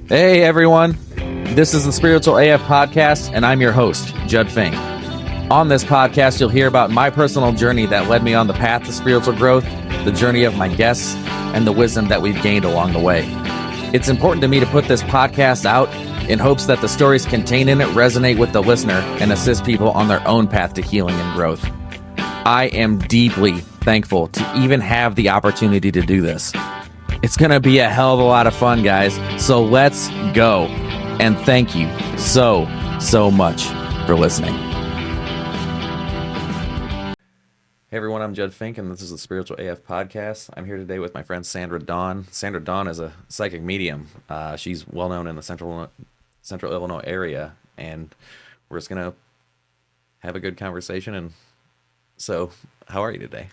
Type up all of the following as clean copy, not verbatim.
Hey everyone, this is the Spiritual AF Podcast, and I'm your host, Judd Fink. On this podcast, you'll hear about my personal journey that led me on the path to spiritual growth, the journey of my guests, and the wisdom that we've gained along the way. It's important to me to put this podcast out in hopes that the stories contained in it resonate with the listener and assist people on their own path to healing and growth. I am deeply thankful to even have the opportunity to do this. It's going to be a hell of a lot of fun, guys. So let's go. And thank you so much for listening. Hey everyone, I'm Judd Fink, and this is the Spiritual AF Podcast. I'm here today with my friend Sandra Dawn. Sandra Dawn is a psychic medium. She's well known in the Central Illinois area, and we're just going to have a good conversation. And so, how are you today?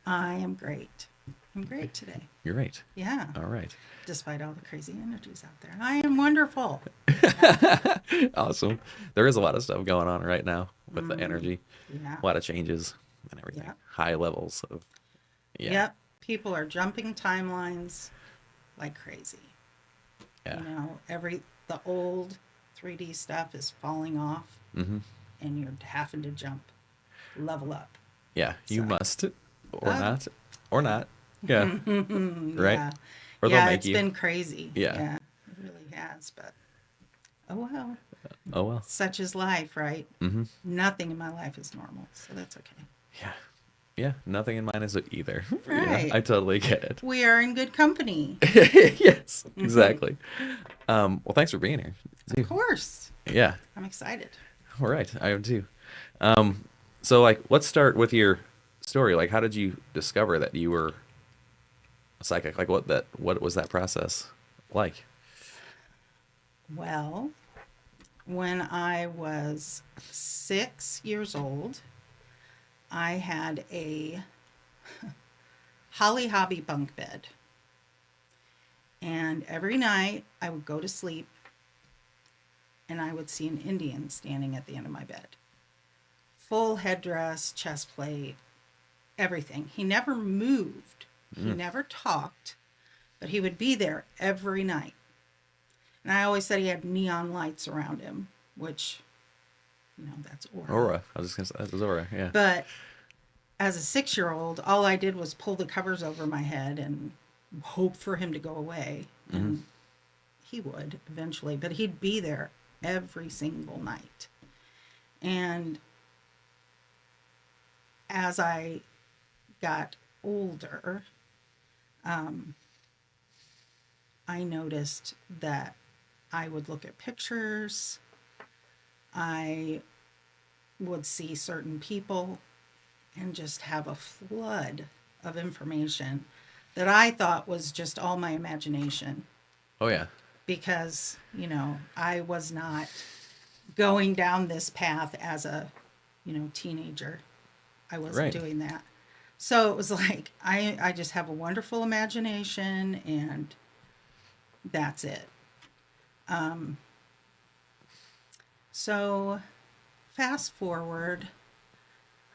I am great. I'm great today. You're right. Yeah. All right. Despite all the crazy energies out there, I am wonderful. Awesome. There is a lot of stuff going on right now with the energy. Yeah. A lot of changes and everything. Yep. High levels of, yeah. Yep. People are jumping timelines like crazy. Yeah. You know, the old 3D stuff is falling off, and you're having to level up. Yeah. You So. must, or not. Yeah. Right. Yeah. Or they'll make you. It's been crazy. Yeah. It really has. But oh well. Oh well. Such is life, right? Nothing in my life is normal, so that's okay. Yeah. Yeah. Nothing in mine is either. Right. Yeah, I totally get it. We are in good company. Yes. Exactly. Well, thanks for being here. Of course. Yeah. I'm excited. All right. I am too. So let's start with your story. Like, how did you discover that you were a psychic? Like, what was that process like? Well, when I was 6 years old, I had a Holly Hobby bunk bed. And every night I would go to sleep and I would see an Indian standing at the end of my bed. Full headdress, chest plate, everything. He never moved. He never talked, but he would be there every night. And I always said he had neon lights around him, which, that's aura. Aura. I was just going to say, that was aura, yeah. But as a 6-year-old, all I did was pull the covers over my head and hope for him to go away. And he would eventually, but he'd be there every single night. And as I got older, I noticed that I would look at pictures, I would see certain people, and just have a flood of information that I thought was just all my imagination. Oh, yeah. Because, I was not going down this path as a, teenager. I wasn't doing that. So it was like, I just have a wonderful imagination, and that's it. So fast forward,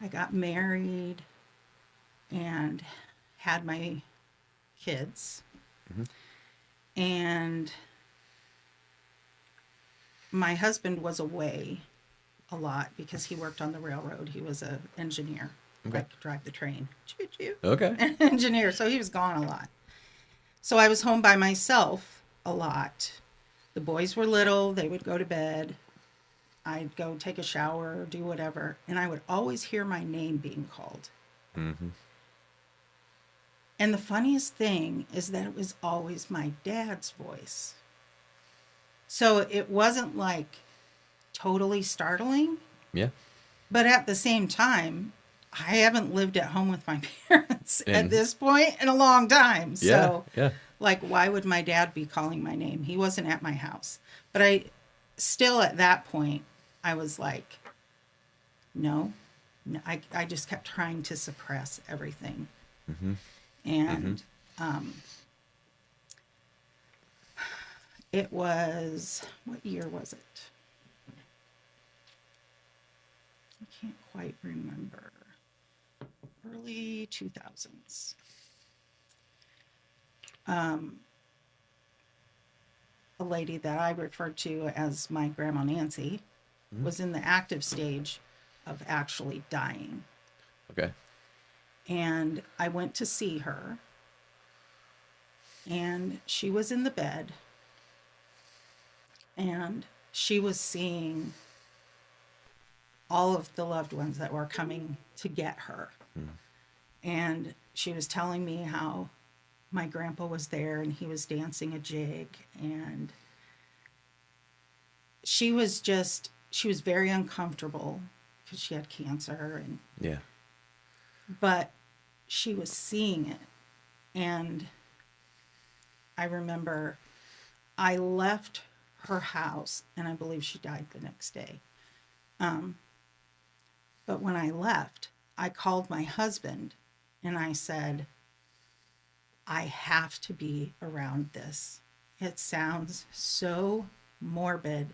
I got married and had my kids. And my husband was away a lot because he worked on the railroad. He was an engineer. Okay. Like drive the train. Choo-choo. Okay. An engineer. So he was gone a lot. So I was home by myself a lot. The boys were little. They would go to bed. I'd go take a shower or do whatever. And I would always hear my name being called. And the funniest thing is that it was always my dad's voice. So it wasn't like totally startling. Yeah. But at the same time, I haven't lived at home with my parents at this point in a long time. So, like, why would my dad be calling my name? He wasn't at my house. But I still, at that point, I was like, no. I just kept trying to suppress everything. And it was, what year was it? I can't quite remember. Early 2000s. a lady that I referred to as my Grandma Nancy was in the active stage of actually dying. Okay. And I went to see her, and she was in the bed, and she was seeing all of the loved ones that were coming to get her. And she was telling me how my grandpa was there and he was dancing a jig, and she was very uncomfortable because she had cancer, and Yeah. but she was seeing it. And I remember I left her house, and I believe she died the next day. But when I left, I called my husband and I said, I have to be around this. It sounds so morbid,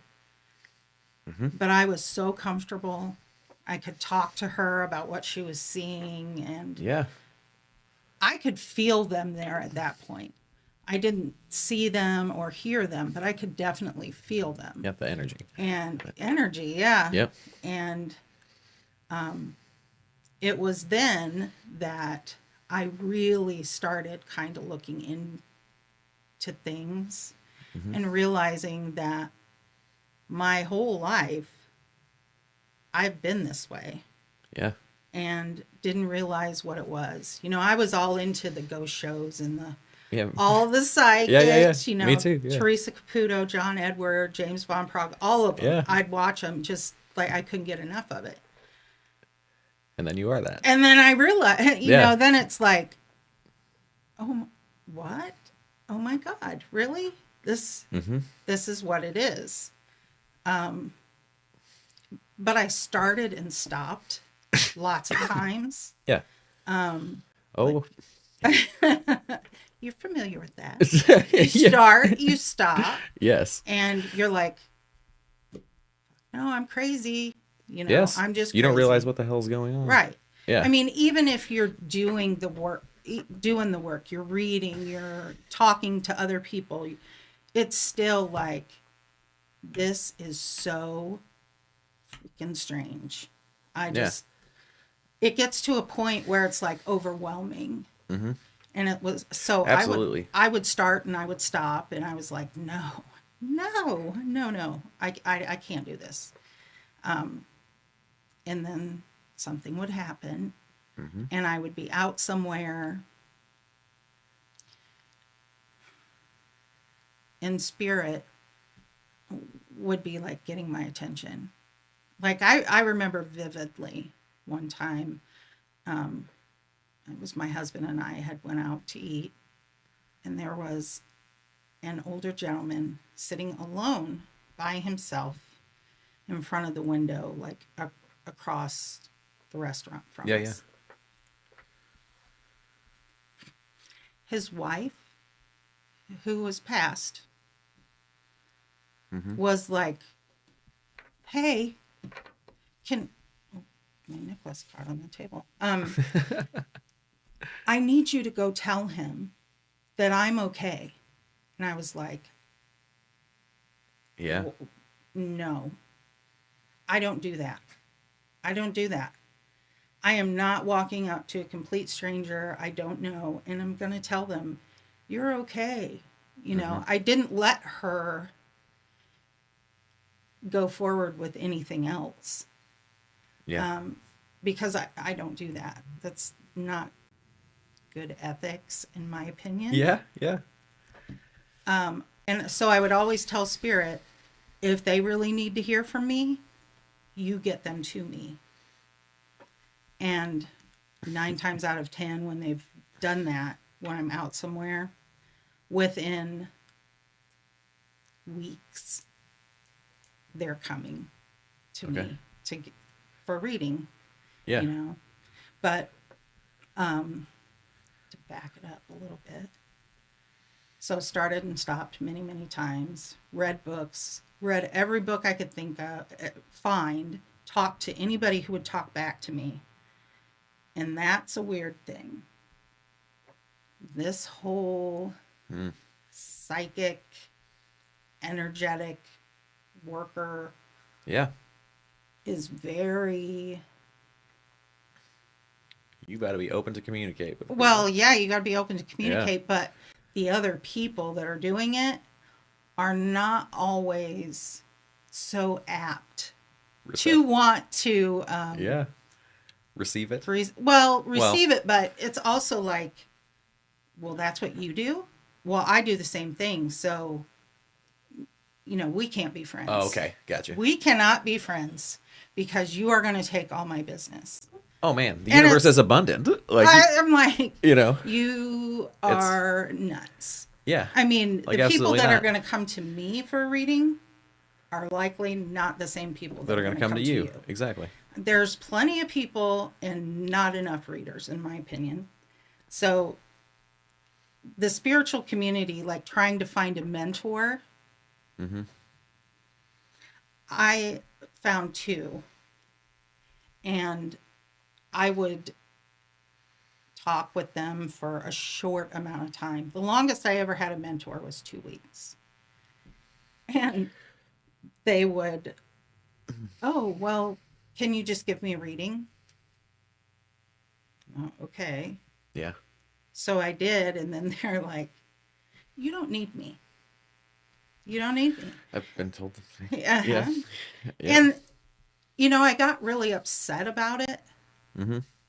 but I was so comfortable. I could talk to her about what she was seeing, and Yeah. I could feel them there at that point. I didn't see them or hear them, but I could definitely feel them. Yep. The energy. And energy, yeah. Yep. And it was then that I really started kind of looking into things and realizing that my whole life I've been this way. Yeah. And didn't realize what it was. You know, I was all into the ghost shows and Yeah. all the psychics, Yeah. you know, Me too. Yeah. Teresa Caputo, John Edward, James Von Prague, all of them. Yeah. I'd watch them just like I couldn't get enough of it. And then you are that. And then I realized, you Yeah. know, then it's like, oh, what? Oh my God, really? This is what it is. But I started and stopped lots of times. Yeah. Oh. You're familiar with that. You start, you stop, Yes. and you're like, no, I'm crazy. You know, Yes. I'm just You don't crazy. realize what the hell's going on. Right. Yeah. I mean, even if you're doing the work, you're reading, you're talking to other people, it's still like, this is so freaking strange. It gets to a point where it's like overwhelming. And it was, so Absolutely. I would start and I would stop, and I was like, no, I can't do this. And then something would happen, and I would be out somewhere, and spirit would be like getting my attention. Like I remember vividly one time, it was my husband and I had went out to eat, and there was an older gentleman sitting alone by himself in front of the window, like across the restaurant from us. Yeah. His wife, who was passed, was like, hey, my necklace caught on the table. I need you to go tell him that I'm okay. And I was like, yeah, no, I don't do that. I don't do that. I am not walking up to a complete stranger I don't know, and I'm going to tell them, you're okay. You know, I didn't let her go forward with anything else. Yeah. Because I don't do that. That's not good ethics, in my opinion. Yeah. Yeah. And so I would always tell spirit, if they really need to hear from me, you get them to me. And 9 times out of 10, when they've done that, when I'm out somewhere, within weeks, they're coming to me for reading. Yeah. You know, but to back it up a little bit. So started and stopped many, many times. Read books. Read every book I could think of, find. Talked to anybody who would talk back to me. And that's a weird thing. This whole psychic energetic worker Yeah. is very... You got to be open to communicate with people. Well, yeah, you got to be open to communicate, but the other people that are doing it are not always so apt to want to receive it. Receive it, but it's also like, well, that's what you do. Well, I do the same thing, so we can't be friends. Oh, okay, gotcha. We cannot be friends because you are going to take all my business. Oh man, the universe is abundant. Like I'm like, you are nuts. Yeah. I mean, like, the people that not. are going to come to me for a reading are likely not the same people that are going to come to you. Exactly. There's plenty of people and not enough readers, in my opinion. So the spiritual community, like trying to find a mentor, I found 2. And I would talk with them for a short amount of time. The longest I ever had a mentor was 2 weeks. And they would, oh, well, can you just give me a reading? Oh, okay. Yeah. So I did. And then they're like, you don't need me. You don't need me. I've been told the same. Yeah. And, I got really upset about it.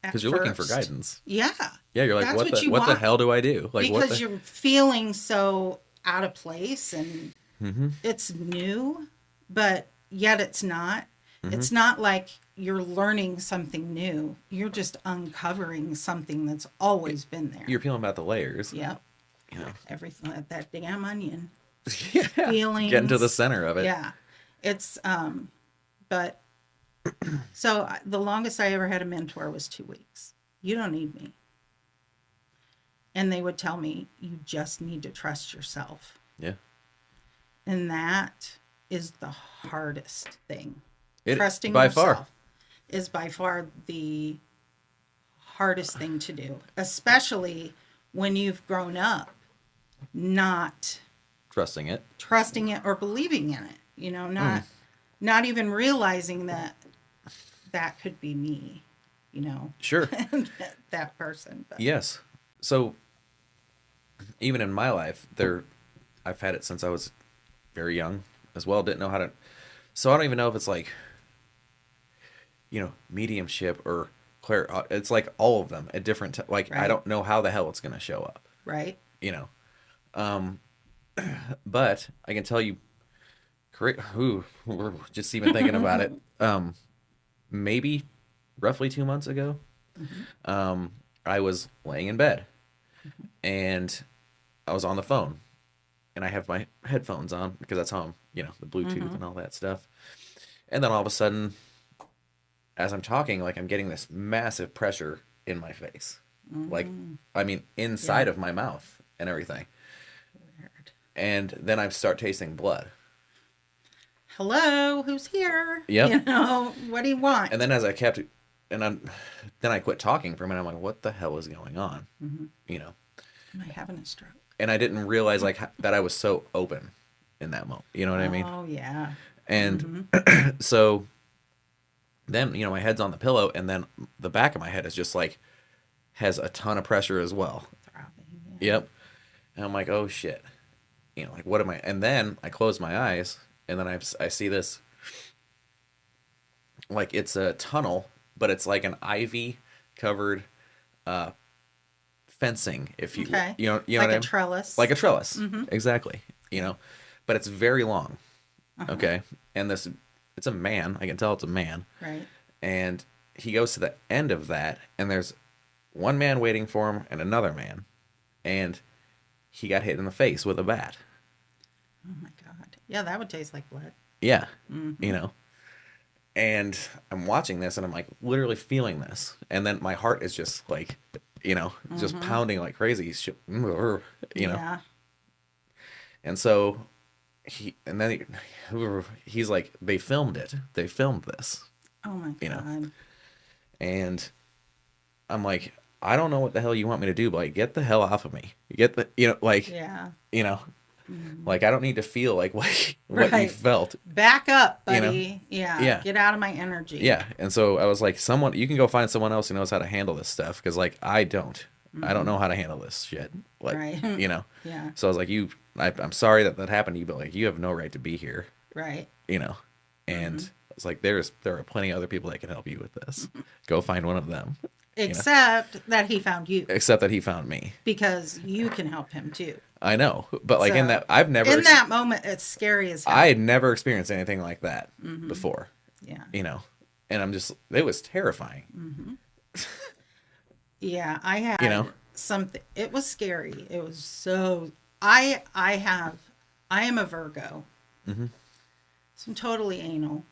Because you're looking for guidance. Yeah. Yeah, you're like, what the hell do I do? Like, because you're feeling so out of place and it's new, but yet it's not. It's not like you're learning something new. You're just uncovering something that's always been there. You're peeling back the layers. Yep. Everything, like that damn onion. Yeah. Feelings. Getting to the center of it. Yeah. It's, but so the longest I ever had a mentor was 2 weeks. You don't need me. And they would tell me, you just need to trust yourself. Yeah. And that is the hardest thing. Trusting yourself far. Is by far the hardest thing to do, especially when you've grown up not trusting it or believing in it, not even realizing that could be me, Sure. that person. But. Yes. So even in my life, I've had it since I was very young as well. Didn't know how to, so I don't even know if it's like, mediumship or it's like all of them at different, right. I don't know how the hell it's going to show up. Right. But I can tell you, we're just even thinking about it. Maybe roughly 2 months ago, I was laying in bed and I was on the phone and I have my headphones on because that's how I'm, the Bluetooth and all that stuff. And then all of a sudden, as I'm talking, like I'm getting this massive pressure in my face. Like, I mean, inside of my mouth and everything. Weird. And then I start tasting blood. Hello, who's here? Yep. What do you want? And then as I kept, then I quit talking for a minute. I'm like, what the hell is going on? Am I having a stroke? And I didn't realize that I was so open in that moment. You know what I mean? Oh yeah. And so then, my head's on the pillow and then the back of my head is just like, has a ton of pressure as well. Throbbing, yeah. Yep. And I'm like, oh shit. Like what am I? And then I close my eyes and then I see this, like it's a tunnel, but it's like an ivy covered fencing, if you, okay. you know like what I mean? Trellis. Like a trellis. Exactly. But it's very long. Okay. And it's a man. I can tell it's a man. Right. And he goes to the end of that and there's one man waiting for him and another man. And he got hit in the face with a bat. Oh my God. Yeah, that would taste like blood. Yeah. And I'm watching this and I'm like literally feeling this. And then my heart is just like, just pounding like crazy. Yeah. And so he's like, they filmed it. They filmed this. Oh my God. And I'm like, I don't know what the hell you want me to do, but like, get the hell off of me. Get the, Yeah. Like, I don't need to feel like what you felt. Back up, You know? buddy. Yeah. Yeah. Get out of my energy. Yeah. And so I was like, you can go find someone else who knows how to handle this stuff. Cause like, I don't know how to handle this shit. Like, Right. you know? Yeah. So I was like, I'm sorry that happened to you, but like, you have no right to be here. Right. You know? And I was like, there are plenty of other people that can help you with this. Go find one of them. Except that he found you. Except that he found me. Because you can help him too. I know. But like, So, in that moment, it's scary as hell. I had never experienced anything like that before. Yeah. You know? And it was terrifying. Yeah, I had You know? something. It was scary. It was so. I am a Virgo. So I'm totally anal.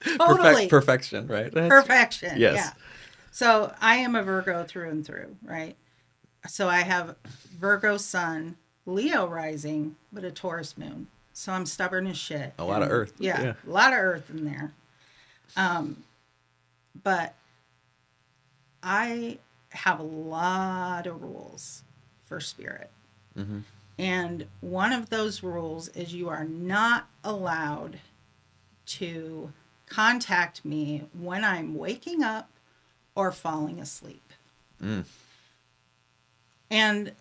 Totally. Perfection, right? Perfection. Yes. Yeah. So I am a Virgo through and through, right? So I have Virgo sun, Leo rising, but a Taurus moon. So I'm stubborn as shit. A lot of earth. Yeah, a lot of earth in there. But I have a lot of rules for spirit. And one of those rules is you are not allowed to contact me when I'm waking up or falling asleep. And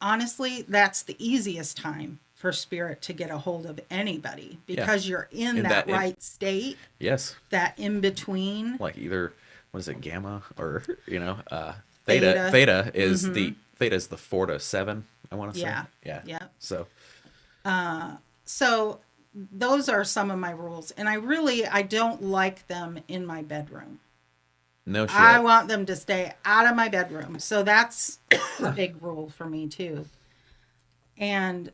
honestly, that's the easiest time for spirit to get a hold of anybody because you're in that right state. Yes. That in between. Like either, what is it, gamma or, you know, theta. Theta is theta is the 4 to 7, I want to say. Yeah. So. So those are some of my rules. And I don't like them in my bedroom. No shit. I want them to stay out of my bedroom. So that's a big rule for me too. And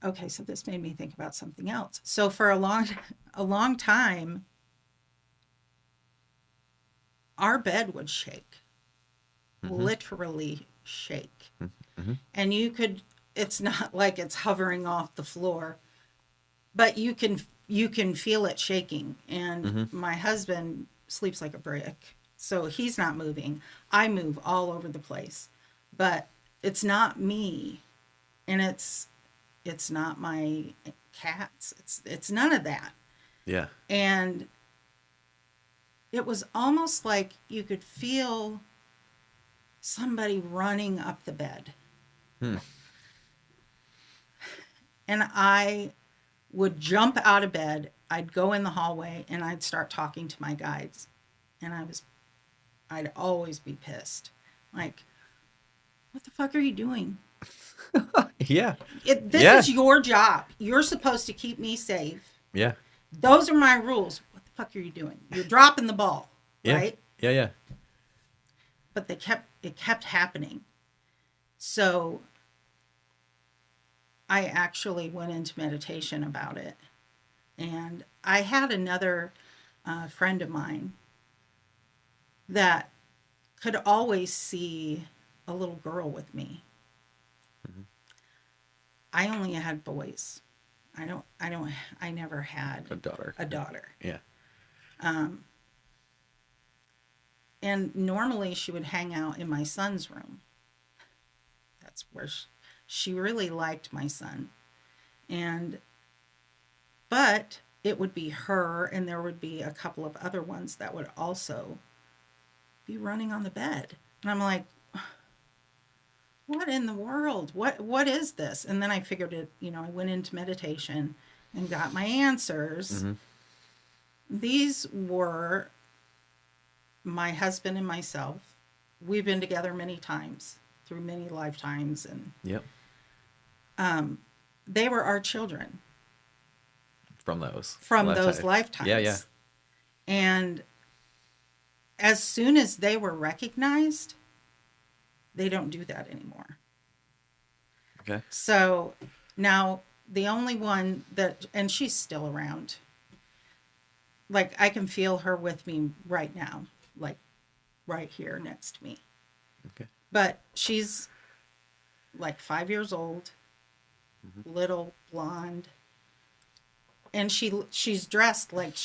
okay, so this made me think about something else. So for a long time, our bed would shake. Literally shake. And it's not like it's hovering off the floor, but you can feel it shaking. And my husband sleeps like a brick, so he's not moving. I move all over the place, but it's not me, and it's not my cats. It's none of that. Yeah. And it was almost like you could feel somebody running up the bed. And I would jump out of bed. I'd go in the hallway and I'd start talking to my guides. And I'd always be pissed. Like, what the fuck are you doing? Yeah. This is your job. You're supposed to keep me safe. Yeah. Those are my rules. What the fuck are you doing? You're dropping the ball. Right? Yeah. But it kept happening. So I actually went into meditation about it. And I had another friend of mine that could always see a little girl with me. I only had boys. I never had a daughter. Yeah. And normally she would hang out in my son's room. That's where she really liked my son. But it would be her, and there would be a couple of other ones that would also be running on the bed. And I'm like, what in the world? What is this? And then I figured it, I went into meditation and got my answers. These were my husband and myself. We've been together many times through many lifetimes, and they were our children from those lifetimes. Yeah. And as soon as they were recognized, they don't do that anymore. Okay. So now the only one and she's still around. Like, I can feel her with me right now, like right here next to me. Okay. But she's like 5 years old, little, blonde. And she's dressed like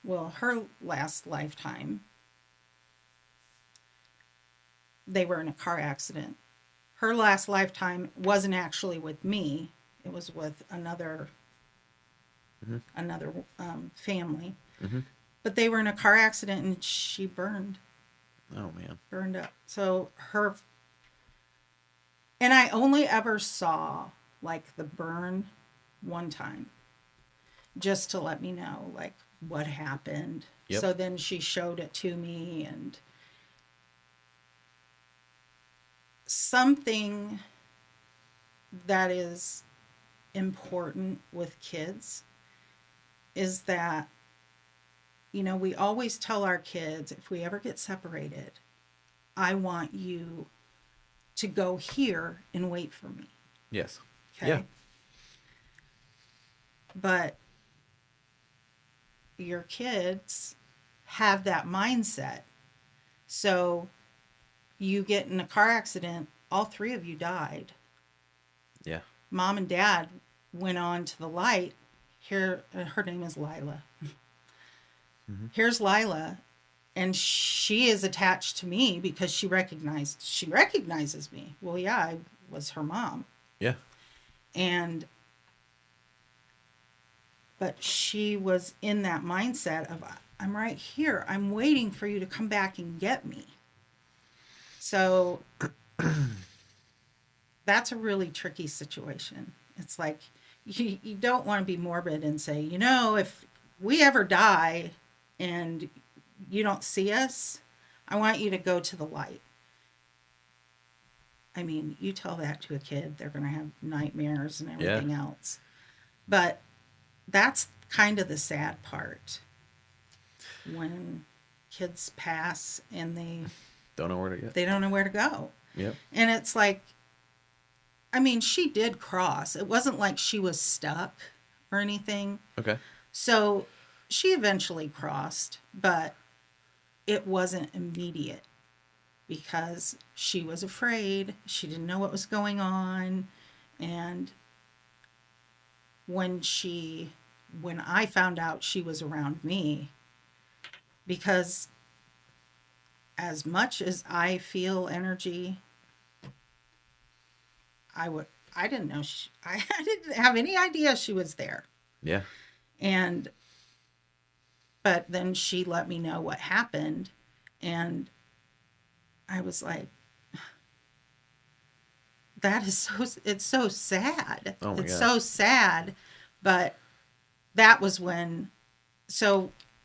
her last lifetime, they were in a car accident. Her last lifetime wasn't actually with me. It was with another family. Mm-hmm. But they were in a car accident and she burned. Oh, man. Burned up. So and I only ever saw like the burn one time, just to let me know like what happened. Yep. So then she showed it to me, and something that is important with kids is that, you know, we always tell our kids, if we ever get separated, I want you to go here and wait for me. Yes. Okay. Yeah. But your kids have that mindset. So you get in a car accident, all three of you died. Yeah. Mom and dad went on to the light. Here, her name is Lila. Mm-hmm. Here's Lila, and she is attached to me because she recognizes me. Well, yeah, I was her mom. Yeah. But she was in that mindset of, I'm right here. I'm waiting for you to come back and get me. So that's a really tricky situation. It's like, you don't want to be morbid and say, you know, if we ever die and you don't see us, I want you to go to the light. I mean, you tell that to a kid, they're going to have nightmares and everything else. But that's kind of the sad part. When kids pass and they don't know where to go. They don't know where to go. Yep. And it's like, I mean, she did cross. It wasn't like she was stuck or anything. Okay. So she eventually crossed, but it wasn't immediate because she was afraid. She didn't know what was going on. And when I found out she was around me, because as much as I feel energy, I didn't know I didn't have any idea she was there. Yeah. But then she let me know what happened, and I was like, it's so sad. Oh my it's gosh. so sad. But that was when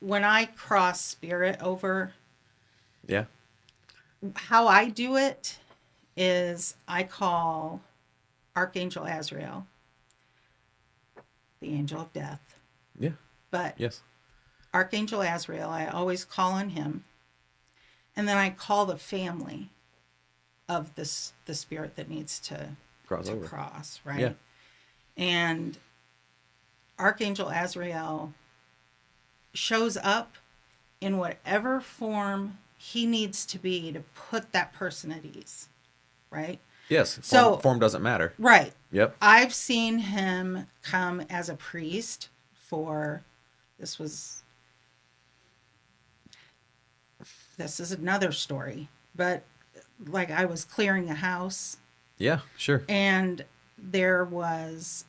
I cross spirit over, yeah, how I do it is I call Archangel Azrael, the angel of death. Yeah. But yes, Archangel Azrael, I always call on him. And then I call the family of the spirit that needs to cross, right? Yeah. And Archangel Azrael shows up in whatever form he needs to be to put that person at ease, right? Yes. Form doesn't matter. Right. Yep. I've seen him come as a priest this is another story, but like I was clearing a house. Yeah, sure. And there was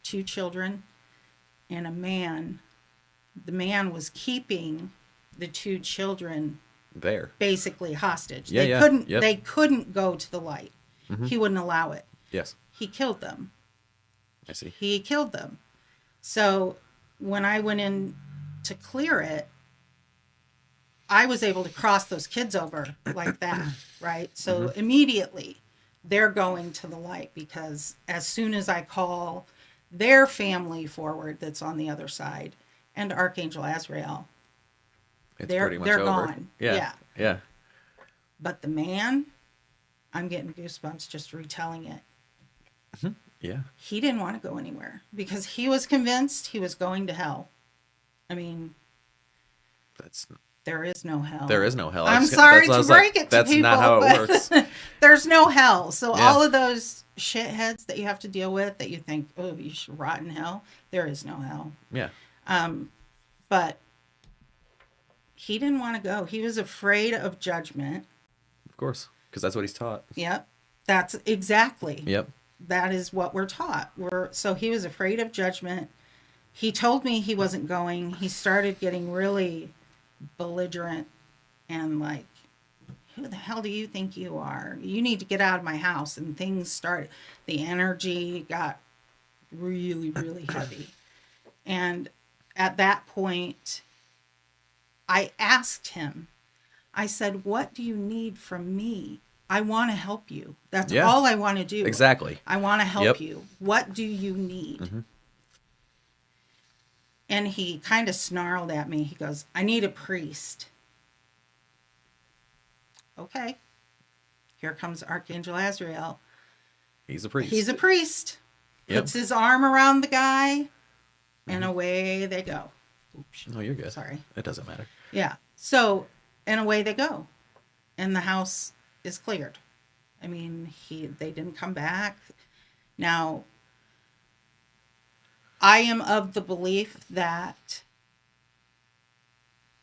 2 children and a man. The man was keeping the 2 children there, basically hostage. Yeah, They couldn't go to the light. Mm-hmm. He wouldn't allow it. Yes. He killed them. I see. He killed them. So when I went in to clear it, I was able to cross those kids over like that, right? So immediately they're going to the light, because as soon as I call their family forward that's on the other side and Archangel Azrael, they're gone. Yeah. Yeah. But the man, I'm getting goosebumps just retelling it. Mm-hmm. Yeah. He didn't want to go anywhere because he was convinced he was going to hell. I mean, there is no hell. There is no hell. I'm sorry to break it to people. That's not how it works. There's no hell. So all of those shitheads that you have to deal with that you think, oh, you should rot in hell, there is no hell. Yeah. But he didn't want to go. He was afraid of judgment. course, because that's what he's taught. Yep. That's exactly. Yep. That is what we're taught. So he was afraid of judgment. He told me he wasn't going. He started getting really belligerent and like, who the hell do you think you are? You need to get out of my house. And things started, the energy got really, really heavy. And at that point, I asked him, I said, what do you need from me? I want to help you. That's all I want to do. Exactly. I want to help you. What do you need? Mm-hmm. And he kind of snarled at me. He goes, I need a priest. Okay. Here comes Archangel Azrael. He's a priest. He's a priest. Puts his arm around the guy, and away they go. Oops. Oh, you're good. Sorry. It doesn't matter. Yeah. So, and away they go. And the house is cleared. I mean, they didn't come back. Now, I am of the belief that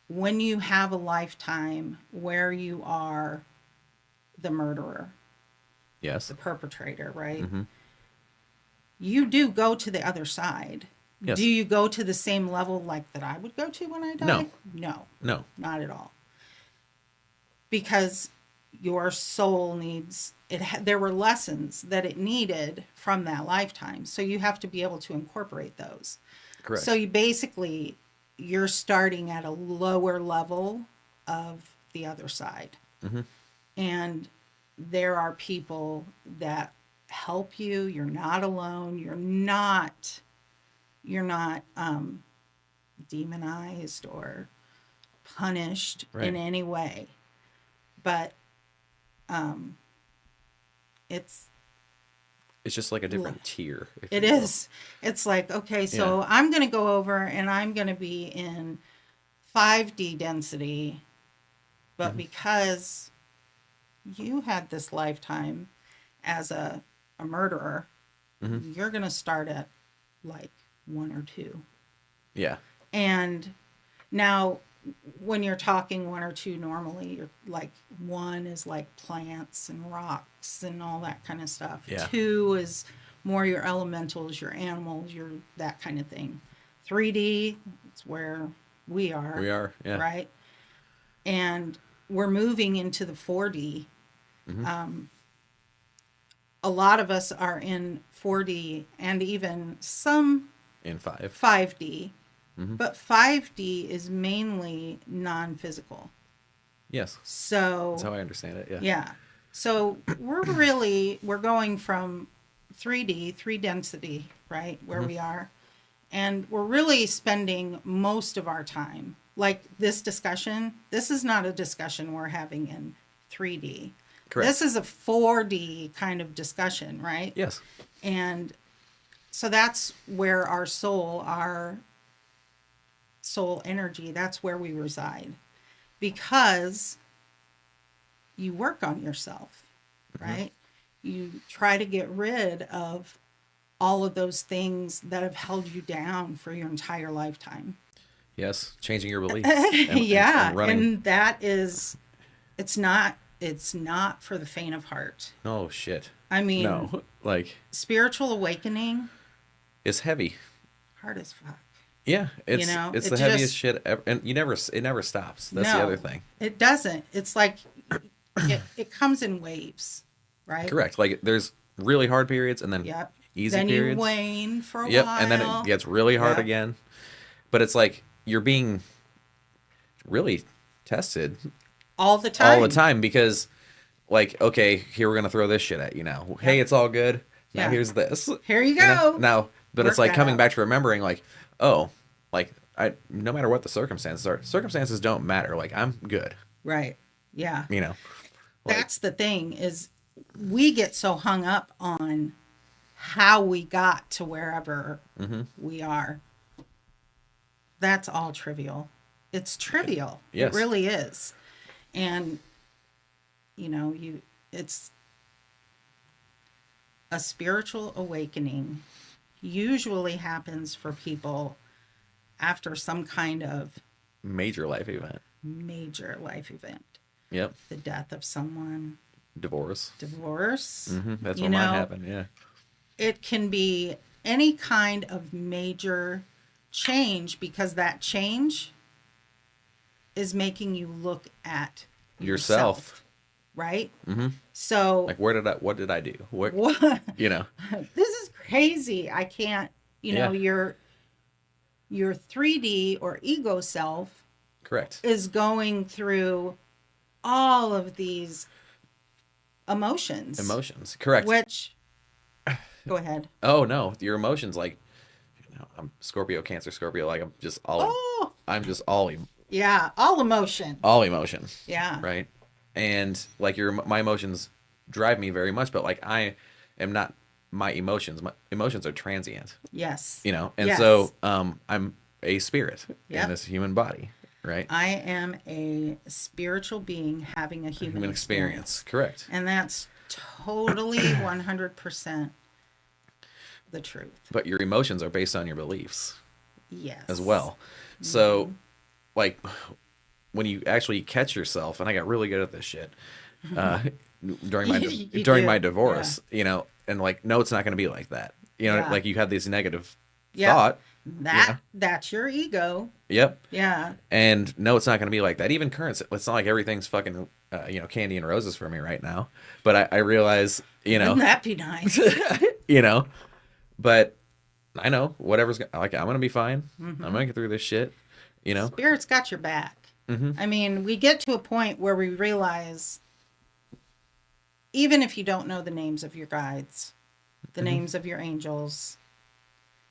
when you have a lifetime where you are the murderer, Yes. the perpetrator, right? Mm-hmm. You do go to the other side. Yes. Do you go to the same level like that I would go to when I die? No, not at all. Because your soul needs it. There were lessons that it needed from that lifetime, so you have to be able to incorporate those. Correct. So you're starting at a lower level of the other side, and there are people that help you. You're not alone. You're not demonized or punished in any way. But it's just like a different tier. It is. It's like, okay, so I'm going to go over and I'm going to be in 5D density, but because you had this lifetime as a murderer, you're going to start at like 1 or 2. Yeah. And now when you're talking 1 or 2 normally, you're like 1 is like plants and rocks and all that kind of stuff. Yeah. 2 is more your elementals, your animals, your that kind of thing. 3D, it's where we are. We are, yeah. Right? And we're moving into the 4D. A lot of us are in 4D and even some In 5D. But 5D is mainly non-physical. Yes. So that's how I understand it. Yeah. Yeah. So we're going from 3D, 3 density, right, where we are. And we're really spending most of our time, like this discussion, this is not a discussion we're having in 3D. Correct. This is a 4D kind of discussion, right? Yes. And so that's where our soul energy, that's where we reside. Because you work on yourself, right? You try to get rid of all of those things that have held you down for your entire lifetime. Yes. Changing your beliefs. And running. and that is, it's not for the faint of heart. No shit. I mean, no, like spiritual awakening is heavy. Hard as fuck. Yeah, it's it's the heaviest shit ever, and it never stops. That's the other thing. It doesn't. It's like it comes in waves, right? Correct. Like there's really hard periods and then easy then periods. You wane for a while. while. And then it gets really hard again. But it's like you're being really tested all the time because like, okay, here we're gonna throw this shit at you now. Yep. Hey, it's all good. Now here's this. Here you go. Now, but it's like coming back to remembering like, oh, like no matter what the circumstances are, circumstances don't matter. Like I'm good. Right. Yeah. You know. That's the thing is we get so hung up on how we got to wherever we are. That's all trivial. It's trivial. Yes. It really is. And it's a spiritual awakening usually happens for people after some kind of major life event. Yep. the death of someone, Divorce. That's you what mine know, happened. Yeah. it can be any kind of major change, because that change is making you look at yourself, right? So Like, what did I do? What, you know, this is crazy. I can't, you know, your 3D or ego self correct. is going through all of these emotions. Correct. Which, go ahead. Oh no, your emotions, like, you know, I'm Scorpio, Cancer, Scorpio, like I'm just all Yeah, all emotion. all emotion. Yeah. Right. And like my emotions drive me very much, but like I am not my emotions. My emotions are transient. Yes. You know, and Yes. so I'm a spirit Yep. in this human body, right? I am a spiritual being having a human experience. Correct. And that's totally 100% the truth. But your emotions are based on your beliefs Yes. as well. So like when you actually catch yourself, and I got really good at this shit during my divorce, you know, and like, no, it's not going to be like that. You know, like you had this negative thought. That's your ego. Yep. Yeah. And no, it's not going to be like that. Even current, it's not like everything's fucking, you know, candy and roses for me right now. But I realize, you know, Wouldn't that be nice? you know, but I know whatever's like, I'm going to be fine. I'm going to get through this shit, you know. Spirit's got your back. I mean, we get to a point where we realize, even if you don't know the names of your guides, the names of your angels,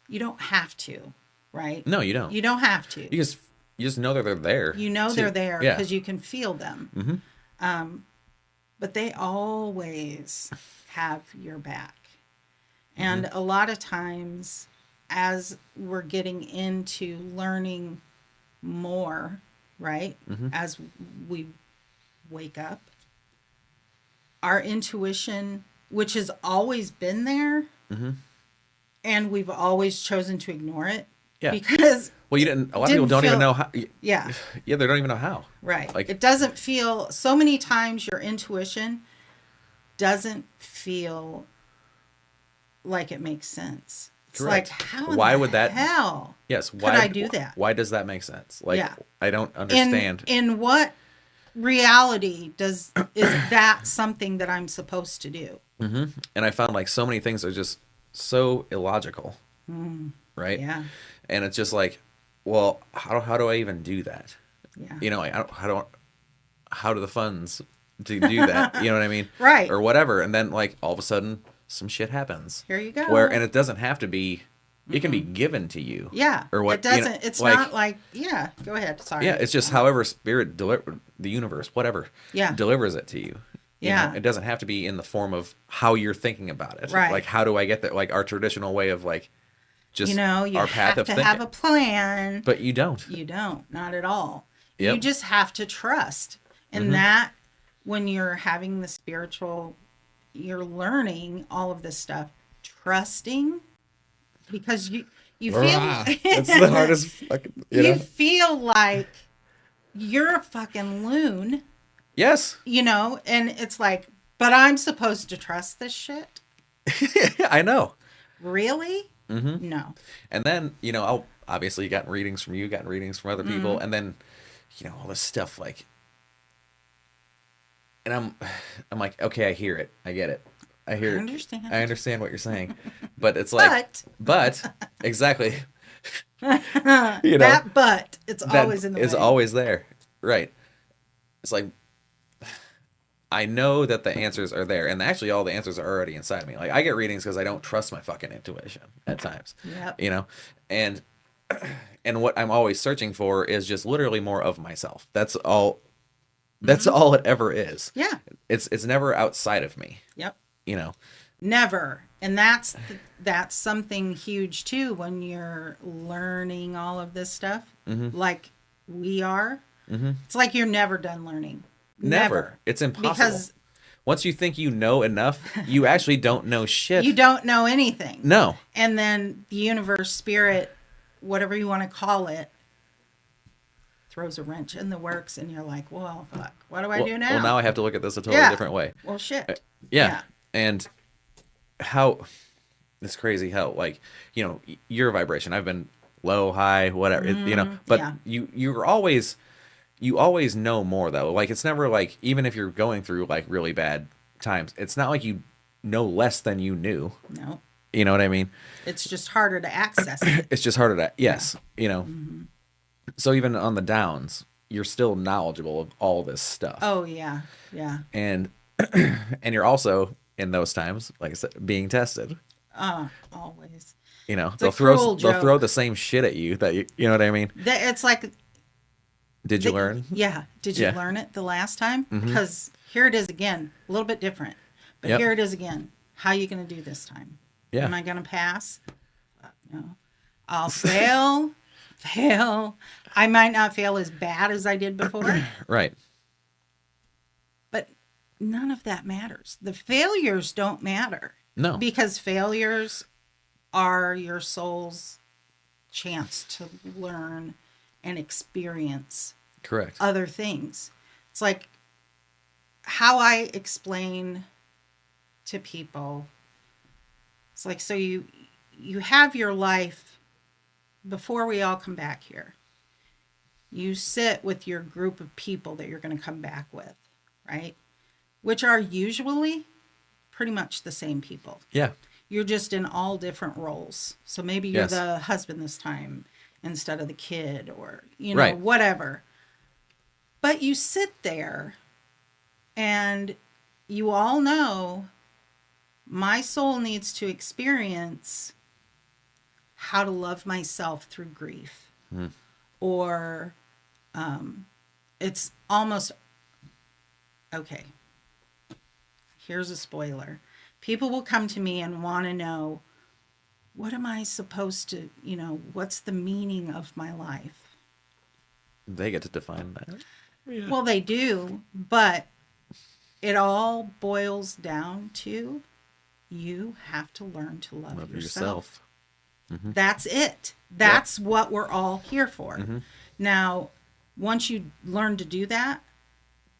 you don't have to, right? No, you don't. You don't have to. You just know that they're there. You know they're there Yeah. because you can feel them. But they always have your back. And a lot of times, as we're getting into learning more, right? As we wake up, our intuition, which has always been there, and we've always chosen to ignore it. Yeah. Because a lot of people don't even know how. Yeah. Yeah, they don't even know how. Right. Like, it doesn't feel, so many times your intuition doesn't feel like it makes sense. It's correct. like, how why in would the that hell yes, could I do that? Why does that make sense? Like, Yeah. I don't understand. In what reality is that something that I'm supposed to do? And I found like so many things are just so illogical. Right? Yeah. And it's just like, well, how do I even do that? Yeah. You know, like, how do the funds to do that? You know what I mean? Right. Or whatever. And then like all of a sudden some shit happens. Here you go. And it doesn't have to be, it can be given to you. Yeah. Or what? It doesn't, you know, it's like, not like, yeah, go ahead. Sorry. yeah, it's just however spirit the universe, whatever, delivers it to you. You know, it doesn't have to be in the form of how you're thinking about it. Right. Like, how do I get that? Like our traditional way of like, just you know, you our path have of to thinking. have a plan. But you don't. You don't. Not at all. Yep. You just have to trust. And that, when you're having the spiritual, you're learning all of this stuff, trusting, because you feel it's the hardest fucking, you feel like you're a fucking loon. Yes. You know, and it's like, but I'm supposed to trust this shit? I know. Really? No. And then, you know, I'll obviously gotten readings from you, gotten readings from other people, and then, you know, all this stuff like, and I'm like, okay, I hear it. I get it. I hear it. I understand what you're saying. But it's like, but exactly. You know, that but it's always in the way. It's always there. Right. It's like, I know that the answers are there, and actually all the answers are already inside me. Like, I get readings because I don't trust my fucking intuition at times. Yep. You know, and what I'm always searching for is just literally more of myself. That's all. That's all it ever is. Yeah. It's never outside of me. Yep. You know. Never. And that's something huge too when you're learning all of this stuff, like we are. It's like you're never done learning. Never. It's impossible. Because once you think you know enough, you actually don't know shit. you don't know anything. No. And then the universe, spirit, whatever you want to call it, throws a wrench in the works, and you're like, well, fuck, what do I do now? Well, now I have to look at this a totally different way. Well, shit. Yeah. And how it's crazy how, like, you know, your vibration, I've been low, high, whatever, you know, but you always know more though. Like, it's never like, even if you're going through like really bad times, it's not like you know less than you knew. No. You know what I mean? It's just harder to access it. It's just harder to, yes, you know. So even on the downs, you're still knowledgeable of all this stuff. Oh, yeah. Yeah. And and you're also, in those times, like I said, being tested. Always. You know, It's they'll a cruel throw joke. the same shit at you that you know what I mean? It's like, Did you learn? yeah. Did you learn it the last time? Because here it is again, a little bit different. But here it is again. How are you going to do this time? Yeah. Am I going to pass? No. I'll fail. I might not fail as bad as I did before. Right. But none of that matters. The failures don't matter. No. Because failures are your soul's chance to learn and experience Correct. other things. It's like how I explain to people. It's like, so you have your life before we all come back here. You sit with your group of people that you're going to come back with, right? Which are usually pretty much the same people. Yeah. You're just in all different roles. So maybe you're the husband this time instead of the kid, or, you know, whatever. But you sit there and you all know my soul needs to experience how to love myself through grief. Or it's almost, okay, here's a spoiler. People will come to me and want to know, what am I supposed to, you know, what's the meaning of my life? They get to define that. Yeah. Well, they do, but it all boils down to you have to learn to love yourself. That's it. That's what we're all here for. Now, once you learn to do that,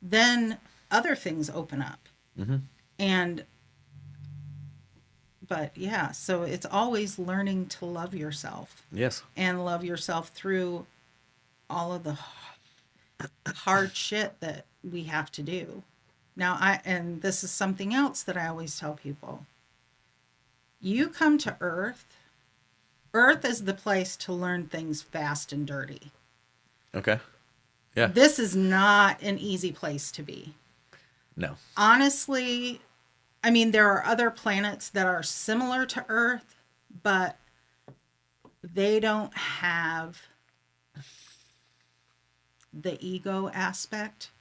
then other things open up. And, but yeah, so it's always learning to love yourself. Yes. And love yourself through all of the hard shit that we have to do. Now, and this is something else that I always tell people. You come to Earth. Earth is the place to learn things fast and dirty. Okay. Yeah. This is not an easy place to be. No. Honestly, I mean, there are other planets that are similar to Earth, but they don't have the ego aspect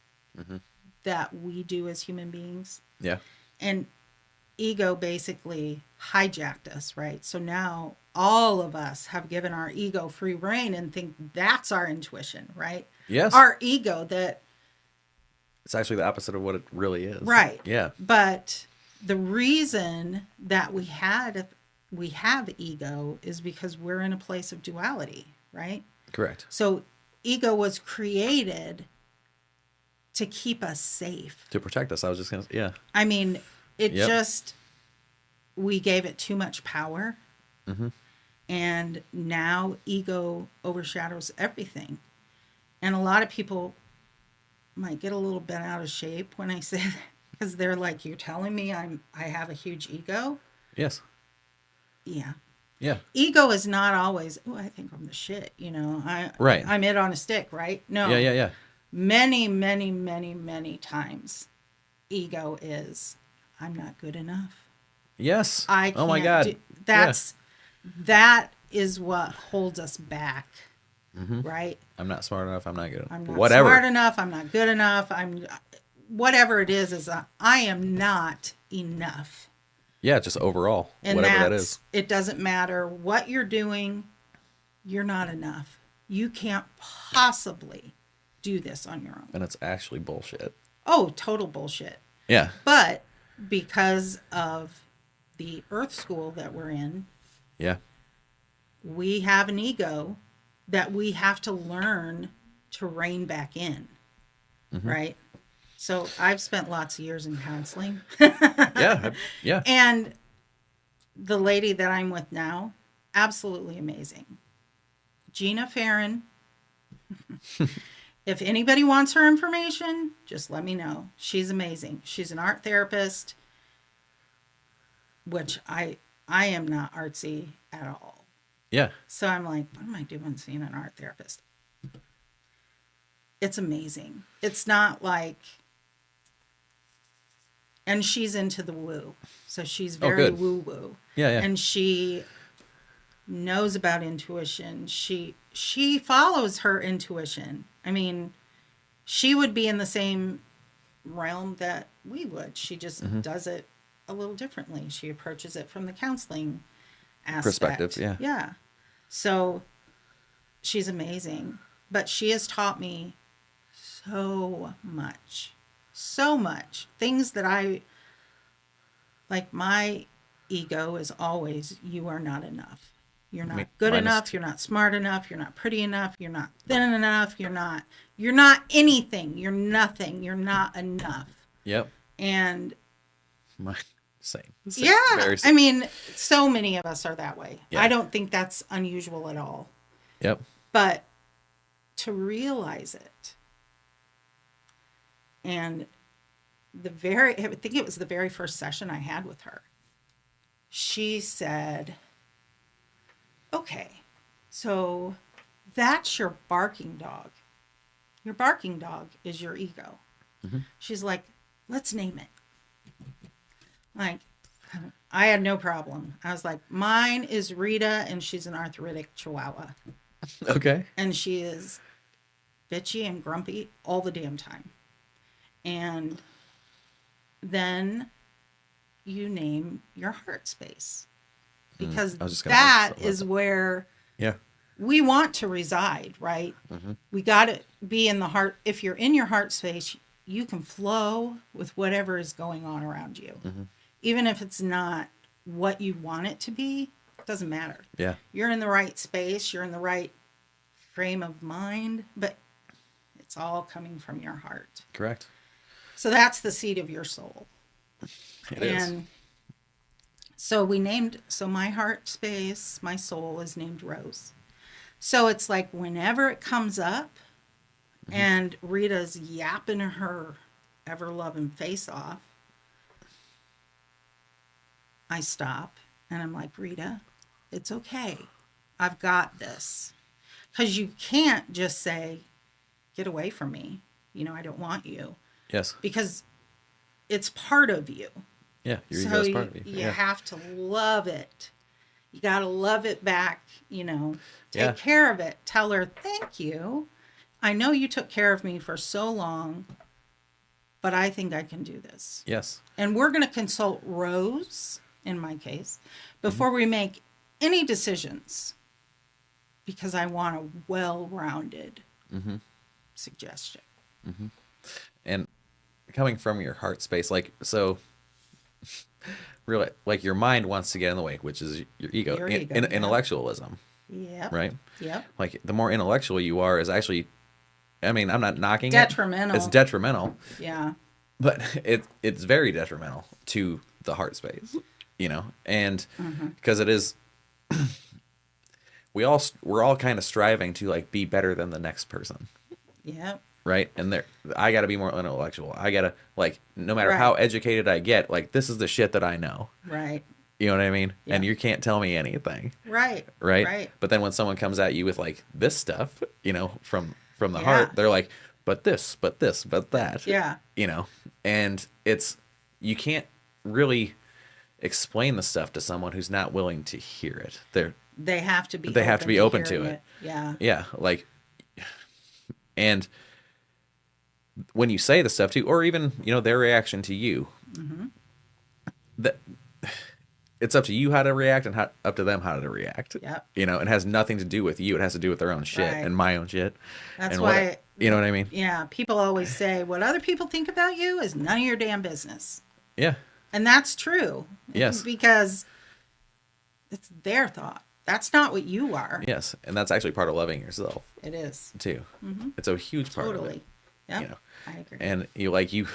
that we do as human beings. Yeah. And ego basically hijacked us, right? So now all of us have given our ego free rein and think that's our intuition, right? Yes. Our ego that... It's actually the opposite of what it really is. Right. Yeah. But the reason that we have ego is because we're in a place of duality, right? Correct. So ego was created to keep us safe. To protect us. I was just going to, yeah. I mean, it just, we gave it too much power. And now ego overshadows everything. And a lot of people might get a little bent out of shape when I say that, because they're like, you're telling me I have a huge ego? Yes. Yeah. Yeah. Ego is not always, oh, I think I'm the shit, you know. I'm it on a stick, right? No. Yeah. Many, many, many, many times ego is, I'm not good enough. Yes. I can't. Oh my God. That is what holds us back, right? I'm not smart enough. I'm not good enough. I'm not Whatever. smart enough. I'm not good enough. Whatever it is I am not enough. Yeah, just overall, And whatever that is. It doesn't matter what you're doing. You're not enough. You can't possibly do this on your own. And it's actually bullshit. Oh, total bullshit. Yeah. But because of the Earth school that we're in, Yeah. we have an ego that we have to learn to rein back in, Mm-hmm. right? So I've spent lots of years in counseling. Yeah. Yeah. And the lady that I'm with now, absolutely amazing. Gina Farron. If anybody wants her information, just let me know. She's amazing. She's an art therapist, which I am not artsy at all. Yeah. So I'm like, what am I doing seeing an art therapist? It's amazing. It's not like, and she's into the woo. So she's very woo-woo. Yeah, yeah. And she knows about intuition. She follows her intuition. I mean, she would be in the same realm that we would. She just does it a little differently. She approaches it from the counseling aspect. Perspective, yeah. Yeah. So she's amazing. But she has taught me so much. So much. Things that like my ego is always, you are not enough. You're not good enough. You're not smart enough. You're not pretty enough. You're not thin enough. You're not anything. You're nothing. You're not enough. Yep. And same. yeah, Very I mean, so many of us are that way. Yeah. I don't think that's unusual at all. Yep. But to realize it, and I think it was the very first session I had with her. She said, okay, so that's your barking dog. Your barking dog is your ego. Mm-hmm. She's like, let's name it. Like, I had no problem. I was like, mine is Rita, and she's an arthritic chihuahua. Okay. And she is bitchy and grumpy all the damn time. And then you name your heart space. Because that is where we want to reside, right? Mm-hmm. We got to be in the heart. If you're in your heart space, you can flow with whatever is going on around you. Mm-hmm. Even if it's not what you want it to be, it doesn't matter. Yeah. You're in the right space. You're in the right frame of mind, but it's all coming from your heart. Correct. So that's the seat of your soul. It is. So my heart space, my soul is named Rose. So it's like whenever it comes up and Rita's yapping her ever-loving face off, I stop and I'm like, Rita, it's okay. I've got this. Because you can't just say, get away from me. I don't want you. Yes. Because it's part of you. Yeah, your ego is part of you. You have to love it. You got to love it back, take care of it. Tell her, thank you. I know you took care of me for so long, but I think I can do this. Yes. And we're going to consult Rose, in my case, before we make any decisions, because I want a well-rounded suggestion. Mm-hmm. And coming from your heart space, really, like your mind wants to get in the way, which is your ego, intellectualism. Yep. Right? Yep. Like the more intellectual you are is actually, I'm not knocking detrimental. It's detrimental. Yeah. But it's very detrimental to the heart space, and because it is, we're all kind of striving to like be better than the next person. Yep. Right. And I got to be more intellectual. I got to no matter how educated I get, this is the shit that I know. Right. You know what I mean? Yeah. And you can't tell me anything. Right. Right. But then when someone comes at you with this stuff, from the heart, they're like, but this, but that. Yeah. And you can't really explain the stuff to someone who's not willing to hear it. They have to be open to it. Yeah. Yeah. And when you say the stuff too, or even, their reaction to you, that it's up to you how to react and up to them how to react. Yep. It has nothing to do with you. It has to do with their own shit and my own shit. That's why, you know what I mean? Yeah. People always say, what other people think about you is none of your damn business. Yeah. And that's true. Yes. Because it's their thought. That's not what you are. Yes, and that's actually part of loving yourself It is. too. Mm-hmm. It's a huge part of Totally. it. Yeah. You know, I agree. and you like you.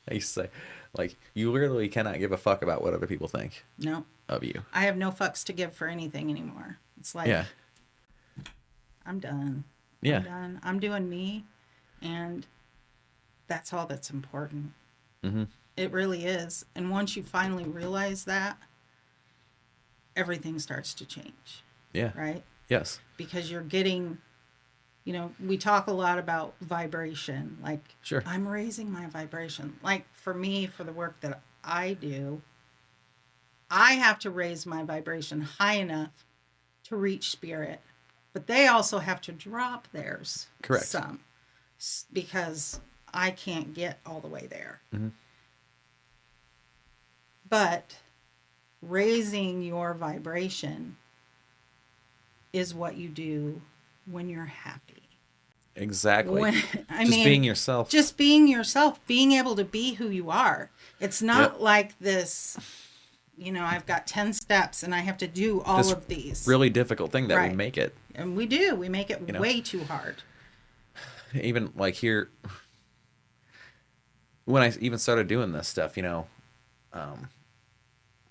I used to say, like, you literally cannot give a fuck about what other people think No. of you. I have no fucks to give for anything anymore. It's like, Yeah. I'm done. Yeah. I'm done. I'm doing me, and that's all that's important. Mm-hmm. It really is. And once you finally realize that, everything starts to change. Yeah. Right? Yes. Because you're getting, we talk a lot about vibration. Like, Sure. I'm raising my vibration. Like, for me, for the work that I do, I have to raise my vibration high enough to reach spirit. But they also have to drop theirs. Correct. Some. Because I can't get all the way there. Mm-hmm. But raising your vibration is what you do when you're happy. Exactly. Just being yourself. Just being yourself, being able to be who you are. It's not like this, I've got 10 steps and I have to do all this of these. Really difficult thing that Right. we make it. And we do. We make it way too hard. Even like here, when I even started doing this stuff,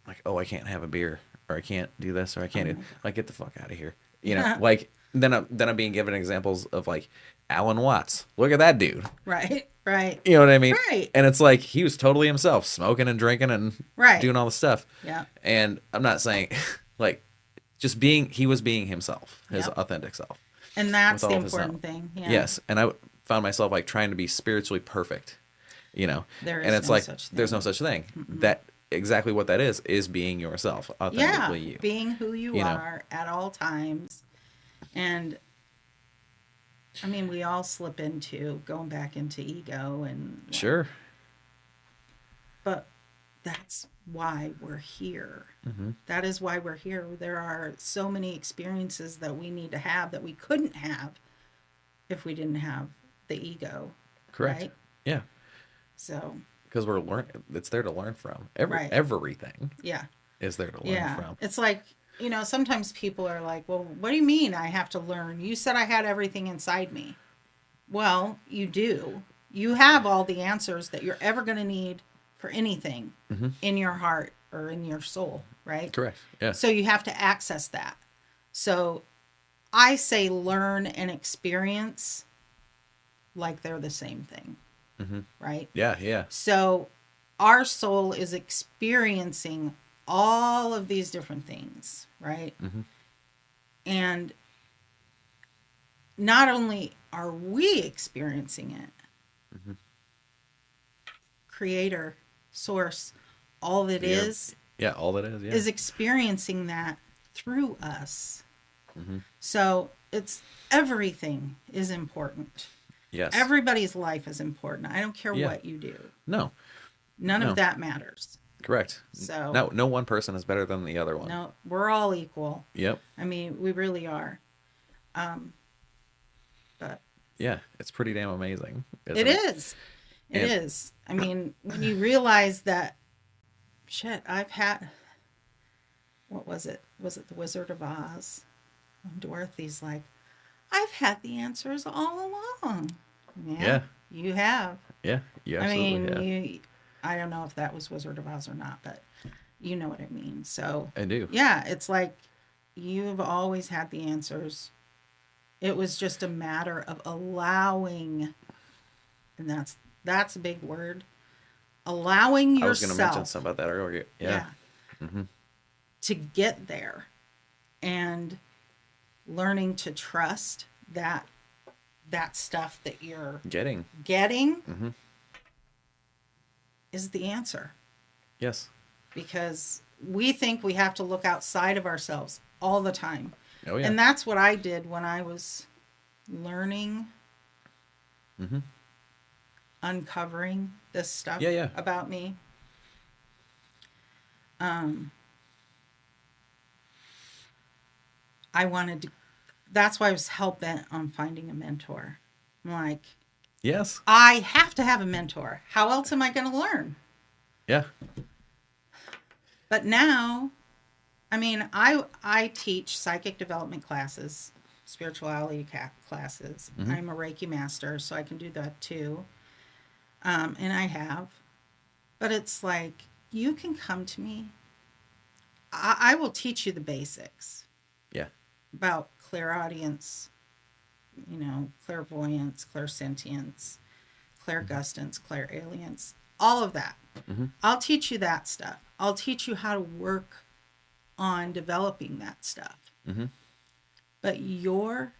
like, oh, I can't have a beer, or I can't do this, or I can't like, get the fuck out of here. Like then I'm being given examples of like Alan Watts. Look at that dude. Right. Right. You know what I mean? Right. And it's like he was totally himself, smoking and drinking and doing all the stuff. Yeah. And I'm not saying like he was being himself, his authentic self. And that's the important thing. Yeah. Yes. And I found myself like trying to be spiritually perfect, There is and it's no like, such thing. there's no such thing. That exactly what that is being yourself, authentically you. Being who you are at all times. And I mean, we all slip into going back into ego and Sure. But that's why we're here. Mm-hmm. That is why we're here. There are so many experiences that we need to have that we couldn't have if we didn't have the ego. Correct. Right? Yeah. So. Because we're learning. It's there to learn from. Everything. Yeah. Is there to learn from. It's like, sometimes people are like, well, what do you mean I have to learn? You said I had everything inside me. Well, you do. You have all the answers that you're ever going to need for anything in your heart or in your soul, right? Correct. Yeah. So you have to access that. So I say learn and experience like they're the same thing, right? Yeah, yeah. So our soul is experiencing all of these different things, right? And not only are we experiencing it, Creator, Source, all that is all that is experiencing that through us. So it's everything is important. Yes. Everybody's life is important. I don't care what you do. No. None of that matters. Correct. So no one person is better than the other one. No, we're all equal. Yep. I mean, we really are. But yeah, it's pretty damn amazing. It is. It is. I mean, when you realize that, shit, I've had, what was it? Was it The Wizard of Oz? And Dorothy's like, I've had the answers all along. Yeah. You have. Yeah, you absolutely have. I don't know if that was Wizard of Oz or not, but you know what I mean. So I do. Yeah, it's like you've always had the answers. It was just a matter of allowing, and that's a big word. Allowing yourself. I was going to mention something about that earlier. Yeah. To get there, and learning to trust that stuff that you're getting is the answer. Yes. Because we think we have to look outside of ourselves all the time. Oh, yeah. And that's what I did when I was learning, uncovering this stuff about me. That's why I was hell-bent on finding a mentor. I'm like, yes, I have to have a mentor. How else am I going to learn? Yeah. But now I mean, I teach psychic development classes, spirituality classes. I'm a Reiki master, so I can do that too. And I have. But it's like, you can come to me. I will teach you the basics. Yeah. About clairaudience, clairvoyance, clairsentience, clairgustance, clairalience, all of that. I'll teach you that stuff. I'll teach you how to work on developing that stuff. But your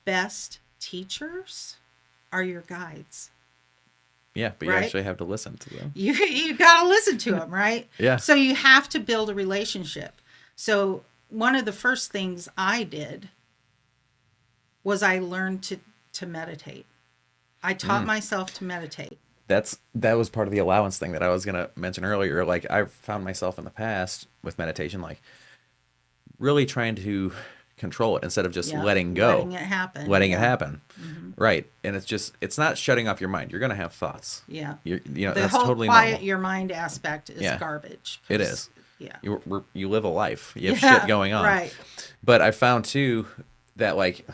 best teachers are your guides. Yeah, but you right? actually have to listen to them. You got to listen to them, right? Yeah. So you have to build a relationship. So one of the first things I did was I learned to meditate. I taught myself to meditate. That was part of the allowance thing that I was going to mention earlier. Like, I've found myself in the past with meditation, like really trying to control it instead of just letting go. Letting it happen. Letting it happen. Right. And it's not shutting off your mind. You're going to have thoughts. Yeah. The that's whole totally quiet normal. Your mind aspect is garbage. It is. Yeah. You live a life. You have shit going on. Right. But I found too that, like,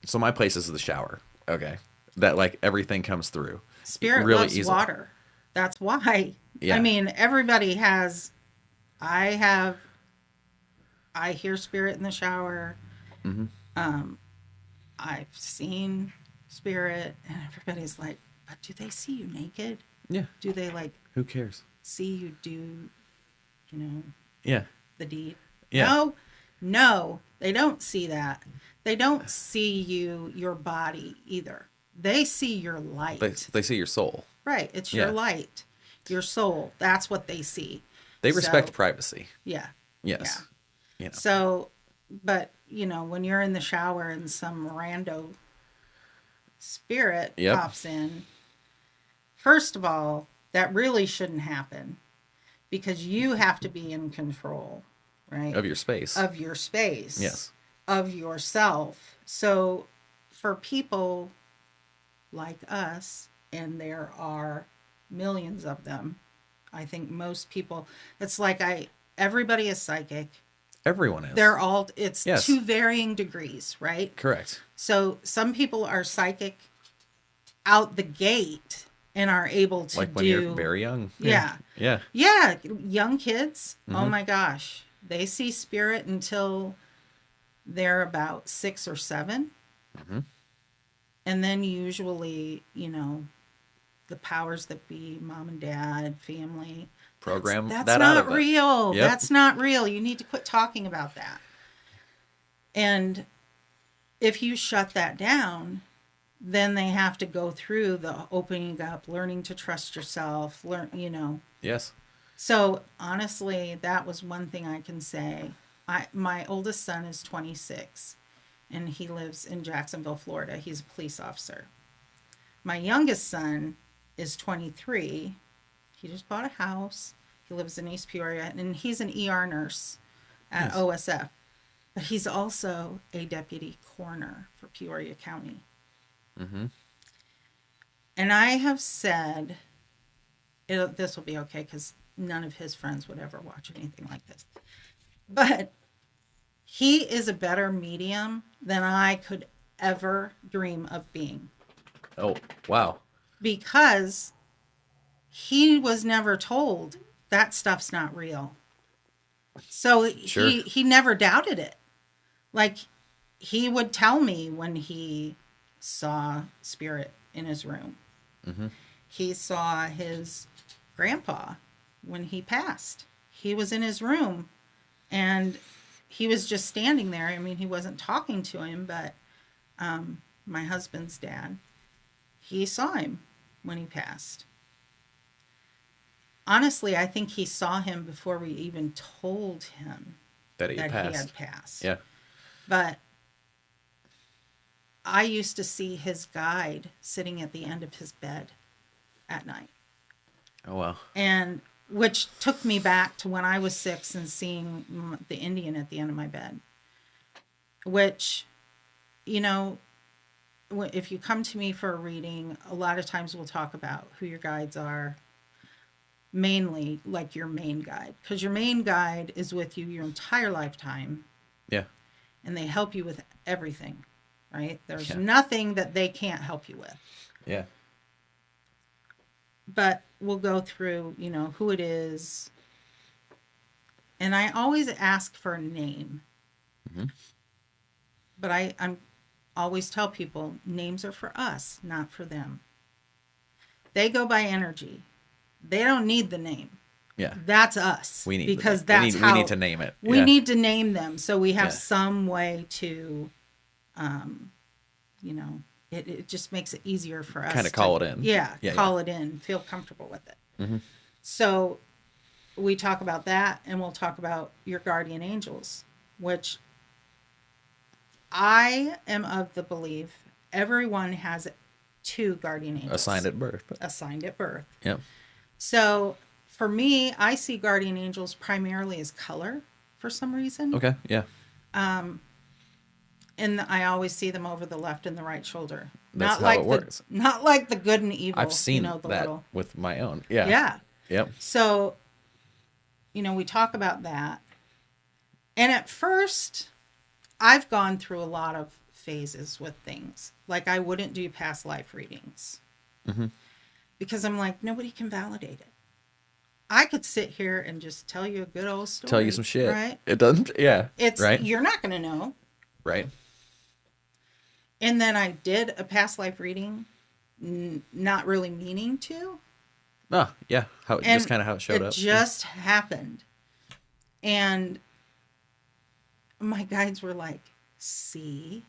so my place is the shower. Okay. That, like, everything comes through. Spirit really loves easily. Water. That's why. Yeah. I mean, everybody has. I hear spirit in the shower. I've seen spirit, and everybody's like, "But do they see you naked? Yeah. Do they like? Who cares? See you do, Yeah. the deed? Yeah. No, they don't see that. They don't see your body either. They see your light. They see your soul. Right. It's your light, your soul. That's what they see. They respect privacy. Yeah. Yes. Yeah. So, but, when you're in the shower and some rando spirit pops in, first of all, that really shouldn't happen because you have to be in control, right? Of your space. Of your space. Yes. Of yourself. So, for people like us, and there are millions of them, I think most people, it's like everybody is psychic. Everyone is. They're all, it's to varying degrees, right? Correct. So some people are psychic out the gate and are able to like when you're very young. Yeah. Yeah. Yeah. Young kids. Oh my gosh. They see spirit until they're about 6 or 7. And then usually, the powers that be, mom and dad, family. Program that's that not out of it. real. Yep. That's not real. You need to quit talking about that. And if you shut that down, then they have to go through the opening up, learning to trust yourself, Yes. So honestly, that was one thing I can say. My oldest son is 26 and he lives in Jacksonville, Florida. He's a police officer. My youngest son is 23. He just bought a house. He lives in East Peoria, and he's an ER nurse at OSF. But he's also a deputy coroner for Peoria County. And I have said, this will be okay because none of his friends would ever watch anything like this. But he is a better medium than I could ever dream of being. Oh, wow. Because he was never told that stuff's not real. So he never doubted it. Like, he would tell me when he saw spirit in his room. He saw his grandpa when he passed. He was in his room and he was just standing there. I mean, he wasn't talking to him, but my husband's dad, he saw him when he passed. Honestly, I think he saw him before we even told him that he had passed. Yeah. But I used to see his guide sitting at the end of his bed at night. Oh, wow. And which took me back to when I was 6 and seeing the Indian at the end of my bed. Which, if you come to me for a reading, a lot of times we'll talk about who your guides are. mainly like your main guide, because your main guide is with you your entire lifetime. Yeah. And they help you with everything, right? There's Yeah. nothing that they can't help you with. Yeah. But we'll go through, who it is. And I always ask for a name. Mm-hmm. But I'm always tell people names are for us, not for them. They go by energy. They don't need the name. Yeah. That's us. We need because we that's need, how we need to name it. We Yeah. need to name them so we have Yeah. some way to, it just makes it easier for us. Kind of call it in. Yeah, Yeah, call yeah. it in. Feel comfortable with it. Mm-hmm. So we talk about that, and we'll talk about your guardian angels, which I am of the belief everyone has 2 guardian angels. Assigned at birth. Assigned at birth. Yep. So for me, I see guardian angels primarily as color for some reason. Okay. Yeah. And I always see them over the left and the right shoulder. That's how it works. Not like the good and evil. I've seen the that little. with my own. Yeah. Yeah. Yep. So, we talk about that. And at first, I've gone through a lot of phases with things. Like I wouldn't do past life readings. Mm-hmm. Because I'm like, nobody can validate it. I could sit here and just tell you a good old story. Tell you some shit. Right? It doesn't. Yeah. It's right. You're not going to know. Right. And then I did a past life reading, not really meaning to. Oh, yeah. Just kind of how it showed up. It just happened. And my guides were like, see?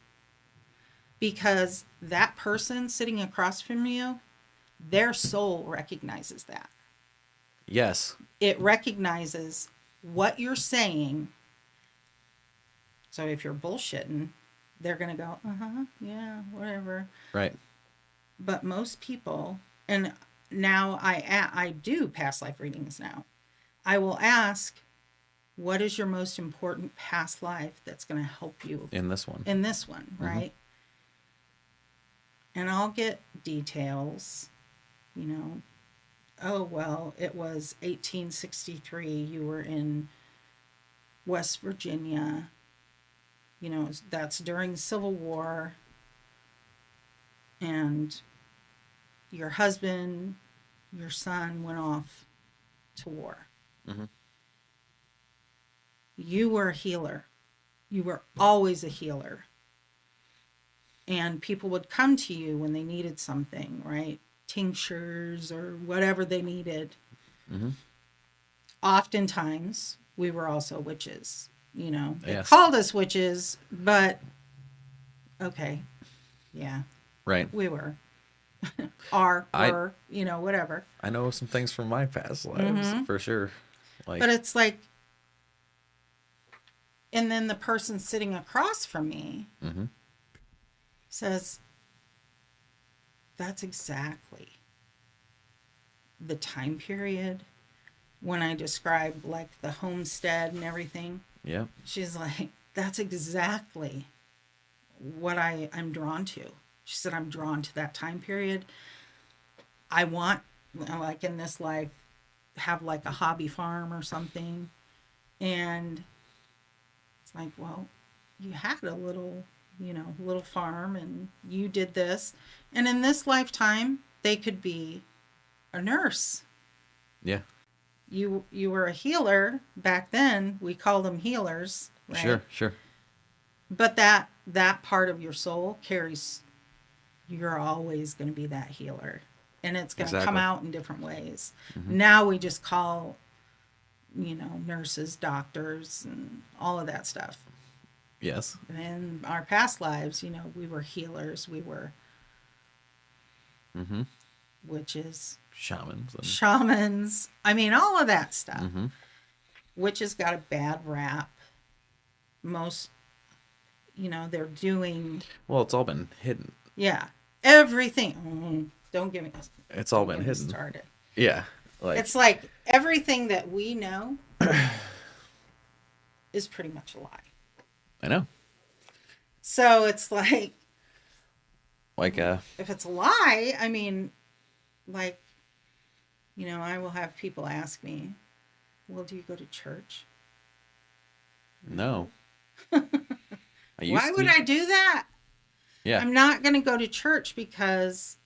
Because that person sitting across from you, their soul recognizes that. Yes. It recognizes what you're saying. So if you're bullshitting, they're going to go, yeah, whatever. Right. But most people, and now I do past life readings now. I will ask, what is your most important past life that's going to help you in this one, right? And I'll get details, oh, well, it was 1863. You were in West Virginia. That's during the Civil War. And your husband, your son went off to war. Mm-hmm. You were a healer. You were always a healer. And people would come to you when they needed something, right? Tinctures or whatever they needed. Mm-hmm. Oftentimes, we were also witches. They Yes. called us witches, but okay. Yeah. Right. We were. Whatever. I know some things from my past lives for sure. But it's like, and then the person sitting across from me says, that's exactly the time period when I described like the homestead and everything. Yeah. She's like, that's exactly what I'm drawn to. She said, I'm drawn to that time period. I want, like in this life, have like a hobby farm or something. And it's like, well, you had a little farm and you did this. And in this lifetime, they could be a nurse. Yeah. You were a healer back then. We called them healers. Right? Sure. But that part of your soul carries, you're always going to be that healer. And it's going to come out in different ways. Mm-hmm. Now we just call, nurses, doctors, and all of that stuff. Yes. And in our past lives, we were healers. We were witches. Shamans. I mean, all of that stuff. Mm-hmm. Witches got a bad rap. Most, they're doing... Well, it's all been hidden. Yeah. Everything. Don't give me... It's all been hidden. Started. Yeah. It's like everything that we know is pretty much a lie. I know. So it's like... If it's a lie, I mean, like... You know, I will have people ask me, well, do you go to church? No. Why would I do that? Yeah. I'm not going to go to church because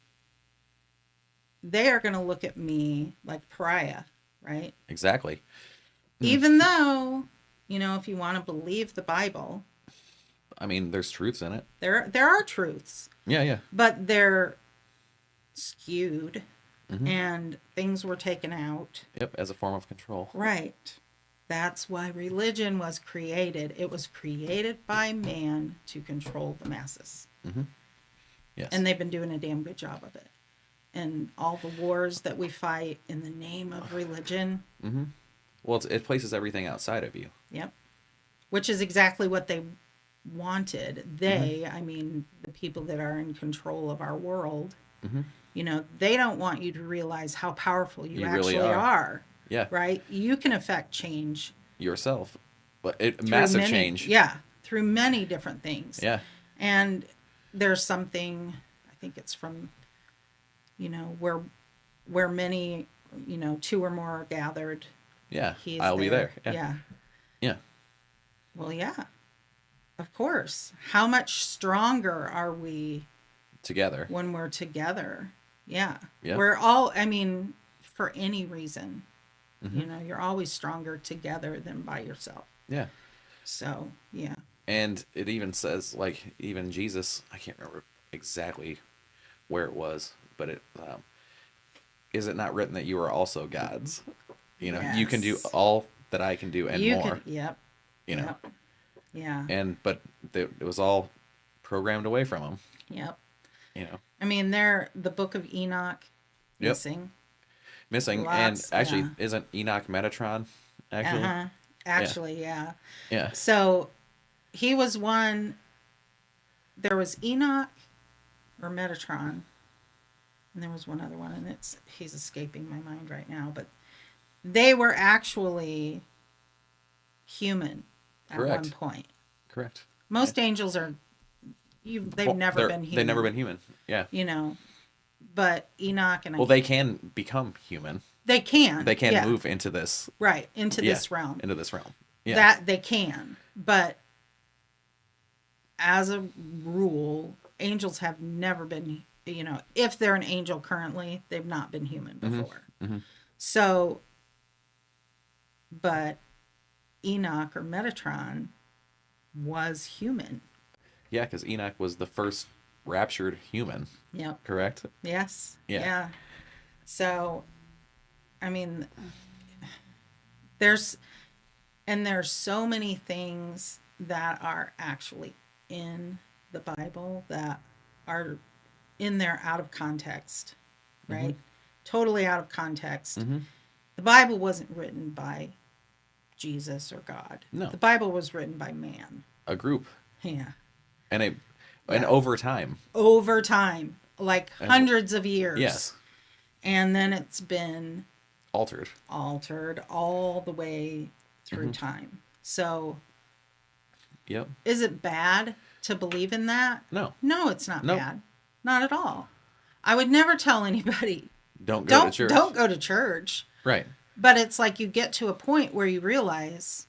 they are going to look at me like pariah, right? Exactly. Even though, you know, if you want to believe the Bible, I mean, there's truths in it. there are truths. Yeah, yeah. But they're skewed Mm-hmm. and things were taken out. Yep, as a form of control. Right. That's why religion was created. It was created by man to control the masses. Mm-hmm. Yes. And they've been doing a damn good job of it. And all the wars that we fight in the name of religion. Mm-hmm. Well, it places everything outside of you. Yep. Which is exactly what they wanted. They, I mean, the people that are in control of our world, you know, they don't want you to realize how powerful you actually really are. Yeah. Right? You can affect change. Yourself. But massive change. Yeah. Through many different things. Yeah. And there's something, I think it's from, you know, where many, you know, two or more are gathered. Yeah. I'll be there. Yeah. Yeah. Yeah. Well, yeah. Of course. How much stronger are we Together. when we're together? Yeah. Yeah. We're all, I mean, for any reason, you know, you're always stronger together than by yourself. Yeah. So, yeah. And it even says, like, even Jesus, I can't remember exactly where it was, but it is it not written that you are also gods? You know, you can do Yes. all that I can do and more. Yep. You know. Yep. Yeah. But it was all programmed away from them. Yep. You know. I mean, the Book of Enoch missing. Missing. Lots, and actually, yeah. Isn't Enoch Metatron? Actually. Actually, yeah. Yeah. So he was one. There was Enoch or Metatron, and there was one other one, and he's escaping my mind right now. But they were actually human at Correct. one point. Correct. Most angels are. They've never been human. They've never been human. Yeah. You know, but Enoch and they can become human. They can. They can move into this. Right, into this realm. Into this realm. Yeah. That they can. But as a rule, angels have never been, you know, if they're an angel currently, they've not been human before. Mm-hmm. So, but Enoch or Metatron was human. Yeah, because Enoch was the first raptured human. Yep. Correct? Yes. Yeah. So, I mean, there's so many things that are actually in the Bible that are in there out of context, right? Totally out of context. The Bible wasn't written by Jesus or God. No. The Bible was written by man. A group. Yeah. And over time. Over time, like hundreds of years. Yes. And then it's been altered all the way through time. So, yep. Is it bad to believe in that? No. No, it's not bad. Not at all. I would never tell anybody, don't go to church. Don't go to church. Right. But it's like you get to a point where you realize,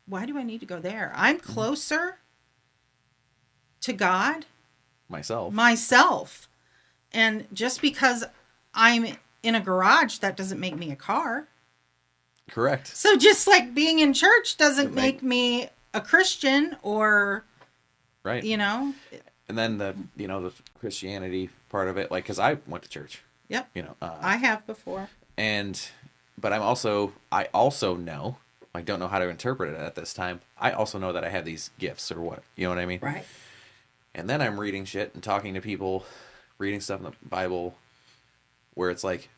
why do I need to go there? I'm closer to God myself. And just because I'm in a garage, that doesn't make me a car. Correct. So just like being in church doesn't make me a Christian or, right. You know. And then the Christianity part of it, like, because I went to church. Yep. You know. I have before. But I also know, I don't know how to interpret it at this time. I also know that I have these gifts or what, you know what I mean? Right. And then I'm reading shit and talking to people, reading stuff in the Bible where it's like,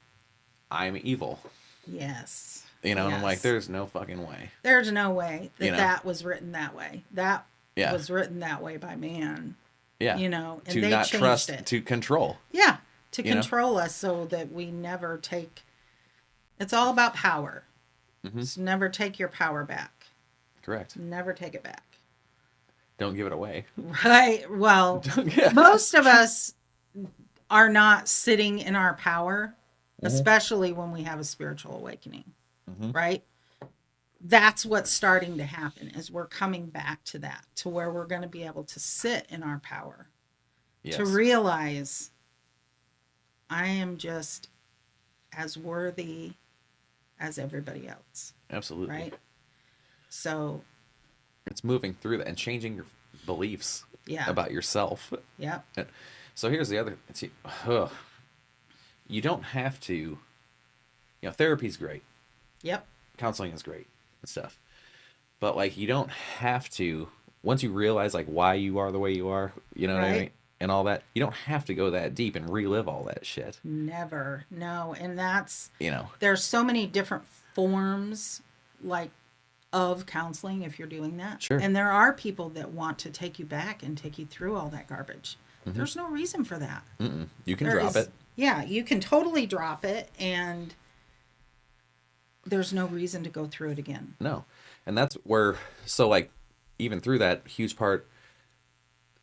I'm evil. Yes. You know, and I'm like, there's no fucking way. There's no way that that was written that way. That was written that way by man. Yeah. You know, and to they not changed trust, it. to control. Yeah. To control us so that we never take. It's all about power. So never take your power back. Correct. Never take it back. Don't give it away. Right. Well, most of us are not sitting in our power especially when we have a spiritual awakening, Mm-hmm. right? That's what's starting to happen, is we're coming back to that, to where we're going to be able to sit in our power, Yes. to realize I am just as worthy as everybody else. Absolutely. Right? So it's moving through that and changing your beliefs about yourself. Yep. So here's the other, you don't have to, therapy's great. Yep. Counseling is great and stuff. But like, you don't have to, once you realize like why you are the way you are, you know what I mean? And all that, you don't have to go that deep and relive all that shit. Never. No. And that's, there's so many different forms like of counseling if you're doing that. Sure. And there are people that want to take you back and take you through all that garbage. Mm-hmm. There's no reason for that. Mm-mm. You can drop it. Yeah, you can totally drop it, and there's no reason to go through it again. No. And that's where, so like, even through that huge part,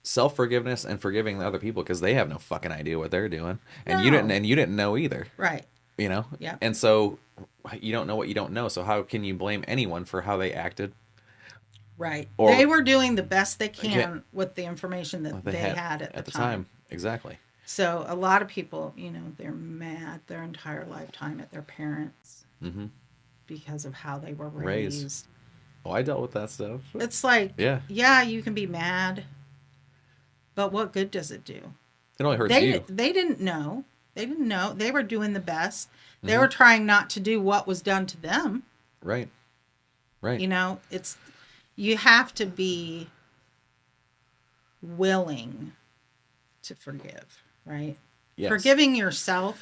self-forgiveness and forgiving the other people, because they have no fucking idea what they're doing. And you didn't know either. Right. Yeah. And so you don't know what you don't know. So how can you blame anyone for how they acted? Right. Or, they were doing the best they can with the information that they had at the time. Exactly. So a lot of people, they're mad their entire lifetime at their parents because of how they were raised. Oh, I dealt with that stuff. It's like, yeah, you can be mad, but what good does it do? It only hurts you. They didn't know. They didn't know. They were doing the best. They were trying not to do what was done to them. Right. Right. You have to be willing to forgive, right? Yes. Forgiving yourself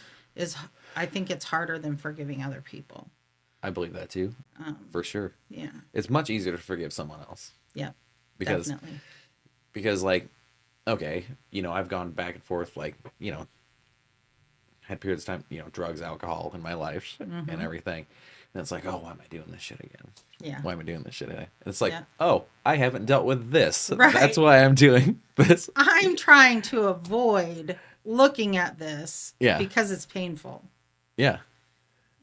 I think it's harder than forgiving other people. I believe that too, for sure. Yeah. It's much easier to forgive someone else. Yeah, definitely. Because like, okay, I've gone back and forth, like, had periods of time, drugs, alcohol in my life and everything. And it's like, oh, why am I doing this shit again? Yeah. Why am I doing this shit again? And it's like, oh, I haven't dealt with this. Right. That's why I'm doing this. I'm trying to avoid looking at this because it's painful. Yeah.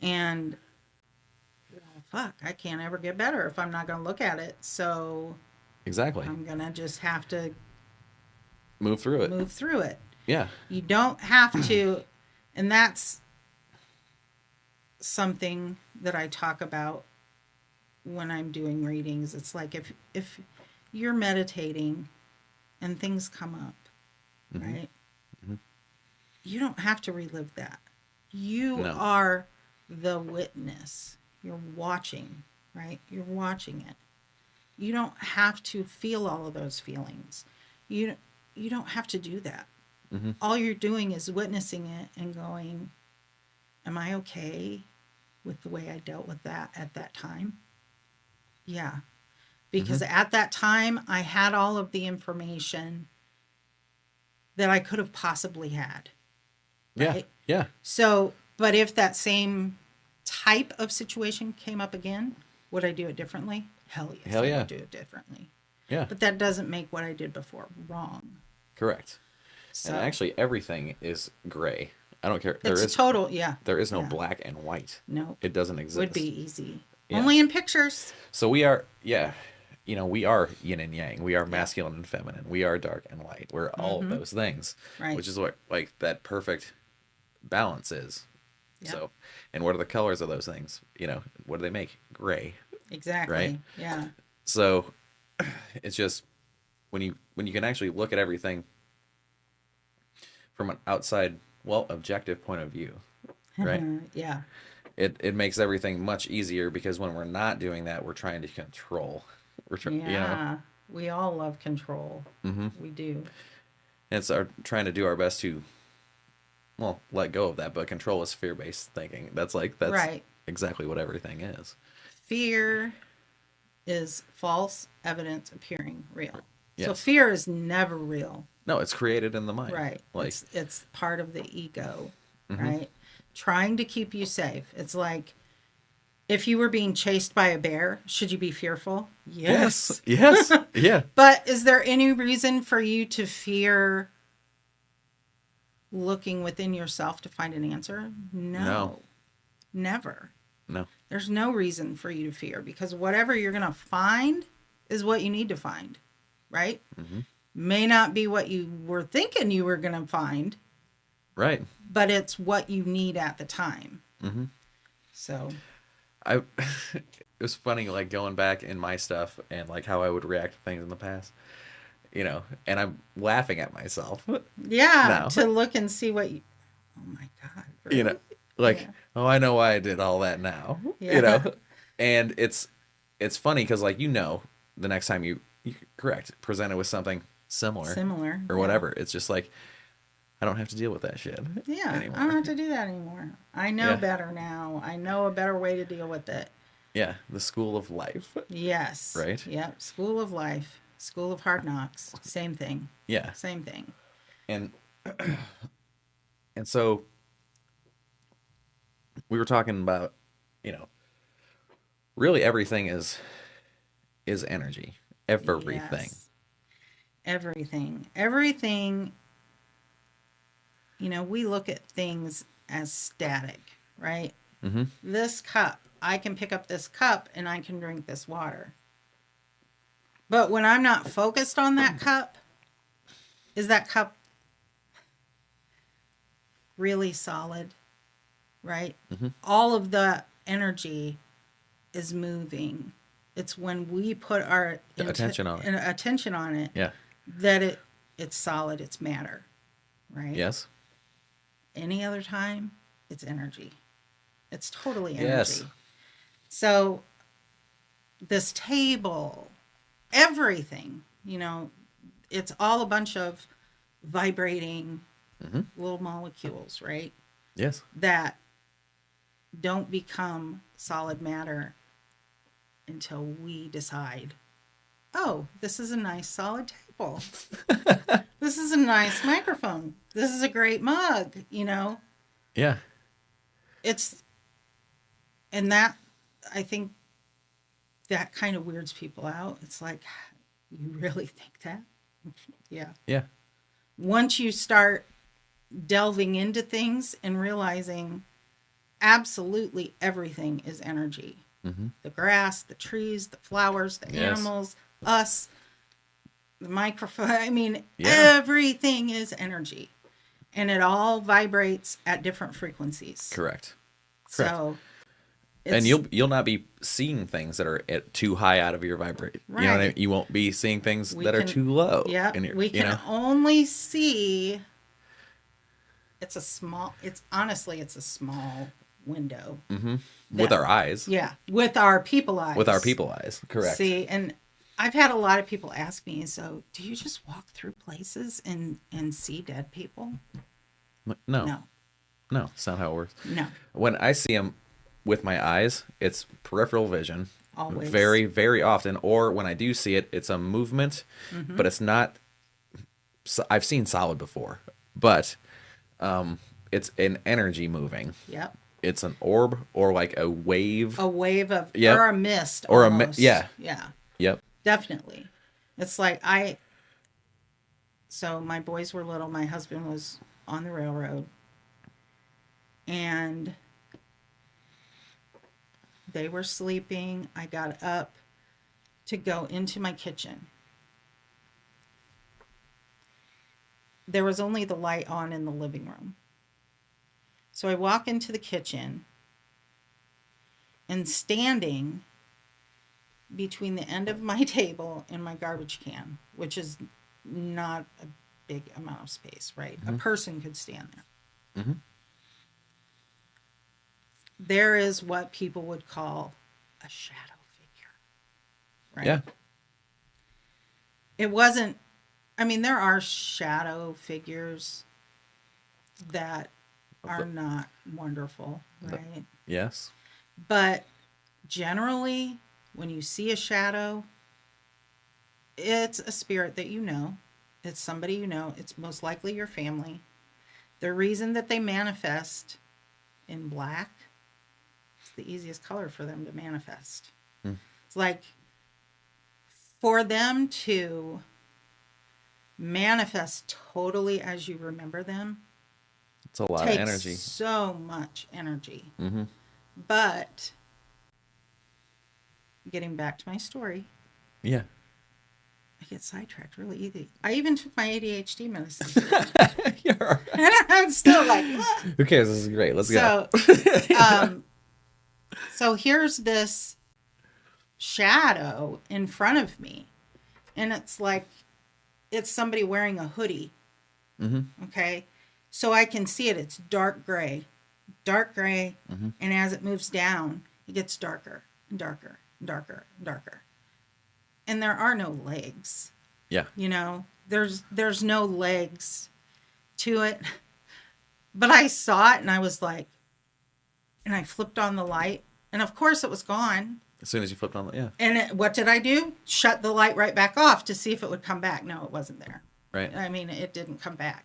And fuck, I can't ever get better if I'm not going to look at it. So exactly. I'm going to just have to move through it. Yeah. You don't have to, and that's something that I talk about when I'm doing readings. It's like if you're meditating and things come up, right? Mm-hmm. You don't have to relive that. You are the witness. You're watching, right? You're watching it. You don't have to feel all of those feelings. You don't have to do that. Mm-hmm. All you're doing is witnessing it and going, am I okay with the way I dealt with that at that time? Yeah. Because at that time, I had all of the information that I could have possibly had. Right? Yeah. So, but if that same type of situation came up again, would I do it differently? Hell yes. I would do it differently. Yeah. But that doesn't make what I did before wrong. Correct. So, and actually everything is gray. I don't care. There is no black and white. No. It doesn't exist. Would be easy. Yeah. Only in pictures. So we are, we are yin and yang. We are masculine and feminine. We are dark and light. We're all of those things. Right. Which is what like that perfect balance is. Yeah. So, and what are the colors of those things? What do they make? Gray. Exactly. Right? Yeah. So it's just when you can actually look at everything from an outside, objective point of view, right? Yeah. It makes everything much easier because when we're not doing that, we're trying to control. We all love control. Mm-hmm. We do. And it's trying to do our best to, let go of that. But control is fear-based thinking. That's right. Exactly what everything is. Fear is false evidence appearing real. Yes. So fear is never real. No, it's created in the mind. Right. It's part of the ego, right? Trying to keep you safe. It's like if you were being chased by a bear, should you be fearful? Yes. Yeah. But is there any reason for you to fear looking within yourself to find an answer? No. Never. No. There's no reason for you to fear, because whatever you're going to find is what you need to find, right? Mm-hmm. May not be what you were thinking you were going to find, Right. but it's what you need at the time. Mm-hmm. So it was funny, like going back in my stuff and like how I would react to things in the past, you know, and I'm laughing at myself. yeah, now. to look and see what you, oh my God. Really? You know, like, Yeah. oh, I know why I did all that now, Yeah. you know, and it's funny because like, you know, the next time you correct, presented with something similar or whatever, it's just like, I don't have to deal with that shit anymore. I don't have to do that anymore. I know better now. I know a better way to deal with it. Yeah, the school of life. Yes. Right? Yep. School of life. School of hard knocks. Same thing. Yeah. Same thing. And so we were talking about, you know, really everything is energy. Everything. Yes. Everything. You know, we look at things as static, right? Mm-hmm. This cup, I can pick up this cup and I can drink this water. But when I'm not focused on that cup, is that cup really solid, right? Mm-hmm. All of the energy is moving. It's when we put our attention on it, yeah, that it's solid, it's matter, right? Yes. Any other time, it's energy. It's totally energy. Yes. So this table, everything, you know, it's all a bunch of vibrating little molecules, right? Yes. That don't become solid matter until we decide, oh, this is a nice solid table. This is a nice microphone. This is a great mug, you know? Yeah. And that, I think that kind of weirds people out. It's like, you really think that? Yeah. Yeah. Once you start delving into things and realizing absolutely everything is energy. Mm-hmm. The grass, the trees, the flowers, the animals, us, the microphone. I mean, everything is energy. And it all vibrates at different frequencies. Correct. So, and you'll not be seeing things that are too high out of your vibrate. Right. You know what I mean? You won't be seeing things that are too low. Yeah. We can only see. It's a small window. Mm-hmm. With our eyes. Yeah. With our people eyes. With our people eyes. Correct. See, and I've had a lot of people ask me, so do you just walk through places and see dead people? No. It's not how it works. No. When I see them with my eyes, it's peripheral vision. Always. Very, very often. Or when I do see it, it's a movement, but it's not. I've seen solid before, but it's an energy moving. Yep. It's an orb or like a wave. A wave of, or a mist. Or almost. Yeah. Yep. Definitely. It's like so my boys were little. My husband was on the railroad. And they were sleeping. I got up to go into my kitchen. There was only the light on in the living room. So I walk into the kitchen, and standing between the end of my table and my garbage can, which is not a big amount of space, right? A person could stand there. Mm-hmm. There is what people would call a shadow figure, right? Yeah. It wasn't, I mean, there are shadow figures that are not wonderful, right? Yes. But generally, when you see a shadow, it's a spirit that you know. It's somebody you know. It's most likely your family. The reason that they manifest in black, it's the easiest color for them to manifest. It's like for them to manifest totally as you remember them, It's a lot of takes energy. so much energy. Mm-hmm. But getting back to my story, Yeah. I get sidetracked really easy. I even took my ADHD medicine. You're all right. And I'm still like, ah. Who cares? This is great. Let's go. So here's this shadow in front of me. And it's like, it's somebody wearing a hoodie. Mm-hmm. Okay. So I can see it. It's dark gray. Mm-hmm. And as it moves down, it gets darker and darker and darker and darker. And there are no legs. Yeah. You know, there's no legs to it. But I saw it and I was like, and I flipped on the light. And of course it was gone. As soon as you flipped on the, yeah. And what did I do? Shut the light right back off to see if it would come back. No, it wasn't there. Right. I mean, it didn't come back.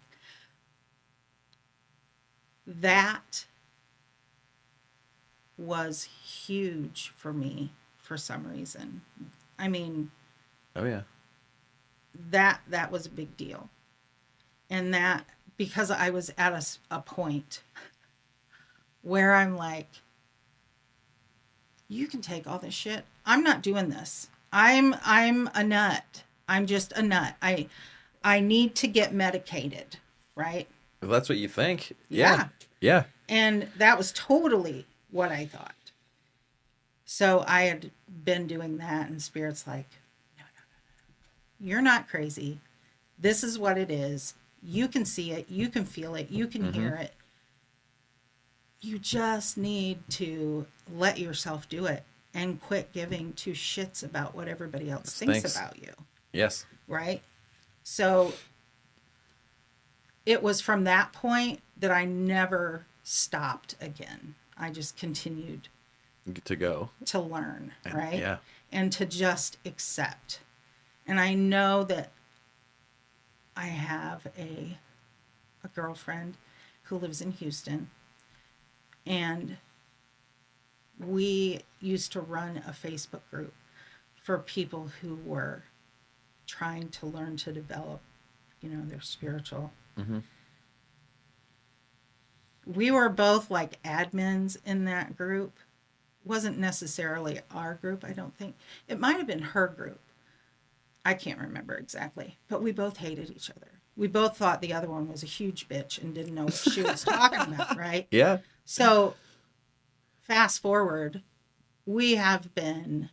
That was huge for me for some reason. I mean, Oh, yeah. that was a big deal. And that, because I was at a point where I'm like, you can take all this shit. I'm not doing this. I'm a nut. I'm just a nut. I need to get medicated, right? If that's what you think. Yeah. Yeah. And that was totally what I thought. So I had been doing that, and Spirit's like, no. You're not crazy. This is what it is. You can see it. You can feel it. You can hear it. You just need to let yourself do it and quit giving two shits about what everybody else thinks about you. Yes. Right? So it was from that point that I never stopped again. I just continued To go. to learn, right? Yeah. And to just accept. And I know that I have a girlfriend who lives in Houston, and we used to run a Facebook group for people who were trying to learn to develop, you know, their spiritual. Mm-hmm. We were both like admins in that group. Wasn't necessarily our group, I don't think. It might have been her group. I can't remember exactly. But we both hated each other. We both thought the other one was a huge bitch and didn't know what she was talking about, right? Yeah. So fast forward, we have been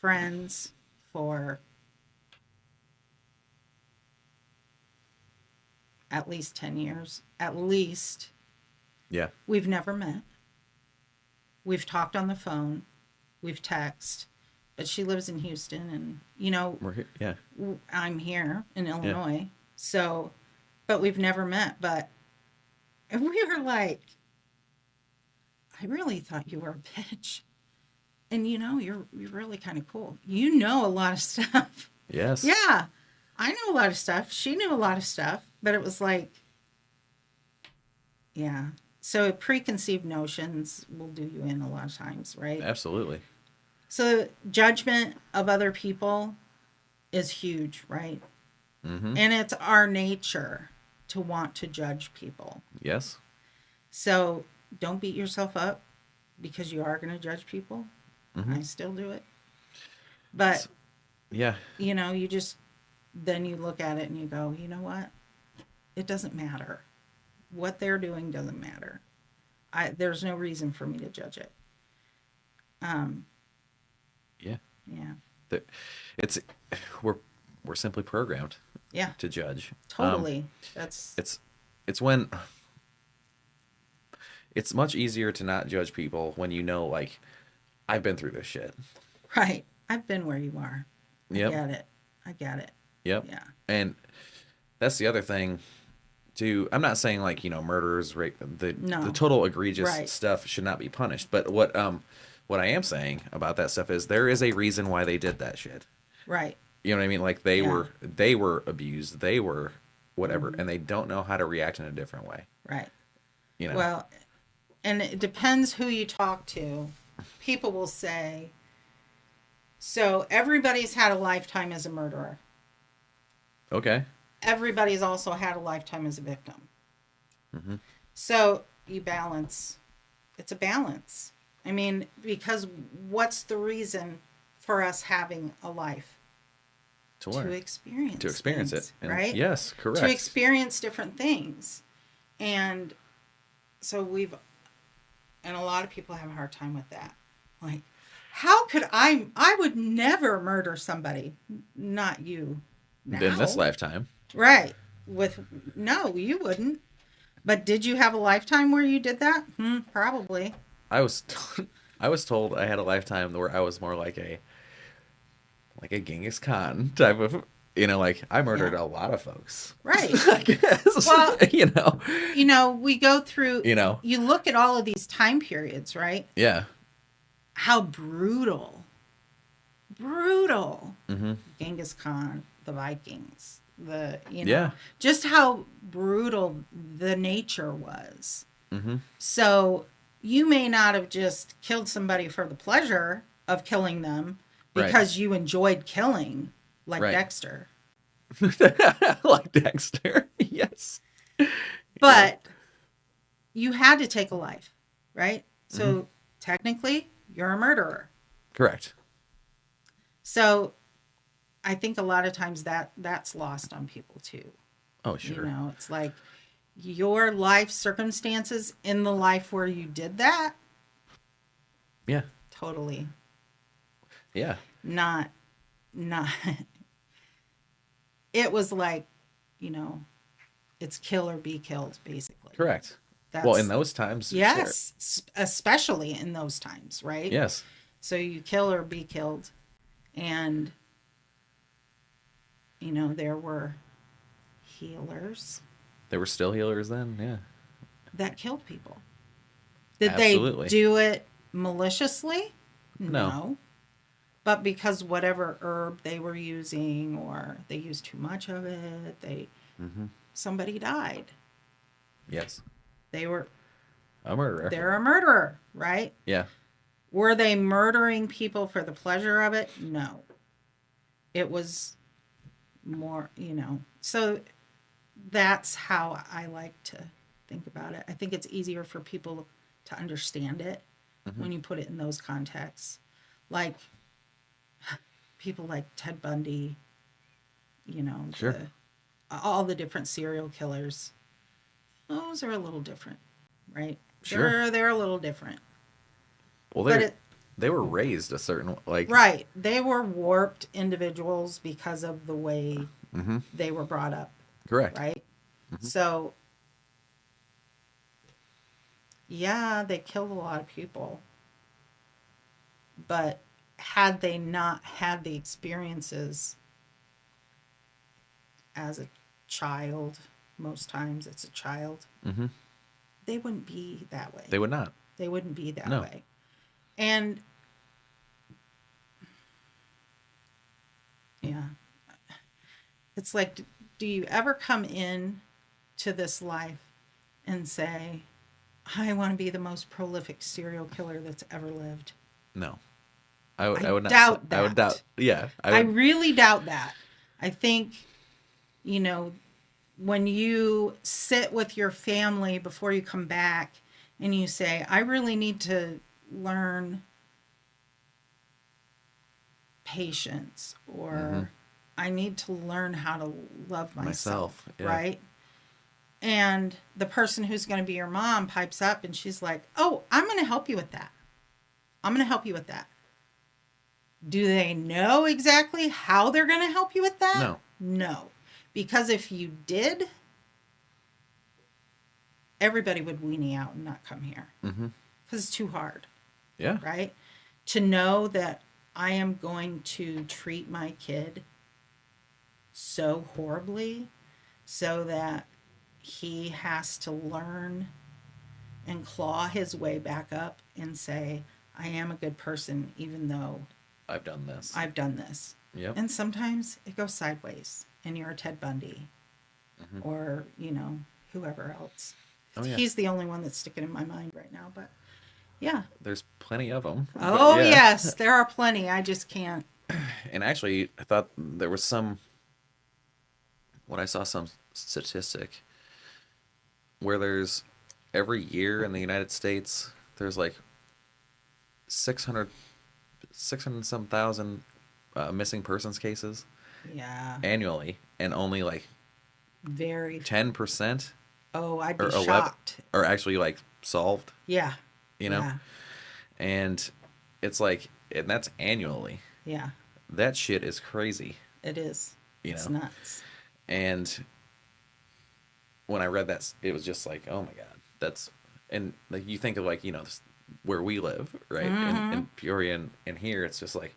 friends for at least 10 years. At least. Yeah. We've never met. We've talked on the phone. We've texted. But she lives in Houston, and, you know, We're here. Yeah. I'm here in Illinois. So, but we've never met. But and we were like, I really thought you were a bitch. And, you know, you're really kind of cool. You know a lot of stuff. Yes. Yeah. I knew a lot of stuff. She knew a lot of stuff. But it was like, yeah. So preconceived notions will do you in a lot of times, right? Absolutely. So judgment of other people is huge, right? Mm-hmm. And it's our nature to want to judge people. Yes. So don't beat yourself up because you are going to judge people. Mm-hmm. I still do it. But, yeah, you know, you just, then you look at it and you go, you know what? It doesn't matter. What they're doing doesn't matter. There's no reason for me to judge it. Yeah. Yeah. It's we're simply programmed. Yeah. To judge. Totally. It's when it's much easier to not judge people when you know, like, I've been through this shit. Right. I've been where you are. Yep. I get it. Yep. Yeah. And that's the other thing too. I'm not saying, like, you know, murderers, rape, the total egregious stuff should not be punished. But what I am saying about that stuff is there is a reason why they did that shit. Right. You know what I mean? Like they were abused, they were whatever, and they don't know how to react in a different way. Right. You know. Well, and it depends who you talk to. People will say, so everybody's had a lifetime as a murderer. Okay. Everybody's also had a lifetime as a victim. Mm-hmm. So you balance. It's a balance. I mean, because what's the reason for us having a life? To experience things, it, and right? yes, correct. To experience different things. And so and a lot of people have a hard time with that. Like, how could I would never murder somebody, not you now. In this lifetime. Right. No, you wouldn't. But did you have a lifetime where you did that? Probably. I was told I had a lifetime where I was more like a Genghis Khan type of, like I murdered a lot of folks. Right. I guess. Well, we go through, you look at all of these time periods, right? Yeah. How brutal. Mm-hmm. Genghis Khan, the Vikings, yeah. just how brutal the nature was. Mm-hmm. So you may not have just killed somebody for the pleasure of killing them because you enjoyed killing, like Dexter. Like Dexter, yes. But you had to take a life, right? So technically, you're a murderer. Correct. So I think a lot of times that's lost on people too. Oh, sure. It's like your life circumstances in the life where you did that. Yeah. Totally. Yeah. Not. It was like, it's kill or be killed, basically. Correct. Well, in those times. Yes. Sure. Especially in those times, right? Yes. So you kill or be killed. And, there were healers. There were still healers then, yeah. That killed people. Did Absolutely. they do it maliciously? No. But because whatever herb they were using, or they used too much of it, somebody died. Yes. They were a murderer. They're a murderer, right? Yeah. Were they murdering people for the pleasure of it? No. It was more, So that's how I like to think about it. I think it's easier for people to understand it when you put it in those contexts. Like people like Ted Bundy, Sure. all the different serial killers. Those are a little different, right? Sure. They're a little different. Well, they were raised a certain right. They were warped individuals because of the way they were brought up. Correct. Right. So, yeah, they killed a lot of people, but had they not had the experiences as a child, most times it's a child, they wouldn't be that way. They would not. They wouldn't be that No. way. And yeah, it's like, do you ever come in to this life and say, I want to be the most prolific serial killer that's ever lived? No. I would not doubt that. I would doubt. Yeah. I really doubt that. I think, when you sit with your family before you come back and you say, I really need to learn patience, or I need to learn how to love myself. Yeah. Right? And the person who's going to be your mom pipes up and she's like, oh, I'm going to help you with that. I'm going to help you with that. Do they know exactly how they're going to help you with that? No. Because if you did, everybody would weenie out and not come here. Because it's too hard. Yeah. Right? To know that I am going to treat my kid so horribly so that he has to learn and claw his way back up and say, I am a good person, even though I've done this. Yep. And sometimes it goes sideways and you're a Ted Bundy or, whoever else. Oh, yeah. He's the only one that's sticking in my mind right now, but yeah. There's plenty of them. Oh, yeah. Yes, there are plenty. I just can't. And actually, I thought there was when I saw some statistic where there's every year in the United States, there's like 600 some thousand missing persons cases Yeah. annually, and only like Very. 10% Oh, I'd be or 11 shocked. are actually like solved, Yeah. you know? Yeah. And it's like, and that's annually. Yeah. That shit is crazy, It is. you It's know? nuts. And when I read that, it was just like, oh my God, that's, and like you think of like, you know, this, where we live, right? In Peoria and here, it's just like,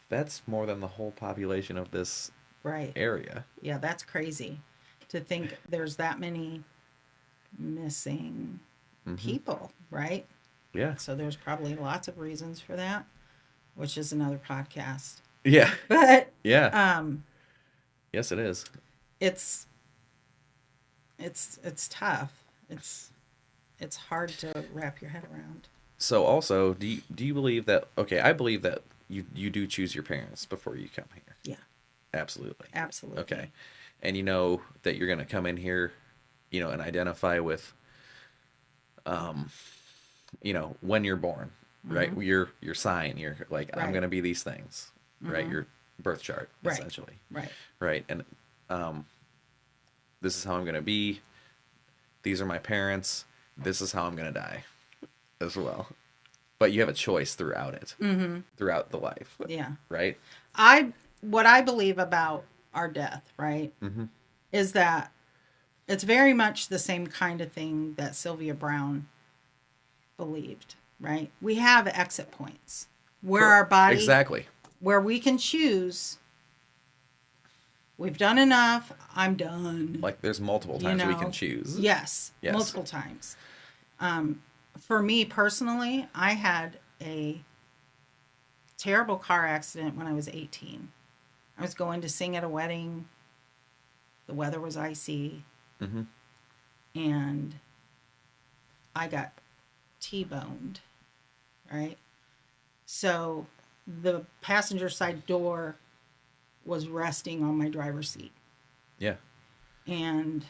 that's more than the whole population of this Right. area. Yeah, that's crazy to think there's that many missing people, right? Yeah. So there's probably lots of reasons for that, which is another podcast. Yeah. But Yeah. Yes, it is. it's tough. It's hard to wrap your head around. So also, do you believe that, okay, I believe that you do choose your parents before you come here. Yeah. Absolutely. Absolutely. Okay. And you know that you're going to come in here, you know, and identify with, you know, when you're born, right? Your sign, you're like, I'm Right. going to be these things, right? Your birth chart, Right. essentially. Right. Right. And this is how I'm going to be. These are my parents. This is how I'm going to die as well. But you have a choice throughout it, throughout the life. Yeah. Right? What I believe about our death, right, is that it's very much the same kind of thing that Sylvia Browne believed, right? We have exit points where our body, exactly, where we can choose, we've done enough, I'm done. Like there's multiple times we can choose. Yes, Yes. multiple times. For me personally, I had a terrible car accident when I was 18. I was going to sing at a wedding. The weather was icy. And I got T-boned, right? So the passenger side door was resting on my driver's seat. Yeah. And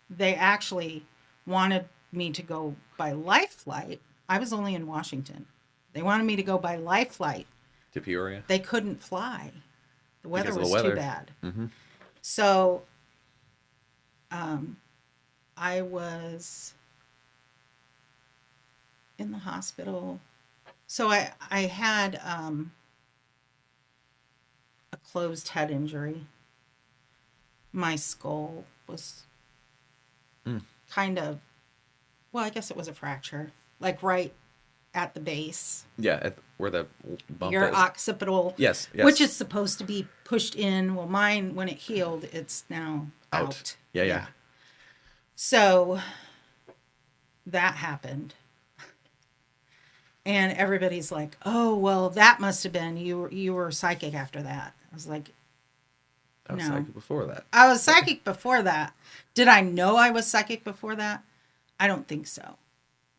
they actually wanted me to go by life flight. I was only in Washington. They wanted me to go by life flight. To Peoria. They couldn't fly. The weather Because of was the weather. too bad. So I was in the hospital. So I had a closed head injury. My skull was kind of, well, I guess it was a fracture, like right at the base. Yeah, where the bump Your is. occipital. Yes. Which is supposed to be pushed in. Well, mine, when it healed, it's now out. Yeah. So that happened. And everybody's like, oh, well, that must have been, you were psychic after that. I was like, I was no. psychic before that. I was psychic before that. Did I know I was psychic before that? I don't think so.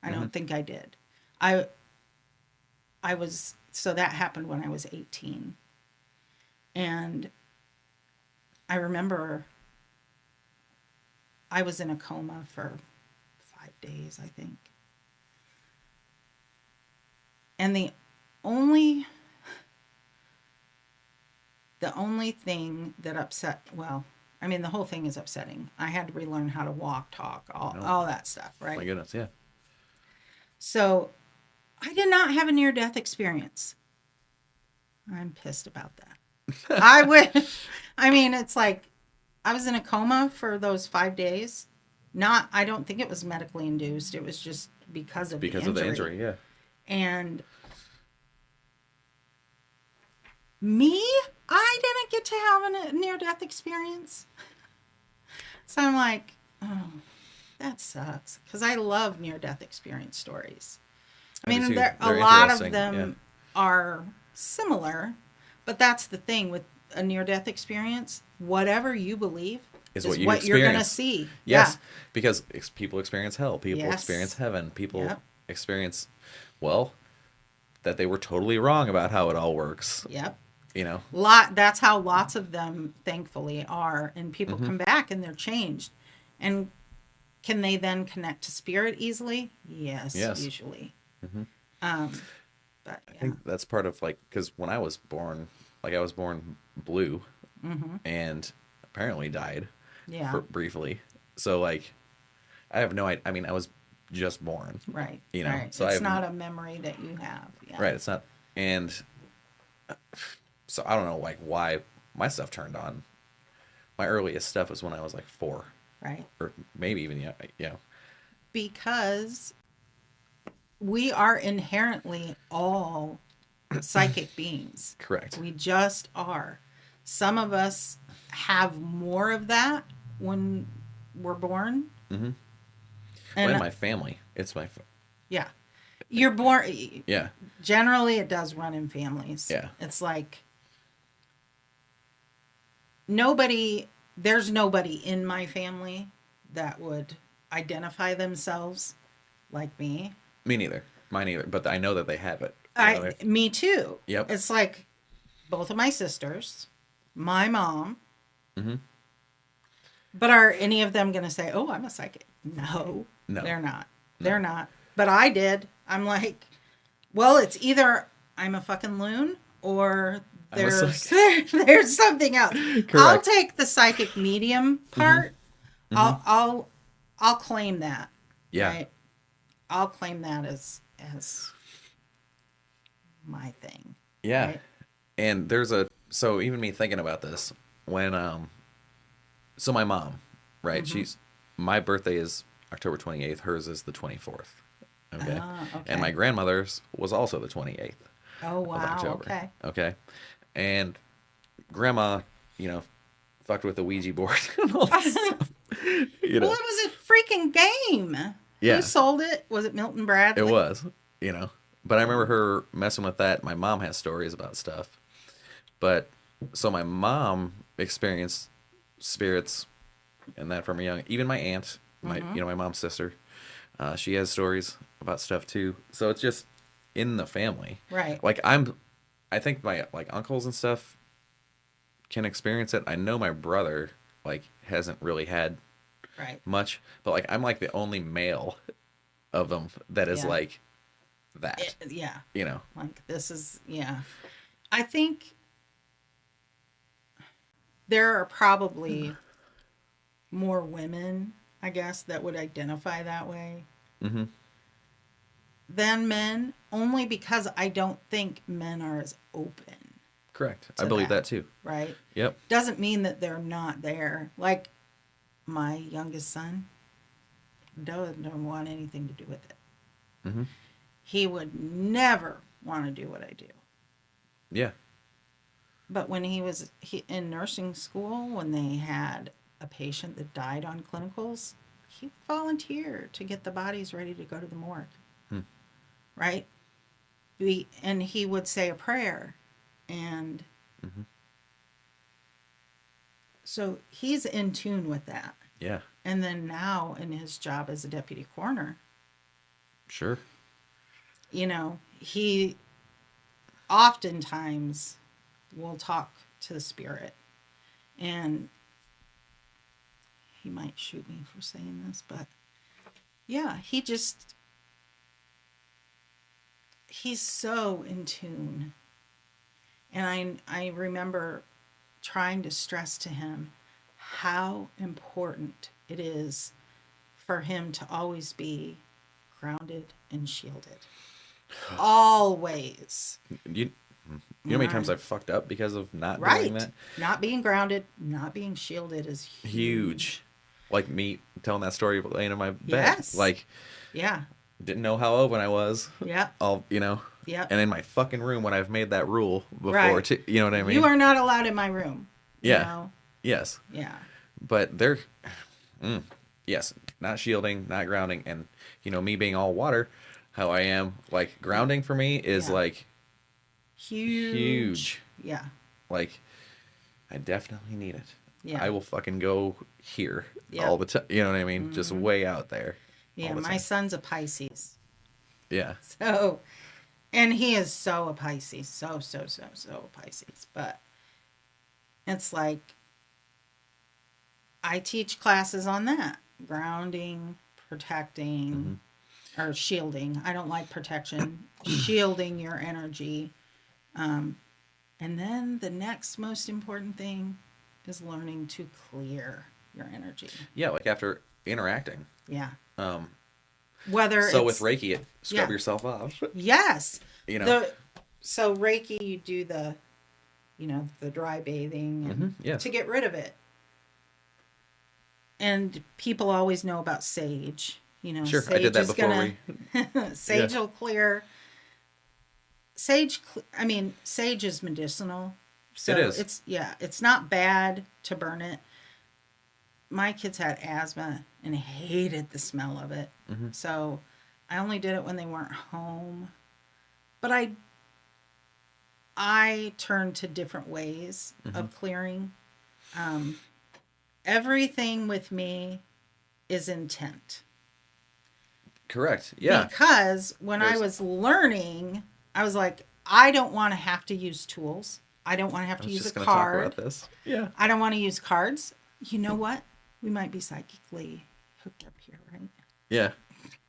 I don't think I did. I was, so that happened when I was 18. And I remember I was in a coma for 5 days, I think. And the only thing that upset, well, I mean, the whole thing is upsetting. I had to relearn how to walk, talk, all that stuff, right? My goodness, yeah. So I did not have a near-death experience. I'm pissed about that. I mean, it's like I was in a coma for those 5 days. I don't think it was medically induced. It was just because of the injury, yeah. And me, I didn't get to have a near-death experience. So I'm like, oh, that sucks. Because I love near-death experience stories. I mean, a lot of them are similar, but that's the thing with a near-death experience. Whatever you believe is what you're going to see. Yes, yeah. Because people experience hell. People experience heaven. People experience, well, that they were totally wrong about how it all works. Yep. You know? That's how lots of them, thankfully, are. And people come back and they're changed. And Can they then connect to spirit easily? Yes. Usually. Mm-hmm. But I think that's part of like, because when I was born, like I was born blue, and apparently died, briefly. So like, I have no idea. I mean, I was just born, right. You know, right. so It's not a memory that you have. Yeah. right. It's not, and so I don't know like why my stuff turned on. My earliest stuff was when I was like 4, Right. or maybe even yeah. Because we are inherently all psychic beings. Correct. We just are. Some of us have more of that when we're born. Mm-hmm. And in my family, it's my yeah, you're born. Yeah. Generally, it does run in families. Yeah. It's like there's nobody in my family that would identify themselves like me. Me neither. Mine either. But I know that they have it. Me too. Yep. It's like both of my sisters, my mom. Mm-hmm. But are any of them going to say, "Oh, I'm a psychic"? No, they're not. No. They're not. But I did. I'm like, well, it's either I'm a fucking loon or there's something else. Correct. I'll take the psychic medium part. Mm-hmm. I'll claim that. Yeah. Right? I'll claim that as my thing. Yeah. Right? And so even me thinking about this when so my mom, right? My birthday is October 28th, hers is the 24th. Okay. Okay. And my grandmother's was also the 28th. Oh Of wow. October. Okay. And grandma, fucked with the Ouija board and all this stuff. Well, it was a freaking game. Yeah. Who sold it? Was it Milton Bradley? It was, But I remember her messing with that. My mom has stories about stuff. But so my mom experienced spirits and that from a young. Even my aunt, my mom's sister, she has stories about stuff too. So it's just in the family, right? Like I think my like uncles and stuff can experience it. I know my brother like hasn't really had much, but like I'm like the only male of them that is like that. Like this is I think there are probably more women, I guess, that would identify that way than men, only because I don't think men are as open. Correct. I believe that too. Right? Yep. Doesn't mean that they're not there. Like my youngest son don't want anything to do with it. Mm-hmm. He would never want to do what I do. Yeah. But when he was in nursing school, when they had a patient that died on clinicals, he volunteered to get the bodies ready to go to the morgue. Right? And he would say a prayer. And so he's in tune with that. Yeah. And then now in his job as a deputy coroner. Sure. He oftentimes will talk to the spirit. And he might shoot me for saying this, but yeah, he's so in tune. And I remember trying to stress to him how important it is for him to always be grounded and shielded. Always. You know how many times I've fucked up because of not doing that? Not being grounded, not being shielded is huge. Like me telling that story laying in my bed. Yes. Like, didn't know how open I was. Yeah. Yeah. And in my fucking room when I've made that rule before, too, you know what I mean? You are not allowed in my room. Yeah. Yes. Yeah. But yes, not shielding, not grounding, and me being all water, how I am, like grounding for me is like huge. Yeah. Like I definitely need it. Yeah. I will fucking go here all the time. You know what I mean? Just way out there. Yeah. My son's a Pisces. Yeah. So, and he is so a Pisces. So a Pisces. But it's like, I teach classes on that. grounding, protecting, or shielding. I don't like protection. Shielding your energy. And then the next most important thing is learning to clear your energy. Yeah, like after interacting. Yeah. Whether so with Reiki, scrub yourself off. Yes. So Reiki, you do the dry bathing and to get rid of it. And people always know about sage. Sure, sage I did that before. Sage will clear. Sage is medicinal. So it is. It's not bad to burn it. My kids had asthma and hated the smell of it. So I only did it when they weren't home. But I turned to different ways of clearing. Everything with me is intent. Correct. Yeah. Because when I was learning, I was like, I don't want to have to use tools. I don't want to have to use a card. Talk about this. Yeah. I don't want to use cards. You know what? We might be psychically hooked up here, right? Yeah.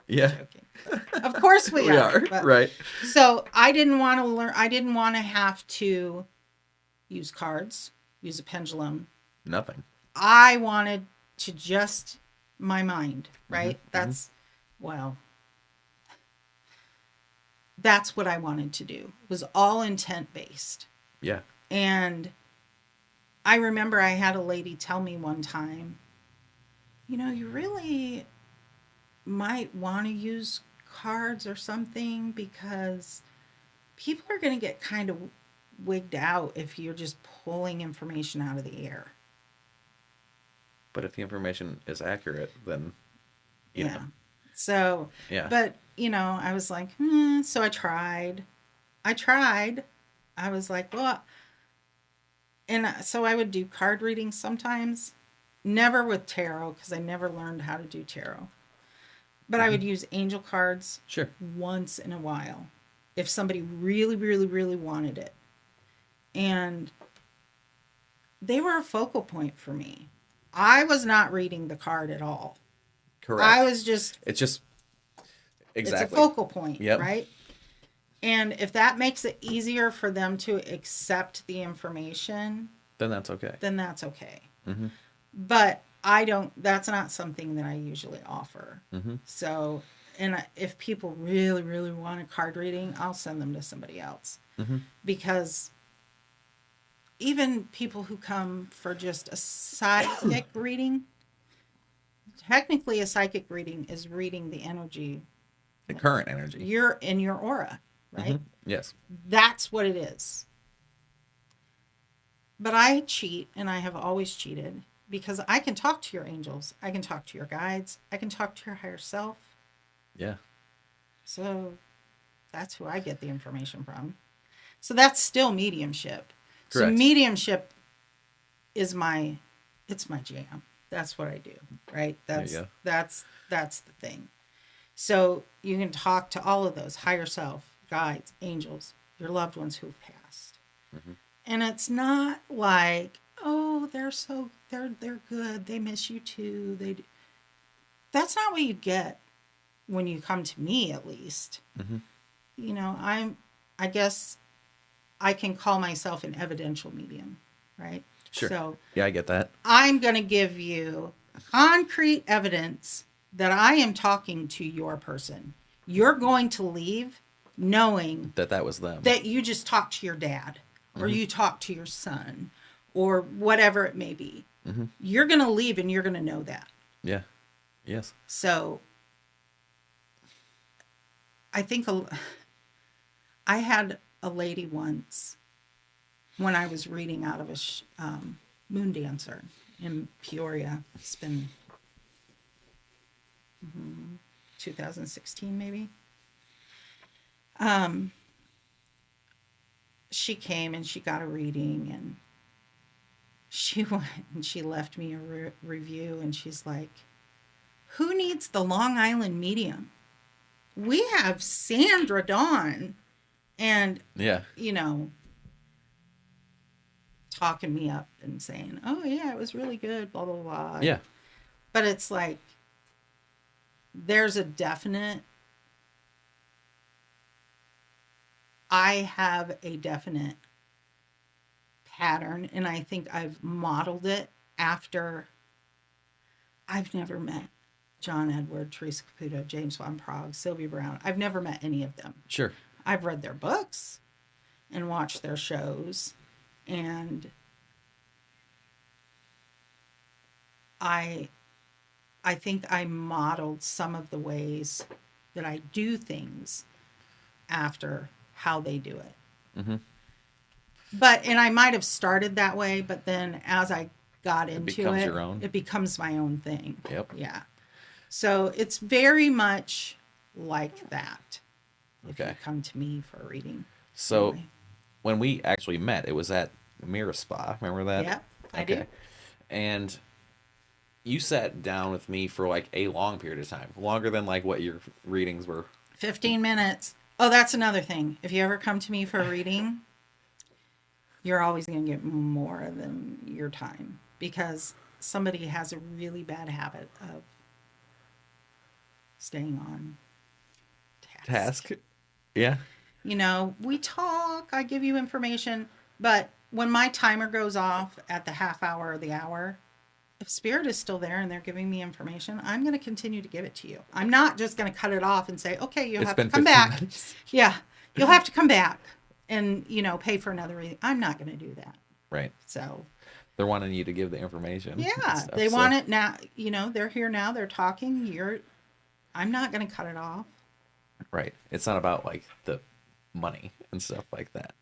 Yeah. Of course we are. Right. So I didn't want to learn. I didn't want to have to use cards, use a pendulum. Nothing. I wanted to just my mind, right? That's what I wanted to do. It was all intent based. Yeah. And I remember I had a lady tell me one time, you really might want to use cards or something because people are going to get kind of wigged out if you're just pulling information out of the air. But if the information is accurate, then, you know. So, but, I was like, so I tried. I was like, well, and so I would do card readings sometimes, never with tarot because I never learned how to do tarot. But I would use angel cards once in a while if somebody really, really, really wanted it. And they were a focal point for me. I was not reading the card at all. Correct. I was just... It's just... Exactly. It's a focal point, right? And if that makes it easier for them to accept the information... Then that's okay. But that's not something that I usually offer. So, and if people really, really want a card reading, I'll send them to somebody else. Because even people who come for just a psychic reading, technically a psychic reading is reading the energy. The current energy. You're in your aura, right? Yes. That's what it is. But I cheat, and I have always cheated, because I can talk to your angels. I can talk to your guides. I can talk to your higher self. Yeah. So that's who I get the information from. So that's still mediumship. Correct. So mediumship is it's my jam. That's what I do, right? That's the thing. So you can talk to all of those higher self, guides, angels, your loved ones who've passed. And it's not like, oh, they're good. They miss you too. That's not what you get when you come to me, at least. I guess I can call myself an evidential medium, right? Sure. So yeah, I get that. I'm going to give you concrete evidence that I am talking to your person. You're going to leave knowing that was them. That you just talked to your dad, or you talked to your son, or whatever it may be. You're going to leave and you're going to know that. Yeah. Yes. So I think I had a lady once when I was reading out of a moon dancer in Peoria. It's been 2016 maybe. She came and she got a reading, and she went and she left me a review, and she's like, who needs the Long Island medium? We have Sandra Dawn. And, talking me up and saying, oh, yeah, it was really good, blah, blah, blah. Yeah. But it's like, there's a definite, I have a definite pattern, and I think I've modeled it after. I've never met John Edward, Teresa Caputo, James Van Prague, Sylvia Brown. I've never met any of them. Sure. I've read their books and watched their shows, and I think I modeled some of the ways that I do things after how they do it. Mm-hmm. And I might have started that way, but then as I got into it, your own. It becomes my own thing. Yep. Yeah. So it's very much like that. If you come to me for a reading. So anyway. When we actually met, it was at Mirror Spa. Remember that? Yeah, I do. And you sat down with me for like a long period of time, longer than like what your readings were. 15 minutes. Oh, that's another thing. If you ever come to me for a reading, you're always going to get more than your time, because somebody has a really bad habit of staying on task. Yeah. You know, we talk, I give you information, but when my timer goes off at the half hour or the hour, if spirit is still there and they're giving me information, I'm going to continue to give it to you. I'm not just going to cut it off and say, okay, you'll have to come back. Minutes. Yeah. You'll have to come back and, pay for another reading. I'm not going to do that. Right. So they're wanting you to give the information. Yeah. Stuff, they want it now. They're here now. They're talking. I'm not going to cut it off. Right. It's not about like the money and stuff like that.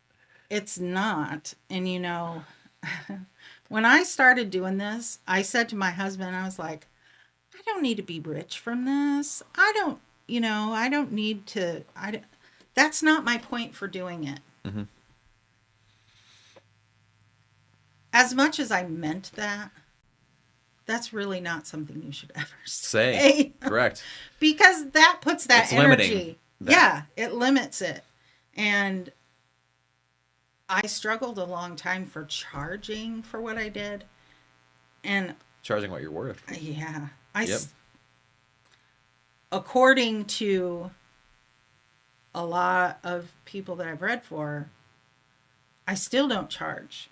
It's not. And when I started doing this, I said to my husband, I was like, I don't need to be rich from this. I don't need to, that's not my point for doing it. Mm-hmm. As much as I meant that, that's really not something you should ever say. Correct. Because that puts that it's energy. That. Yeah, it limits it. And I struggled a long time for charging for what I did. And charging what you're worth. Yeah. Yep. According to a lot of people that I've read for, I still don't charge.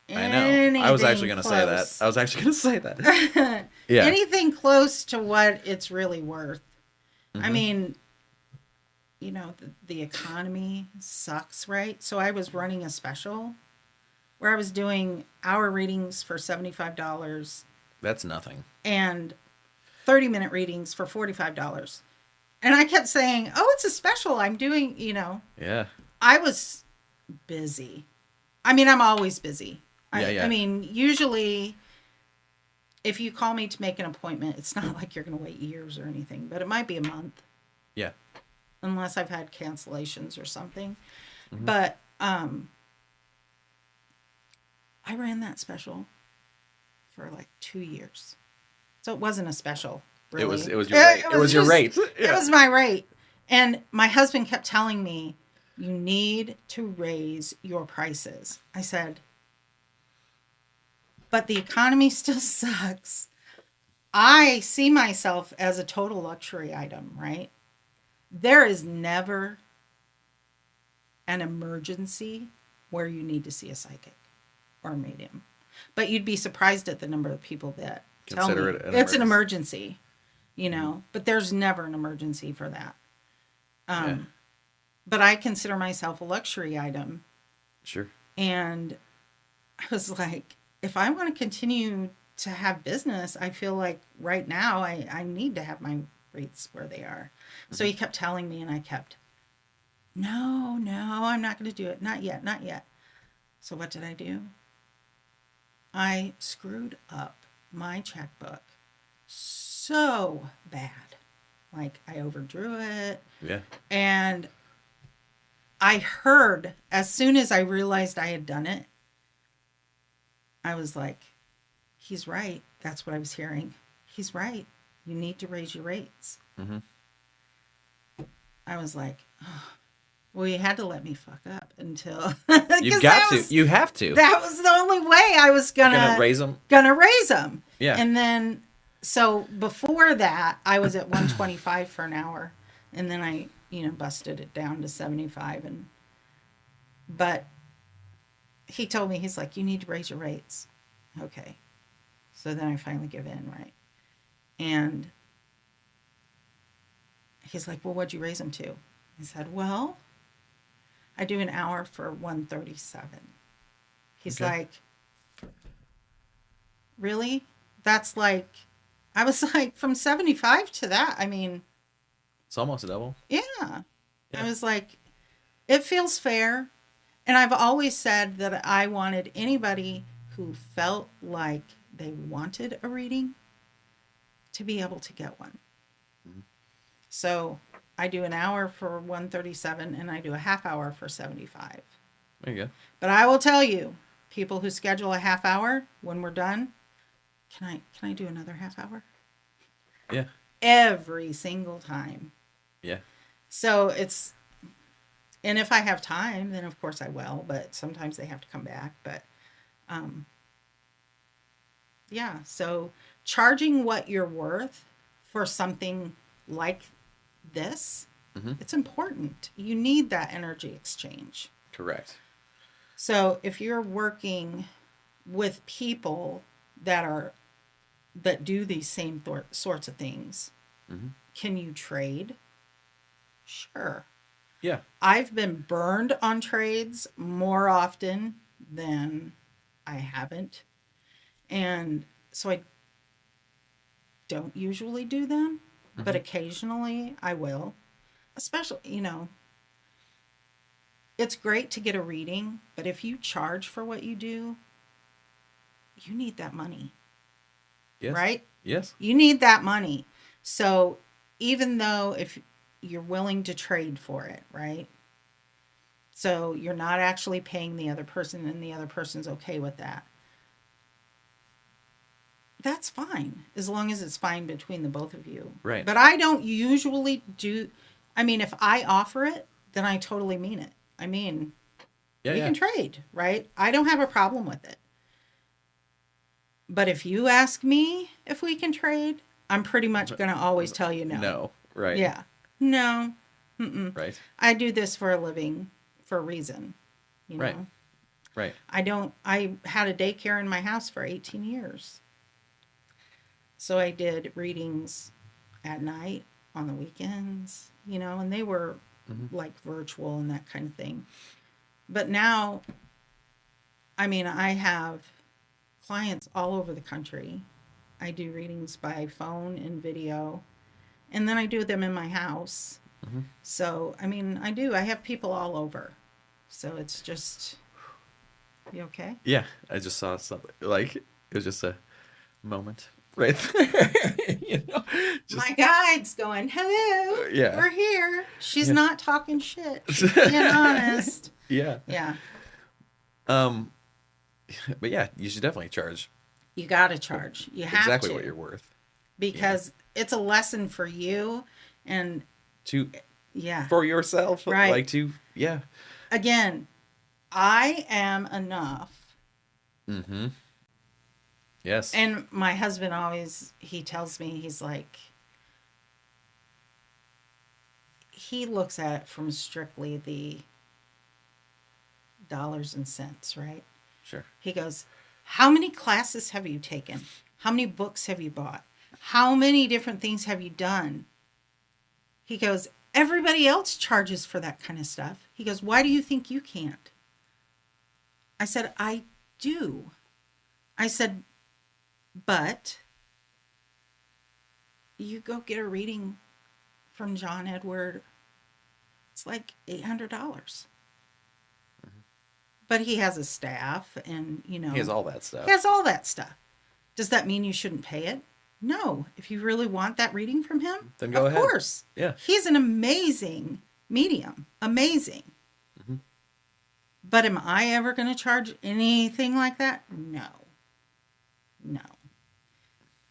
I know. I was actually going to say that. Yeah. Anything close to what it's really worth. Mm-hmm. I mean, the economy sucks, right? So I was running a special where I was doing hour readings for $75. That's nothing. And 30-minute readings for $45. And I kept saying, oh, it's a special. I'm doing, Yeah. I was busy. I mean, I'm always busy. Yeah. I mean, usually if you call me to make an appointment, it's not like you're going to wait years or anything, but it might be a month. Yeah. Unless I've had cancellations or something. Mm-hmm. But I ran that special for like 2 years. So it wasn't a special, really. It was your rate. It was your rate. It was my rate. And my husband kept telling me, you need to raise your prices. I said, but the economy still sucks. I see myself as a total luxury item, right? There is never an emergency where you need to see a psychic or a medium. But you'd be surprised at the number of people that tell me it's an emergency, but there's never an emergency for that. But I consider myself a luxury item. Sure. And I was like, if I want to continue to have business, I feel like right now I need to have my rates where they are. So he kept telling me, and I kept, no, I'm not going to do it. Not yet. So what did I do? I screwed up my checkbook so bad. Like I overdrew it. Yeah. And I heard, as soon as I realized I had done it, I was like, he's right. That's what I was hearing. He's right. You need to raise your rates. Mm-hmm. I was like, oh, well, you had to let me fuck up until... You've got to. You have to. That was the only way I was gonna raise them. Gonna raise them. Yeah. And then So before that, I was at 125 for an hour, and then I, busted it down to 75. But he told me, he's like, you need to raise your rates. Okay. So then I finally give in, right? And he's like, well, what'd you raise them to? I said, well, I do an hour for 137. He's like, really? That's like, I was like, from 75 to that. I mean, it's almost a double. Yeah. I was like, it feels fair. And I've always said that I wanted anybody who felt like they wanted a reading to be able to get one. Mm-hmm. So I do an hour for 137 and I do a half hour for 75. There you go. But I will tell you, people who schedule a half hour, when we're done, can I do another half hour? Yeah. Every single time. Yeah. So and if I have time, then of course I will, but sometimes they have to come back. But yeah, so charging what you're worth for something like this, it's important. You need that energy exchange. Correct. So if you're working with people that do these same sorts of things, can you trade? Sure. Yeah. I've been burned on trades more often than I haven't. And so I don't usually do them, but occasionally I will. Especially, it's great to get a reading, but if you charge for what you do, you need that money. Yes. Right? Yes. You need that money. So even though if you're willing to trade for it, right? So you're not actually paying the other person and the other person's okay with that. That's fine, as long as it's fine between the both of you. Right. But I don't usually if I offer it, then I totally mean it. I mean, we can trade, right? I don't have a problem with it. But if you ask me if we can trade, I'm pretty much going to always tell you no. No, right. Yeah. No. Mm-mm. Right. I do this for a living for a reason. Right. Right. I had a daycare in my house for 18 years. So I did readings at night, on the weekends, and they were like virtual and that kind of thing. But now, I have clients all over the country. I do readings by phone and video, and then I do them in my house. So, I have people all over. So it's just, you okay? Yeah, I just saw something, like, it was just a moment right there. My guide's going, hello, we're here. She's not talking shit. She's being honest. Yeah. Yeah. But yeah, you should definitely charge. You got to charge. You have exactly to. What you're worth. Because it's a lesson for you and for yourself. Right. Like Again, I am enough. Yes. And my husband he tells me, he's like, he looks at it from strictly the dollars and cents, right? Sure. He goes, how many classes have you taken? How many books have you bought? How many different things have you done? He goes, everybody else charges for that kind of stuff. He goes, why do you think you can't? I said, I do. I said, but you go get a reading from John Edward, it's like $800. But he has a staff and, he has all that stuff. He has all that stuff. Does that mean you shouldn't pay it? No. If you really want that reading from him, then go ahead. Of course. Yeah. He's an amazing medium. Amazing. But am I ever going to charge anything like that? No.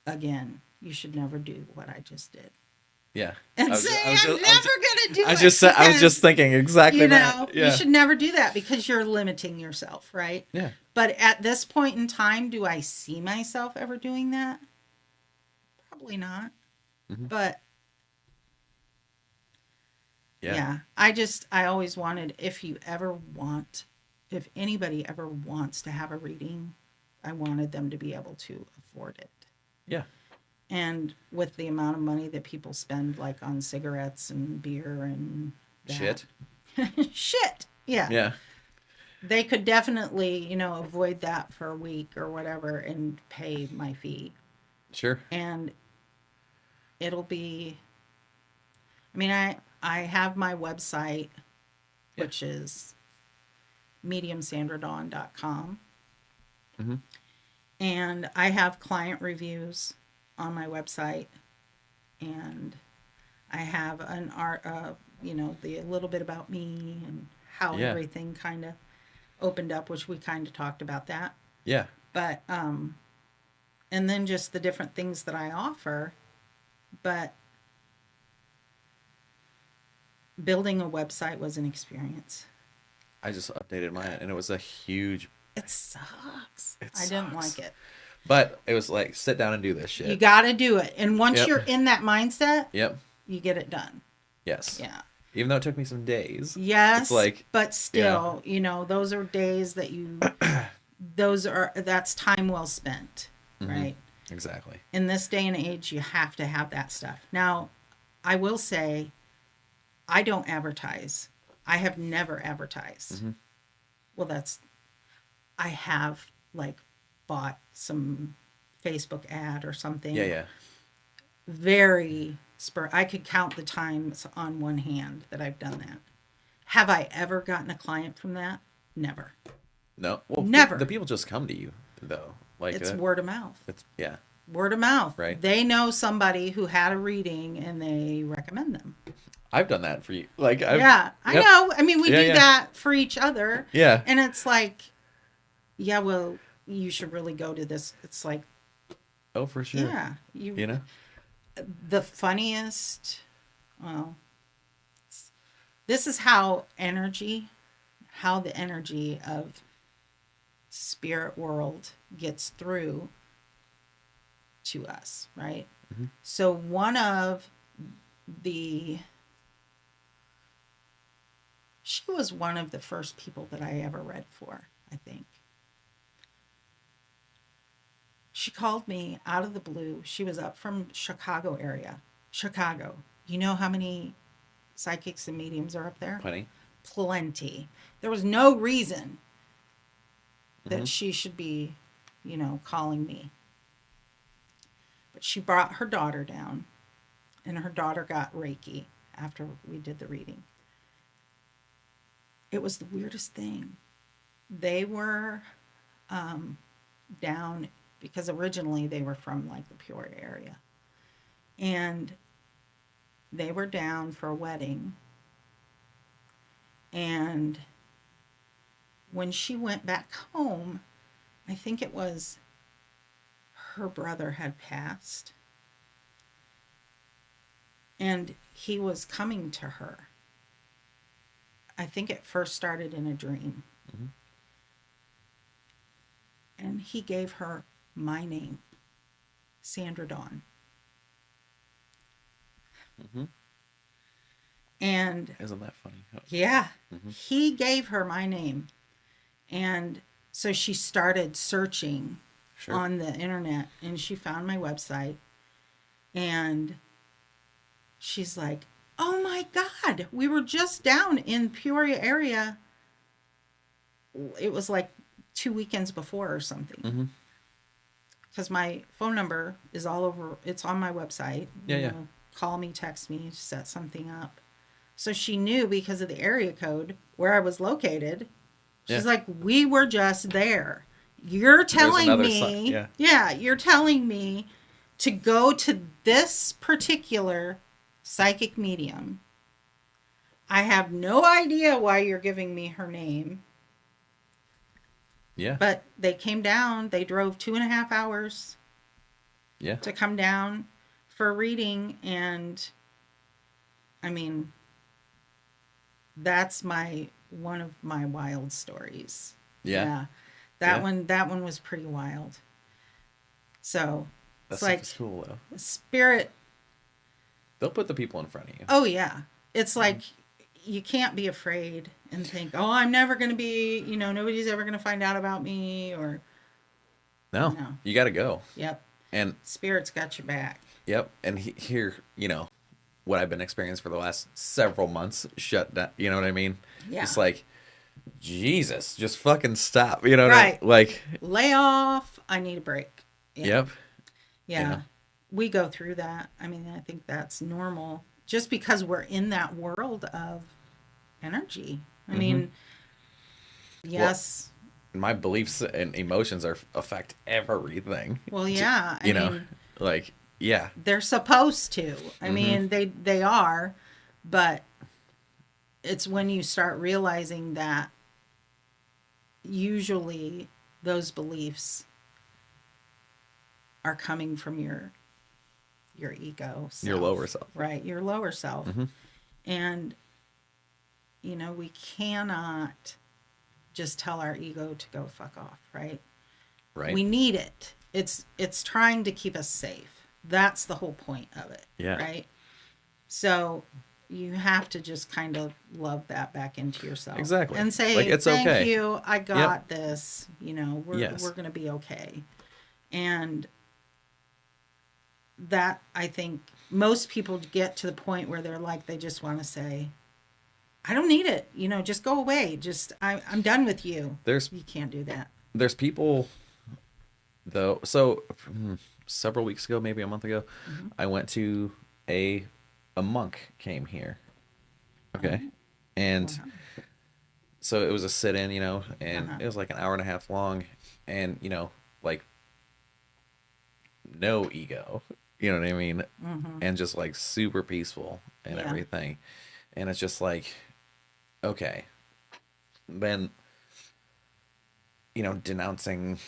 Again, you should never do what I just did. Yeah. And I'm never going to do it. I was just thinking exactly that. You should never do that because you're limiting yourself, right? Yeah. But at this point in time, do I see myself ever doing that? Probably not. Mhm. But yeah, I always wanted, if anybody ever wants to have a reading, I wanted them to be able to afford it. Yeah. And with the amount of money that people spend, like on cigarettes and beer and that. Shit. Yeah. Yeah. They could definitely, avoid that for a week or whatever and pay my fee. Sure. And it'll be, I mean, I have my website, which is mediumsandradawn.com. Mm-hmm. And I have client reviews on my website. And I have an art, the little bit about me and how everything kind of opened up, which we kind of talked about that. Yeah. But, and then just the different things that I offer. But building a website was an experience. I just updated mine, and it was a huge... It sucks. I didn't like it. But it was like, sit down and do this shit. You got to do it. And once you're in that mindset, you get it done. Yes. Yeah. Even though it took me some days. Yes. It's like... But still, those are days that that's time well spent, right? Exactly. In this day and age, you have to have that stuff. Now, I will say, I don't advertise. I have never advertised. Mm-hmm. Well, I have bought some Facebook ad or something. Yeah. Very I could count the times on one hand that I've done that. Have I ever gotten a client from that? Never. No. Well, never. The people just come to you, though. It's word of mouth. Word of mouth. Right. They know somebody who had a reading and they recommend them. I've done that for you. I know. I mean, we do that for each other. Yeah. And it's like, well, you should really go to this. It's like, oh, for sure. Yeah. You know? The funniest, this is how the energy of spirit world gets through to us, right? Mm-hmm. So she was one of the first people that I ever read for, I think. She called me out of the blue. She was up from Chicago area. Chicago. You know how many psychics and mediums are up there? Plenty. There was no reason that she should be, calling me. But she brought her daughter down, and her daughter got Reiki after we did the reading. It was the weirdest thing. They were down, because originally they were from the Peoria area. And they were down for a wedding. And when she went back home, I think it was her brother had passed. And he was coming to her. I think it first started in a dream. Mm-hmm. And he gave her my name, Sandra Dawn. Mm-hmm. And isn't that funny? Yeah. Mm-hmm. He gave her my name. And so she started searching on the internet, and she found my website, and she's like, oh my God, we were just down in Peoria area. It was 2 weekends before or something. Mm-hmm. Because my phone number is all over. It's on my website. Call me, text me, set something up. So she knew, because of the area code, where I was located. She's like, we were just there. You're telling me, you're telling me to go to this particular psychic medium. I have no idea why you're giving me her name. Yeah. But they came down. They drove 2.5 hours. Yeah. To come down for a reading, and I mean, that's one of my wild stories. Yeah. That one was pretty wild. So, That It's stuff like is cool though. spirit. They'll put the people in front of you. Oh yeah. It's like you can't be afraid and think, "Oh, I'm never going to be, nobody's ever going to find out about me," or No. You got to go. Yep. And Spirit's got your back. yep. And here, what I've been experiencing for the last several months shut down. You know what I mean? Yeah. Just like, Jesus, just fucking stop. You know what Right. Like, lay off. I need a break. Yeah. Yep. Yeah. We go through that. I mean, I think that's normal just because we're in that world of energy. I mean, yes. Well, my beliefs and emotions affect everything. Well, yeah. I mean, like, yeah. They're supposed to. I mean, they are, but it's when you start realizing that usually those beliefs are coming from your ego self. Your lower self. Right, your lower self. And we cannot just tell our ego to go fuck off, right? Right. We need it. It's trying to keep us safe. That's the whole point of it. Yeah. Right? So you have to just kind of love that back into yourself. Exactly. And say, like, it's thank okay. you, I got this. We're Yes. going to be okay. And that, I think, most people get to the point where they're like, they just want to say, I don't need it. Just go away. I'm done with you. You can't do that. There's people, though. So several weeks ago, maybe a month ago, I went to a monk came here. Okay. And so it was a sit-in, and it was like an hour and a half long, and, like, no ego, you know what I mean? And just like super peaceful and everything. And it's just like, okay. Then, denouncing,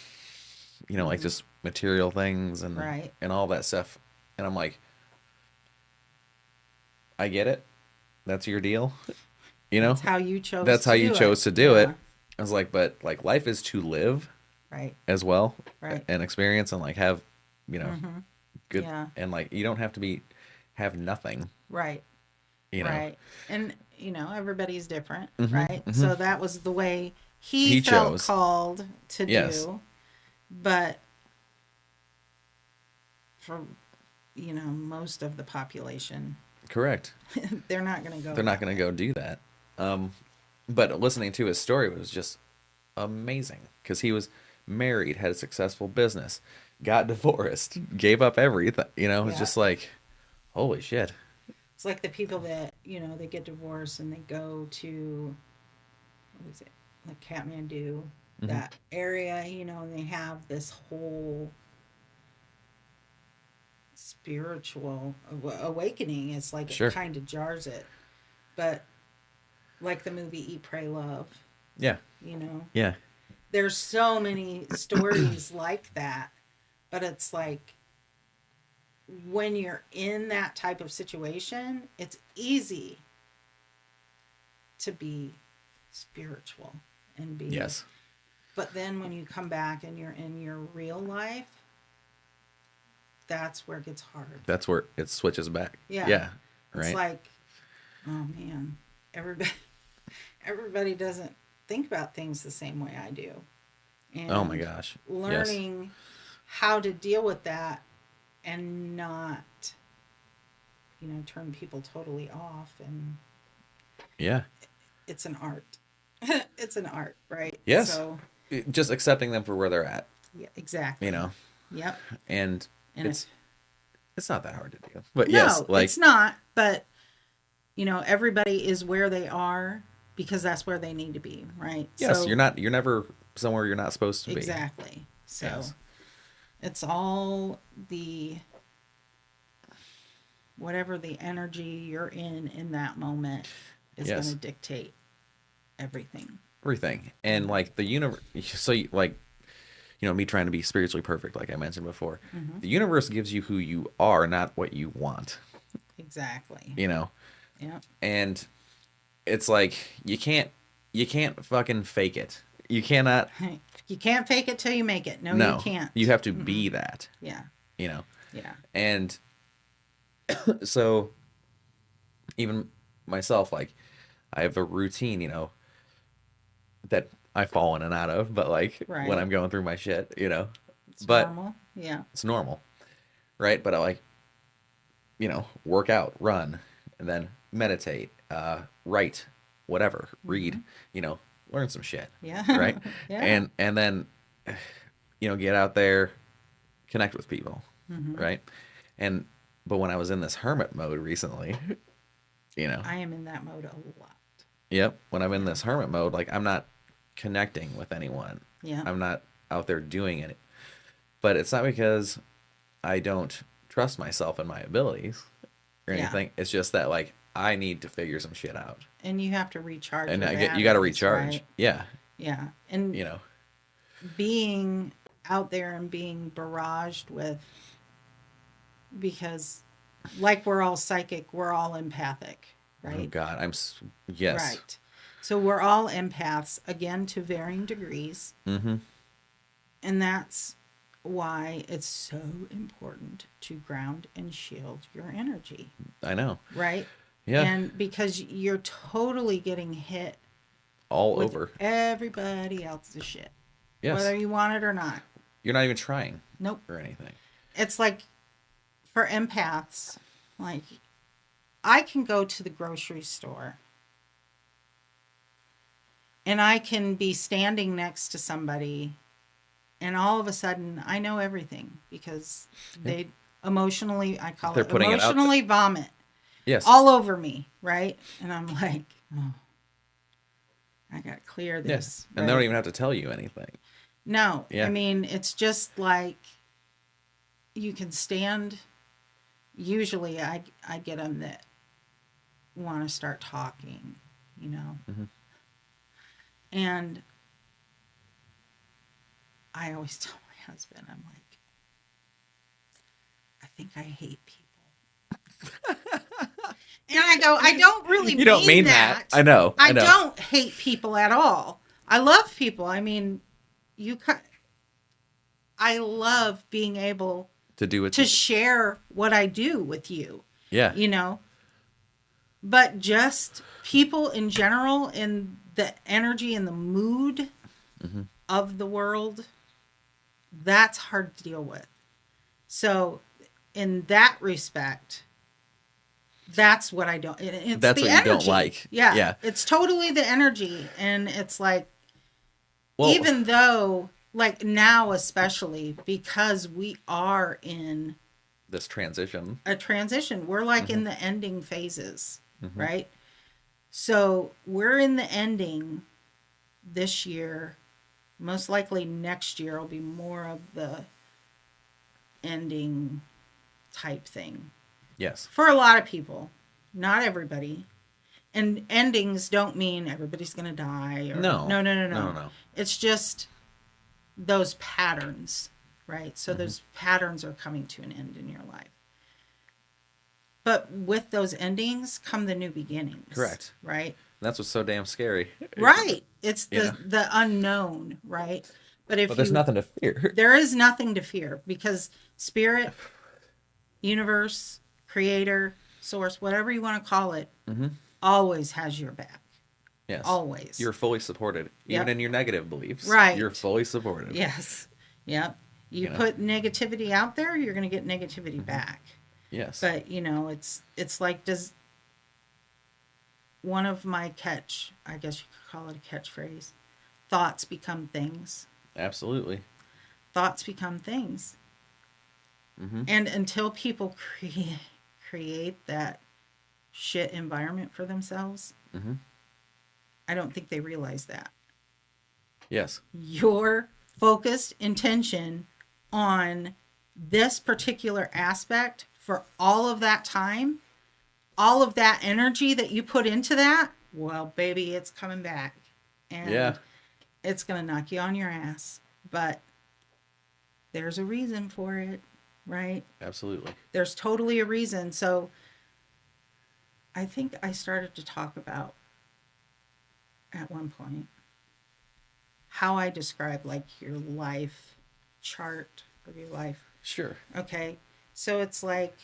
like just material things and and all that stuff. And I'm like, I get it. That's your deal. That's how you chose That's to how do you it. chose to do it. I was like, but like life is to live. Right. As well. Right. And experience and like have, good. Yeah. And like, you don't have to have nothing. Right. You know? Right. And, everybody's different. Right. So that was the way he felt chose. called to do. But for, most of the population. Correct. They're not going to go. They're not going to go do that. But listening to his story was just amazing because he was married, had a successful business, got divorced, gave up everything. It's just like, holy shit. It's like the people that, they get divorced and they go to, what is it, like Kathmandu, that area, and they have this whole spiritual awakening. It's like it kind of jars it. But like the movie Eat, Pray, Love. Yeah. Yeah. There's so many stories like that. But it's like, when you're in that type of situation, it's easy to be spiritual and be. Yes. But then when you come back and you're in your real life, that's where it gets hard. That's where it switches back. Yeah. Yeah. Right. It's like, oh man, everybody doesn't think about things the same way I do. And oh my gosh. Learning how to deal with that and not, turn people totally off. And it's an art. It's an art, right? Yes. So just accepting them for where they're at. Yeah, exactly. Yep. And it's not that hard to do. But no, yes, like it's not. But everybody is where they are because that's where they need to be, right? Yes, so, you're never somewhere you're not supposed to be. Exactly. So it's all whatever the energy you're in that moment is going to dictate everything. And like the universe, so me trying to be spiritually perfect, like I mentioned before, the universe gives you who you are, not what you want. Exactly. Yeah. And it's like, you can't fucking fake it. You cannot. You can't fake it till you make it. No, you can't. You have to be that. Yeah. you know. Yeah. And so even myself, like, I have a routine, you know, that I fall in and out of, but like when Right. I'm going through my shit, you know, It's but normal. Yeah. it's normal, right? But I like, you know, work out, run, and then meditate, write, whatever, read, you know, learn some shit, Yeah. right? Yeah. And then, you know, get out there, connect with people, right? And but when I was in this hermit mode recently, you know, I am in that mode a lot. yep, when I'm in Yeah. this hermit mode, like I'm not connecting with anyone. Yeah. I'm not out there doing it. But it's not because I don't trust myself and my abilities or Yeah. anything. It's just that like I need to figure some shit out. And you have to recharge And your you got to batteries, recharge. right? Yeah. Yeah. And You know. being out there and being barraged with, because like we're all psychic, we're all empathic, Oh right? God, yes. Right. So we're all empaths, again, to varying degrees. Mm-hmm. And that's why it's so important to ground and shield your energy, I know. right? Yeah. And because you're totally getting hit All with over. everybody else's shit, Yes. whether you want it or not. You're not even trying. Nope. Or anything. It's like for empaths, like I can go to the grocery store and I can be standing next to somebody and all of a sudden I know everything because they emotionally, I call They're it putting it out emotionally vomit Yes. all over me, right? And I'm like, oh, I got to clear this. Yes. And right? they don't even have to tell you anything. No. Yeah. I mean, it's just like you can stand. Usually I get them that want to start talking, you know. Mm-hmm. And I always tell my husband, I'm like, I think I hate people. And I go, I don't really You don't mean that. I know. I don't hate people at all. I love people. I mean, I love being able to do it to share what I do with you. Yeah. You know, but just people in general and the energy and the mood of the world, that's hard to deal with. So in that respect, that's what I don't. It's That's the what you energy. don't like. Yeah. Yeah. It's totally the energy. And it's like, Well, even though, like now especially, because we are in this transition. a transition, we're like in the ending phases, right? So we're in the ending this year. Most likely next year will be more of the ending type thing. Yes. For a lot of people, not everybody. And endings don't mean everybody's going to die. Or, no. It's just those patterns, right? So those patterns are coming to an end in your life. But with those endings come the new beginnings. Correct. Right? That's what's so damn scary. Right. It's the unknown, right? But there's nothing to fear. There is nothing to fear because spirit, universe, creator, source, whatever you want to call it, always has your back. Yes. Always. You're fully supported. Even in your negative beliefs. Right. You're fully supported. Yes. Yep. You put negativity out there, you're going to get negativity back. Yes. But, it's like, does one of my I guess you could call it a catchphrase, thoughts become things. Absolutely. Thoughts become things. And until people create that shit environment for themselves, I don't think they realize that. Yes. Your focused intention on this particular aspect for all of that time, all of that energy that you put into that, well, baby, it's coming back. And it's going to knock you on your ass. But there's a reason for it, right? Absolutely. There's totally a reason. So I think I started to talk about at one point how I describe like your life chart or your life Sure. Okay. So it's like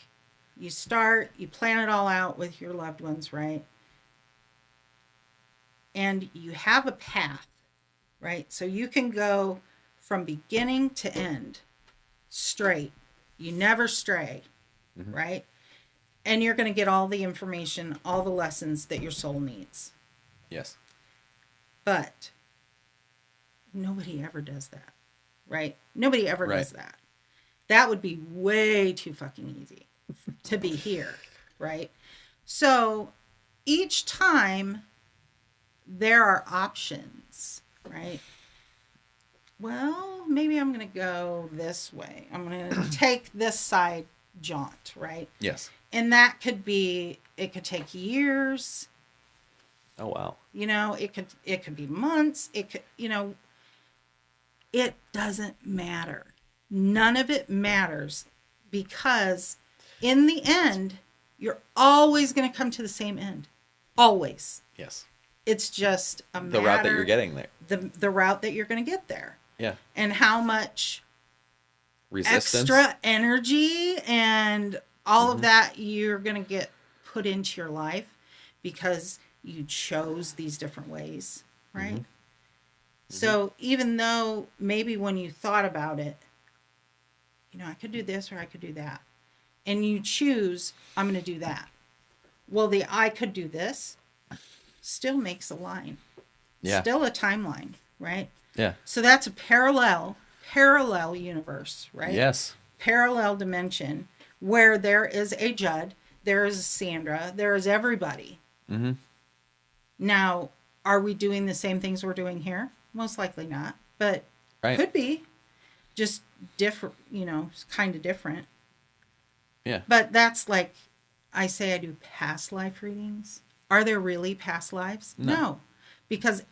you start, you plan it all out with your loved ones, right? And you have a path, right? So you can go from beginning to end straight. You never stray, right? And you're going to get all the information, all the lessons that your soul needs. Yes. But nobody ever does that, right? Nobody ever Right. does that. That would be way too fucking easy to be here, right? So each time there are options, right? Well, maybe I'm going to go this way. I'm going to take this side jaunt, right? Yes. And that could be, it could take years. Oh, wow. You know, it could be months. It could, you know, it doesn't matter. None of it matters, because in the end, you're always going to come to the same end. Always. Yes. It's just a matter. The route that you're getting there. The route that you're going to get there. Yeah. And how much Resistance. extra energy and all of that you're going to get put into your life because you chose these different ways, right? So even though maybe when you thought about it, you know, I could do this or I could do that, and you choose, I'm going to do that. Well, the I could do this still makes a line. Yeah. Still a timeline, right? Yeah. So that's a parallel universe, right? Yes. Parallel dimension where there is a Judd, there is a Sandra, there is everybody. Mm-hmm. Now, are we doing the same things we're doing here? Most likely not, but Right. could be. Just different, you know, kind of different. Yeah. But that's like, I say I do past life readings. Are there really past lives? No. Because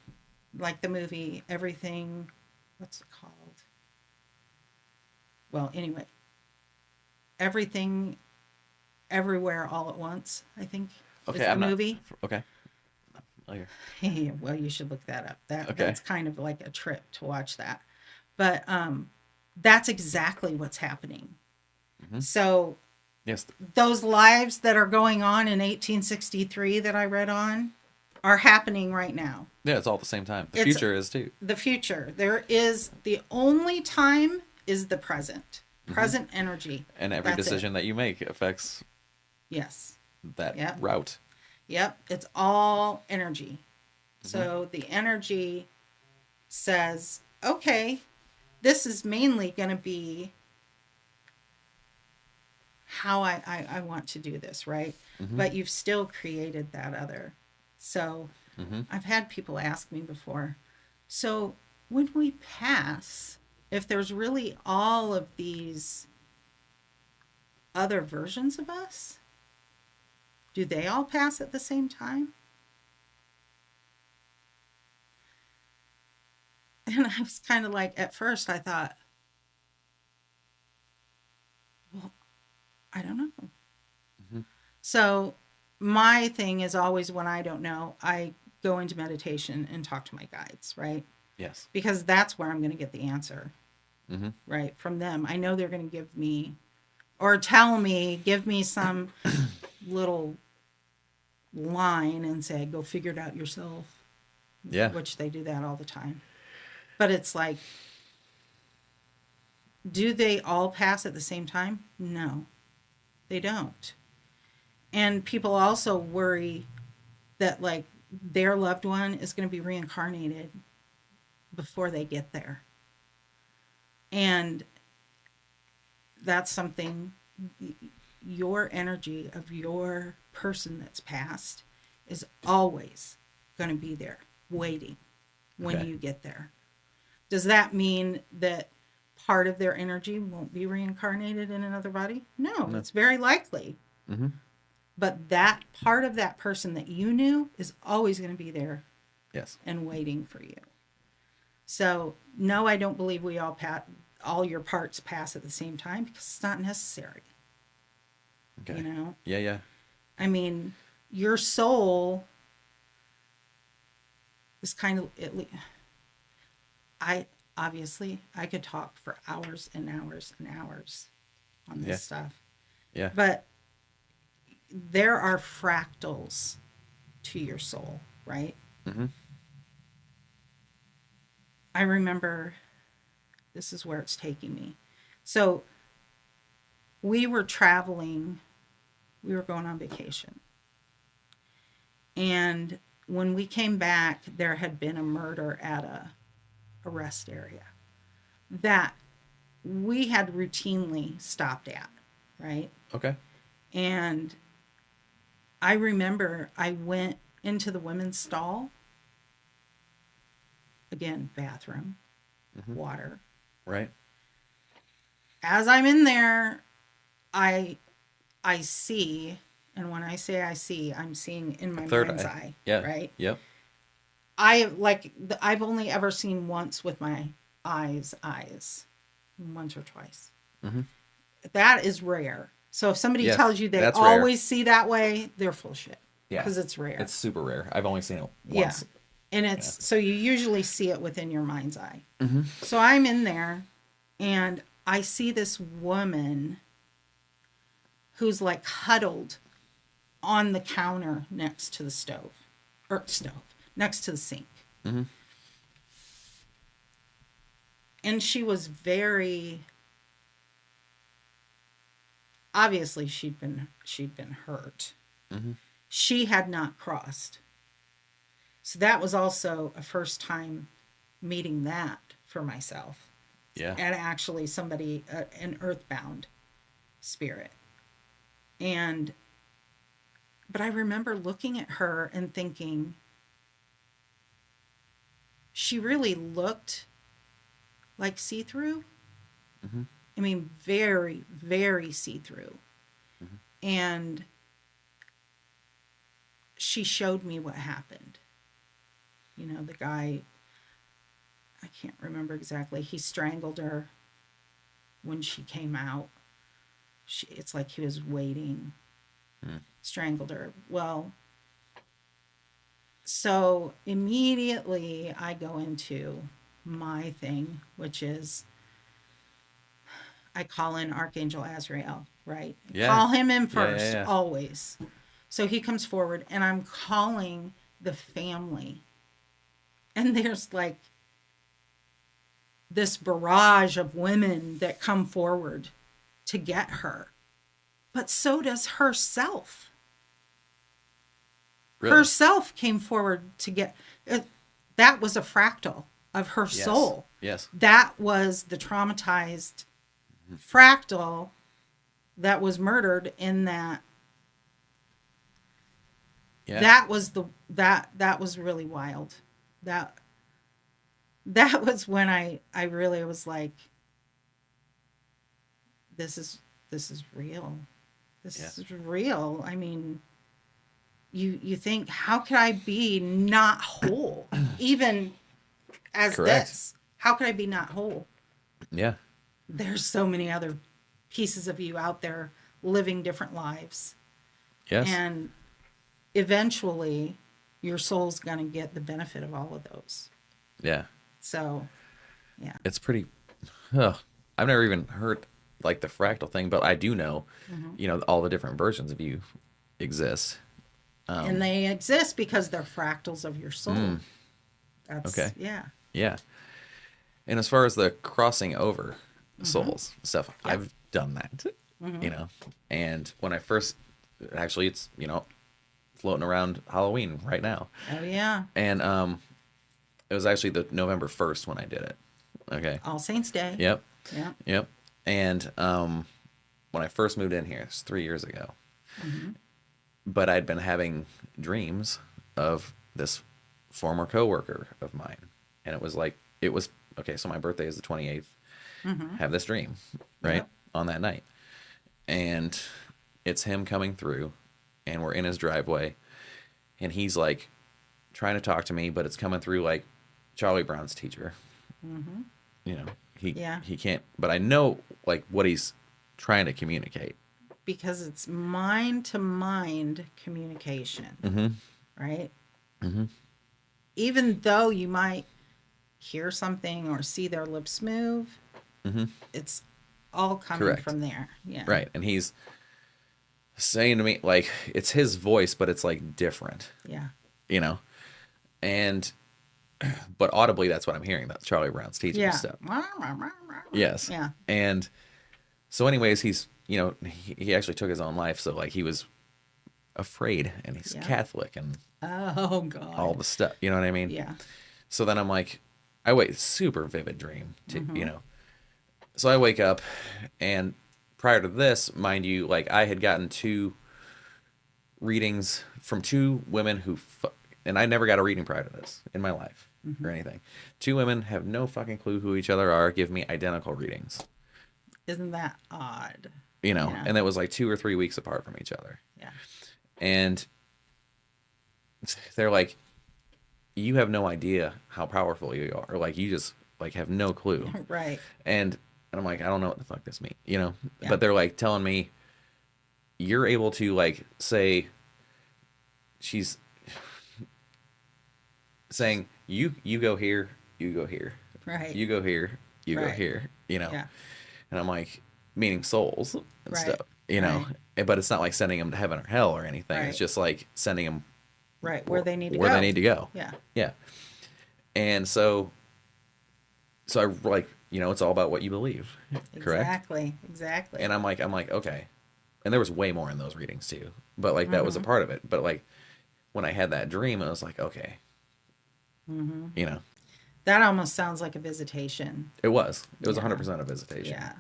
like the movie, Everything, what's it called? Well, anyway, Everything, Everywhere, All at Once, I think Okay. is the movie. Okay. Oh, here. Well, you should look that up. Okay. That's kind of like a trip to watch that. But that's exactly what's happening. So Yes. those lives that are going on in 1863 that I read on are happening right now. Yeah, it's all at the same time. The It's- future is too. The future. There is, the only time is the present. Present energy. And every That's decision that you make affects Yes. that Yep. route. Yep. It's all energy. So the energy says, okay, this is mainly going to be how I want to do this, right? But you've still created that other. So I've had people ask me before, so when we pass, if there's really all of these other versions of us, do they all pass at the same time? And I was kind of like, at first I thought, well, I don't know. So my thing is always, when I don't know, I go into meditation and talk to my guides, right? Yes. Because that's where I'm going to get the answer, right? From them. I know they're going to give me, or tell me, give me some little line and say, go figure it out yourself. Yeah. Which they do that all the time. But it's like, do they all pass at the same time? No, they don't. And people also worry that like their loved one is going to be reincarnated before they get there. And that's something, your energy of your person that's passed is always going to be there waiting when you get there. Does that mean that part of their energy won't be reincarnated in another body? No. It's very likely. But that part of that person that you knew is always going to be there. Yes. And waiting for you. So, no, I don't believe we all your parts pass at the same time, because it's not necessary. Okay. You know? Yeah, yeah. I mean, your soul is kind of, I could talk for hours and hours and hours on this stuff. Yeah. But there are fractals to your soul, right? Mm-hmm. I remember this is where it's taking me. So we were traveling, we were going on vacation. And when we came back, there had been a murder at a rest area that we had routinely stopped at, right? Okay. And I remember I went into the women's stall. Again, bathroom, water. Right. As I'm in there, I see, and when I say I see, I'm seeing in my Third mind's eye. eye, Yeah. right? Yep. I've only ever seen once with my eyes, once or twice. Mm-hmm. That is rare. So if somebody Yes, tells you they that's always rare. see that way, they're full shit. Yeah. Because it's rare. It's super rare. I've only seen it once. Yeah. And it's so you usually see it within your mind's eye. Mm-hmm. So I'm in there and I see this woman who's like huddled on the counter next to the next to the sink. Mm-hmm. And she was very obviously she'd been hurt. Mm-hmm. She had not crossed. So that was also a first time meeting that for myself. Yeah. And actually somebody, an earthbound spirit. But I remember looking at her and thinking, she really looked like see-through. Mm-hmm. I mean, very, very see-through. Mm-hmm. And she showed me what happened. You know, the guy, I can't remember exactly, he strangled her when she came out. It's like he was waiting, strangled her. Well, so immediately I go into my thing, which is I call in Archangel Azrael, right? Yeah. Call him in first, Yeah. always. So he comes forward and I'm calling the family. And there's like this barrage of women that come forward to get her. But so does herself. Really? Herself came forward to get... that was a fractal of her soul. Yes. That was the traumatized fractal that was murdered in that. Yeah. That was that was really wild. That was when I really was like, this is real. This is real. I mean, you think, how could I be not whole? Even as Correct. this. How could I be not whole? Yeah. There's so many other pieces of you out there living different lives. Yes. And eventually your soul's going to get the benefit of all of those. Yeah. So, yeah. It's pretty... I've never even heard like the fractal thing, but I do know, you know, all the different versions of you exist. And they exist because they're fractals of your soul. That's, Okay. Yeah. Yeah. And as far as the crossing over souls stuff, I've done that, you know, and when I first, actually it's, you know, floating around Halloween right now. Oh, yeah. And it was actually the November 1st when I did it. Okay. All Saints Day. Yep. Yeah. Yep. And when I first moved in here, it's 3 years ago, but I'd been having dreams of this former coworker of mine. And it was like, okay, so my birthday is the 28th. Have this dream, right? Yep. On that night. And it's him coming through, and we're in his driveway, and he's like trying to talk to me, but it's coming through like Charlie Brown's teacher. You know, he can't, but I know like what he's trying to communicate. Because it's mind to mind communication. Right? Even though you might hear something or see their lips move, it's all coming Correct. from there. Yeah. Right. And he's saying to me, like, it's his voice, but it's like different, Yeah. you know? And, but audibly, that's what I'm hearing. That's Charlie Brown's teaching Yeah. stuff. Yes. Yeah. And so anyways, he's, you know, he actually took his own life. So like he was afraid, and he's Catholic and Oh God. all the stuff, you know what I mean? Yeah. So then I'm like, I wake, super vivid dream, too, you know? So I wake up, and prior to this, mind you, like I had gotten 2 readings from 2 women who, and I never got a reading prior to this in my life or anything. 2 women have no fucking clue who each other are, give me identical readings. Isn't that odd? You know, Yeah. and that was like 2 or 3 weeks apart from each other. Yeah. And they're like, you have no idea how powerful you are. Or like, you just like have no clue. Right. And I'm like, I don't know what the fuck this means, you know? Yeah. But they're like telling me, you're able to like say, she's saying, you go here, you go here. Right. You go here, you go Right. here, you know? Yeah. And I'm like, meaning souls and Right. stuff, you know? But it's not like sending them to heaven or hell or anything. Right. It's just like sending them Right. Where they need to where go. they need to go. Yeah. Yeah. And so I like, you know, it's all about what you believe. Correct? Exactly. And I'm like, okay. And there was way more in those readings too. But like that was a part of it. But like when I had that dream, I was like, okay. You know. That almost sounds like a visitation. It was. It was Yeah. 100% a visitation. Yeah.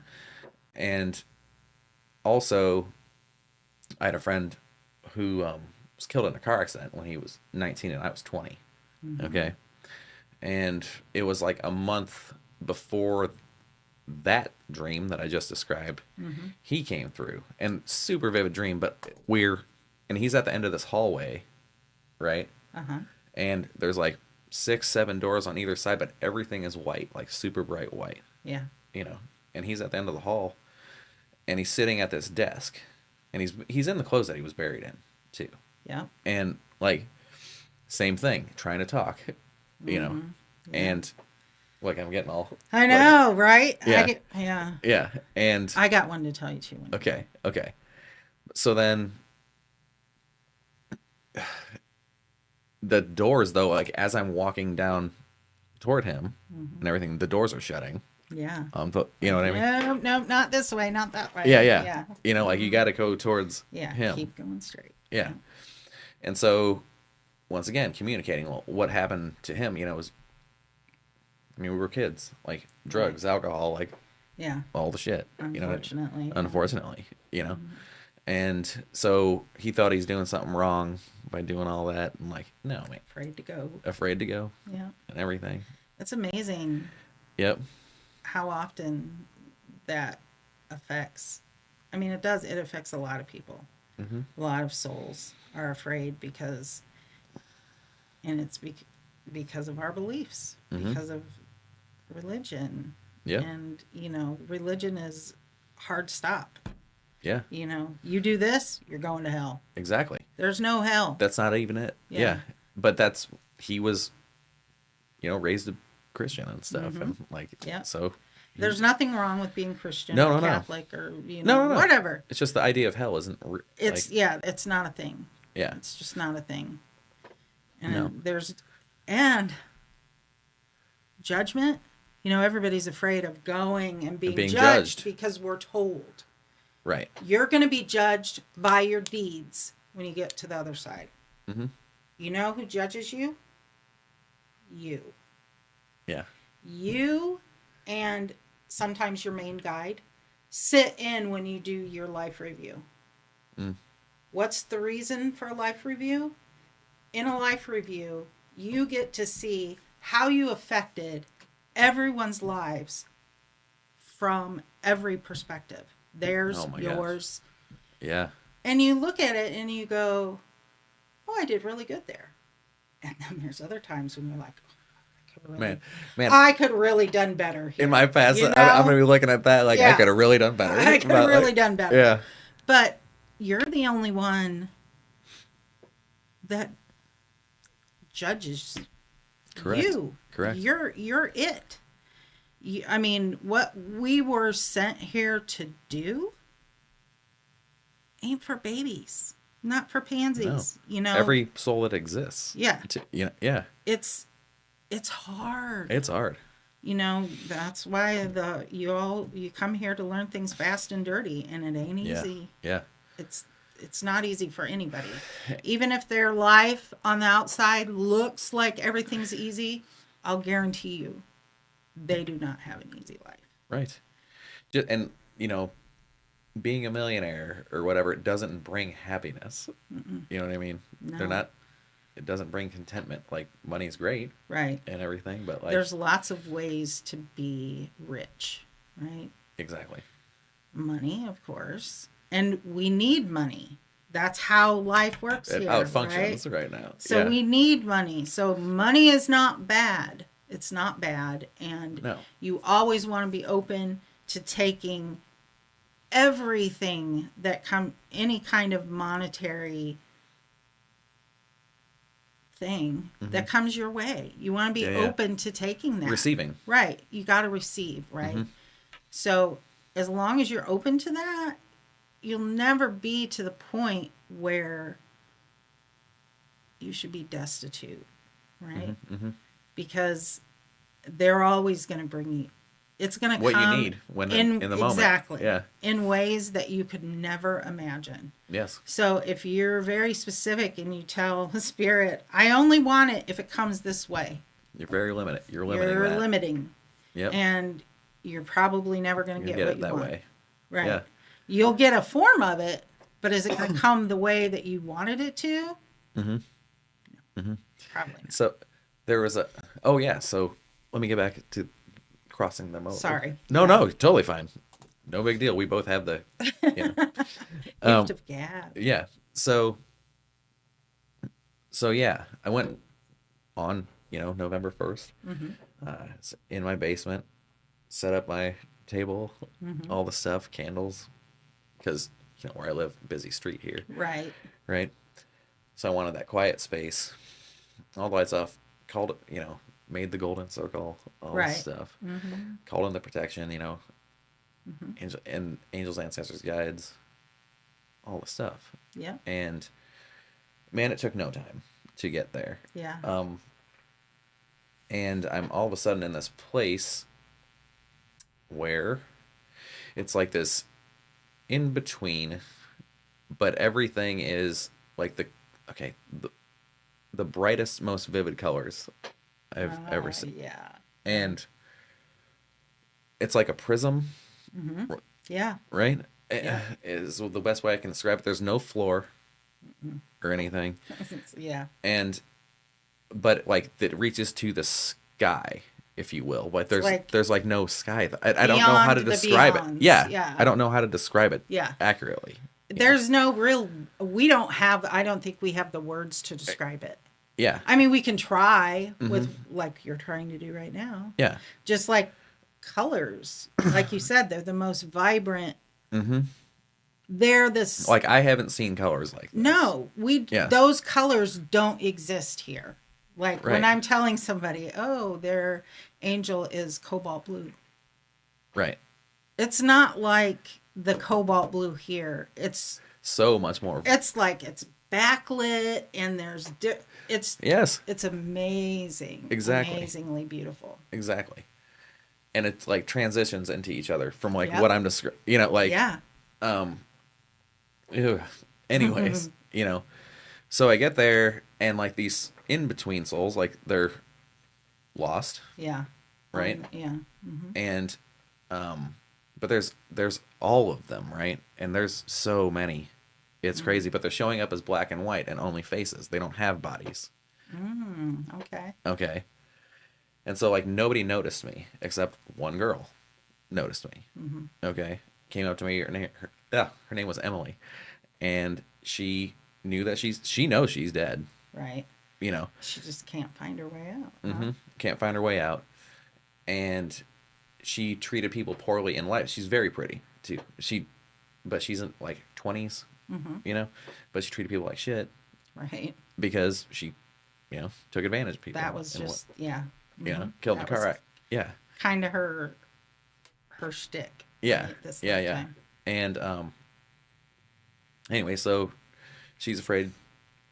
And also I had a friend who was killed in a car accident when he was 19 and I was 20. Okay. And it was like a month before that dream that I just described, he came through, and super vivid dream, but and he's at the end of this hallway, right? And there's like 6, 7 doors on either side, but everything is white, like super bright white, Yeah. you know? And he's at the end of the hall, and he's sitting at this desk, and he's in the clothes that he was buried in too. Yeah. And like, same thing, trying to talk, you know? And like, I'm getting all, I know, right? Yeah. Yeah. yeah. And I got one to tell you too. okay. So then the doors, though, like as I'm walking down toward him and everything, the doors are shutting. Yeah. You know what I mean? No, not this way, not that way. Yeah. You know, like you got to go towards him. Keep going straight. Yeah. And so, once again, communicating what happened to him, you know, was, I mean, we were kids, like drugs, alcohol, like Yeah. all the shit. Unfortunately. You know, unfortunately, you know. And so he thought he's doing something wrong by doing all that. And like, no, man. Afraid to go. Afraid to go Yeah. and everything. It's amazing Yep. how often that affects. I mean, it does. It affects a lot of people. A lot of souls are afraid because, and it's because of our beliefs, because of religion. Yeah. And, you know, religion is hard stop. Yeah. You know, you do this, you're going to hell. Exactly. There's no hell. That's not even it. Yeah. But he was, you know, raised a Christian and stuff. And like, Yeah. so. There's nothing wrong with being Christian No, or no, no. Catholic or, you know, No. whatever. It's just the idea of hell isn't. It's, like, it's not a thing. Yeah. It's just not a thing. And No. and judgment, you know, everybody's afraid of going and being judged because we're told. Right. You're going to be judged by your deeds when you get to the other side. You know who judges you? You. Yeah. You and sometimes your main guide sit in when you do your life review. What's the reason for a life review? In a life review, you get to see how you affected everyone's lives from every perspective. Theirs, yours. Yeah. And you look at it and you go, oh, I did really good there. And then there's other times when you're like, Man, I could really done better here. in my past, you know? I'm going to be looking at that like, Yeah. I could have really done better. I could have really done better. Yeah. But you're the only one that judges Correct. you. Correct. You're it. I mean, what we were sent here to do ain't for babies, not for pansies. No. You know, Every soul that exists. Yeah. Yeah. It's hard. It's hard. You know, that's why you come here to learn things fast and dirty, and it ain't easy. Yeah. It's not easy for anybody. Even if their life on the outside looks like everything's easy, I'll guarantee you they do not have an easy life. Right. And, you know, being a millionaire or whatever, it doesn't bring happiness. Mm-mm. You know what I mean? No. It doesn't bring contentment. Like, money's great. Right. And everything, but like... There's lots of ways to be rich, right? Exactly. Money, of course. And we need money. That's how life works here. How it functions right now. So we need money. So money is not bad. It's not bad. And you always want to be open to taking everything that any kind of monetary thing that comes your way. You want to be open to taking that. Receiving. Right. You got to receive, right? Mm-hmm. So as long as you're open to that, you'll never be to the point where you should be destitute, right? Mm-hmm. Because they're always going to bring you. It's going to come what you need in the moment. Exactly. Yeah. In ways that you could never imagine. Yes. So if you're very specific and you tell the spirit, I only want it if it comes this way. You're very limited. You're limiting. Yep. And you're probably never going to get what it you that want. way. Right. Yeah. You'll get a form of it, but is it going to come the way that you wanted it to? Mm-hmm. No. Mm-hmm. Probably not. So there was so let me get back to crossing them over. Sorry. No, totally fine. No big deal. We both have the gift of gab. Yeah. So yeah, I went on, November 1st, in my basement, set up my table, all the stuff, candles, because, where I live, busy street here. Right. Right. So I wanted that quiet space, all the lights off, called it, made the golden circle, all this stuff, called in the protection, angels, ancestors, guides, all the stuff. Yeah. And man, it took no time to get there. Yeah. And I'm all of a sudden in this place where it's like this in between, but everything is like the brightest, most vivid colors I've ever seen. Yeah. And it's like a prism. Mm-hmm. Yeah. Right? Yeah. Is the best way I can describe it. There's no floor or anything. Yeah. But like that reaches to the sky, if you will. But there's like no sky. I don't know how to describe it. Yeah. I don't know how to describe it accurately. There's no real, I don't think we have the words to describe it. Yeah. I mean, we can try with like you're trying to do right now. Yeah. Just like colors. Like you said, they're the most vibrant. Mm-hmm. They're this. Like I haven't seen colors like this. No, those colors don't exist here. Like when I'm telling somebody, oh, their angel is cobalt blue. Right. It's not like the cobalt blue here. It's so much more. It's like it's backlit and there's it's amazing. Exactly. Amazingly beautiful. Exactly. And it's like transitions into each other from like what I'm describing, anyways, so I get there and like these in between souls, like they're lost. Yeah. Right. Yeah. Mm-hmm. And, but there's all of them. Right. And there's so many, it's crazy, but they're showing up as black and white and only faces. They don't have bodies. Okay. Okay. And so like nobody noticed me except one girl noticed me. Mm-hmm. Okay. Came up to me. Her name was Emily. And she knew that she knows she's dead. Right. She just can't find her way out. Mm-hmm. Huh? Can't find her way out. And she treated people poorly in life. She's very pretty too. But she's in like 20s, but she treated people like shit. Right. Because she, took advantage of people. That was just, killed in a car wreck. Yeah. kind of her shtick. Yeah. Right, this Yeah. Yeah. lifetime. And anyway, so she's afraid,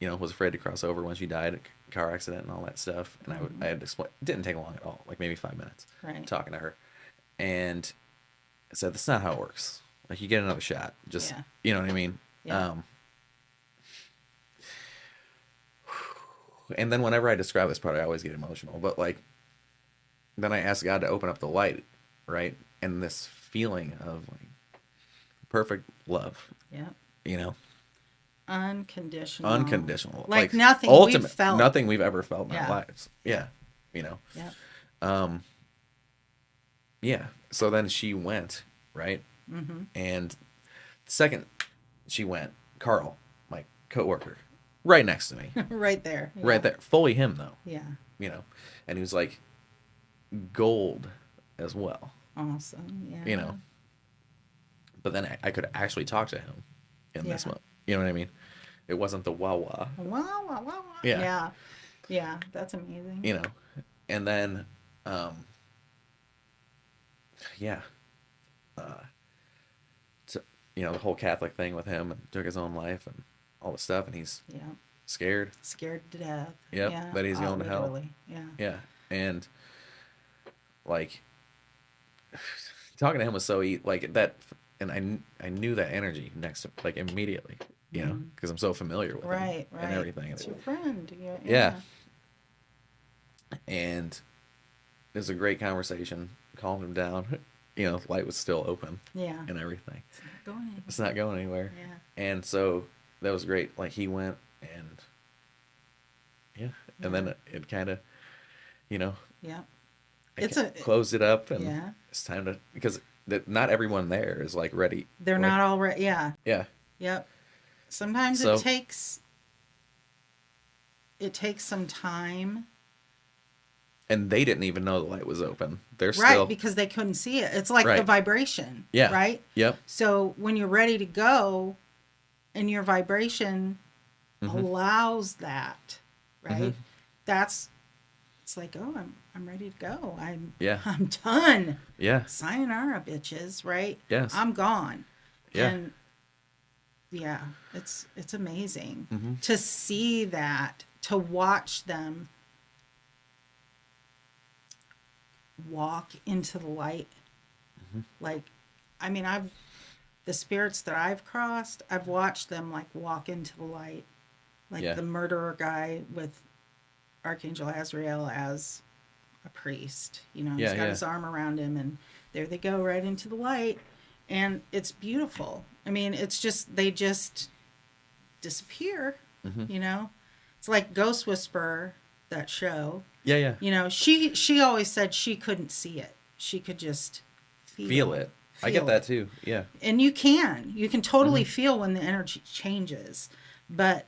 was afraid to cross over when she died, car accident and all that stuff. And I had to explain. It didn't take long at all, like maybe 5 minutes. Right. Talking to her, and I said, "That's not how it works. Like, you get another shot. Just, you know what I mean." Yeah. And then whenever I describe this part, I always get emotional. But like, then I ask God to open up the light, right? And this feeling of like perfect love, Yeah. Unconditional. Unconditional, like nothing ultimate, we've felt. Nothing we've ever felt in our lives. Yeah, Yeah. Yeah. So then she went, right? Mm-hmm. And the second she went, Carl, my coworker, right next to me, right there, right there, fully him though. Yeah. And he was like gold as well. Awesome. Yeah. But then I could actually talk to him in this one. You know what I mean? It wasn't the wah wah. Wah wah wah wah. Yeah. Yeah. That's amazing. And then, so, the whole Catholic thing with him, and took his own life and all the stuff, and he's scared to death. Yep, that he's going to hell. Yeah. And like talking to him was so like that, and I knew that energy next to, like, immediately, because I'm so familiar with him and everything. It's your friend. Yeah. And it was a great conversation. Calmed him down. The light was still open. Yeah. And everything. It's not going anywhere. Yeah. And so that was great. Like, he went and and then it kind of, closed it up, and it's time to, because not everyone there is like ready. They're not all ready. Yeah. Yeah. Yep. Sometimes it takes some time. And they didn't even know the light was open. They're still because they couldn't see it. It's like the vibration. Yeah. Right? Yep. So when you're ready to go and your vibration allows that, right? It's like, oh, I'm ready to go. I'm done. Yeah. Sayonara, bitches, right? Yes. I'm gone. Yeah. And it's amazing to see that, to watch them walk into the light. Like, I mean, the spirits that I've crossed, I've watched them like walk into the light, like the murderer guy with Archangel Azrael as a priest. He's got his arm around him, and there they go, right into the light, and it's beautiful. I mean, it's just, they just disappear. It's like Ghost Whisperer, that show. Yeah. She always said she couldn't see it. She could just feel it. I get that too. Yeah. And you can totally feel when the energy changes, but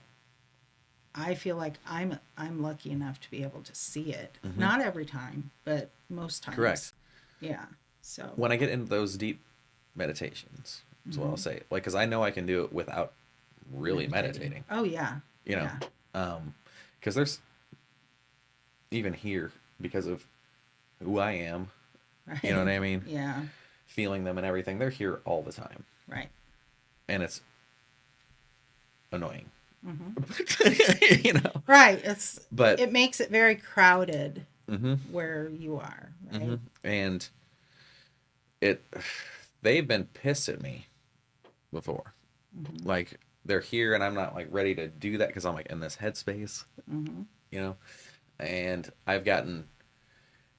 I feel like I'm lucky enough to be able to see it. Not every time, but most times. Correct. Yeah. So when I get into those deep meditations, is what I'll say. Like, because I know I can do it without really meditating. Oh yeah. Because there's, even here, because of who I am, you know what I mean? Yeah. Feeling them and everything, they're here all the time. Right. And it's annoying. Right. But it makes it very crowded where you are, right? And they've been pissed at me before. Like, they're here and I'm not like ready to do that because I'm like in this headspace, and I've gotten,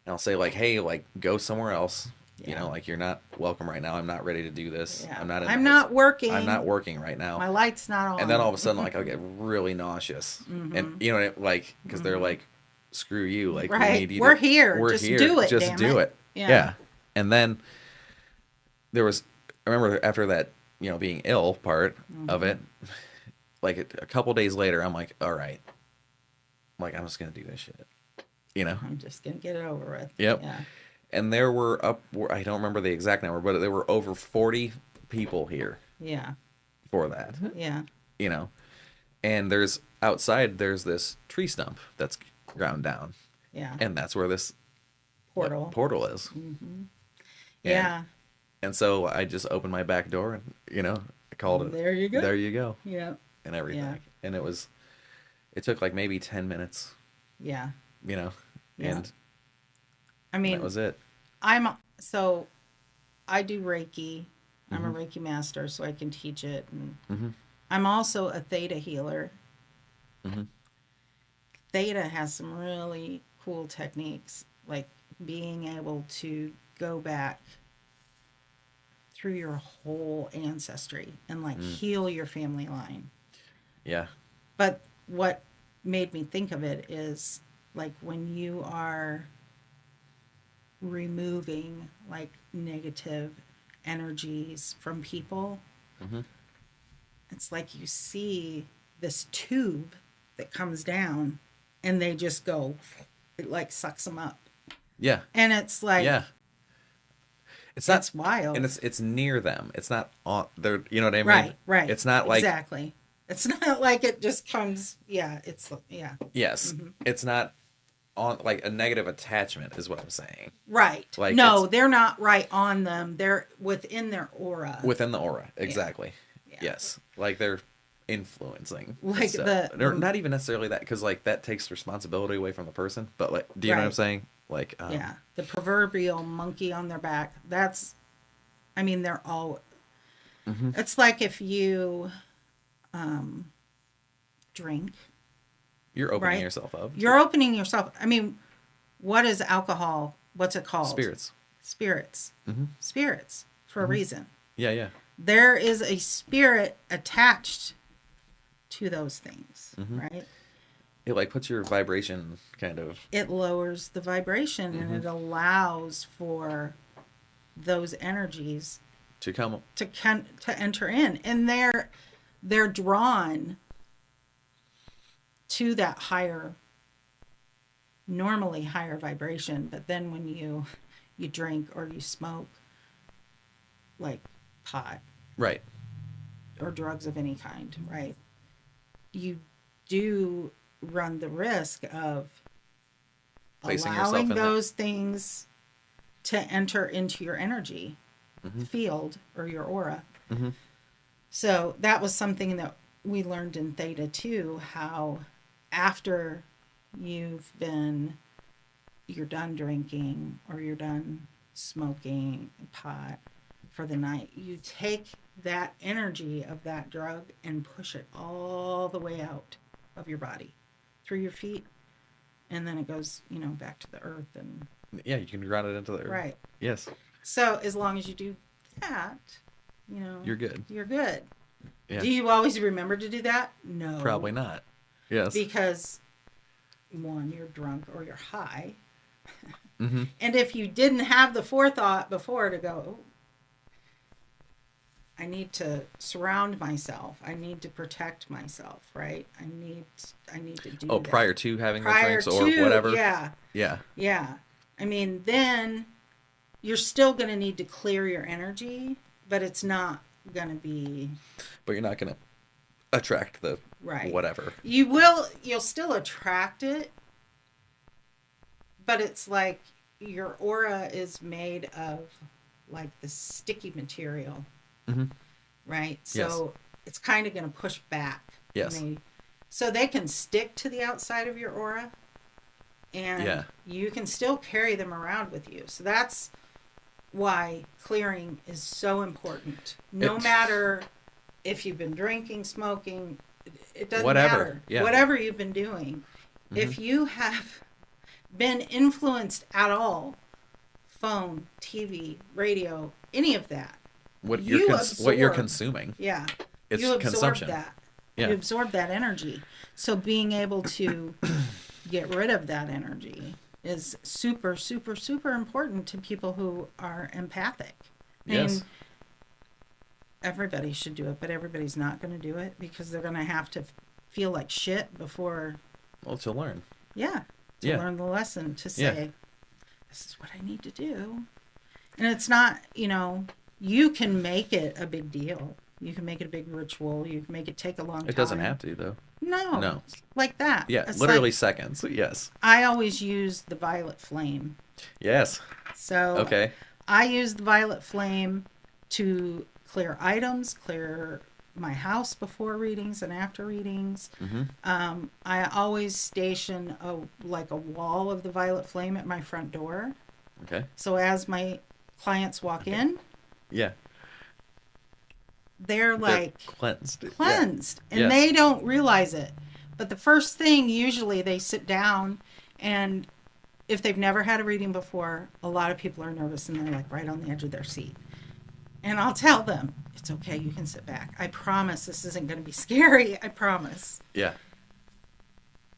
I'll say like, hey, like, go somewhere else. Like, you're not welcome right now. I'm not ready to do this. Yeah. I'm not working right now. My light's not on. And then all of a sudden, like, I'll get really nauseous. And like, because they're like, screw you. Like, we're here. Just do it. Just do it. Yeah. And then I remember after that, being ill part of it, like a couple days later, I'm like, all right, like, I'm just going to do this shit. I'm just going to get it over with. Yep. Yeah. And there were I don't remember the exact number, but there were over 40 people here. Yeah. For that. Yeah. And there's this tree stump that's ground down. Yeah. And that's where this portal. what portal is. Yeah. And so I just opened my back door and, I called it. There you go. There you go. Yeah. And everything. Yeah. And it took like maybe 10 minutes, Yeah. Yeah. And I mean, that was it. So I do Reiki. I'm a Reiki master, so I can teach it. And I'm also a theta healer. Theta has some really cool techniques, like being able to go back through your whole ancestry and like heal your family line. Yeah. But what made me think of it is like when you are removing like negative energies from people, it's like you see this tube that comes down and they just go, it like sucks them up. Yeah. And it's like, it's wild. And it's near them. It's not on there. You know what I mean? Right. It's not like, exactly. It's not like it just comes. Yeah. yes. It's not on like a negative attachment is what I'm saying. Right. Like no, they're not right on them. They're within their aura. Within the aura. Exactly. Yeah. Yes. Like they're influencing. Like or not even necessarily that, because like that takes responsibility away from the person. But like, do you know what I'm saying? Like, yeah, the proverbial monkey on their back. They're all. It's like if you drink. You're opening yourself up. You're opening yourself. I mean, what is alcohol? What's it called? Spirits. Spirits for a reason. Yeah. There is a spirit attached to those things, right? It like puts your vibration kind of. It lowers the vibration and it allows for those energies to come to enter in, and they're drawn to that normally higher vibration. But then when you drink or you smoke like pot, right, or drugs of any kind, right, you do run the risk of placing allowing yourself in those things to enter into your energy field or your aura. So that was something that we learned in Theta too, how after you're done drinking or you're done smoking pot for the night, you take that energy of that drug and push it all the way out of your body through your feet, and then it goes back to the earth. And you can ground it into the earth. Right. Yes. So as long as you do that, you're good. Yeah. Do you always remember to do that? No, probably not. Yes, because one, you're drunk or you're high. And if you didn't have the forethought before to go, oh, I need to surround myself. I need to protect myself, right? I need to do that. Prior to having the drinks or whatever. Yeah. I mean, then you're still going to need to clear your energy, but it's not going to be. But you're not going to attract the whatever. You'll still attract it, but it's like your aura is made of like the sticky material. Right? So it's kind of going to push back. Yes. So they can stick to the outside of your aura, and you can still carry them around with you. So that's why clearing is so important. No matter if you've been drinking, smoking, it doesn't matter. Yeah. Whatever you've been doing. If you have been influenced at all, phone, TV, radio, any of that, what you're consuming. Yeah. It's you absorb consumption. that. Yeah. You absorb that energy. So being able to get rid of that energy is super, super, super important to people who are empathic. Yes. Everybody should do it, but everybody's not going to do it because they're going to have to feel like shit before. Well, to learn. Yeah. To learn the lesson, to say, this is what I need to do. And it's not, you can make it a big deal. You can make it a big ritual. You can make it take a long time. It doesn't have to, though. No. Like that. Yeah, It's literally like, seconds. Yes. I always use the violet flame. Yes. So Okay. I use the violet flame to clear items, clear my house before readings and after readings. I always station a wall of the violet flame at my front door. Okay. So as my clients walk in, Yeah. they're like cleansed. and Yes. they don't realize it. But the first thing, usually they sit down, and if they've never had a reading before, a lot of people are nervous and they're like right on the edge of their seat. And I'll tell them, it's okay, you can sit back. I promise this isn't going to be scary. I promise. Yeah.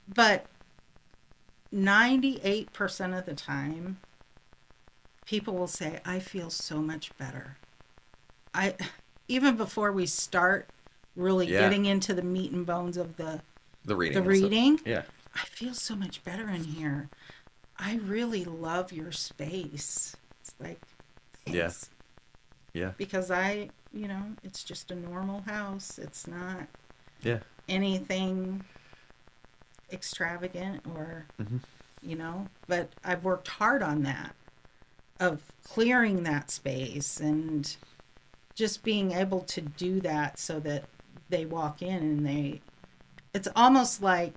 But 98% of the time, people will say, I feel so much better. Even before we start really getting into the meat and bones of the reading, I feel so much better in here. I really love your space. It's like, thanks. Yeah. Because it's just a normal house. It's not anything extravagant or, but I've worked hard on that, of clearing that space and just being able to do that so that they walk in and it's almost like,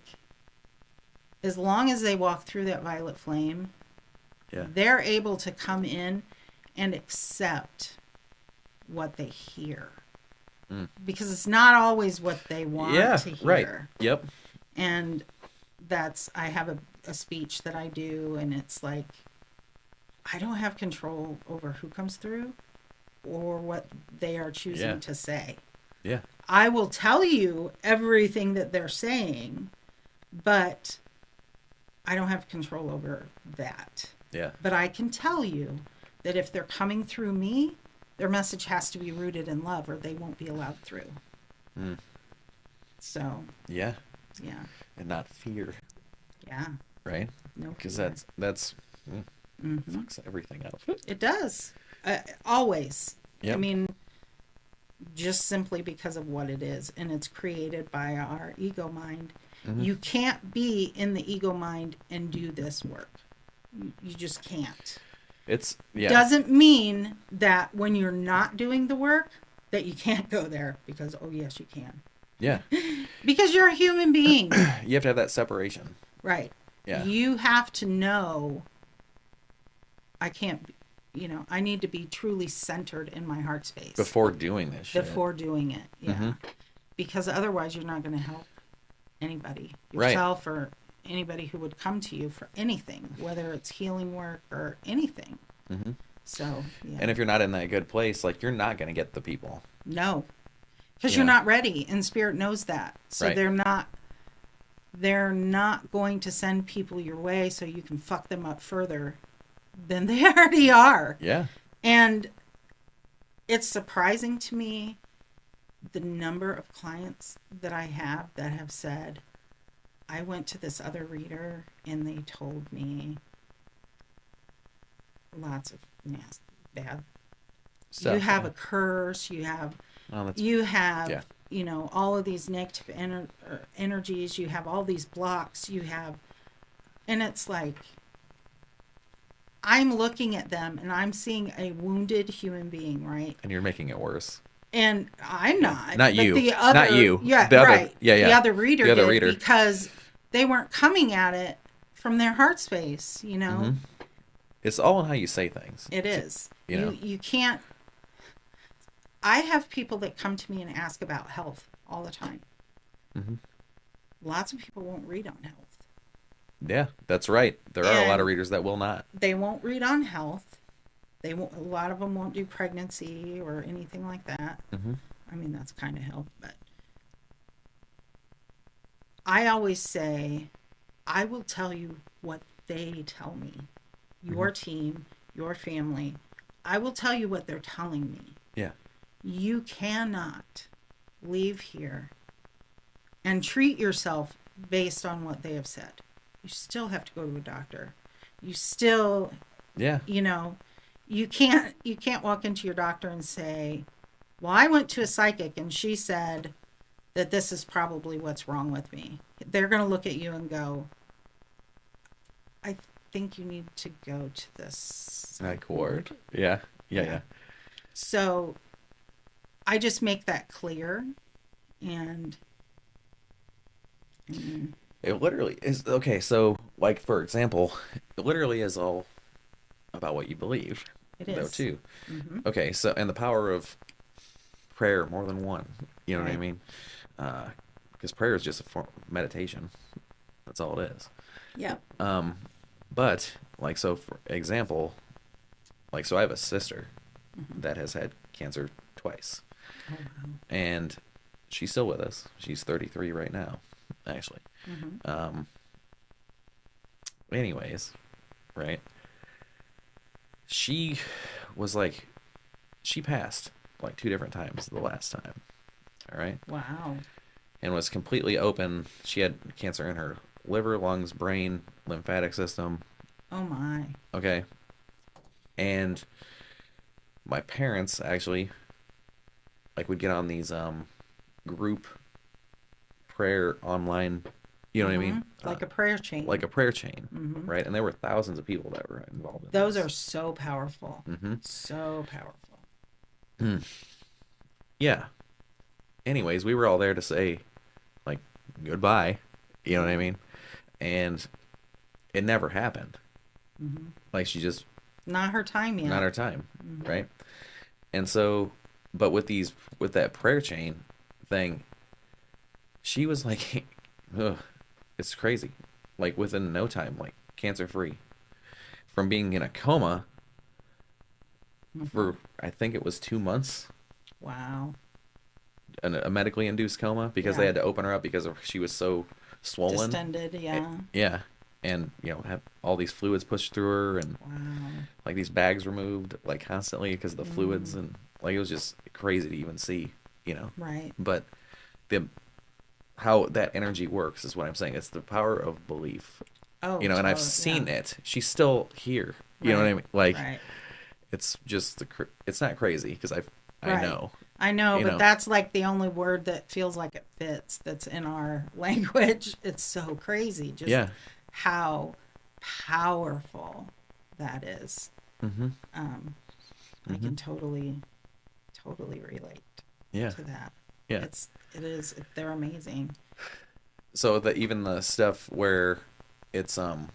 as long as they walk through that violet flame, they're able to come in and accept what they hear. Because it's not always what they want to hear. Right. Yep. And I have a speech that I do, and it's like, I don't have control over who comes through or what they are choosing to say. Yeah. I will tell you everything that they're saying, but I don't have control over that. Yeah. But I can tell you that if they're coming through me, their message has to be rooted in love or they won't be allowed through. So. Yeah. Yeah. And not fear. Yeah. Right? No, because that's fucks everything up. It does. Always. Yep. I mean, just simply because of what it is, and it's created by our ego mind. You can't be in the ego mind and do this work. You just can't. It's doesn't mean that when you're not doing the work that you can't go there, because yes, you can. Yeah. Because you're a human being. You have to have that separation. Right. Yeah. You have to know, I can't, I need to be truly centered in my heart space. Before doing this shit. Before doing it, yeah. Because otherwise you're not going to help anybody, yourself or anybody who would come to you for anything, whether it's healing work or anything. So, yeah. And if you're not in that good place, like, you're not going to get the people. No. Because you're not ready, and Spirit knows that. So they're not going to send people your way so you can fuck them up further than they already are. Yeah. And it's surprising to me the number of clients that I have that have said, I went to this other reader and they told me lots of bad stuff. You have a curse, you have all of these negative energies, you have all these blocks, and it's like, I'm looking at them and I'm seeing a wounded human being, right? And you're making it worse. And I'm not. Not you. The other, not you. Yeah, the right. Other, yeah. The other reader the other did, reader. because they weren't coming at it from their heart space, It's all in how you say things. It is. You can't. I have people that come to me and ask about health all the time. Lots of people won't read on health. Yeah, that's right. There are a lot of readers that will not. They won't read on health. A lot of them won't do pregnancy or anything like that. I mean, that's kind of health, but I always say, I will tell you what they tell me. Your team, your family. I will tell you what they're telling me. Yeah. You cannot leave here and treat yourself based on what they have said. You still have to go to a doctor. You still, you can't walk into your doctor and say, well, I went to a psychic and she said that this is probably what's wrong with me. They're going to look at you and go, I think you need to go to this Like ward. Yeah. So I just make that clear, and it literally is. Okay, so like for example, it literally is all about what you believe. it is though too. Mm-hmm. Okay, so and the power of prayer, more than one. You know what I Right. mean? Because prayer is just a form of meditation. That's all it is. Yeah. But like, so for example, like, so I have a sister that has had cancer twice, Oh, wow. and she's still with us. She's 33 right now, actually. Anyways, right? She was like, she passed like 2 different times the last time. All right. Wow. And was completely open. She had cancer in her liver, lungs, brain, lymphatic system. Oh my. Okay. And my parents actually like would get on these group prayer online, you know what I mean? Like a prayer chain. Like a prayer chain, right? And there were thousands of people that were involved in Those this. are so powerful. So powerful. Yeah. Anyways, we were all there to say like goodbye, you know what I mean? And it never happened. Like she just Not her time yet. not her time, right? And so, but with that prayer chain thing, she was like, ugh, it's crazy. Like within no time, like cancer free, from being in a coma for I think it was 2 months, Wow. a medically induced coma, because Yeah. they had to open her up because she was so swollen. Distended, yeah. Yeah. And have all these fluids pushed through her, and Wow. like these bags removed like constantly because of the fluids, and like it was just crazy to even see, Right. But how that energy works is what I'm saying. It's the power of belief. Oh, And I've totally, seen yeah. it. She's still here. You know what I mean? Like, Right. it's just it's not crazy because I Right. know. I know, You but know. that's like the only word that feels like it fits that's in our language. It's so crazy just Yeah. how powerful that is. I can totally relate Yeah. to that. Yeah. They're amazing. So even the stuff where it's of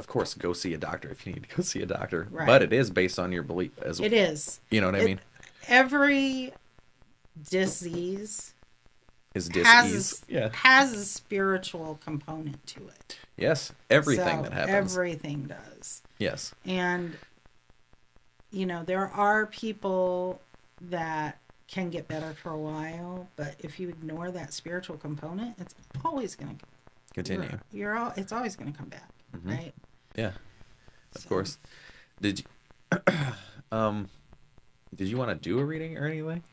course, go see a doctor if you need to go see a doctor. Right. But it is based on your belief as well. It is. You know what I mean? Every disease Is has dis-ease. Yeah. has a spiritual component to it. Yes. Everything So that happens. Everything does. Yes. And there are people that can get better for a while, but if you ignore that spiritual component, it's always going to Continue. It's always going to come back, right? Yeah. Of course. Did you did you want to do a reading or anything?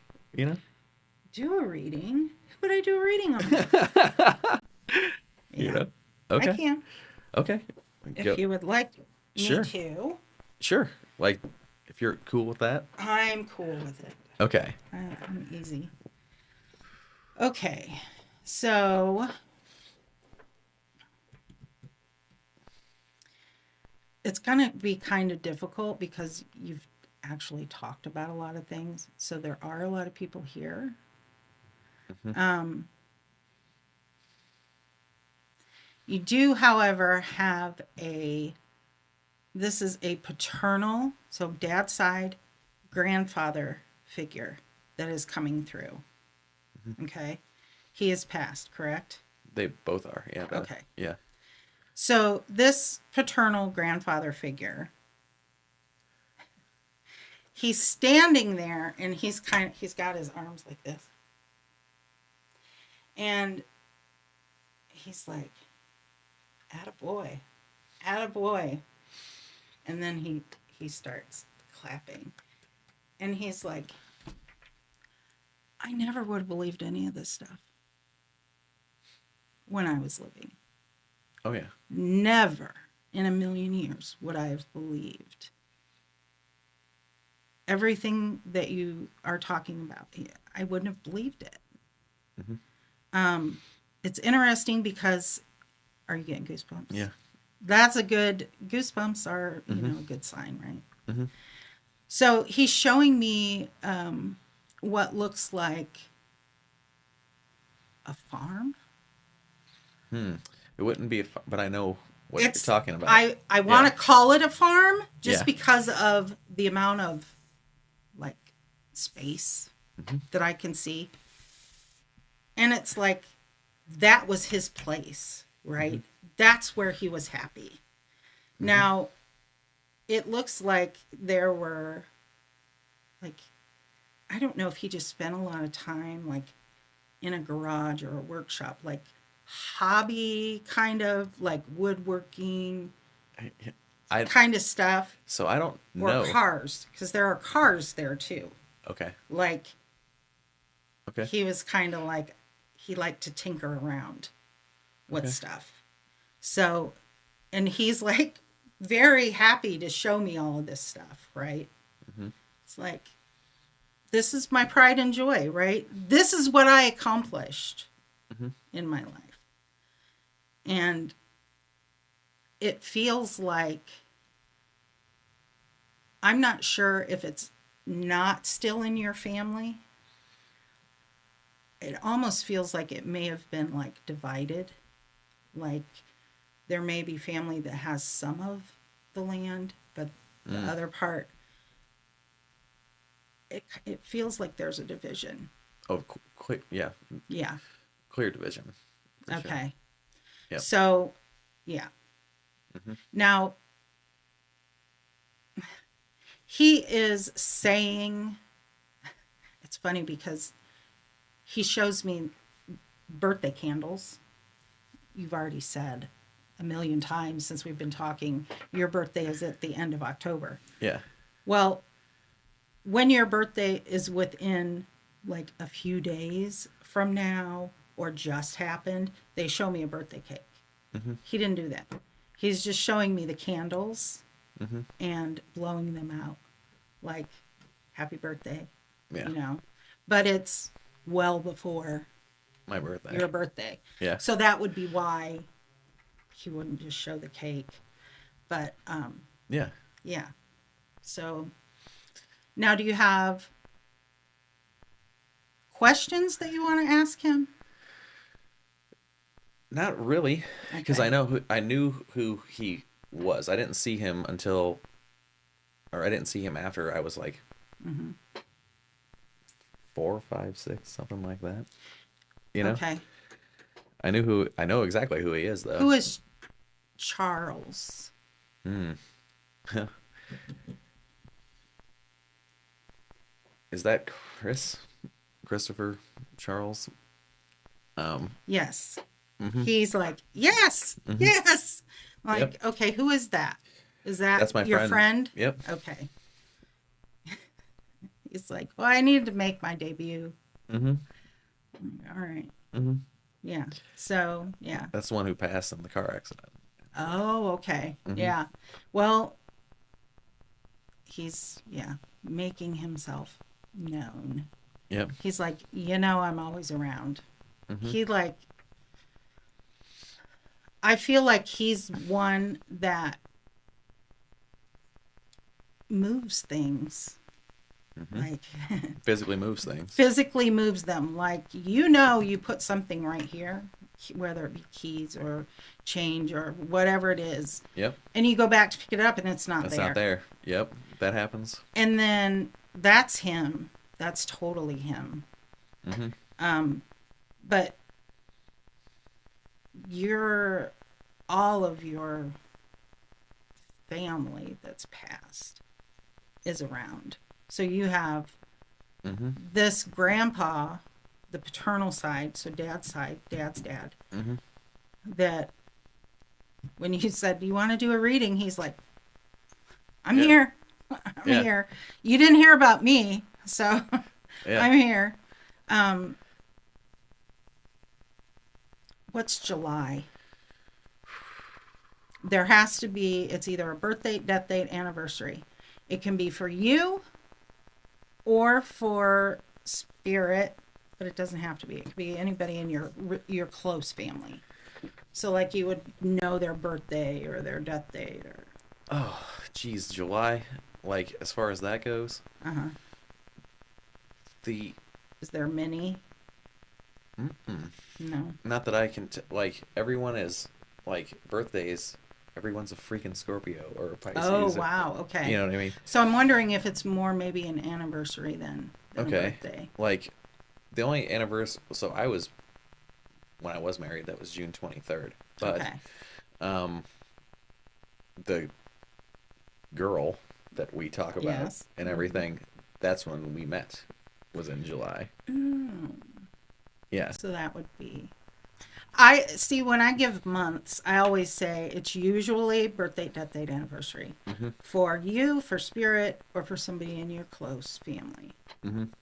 Do a reading? Who would I do a reading on? Yeah. Okay. I can. Okay. If you would like me Sure. to. Sure. Like, if you're cool with that. I'm cool with it. Okay. I'm easy. Okay. So it's going to be kind of difficult because you've actually talked about a lot of things. So there are a lot of people here. You do, however, have this is a paternal, so dad's side, grandfather figure that is coming through. Okay. He is passed, correct? They both are. Yeah. Okay. Yeah. So this paternal grandfather figure, he's standing there and he's got his arms like this. And he's like, attaboy, attaboy. And then he starts clapping. And he's like, I never would have believed any of this stuff when I was living. Oh, yeah. Never in a million years would I have believed everything that you are talking about. I wouldn't have believed it. It's interesting because, are you getting goosebumps? Yeah. That's a good, goosebumps are, you know, a good sign, right? So he's showing me what looks like a farm. It wouldn't be, but I know what It's, you're talking about. I want to call it a farm just Yeah. because of the amount of like space that I can see. And it's like, that was his place, right? That's where he was happy. Now, it looks like there were, like, I don't know if he just spent a lot of time, like, in a garage or a workshop, like, hobby kind of, like, woodworking kind of stuff. So I don't or know. cars, because there are cars there, too. Okay. Like, Okay. he was kind of like, he liked to tinker around with stuff. So, and he's like very happy to show me all of this stuff, right? It's like, this is my pride and joy, right? This is what I accomplished in my life. And it feels like, I'm not sure if it's not still in your family. It almost feels like it may have been like divided. Like there may be family that has some of the land, but the other part, it feels like there's a division. Oh, clear. Yeah. Yeah. Clear division. Okay. Sure. Yep. So, yeah. Now, he is saying, it's funny because he shows me birthday candles. You've already said a million times since we've been talking, your birthday is at the end of October. Yeah. Well, when your birthday is within like a few days from now or just happened, they show me a birthday cake. He didn't do that. He's just showing me the candles and blowing them out like happy birthday, Yeah. you know, but it's well before My birthday. your birthday. Yeah. So that would be why he wouldn't just show the cake. But Yeah. yeah. So now, do you have questions that you want to ask him? Not really, because Okay. I knew who he was. I didn't see him until, or I didn't see him after I was like 4, 5, 6, something like that. You know. Okay. I know exactly who he is though. Who is Charles? Is that Christopher Charles? Yes. He's like, yes, yes. Like, Yep. okay, who is that? Is that That's my your friend? Yep. Okay. He's like, well, I needed to make my debut. All right. Yeah. So, yeah. That's the one who passed in the car accident. Oh, okay. Yeah. Well, he's, making himself known. Yep. He's like, I'm always around. He like, I feel like he's one that moves things. Like Physically moves things. physically moves them. Like, you put something right here, whether it be keys or change or whatever it is. Yep. And you go back to pick it up and it's not That's there. not there. Yep. That happens. And then that's him. That's totally him. But all of your family that's passed is around. So you have this grandpa, the paternal side, so dad's dad, that when you said, do you want to do a reading? He's like, I'm here. I'm here. You didn't hear about me, so I'm here. What's July? There has to be, it's either a birth date, death date, anniversary. It can be for you or for spirit but it doesn't have to be. It could be anybody in your close family. So like you would know their birthday or their death date or. Oh, geez, July. Like as far as that goes. The. Is there many? Mm-mm. No. Not that I can. Like everyone is like birthdays. Everyone's a freaking Scorpio or a Pisces. Oh wow. Okay. You know what I mean? So I'm wondering if it's more maybe an anniversary than a birthday. Like the only anniversary. So I was when I was married. That was June 23rd. But the girl that we talk about and everything. That's when we met. Was in July. Yeah. So that would be. I see when I give months, I always say it's usually birthday, death date, anniversary for you, for spirit, or for somebody in your close family.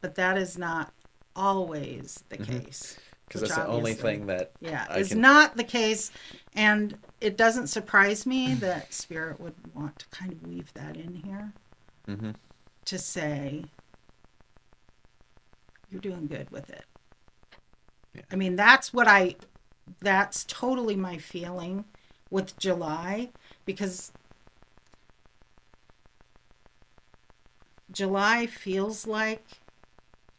But that is not always the case. Because that's the only thing that is not the case, and it doesn't surprise me that spirit would want to kind of weave that in here to say you're doing good with it. Yeah. I mean, that's totally my feeling with July, because July feels like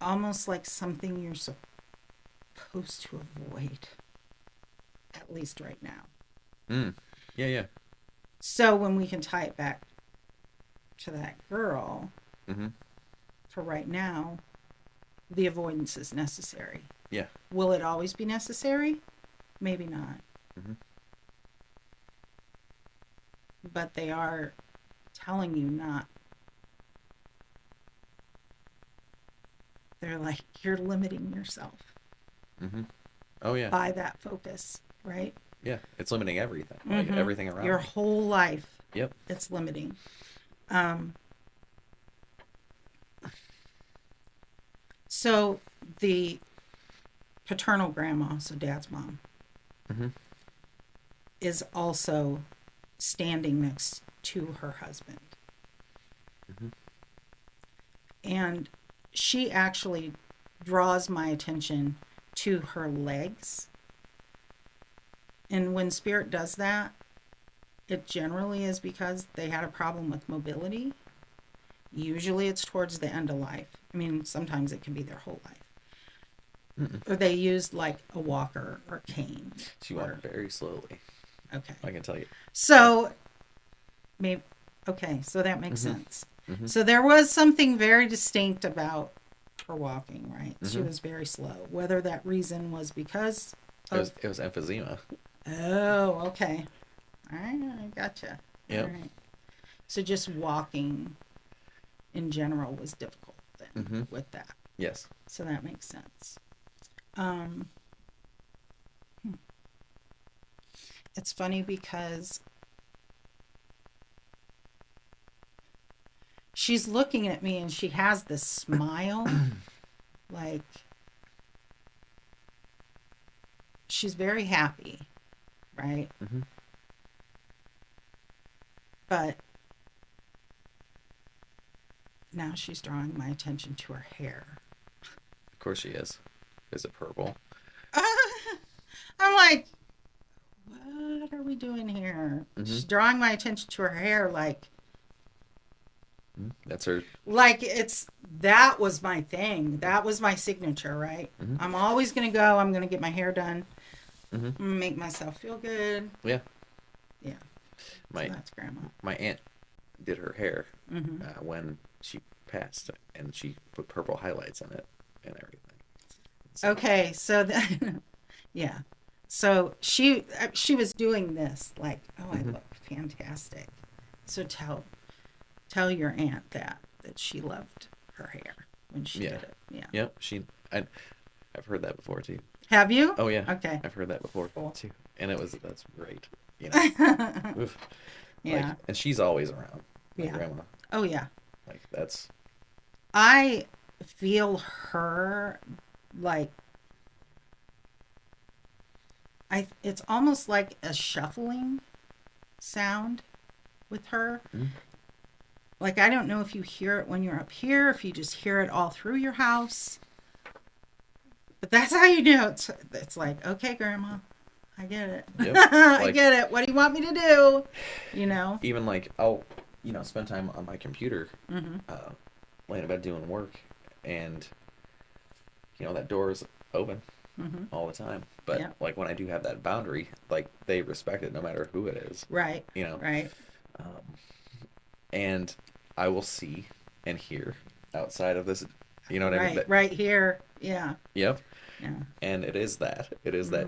almost like something you're supposed to avoid, at least right now. Yeah. So when we can tie it back to that girl, for right now, the avoidance is necessary. Yeah. Will it always be necessary? Maybe not. But they are telling you not. They're like, you're limiting yourself. Oh, yeah. By that focus, right? Yeah. It's limiting everything. Like everything around your me. whole life. Yep. It's limiting. So the paternal grandma, so dad's mom, is also standing next to her husband. And she actually draws my attention to her legs. And when spirit does that, it generally is because they had a problem with mobility. Usually it's towards the end of life. I mean, sometimes it can be their whole life. Or they used like a walker or cane. She walked very slowly. Okay. I can tell you. So, maybe, okay, so that makes sense. So there was something very distinct about her walking, right? She was very slow. Whether that reason was because of... It was emphysema. Oh, okay. All right, I gotcha. Yep. All right. So just walking in general was difficult then with that. Yes. So that makes sense. It's funny because she's looking at me and she has this smile, like she's very happy, right? But now she's drawing my attention to her hair. Of course she is. Is it purple? I'm like, what are we doing here? She's drawing my attention to her hair like... That's her... Like that was my thing. That was my signature, right? I'm always going to go. I'm going to get my hair done. Make myself feel good. Yeah. Yeah. So that's grandma. My aunt did her hair when she passed, and she put purple highlights in it and everything. So. Okay, so then, yeah. So she was doing this like, oh, I look fantastic. So tell your aunt that she loved her hair when she did it. Yeah. Yep. I've heard that before too. Have you? Oh yeah. Okay. I've heard that before too, and that's great. You know. Yeah. Like, and she's always around. My grandma. Oh yeah. Like that's. I feel her like. It's almost like a shuffling sound with her. Like, I don't know if you hear it when you're up here, if you just hear it all through your house. But that's how you know it's like, okay, Grandma, I get it. Yep. I get it. What do you want me to do? You know? Even like I'll, spend time on my computer, Mm-hmm. laying in bed doing work, and that door is open Mm-hmm. all the time. But Yeah. like when I do have that boundary, like they respect it no matter who it is. Right. You know. Right. And I will see and hear outside of this. You know what I mean? Right here. Yeah. Yep. Yeah. And it is that. It is that.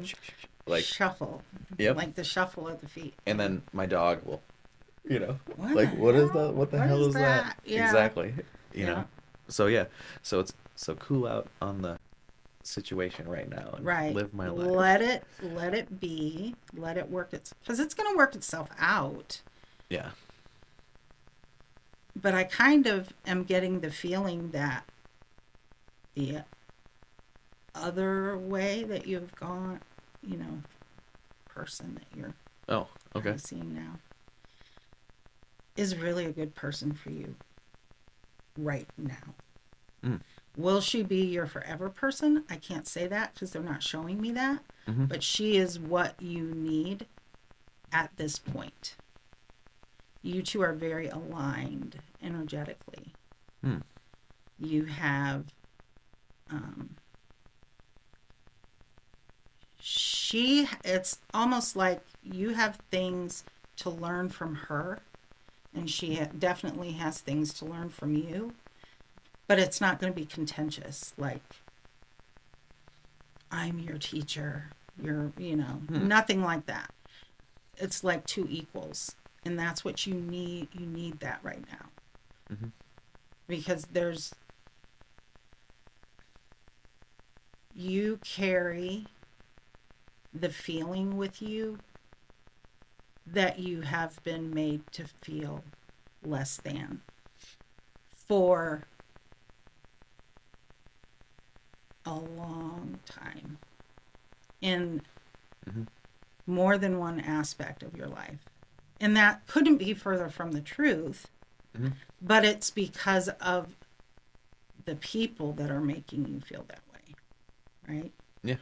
Like shuffle. Yep. Like the shuffle of the feet. And then my dog will, What like, the what is hell? that? What the What hell is is that? that? Yeah. Exactly. You Yeah. know. So yeah. So it's so cool out on the situation right now and Right. live my life. Let it be. Let it work because it's going to work itself out. Yeah. But I kind of am getting the feeling that the other way that you've gone, person that you're Oh, okay. seeing now is really a good person for you right now. Mm. Will she be your forever person? I can't say that because they're not showing me that. Mm-hmm. But she is what you need at this point. You two are very aligned energetically. Mm. You have it's almost like you have things to learn from her, and she definitely has things to learn from you, but it's not going to be contentious like I'm your teacher, you're nothing like that. It's like two equals, and that's what you need that right now. Mm-hmm. Because you carry the feeling with you that you have been made to feel less than for a long time in more than one aspect of your life. And that couldn't be further from the truth, but it's because of the people that are making you feel that way, right? Yeah.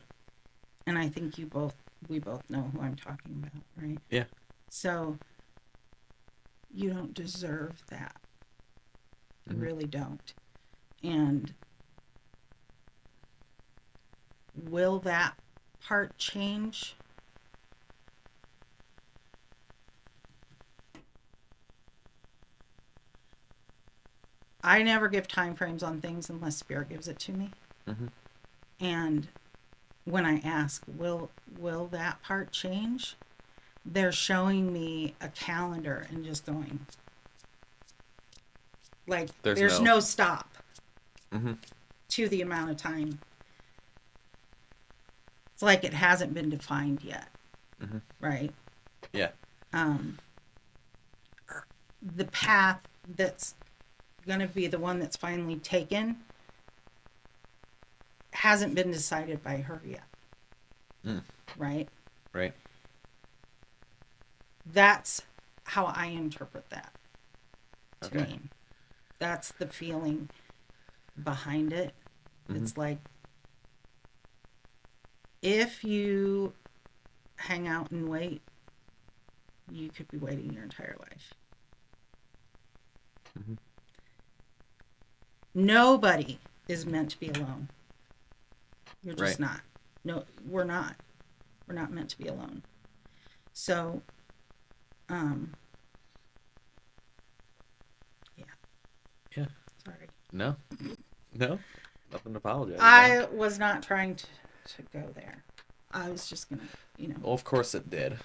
And I think we both know who I'm talking about, right? Yeah. So you don't deserve that. You really don't. And will that part change? I never give time frames on things unless Spirit gives it to me. Mm-hmm. And when I ask, will that part change? They're showing me a calendar and just going, like, there's no stop to the amount of time. It's like it hasn't been defined yet, right? Yeah. The path that's going to be the one that's finally taken hasn't been decided by her yet, right? Right. That's how I interpret that to Okay. me. That's the feeling behind it. It's like, if you hang out and wait, you could be waiting your entire life. Nobody is meant to be alone. You're just not. No, we're not. We're not meant to be alone. So, yeah. Yeah. Sorry. No. Nothing to apologize I about. was not trying to go there. I was just gonna, Well, of course it did.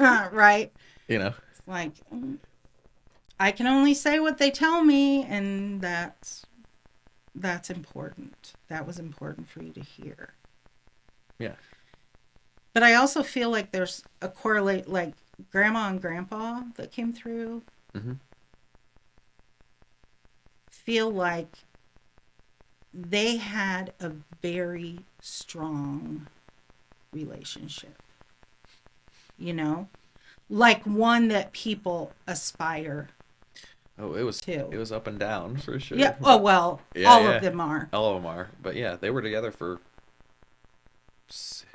right? It's Like, I can only say what they tell me, and that's important. That was important for you to hear. Yeah. But I also feel like there's a correlate, like Grandma and Grandpa that came through. Feel like they had a very strong relationship. Like one that people aspire. Oh, it was to. It was up and down for sure. Yeah. Oh well, Yeah, all yeah. of them are. All of them are. But yeah, they were together for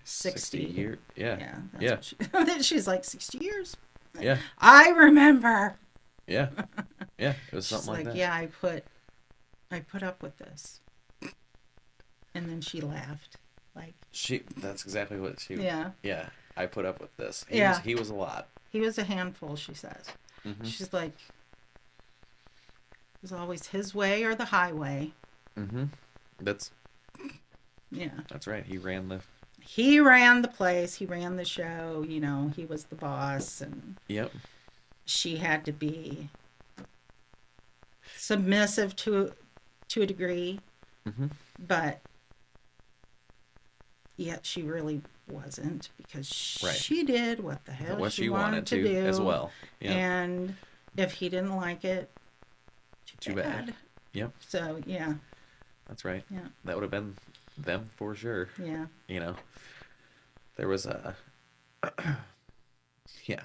60 years. Yeah. Yeah. Yeah. What she's like, 60 years. Yeah. I remember. Yeah. Yeah. It was She's something like that. Yeah, I put up with this. And then she laughed. Like, that's exactly what she. Yeah. Yeah. I put up with this. He was a lot. He was a handful, she says. Mm-hmm. She's like, it was always his way or the highway. Mm-hmm. That's right. He ran the place. He ran the show. You know, he was the boss, and yep. She had to be submissive to a degree, mm-hmm. but yet she really wasn't, because she did what the hell what she wanted to do as well. Yep. And if he didn't like it, too bad. Yep. So yeah, that's right. Yeah, that would have been them for sure. Yeah. You know, there was a yeah,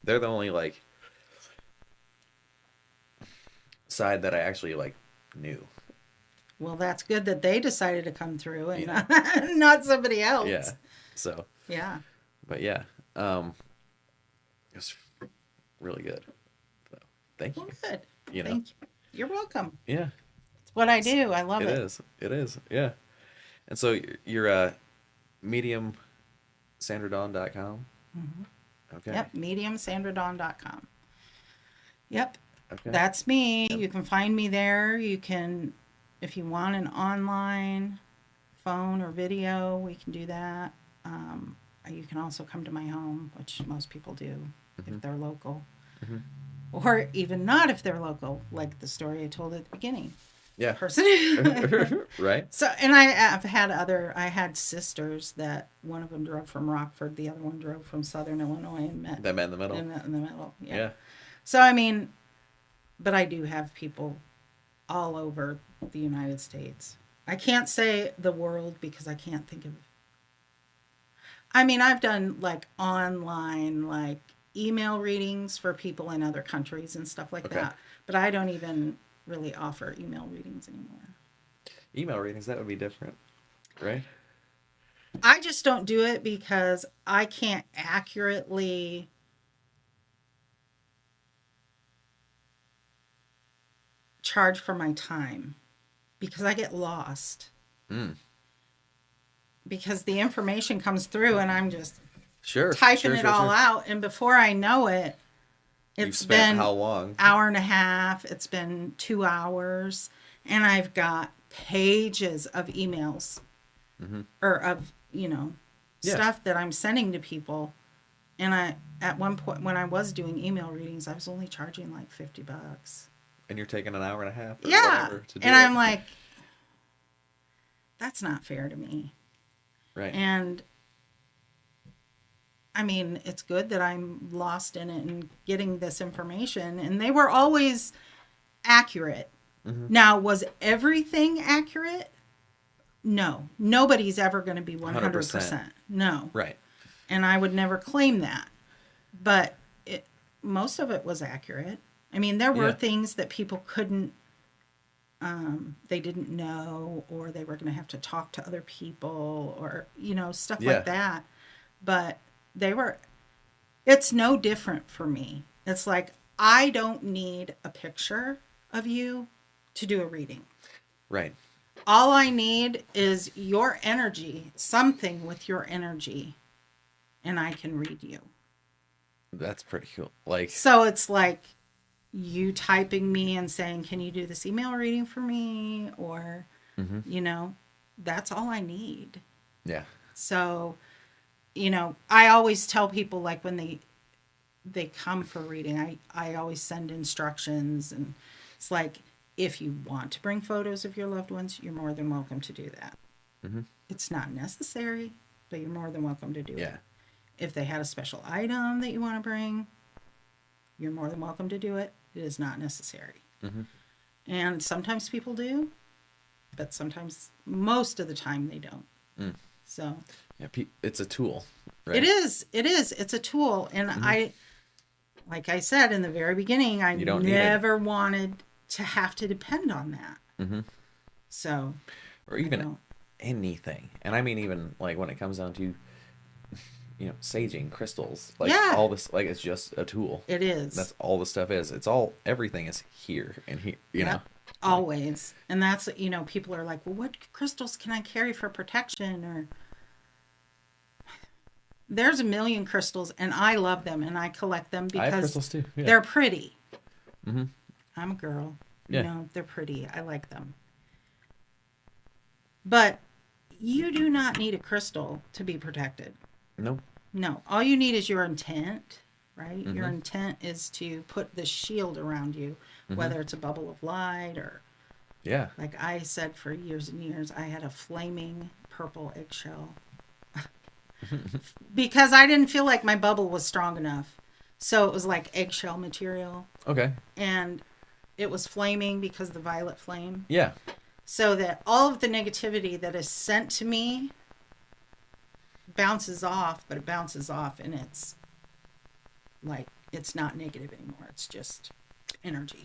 they're the only like side that I actually like knew. Well, that's good that they decided to come through and not somebody else. Yeah. So. Yeah. But yeah, it was really good. So, thank you. Well, good. You know. Thank you. You're welcome. Yeah. It's what I do. I love it. It is. Yeah. And so you're medium sandradawn.com. Mm-hmm. Okay. Yep. mediumsandradawn.com. Yep. Okay. That's me. Yep. You can find me there. You can, if you want an online phone or video, we can do that. You can also come to my home, which most people do if they're local. Mm-hmm. Or even not if they're local, like the story I told at the beginning. Yeah. Person. Right. So, and I had sisters that one of them drove from Rockford, the other one drove from Southern Illinois and met. They met in the middle. They met in the middle. Yeah. Yeah. So, I mean, but I do have people all over the United States. I can't say the world because I can't think of. I mean, I've done like online, like email readings for people in other countries and stuff like that. But I don't even really offer email readings anymore. Email readings, that would be different, right? I just don't do it because I can't accurately charge for my time because I get lost. Because the information comes through and I'm just typing it all out, and before I know it, it's been how long? Hour and a half. It's been 2 hours, and I've got pages of emails or of stuff that I'm sending to people. And at one point when I was doing email readings, I was only charging like $50. And you're taking an hour and a half or whatever to do and it. I'm like, that's not fair to me. Right. And I mean, it's good that I'm lost in it and getting this information, and they were always accurate. Now, was everything accurate? No. Nobody's ever going to be 100%. No. Right. And I would never claim that. But most of it was accurate. I mean, there were things that people couldn't, they didn't know, or they were going to have to talk to other people, or, stuff like that. But it's no different for me. It's like, I don't need a picture of you to do a reading. Right. All I need is your energy, something with your energy, and I can read you. That's pretty cool. So it's like you typing me and saying, can you do this email reading for me? Or, that's all I need. Yeah. So, I always tell people, like, when they come for reading, I always send instructions, and it's like, if you want to bring photos of your loved ones, you're more than welcome to do that. It's not necessary, but you're more than welcome to do it. If they had a special item that you want to bring, you're more than welcome to do it. It is not necessary. And sometimes people do, but most of the time they don't. So yeah, it's a tool, right? It is. It's a tool. And like I said in the very beginning, I never wanted to have to depend on that. So, or even anything. And I mean, even like when it comes down to, saging, crystals, like Yeah. all this, like it's just a tool. It is. That's all the stuff is. It's all, everything is here and here, Yep. Always. And that's, people are like, well, what crystals can I carry for protection? Or there's a million crystals, and I love them, and I collect them I have because crystals too. Yeah. they're pretty. Mm-hmm. I'm a girl. Yeah. They're pretty. I like them. But you do not need a crystal to be protected. No. No. All you need is your intent, right? Mm-hmm. Your intent is to put the shield around you, Mm-hmm. whether it's a bubble of light or, Yeah. like I said for years and years, I had a flaming purple eggshell because I didn't feel like my bubble was strong enough. So it was like eggshell material. Okay. And it was flaming because of the violet flame. Yeah. So that all of the negativity that is sent to me bounces off, but it bounces off and it's like, it's not negative anymore. It's just energy.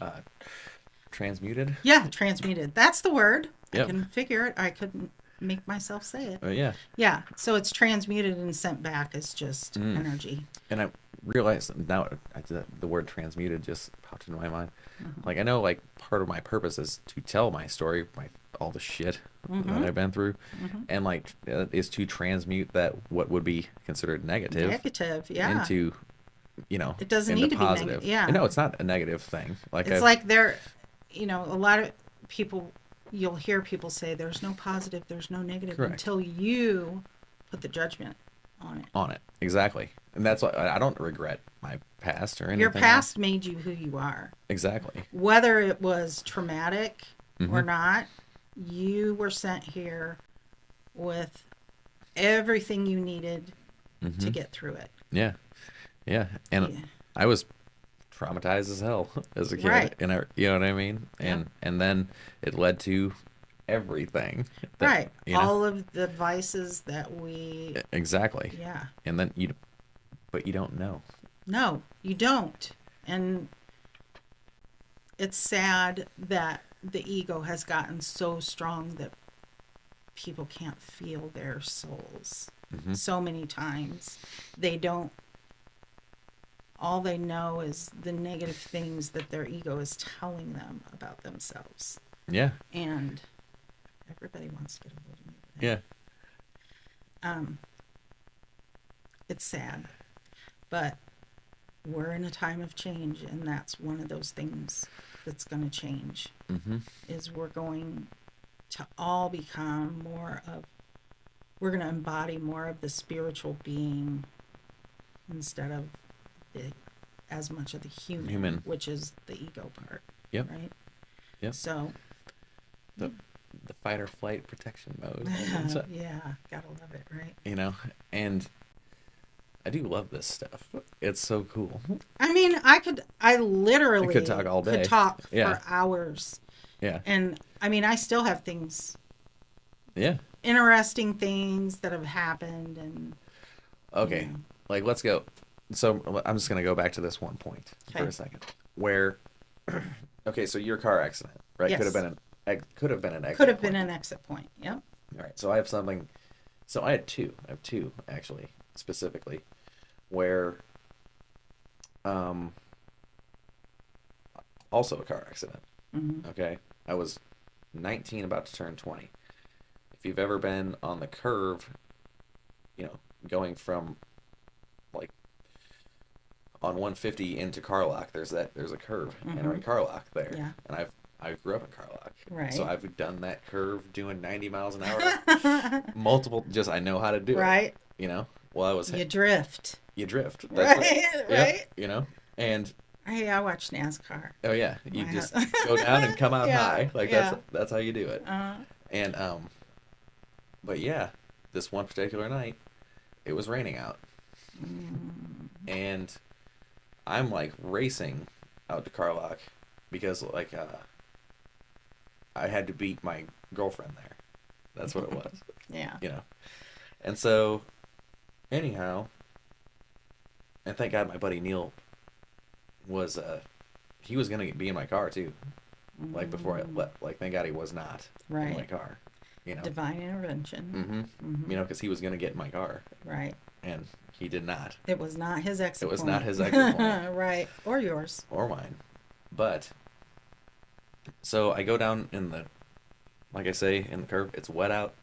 Transmuted. Yeah, transmuted. That's the word. Yep. I can figure it. I couldn't make myself say it. Yeah. Yeah, so it's transmuted and sent back as just energy. And I realized now the word transmuted just popped into my mind. Mm-hmm. Like I know, like part of my purpose is to tell my story, all the shit that I've been through, and like is to transmute that what would be considered negative, yeah, into it doesn't into need to positive. be negative. Yeah, No, it's not a negative thing. Like it's like there, a lot of people. You'll hear people say there's no positive, there's no negative. Correct. Until you put the judgment on it. Exactly. And that's why I don't regret my past or anything. Your past made you who you are. Exactly. Whether it was traumatic or not, you were sent here with everything you needed to get through it. Yeah. Yeah. And I was traumatized as hell as a kid. Right. And you know what I mean? And then it led to everything. Right. All of the vices that we... Exactly. Yeah. And then but you don't know. No, you don't. And it's sad that the ego has gotten so strong that people can't feel their souls. So many times they don't. All they know is the negative things that their ego is telling them about themselves. Yeah. And everybody wants to get a hold of me. Yeah. It's sad, but we're in a time of change, and that's one of those things that's going to change. Is we're going to all become we're going to embody more of the spiritual being instead of as much of the human, which is the ego part. Yep. Right. Yep. So the fight or flight protection mode. Yeah, gotta love it, right? And I do love this stuff. It's so cool. I mean, I literally could talk all day. Could talk for hours. Yeah. And I mean, I still have things. Yeah. Interesting things that have happened and. Okay, like let's go. So I'm just gonna go back to this one point for a second, where, okay, so your car accident, right? Yes. Could have been an exit. Could have been an exit point. Yep. All right. So I have something. So I have two actually, specifically, where, also a car accident. Okay, I was 19, about to turn 20. If you've ever been on the curve, going from like on 150 into Carlock, there's a curve, entering Carlock there. Yeah. And I grew up in Carlock. Right. So I've done that curve doing 90 miles an hour. Multiple, just I know how to do it. Right. Well, you drift. That's right. Right. Yeah, and Hey, I watch NASCAR. Oh yeah, you just go down and come out high. Like that's how you do it. And but yeah, this one particular night, it was raining out, and I'm like racing out to Carlock because like I had to beat my girlfriend there. That's what it was. Yeah. And so anyhow, and thank God my buddy Neil was he was gonna be in my car too, like before I left. Like thank God he was not in my car, Divine intervention. Because he was going to get in my car. Right. And he did not. It was not his exit point. It was not his exit point. Right. Or yours. Or mine. But, so I go down like I say, in the curve, it's wet out,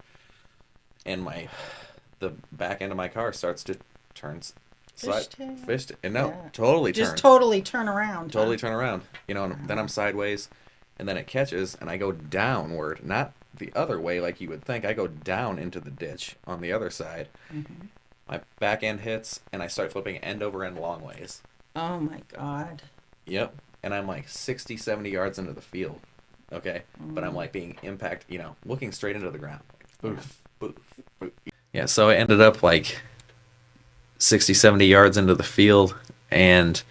and the back end of my car starts to turn fishtail. And no, totally turn. Just totally turn around. Totally turn around. And then I'm sideways, and then it catches, and I go downward, not the other way like you would think. I go down into the ditch on the other side. My back end hits, and I start flipping end over end long ways. Oh my God. Yep. And I'm like 60, 70 yards into the field. Okay. But I'm like being looking straight into the ground. Boof, boof, boof. Yeah. So I ended up like 60, 70 yards into the field, and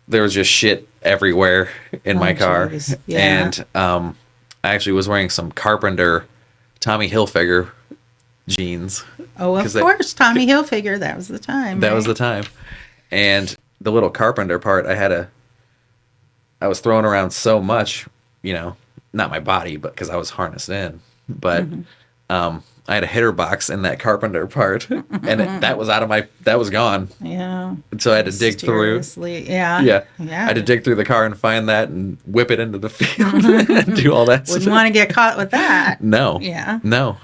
there was just shit everywhere in my car. Yeah. And I actually was wearing some Carpenter Tommy Hilfiger jeans. Oh, of course, Tommy Hilfiger. That was the time. That was the time. And the little Carpenter part, I was throwing around so much, not my body, but because I was harnessed in. But I had a hitter box in that Carpenter part, and that was gone. Yeah. And so I had to dig through. Yeah. Yeah. I had to dig through the car and find that and whip it into the field and do all that stuff. Wouldn't want to get caught with that. No. Yeah. No.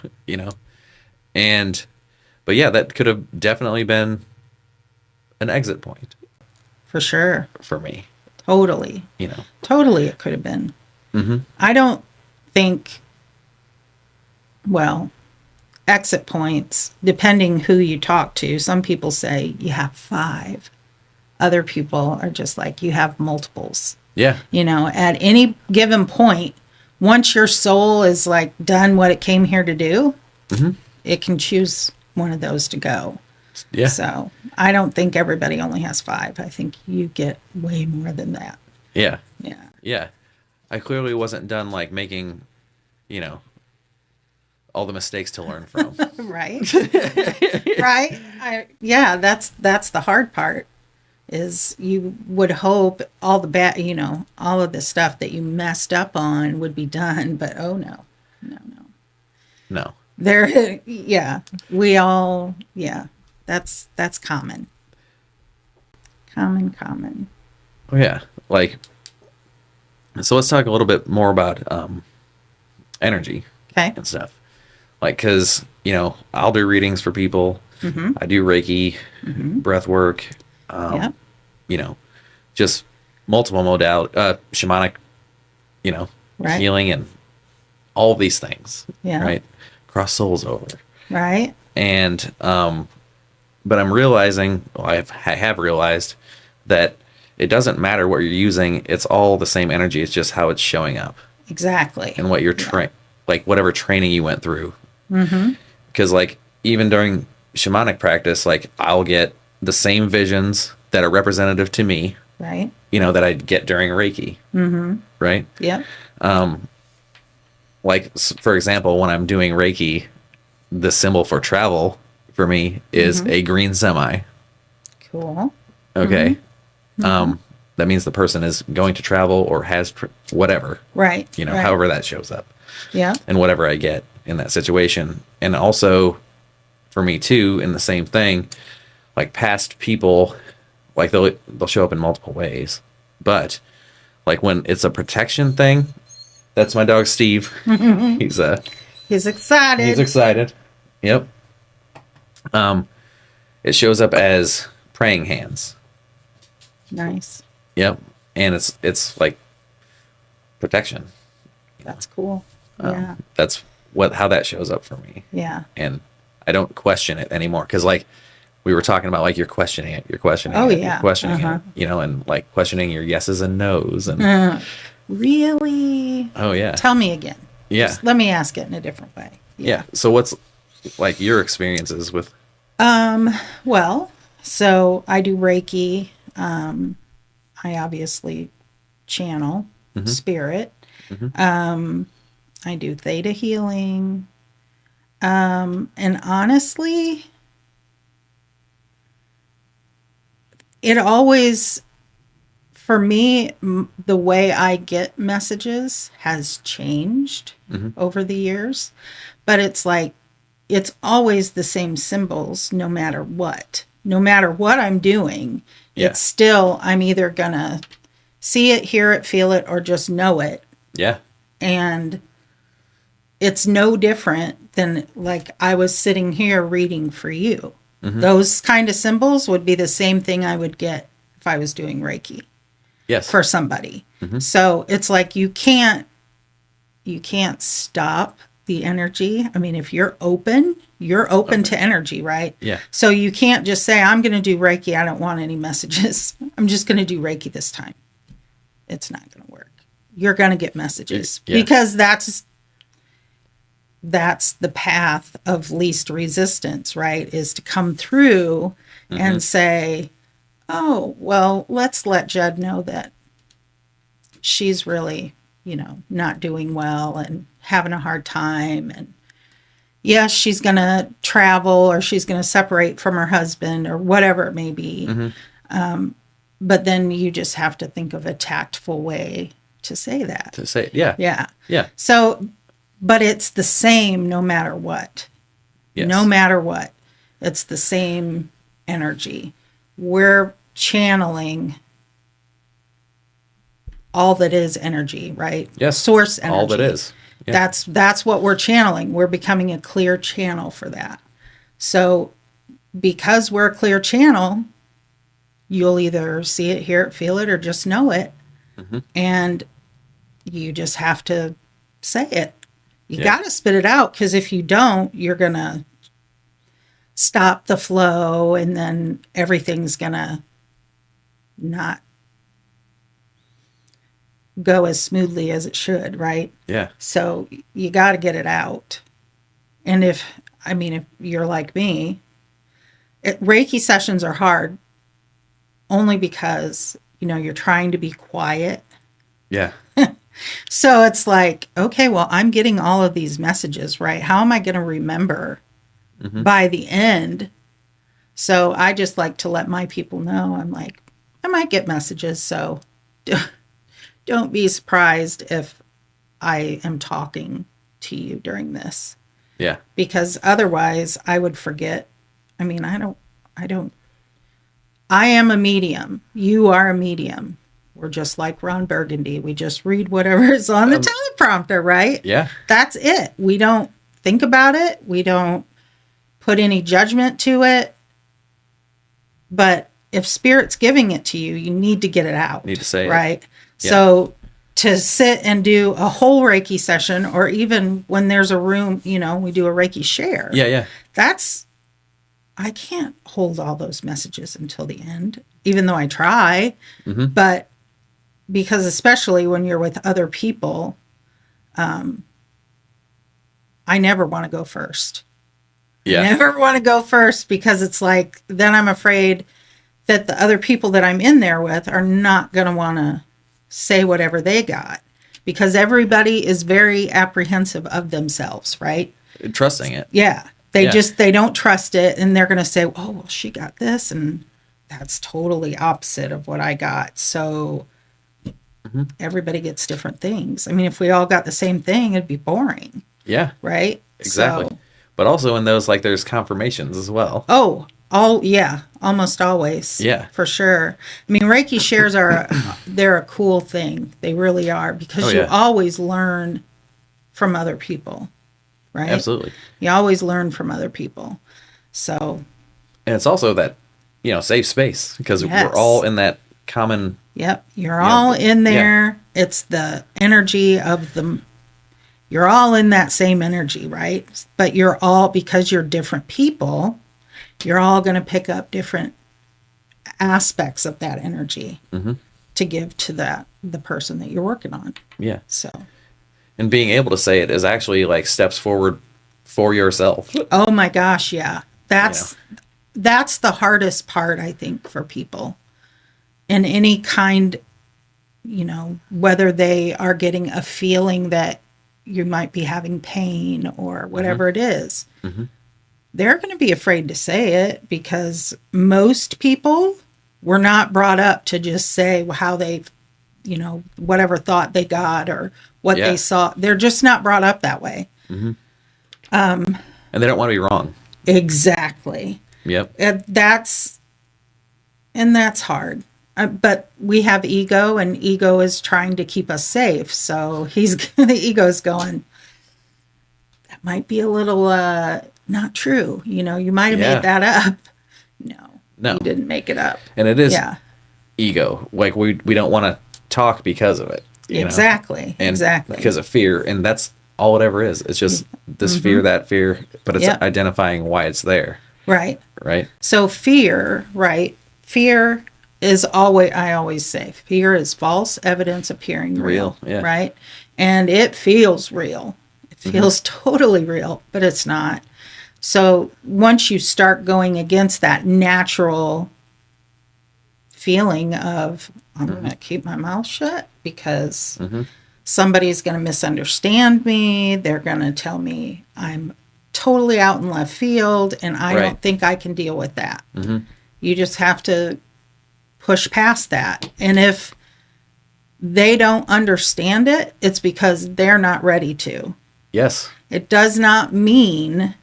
But yeah, that could have definitely been an exit point. For sure. For me. Totally. Totally it could have been. I don't think, exit points, depending who you talk to, some people say you have 5. Other people are just like, you have multiples. Yeah. At any given point, once your soul is like done what it came here to do, it can choose one of those to go. Yeah. So I don't think everybody only has 5. I think you get way more than that. Yeah. Yeah. Yeah. I clearly wasn't done like making, all the mistakes to learn from. Right. Right. That's the hard part, is you would hope all the bad, all of the stuff that you messed up on would be done, but oh no. No. There, we all, that's common. Common. Oh yeah. So let's talk a little bit more about energy and stuff. Because, I'll do readings for people. I do Reiki, breath work, just multiple modalities, shamanic, healing and all these things. Yeah. Right. Cross souls over. Right. And, but I'm realizing, I have realized that it doesn't matter what you're using. It's all the same energy. It's just how it's showing up. Exactly. And what you're whatever training you went through. Because even during shamanic practice, I'll get the same visions that are representative to me. Right. That I'd get during Reiki. Right. Yeah. For example, when I'm doing Reiki, the symbol for travel for me is a green semi. Cool. Okay. That means the person is going to travel or has whatever. Right. However that shows up. Yeah. And whatever I get in that situation. And also for me too, in the same thing, past people, they'll show up in multiple ways. But when it's a protection thing, that's my dog Steve. He's excited. He's excited. Yep. It shows up as praying hands. Nice. Yep. And it's protection. That's cool. Yeah. That's how that shows up for me. Yeah. And I don't question it anymore. Because we were talking about you're questioning it. You're questioning it. Yeah. You're questioning it. And questioning your yeses and nos. And really? Oh yeah. Tell me again. Yeah. Just let me ask it in a different way. Yeah. So what's your experiences with? So I do Reiki. I obviously channel spirit. I do theta healing. And honestly, it always for me, the way I get messages has changed over the years, but it's like, it's always the same symbols no matter what. No matter what I'm doing, it's still, I'm either going to see it, hear it, feel it, or just know it. Yeah. And it's no different than like I was sitting here reading for you. Those kind of symbols would be the same thing I would get if I was doing Reiki. Yes. For somebody. So it's like you can't stop the energy. I mean, if you're open to energy, right? Yeah. So you can't just say, I'm going to do Reiki. I don't want any messages. I'm just going to do Reiki this time. It's not going to work. You're going to get messages because that's the path of least resistance, right? Is to come through and say, oh, well, let's let Judd know that she's really, not doing well and having a hard time. And yes, she's going to travel or she's going to separate from her husband or whatever it may be. But then you just have to think of a tactful way to say that. Yeah. So, but it's the same no matter what. Yes. No matter what. It's the same energy. We're channeling all that is energy, right? Yes. Source energy. All that is. Yeah. That's what we're channeling. We're becoming a clear channel for that. So because we're a clear channel, you'll either see it, hear it, feel it, or just know it. And you just have to say it. You got to spit it out, because if you don't, you're going to stop the flow, and then everything's going to not go as smoothly as it should, right? Yeah. So you got to get it out. And if you're like me, Reiki sessions are hard only because, you're trying to be quiet. Yeah. So it's like, okay, well, I'm getting all of these messages, right? How am I going to remember by the end? So I just like to let my people know. I'm like, I might get messages, so don't be surprised if I am talking to you during this. Yeah. Because otherwise I would forget. I am a medium. You are a medium. We're just like Ron Burgundy. We just read whatever is on the teleprompter, right? Yeah. That's it. We don't think about it. We don't put any judgment to it. But if Spirit's giving it to you, you need to get it out. Need to say right? it. Yeah. So to sit and do a whole Reiki session, or even when there's a room, we do a Reiki share. Yeah. I can't hold all those messages until the end, even though I try. But because especially when you're with other people, I never want to go first. Yeah. I never want to go first, because it's like, then I'm afraid that the other people that I'm in there with are not going to want to say whatever they got, because everybody is very apprehensive of themselves, right? Trusting it. Yeah. They don't trust it, and they're going to say, oh, well, she got this, and that's totally opposite of what I got. So everybody gets different things. I mean, if we all got the same thing, it'd be boring. Yeah. Right? Exactly. So, but also in those, like, there's confirmations as well. Oh, almost always. Yeah. For sure. I mean, Reiki shares they're a cool thing. They really are, because you always learn from other people. Right? Absolutely. You always learn from other people. So. And it's also that, safe space, because we're all in that common. Yep. You're all in there. Yeah. It's the energy of you're all in that same energy, right? But you're all, because you're different people, you're all going to pick up different aspects of that energy to give to the person that you're working on. Yeah. So. And being able to say it is actually like steps forward for yourself. Oh my gosh, yeah. That's the hardest part, I think, for people. In any kind, whether they are getting a feeling that you might be having pain or whatever it is, they're going to be afraid to say it, because most people were not brought up to just say how they, whatever thought they got or what they saw. They're just not brought up that way. Mm-hmm. And they don't want to be wrong. Exactly. Yep. That's hard. But we have ego, and ego is trying to keep us safe. So the ego's going, that might be a little not true. You might have made that up. No, you didn't make it up. And it is ego. Like we don't want to talk because of it. Exactly. And exactly. because of fear. And that's all it ever is. It's just this fear, that fear, but it's identifying why it's there. Right. Right. So fear, right? Fear is I always say, fear is false evidence appearing real. Right? And it feels real. It feels totally real, but it's not. So once you start going against that natural feeling of, I'm going to keep my mouth shut because somebody's going to misunderstand me. They're going to tell me I'm totally out in left field, and I don't think I can deal with that. You just have to push past that. And if they don't understand it, it's because they're not ready to. Yes. It does not mean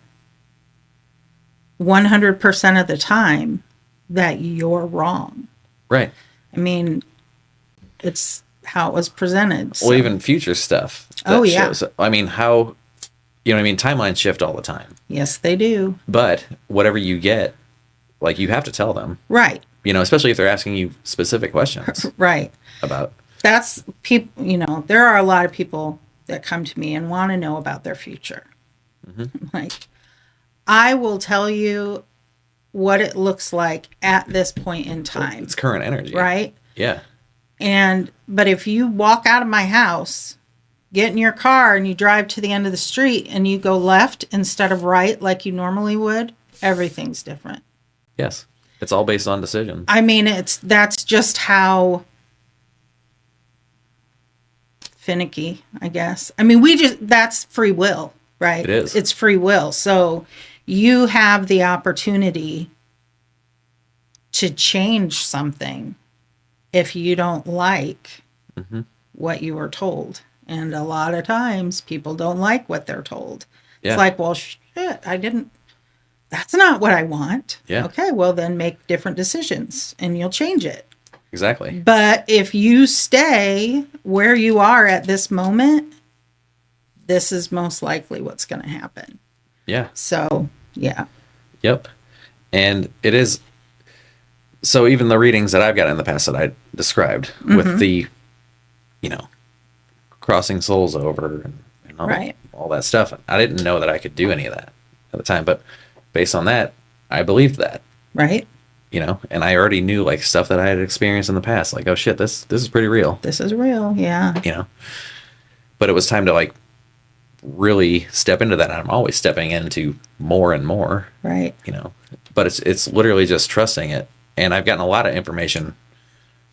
100% of the time that you're wrong. Right. I mean, it's how it was presented. Well, even future stuff. Shows. I mean, how, timelines shift all the time. Yes, they do. But whatever you get, like, you have to tell them. Right. Especially if they're asking you specific questions. Right. About. That's people, there are a lot of people that come to me and want to know about their future. Like, I will tell you what it looks like at this point in time. It's current energy. Right? Yeah. But if you walk out of my house, get in your car and you drive to the end of the street and you go left instead of right like you normally would, everything's different. Yes. It's all based on decisions. I mean, that's just how finicky, I guess. I mean, that's free will, right? It is. It's free will. So you have the opportunity to change something if you don't like what you were told. And a lot of times people don't like what they're told. Yeah. It's like, well, shit, that's not what I want. Yeah. Okay, well then make different decisions and you'll change it. Exactly. But if you stay where you are at this moment, this is most likely what's going to happen. Yeah. So, yeah. Yep. And it is. So even the readings that I've got in the past that I described with the, crossing souls over and all that stuff, I didn't know that I could do any of that at the time. But based on that, I believed that. Right. And I already knew like stuff that I had experienced in the past. Like, oh shit, this is pretty real. This is real. Yeah. But it was time to like really step into that. I'm always stepping into more and more. Right. But it's literally just trusting it. And I've gotten a lot of information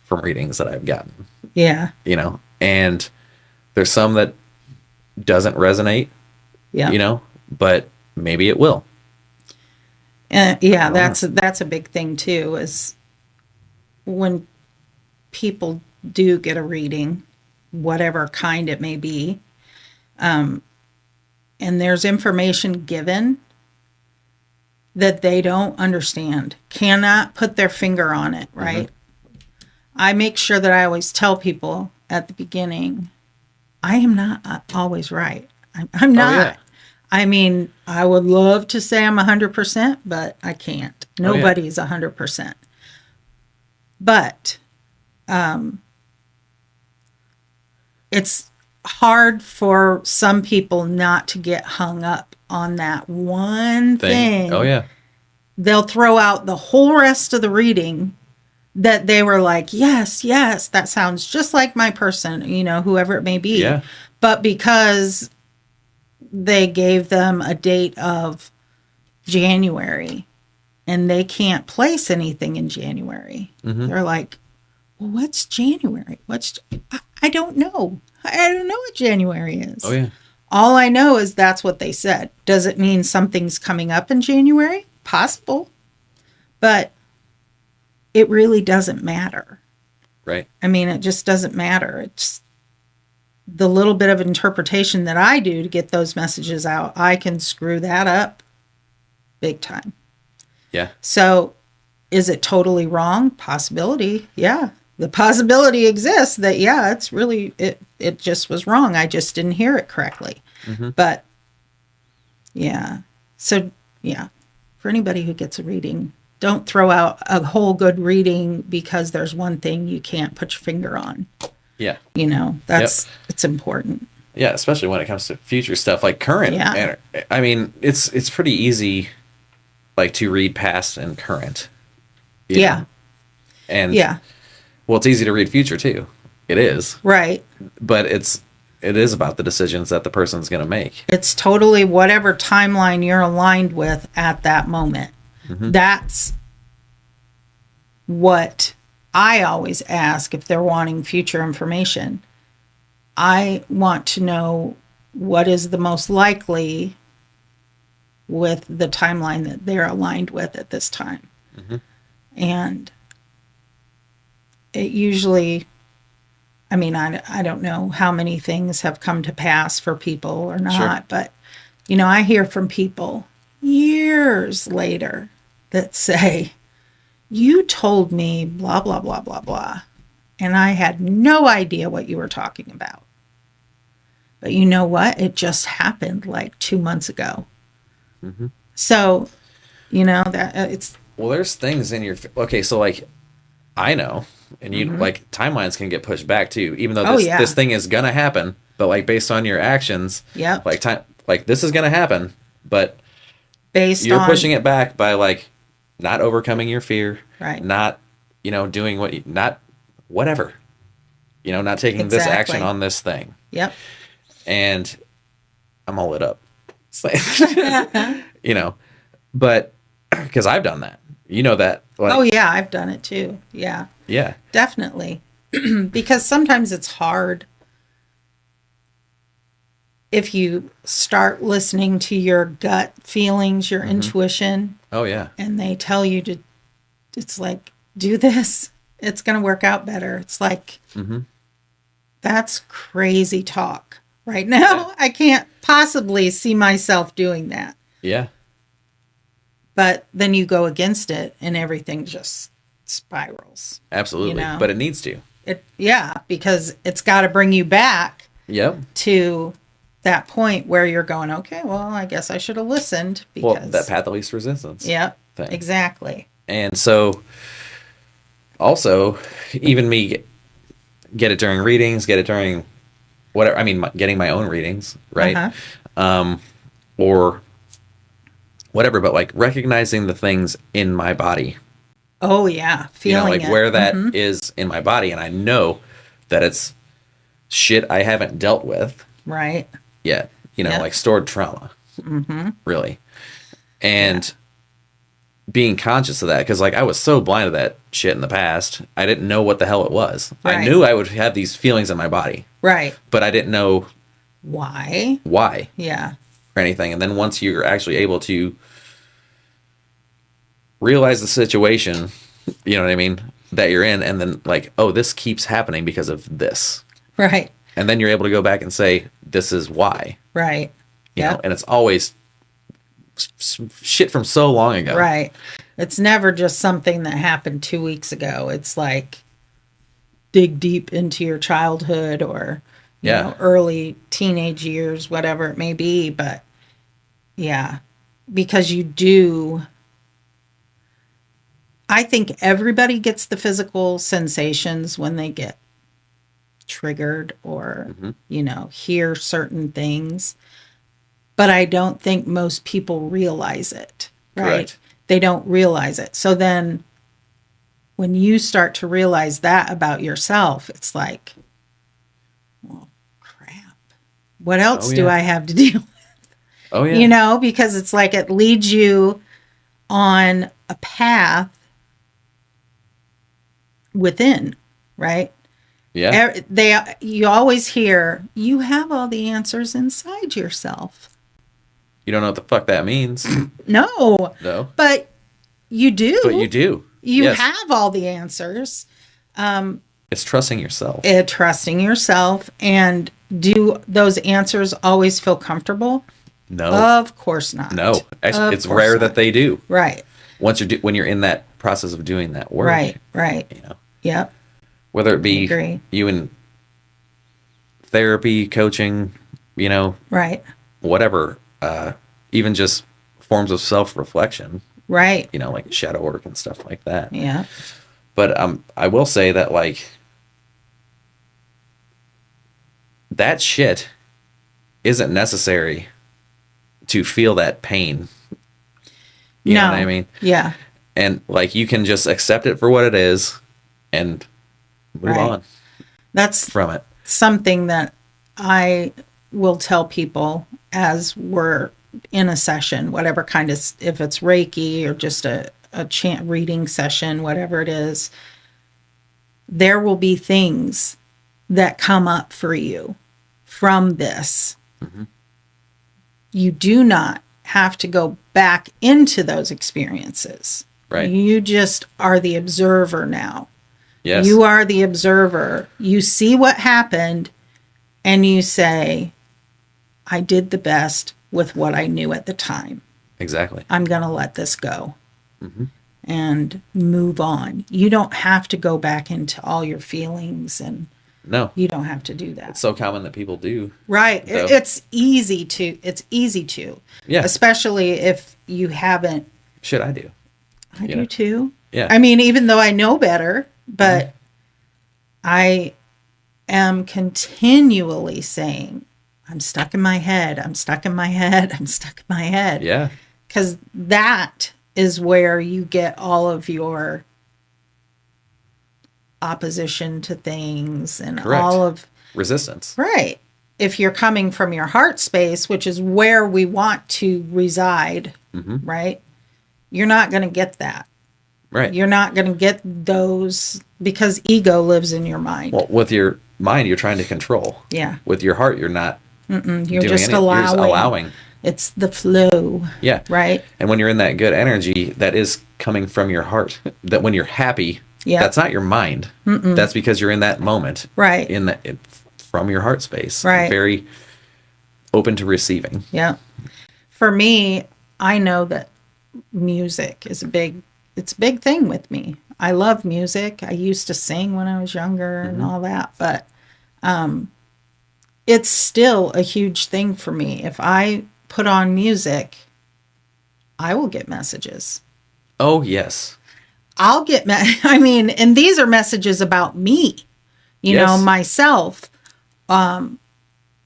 from readings that I've gotten. Yeah. And there's some that doesn't resonate. Yeah. But maybe it will. Yeah, that's a big thing too, is when people do get a reading, whatever kind it may be, and there's information given that they don't understand, cannot put their finger on it, right? I make sure that I always tell people at the beginning, I am not always right. I'm not. Oh, yeah. I mean, I would love to say I'm 100%, but I can't. Nobody's 100%. But it's hard for some people not to get hung up on that one thing. Oh, yeah. They'll throw out the whole rest of the reading that they were like, yes, that sounds just like my person, whoever it may be. Yeah. But because they gave them a date of January and they can't place anything in January. They're like, well, what's January? I don't know. I don't know what January is. Oh, yeah. All I know is that's what they said. Does it mean something's coming up in January? Possible. But it really doesn't matter. Right. I mean, it just doesn't matter. It's the little bit of interpretation that I do to get those messages out. I can screw that up big time. Yeah. So is it totally wrong? Possibility. Yeah. The possibility exists that, yeah, it's really, it just was wrong. I just didn't hear it correctly. Mm-hmm. But yeah. So yeah, for anybody who gets a reading, don't throw out a whole good reading because there's one thing you can't put your finger on. Yeah. You know, it's important. Yeah. Especially when it comes to future stuff like current. Yeah. I mean, it's pretty easy like to read past and current. Yeah. Know? And yeah. Well, it's easy to read future too. It is. Right. But it is about the decisions that the person's going to make. It's totally whatever timeline you're aligned with at that moment. Mm-hmm. That's what I always ask if they're wanting future information. I want to know what is the most likely with the timeline that they're aligned with at this time. Mm-hmm. And it usually, I mean, I don't know how many things have come to pass for people or not, sure. But, you know, I hear from people years later that say, you told me blah, blah, blah, blah, blah, and I had no idea what you were talking about. But you know what? It just happened like 2 months ago. Mm-hmm. So, you know, that it's... Well, there's things in your... Okay, so like, I know... And you mm-hmm. like timelines can get pushed back too, even though this thing is gonna happen. But like based on your actions, like time, like this is gonna happen, but you're pushing it back by like not overcoming your fear, right? Not doing whatever, not taking this action on this thing. Yep. And I'm all lit up, but because I've done that, that. Like, oh yeah, I've done it too. Yeah. Yeah. Definitely. Because sometimes it's hard if you start listening to your gut feelings, your mm-hmm. intuition. Oh yeah. And they tell you it's like, do this. It's going to work out better. It's like, mm-hmm. That's crazy talk right now. Yeah. I can't possibly see myself doing that. Yeah. But then you go against it and everything just spirals. Absolutely. But it needs to. Because it's got to bring you back to that point where you're going, okay, well, I guess I should have listened. Because that path of least resistance. Yep. Exactly. And so also, even me get it during readings, get it during whatever. I mean, getting my own readings, right? Uh-huh. Or whatever, but like recognizing the things in my body. Oh yeah, feeling it. Where that mm-hmm. is in my body, and I know that it's shit I haven't dealt with right yet. Like stored trauma, mm-hmm. really, and being conscious of that because like I was so blind to that shit in the past, I didn't know what the hell it was. Right. I knew I would have these feelings in my body, right, but I didn't know why, or anything. And then once you're actually able to realize the situation, you know what I mean, that you're in, and then like, oh, this keeps happening because of this. Right. And then you're able to go back and say, this is why. Right. You know, and it's always shit from so long ago. Right. It's never just something that happened 2 weeks ago. It's like dig deep into your childhood or, you know, early teenage years, whatever it may be. But yeah, because you do... I think everybody gets the physical sensations when they get triggered or, mm-hmm. Hear certain things. But I don't think most people realize it, right? Correct. They don't realize it. So then when you start to realize that about yourself, it's like, well, crap. What else do I have to deal with? Oh, yeah. Because it's like it leads you on a path within, right? Yeah. You always hear, you have all the answers inside yourself. You don't know what the fuck that means. No. But you do. You Yes. have all the answers. It's trusting yourself. Trusting yourself. And do those answers always feel comfortable? No. Of course not. No. Of It's course rare not. that they do. Right. When you're in that process of doing that work. Right. You know, Yep. whether it be agree. you in therapy, coaching, you know, Right. whatever, even just forms of self-reflection, Right. you know, like shadow work and stuff like that. Yeah. But I will say that, like, that shit isn't necessary to feel that pain. You know what I mean? Yeah. And, like, you can just accept it for what it is and move on That's from it. something that I will tell people as we're in a session, whatever kind of, if it's Reiki or just a chant reading session, whatever it is, there will be things that come up for you from this. Mm-hmm. You do not have to go back into those experiences. Right. You just are the observer now. Yes. You are the observer. You see what happened and you say, I did the best with what I knew at the time. Exactly. I'm going to let this go Mm-hmm. and move on. You don't have to go back into all your feelings, and No. you don't have to do that. It's so common that people do. Right. though. It's easy to. Yeah. Especially if you haven't. Shit, I do. I Yeah. do too. Yeah. I mean, even though I know better, but I am continually saying, I'm stuck in my head. I'm stuck in my head. I'm stuck in my head. Yeah. Because that is where you get all of your opposition to things and Correct. all of. Resistance. Right. If you're coming from your heart space, which is where we want to reside, Mm-hmm. right? You're not going to get that. Right. You're not going to get those because ego lives in your mind. Well, with your mind, you're trying to control. Yeah. With your heart, you're not. You're doing just any- allowing. You're just allowing. It's the flow. Yeah. Right. And when you're in that good energy, that is coming from your heart. That when you're happy, Yeah. that's not your mind. That's because you're in that moment. Right. From your heart space. Right. Very open to receiving. Yeah. For me, I know that music is it's a big thing with me. I love music. I used to sing when I was younger and all that, but it's still a huge thing for me. If I put on music, I will get messages. Oh, yes. I'll get, I mean, and these are messages about me, you know, Yes. myself.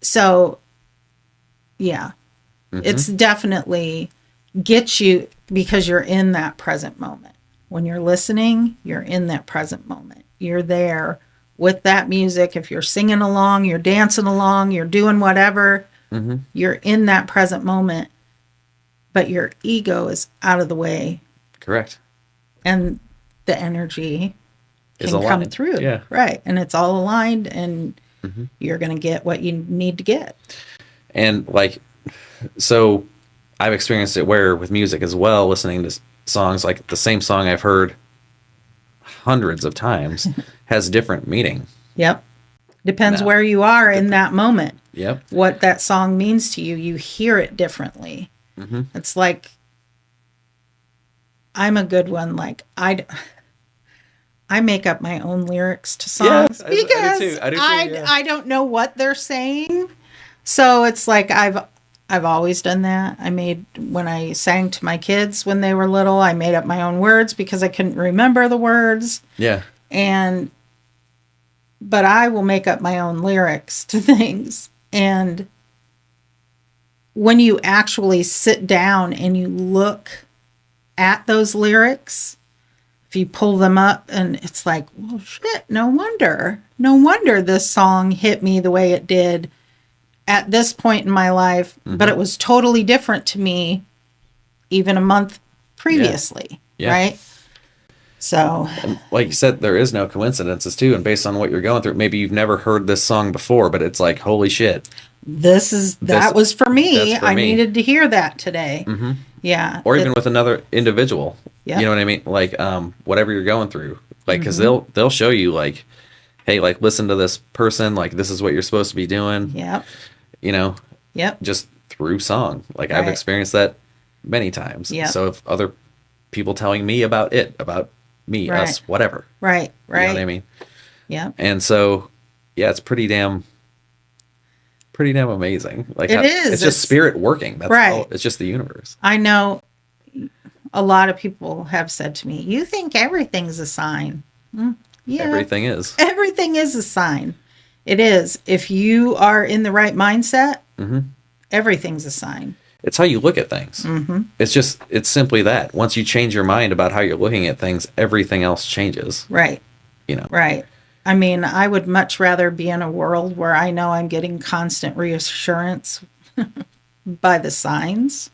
So yeah, it's definitely gets you because you're in that present moment. When you're listening, you're in that present moment. You're there with that music. If you're singing along, you're dancing along, you're doing whatever, you're in that present moment, but your ego is out of the way Correct. and the energy Is can come aligned. through. Yeah. Right. And it's all aligned and you're going to get what you need to get. And like, so I've experienced it where with music as well, listening to songs, like the same song I've heard hundreds of times has different meaning. Yep. Depends No. where you are in that moment. Yep. What that song means to you. You hear it differently. It's like, I'm a good one. Like I make up my own lyrics to songs I do too. because I do too, yeah. I don't know what they're saying. So it's like I've always done that. When I sang to my kids when they were little, I made up my own words because I couldn't remember the words. Yeah. But I will make up my own lyrics to things. And when you actually sit down and you look at those lyrics, if you pull them up and it's like, well, shit, no wonder this song hit me the way it did at this point in my life, but it was totally different to me even a month previously. Yeah. Right. So, And like you said, there is no coincidences too. And based on what you're going through, maybe you've never heard this song before, but it's like, holy shit. that was for me. That's for I me. needed to hear that today. Yeah. Or even with another individual, Yep. You know what I mean? Like, whatever you're going through, like, because they'll show you, like, hey, like, listen to this person, like, this is what you're supposed to be doing. Yep. You know, Yep. just through song. Like, I've Right. experienced that many times. Yep. So if other people telling me about me, Right. us, whatever. Right. Right. You know what I mean? Yeah. And so, yeah, it's pretty damn amazing. Like, It is. It's just spirit working. That's right. all. It's just the universe. I know a lot of people have said to me, you think everything's a sign. Yeah. Everything is. Everything is a sign. It is. If you are in the right mindset, everything's a sign. It's how you look at things. It's simply that. Once you change your mind about how you're looking at things, everything else changes. Right. You know. Right. I mean, I would much rather be in a world where I know I'm getting constant reassurance by the signs,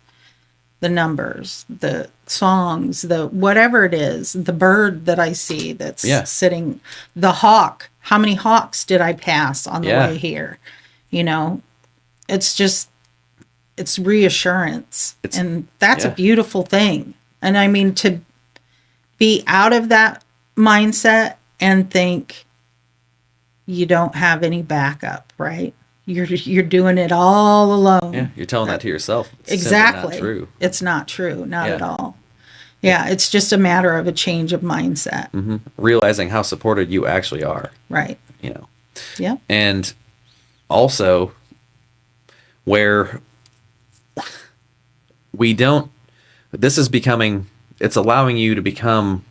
the numbers, the songs, the whatever it is, the bird that I see that's sitting, the hawk. How many hawks did I pass on the way here? You know, it's just, it's reassurance. And that's a beautiful thing. And I mean, to be out of that mindset and think you don't have any backup, right? You're doing it all alone. Yeah, you're telling that to yourself. It's exactly. not true. It's not true, not at all. Yeah, it's just a matter of a change of mindset. Realizing how supported you actually are. Right. You know. Yeah. And also where we don't, this is becoming, it's allowing you to become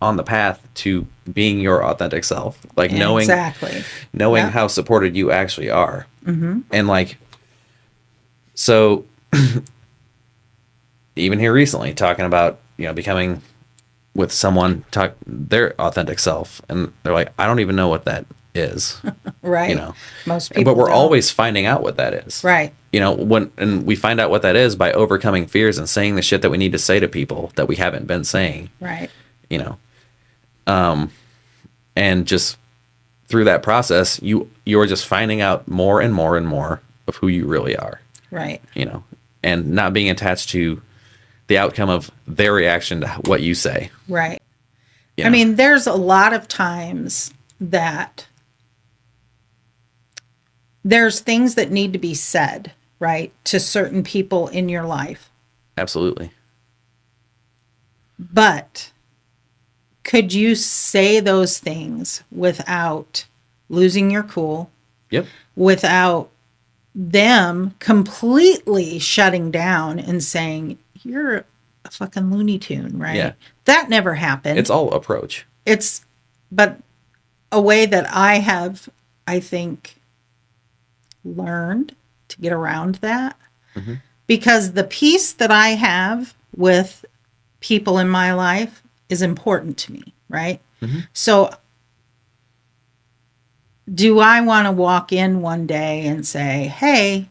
on the path to being your authentic self, like knowing how supported you actually are. And like, so even here recently talking about, you know, becoming with someone, their authentic self, and they're like, I don't even know what that is. Right. You know, most people but we're don't. always finding out what that is. Right. You know, and we find out what that is by overcoming fears and saying the shit that we need to say to people that we haven't been saying. Right. You know, and just through that process, you're just finding out more and more and more of who you really are. Right. You know, and not being attached to the outcome of their reaction to what you say. Right. You know? I mean, there's a lot of times that there's things that need to be said, right, to certain people in your life. Absolutely. But could you say those things without losing your cool? Yep. Without them completely shutting down and saying, you're a fucking Looney Tune, right? Yeah. That never happened. It's all approach. But a way that I have, I think, learned to get around that. Because the peace that I have with people in my life is important to me, right? So do I want to walk in one day and say, hey,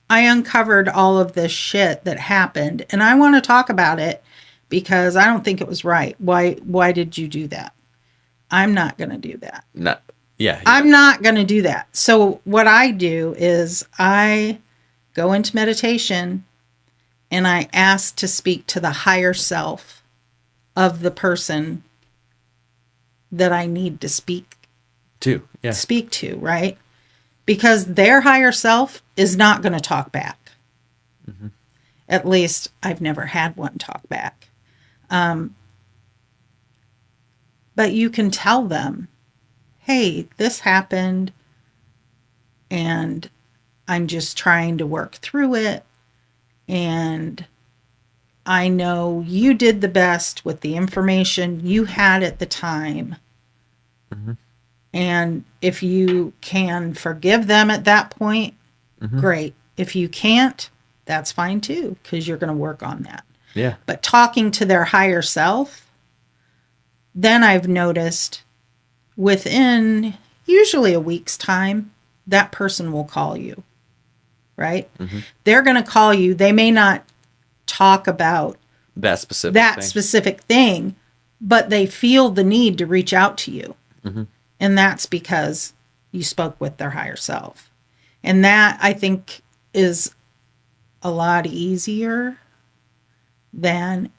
I uncovered all of this shit that happened and I want to talk about it because I don't think it was right. Why did you do that? I'm not going to do that. I'm not going to do that. So what I do is I go into meditation and I ask to speak to the higher self of the person that I need to speak to, right? Because their higher self is not going to talk back. At least I've never had one talk back. But you can tell them, hey, this happened and I'm just trying to work through it. And I know you did the best with the information you had at the time. And if you can forgive them at that point, great. If you can't, that's fine too, because you're going to work on that. Yeah. But talking to their higher self, then I've noticed within usually a week's time, that person will call you, right? They're going to call you. They may not talk about that specific thing, but they feel the need to reach out to you. And that's because you spoke with their higher self. And that, I think, is a lot easier than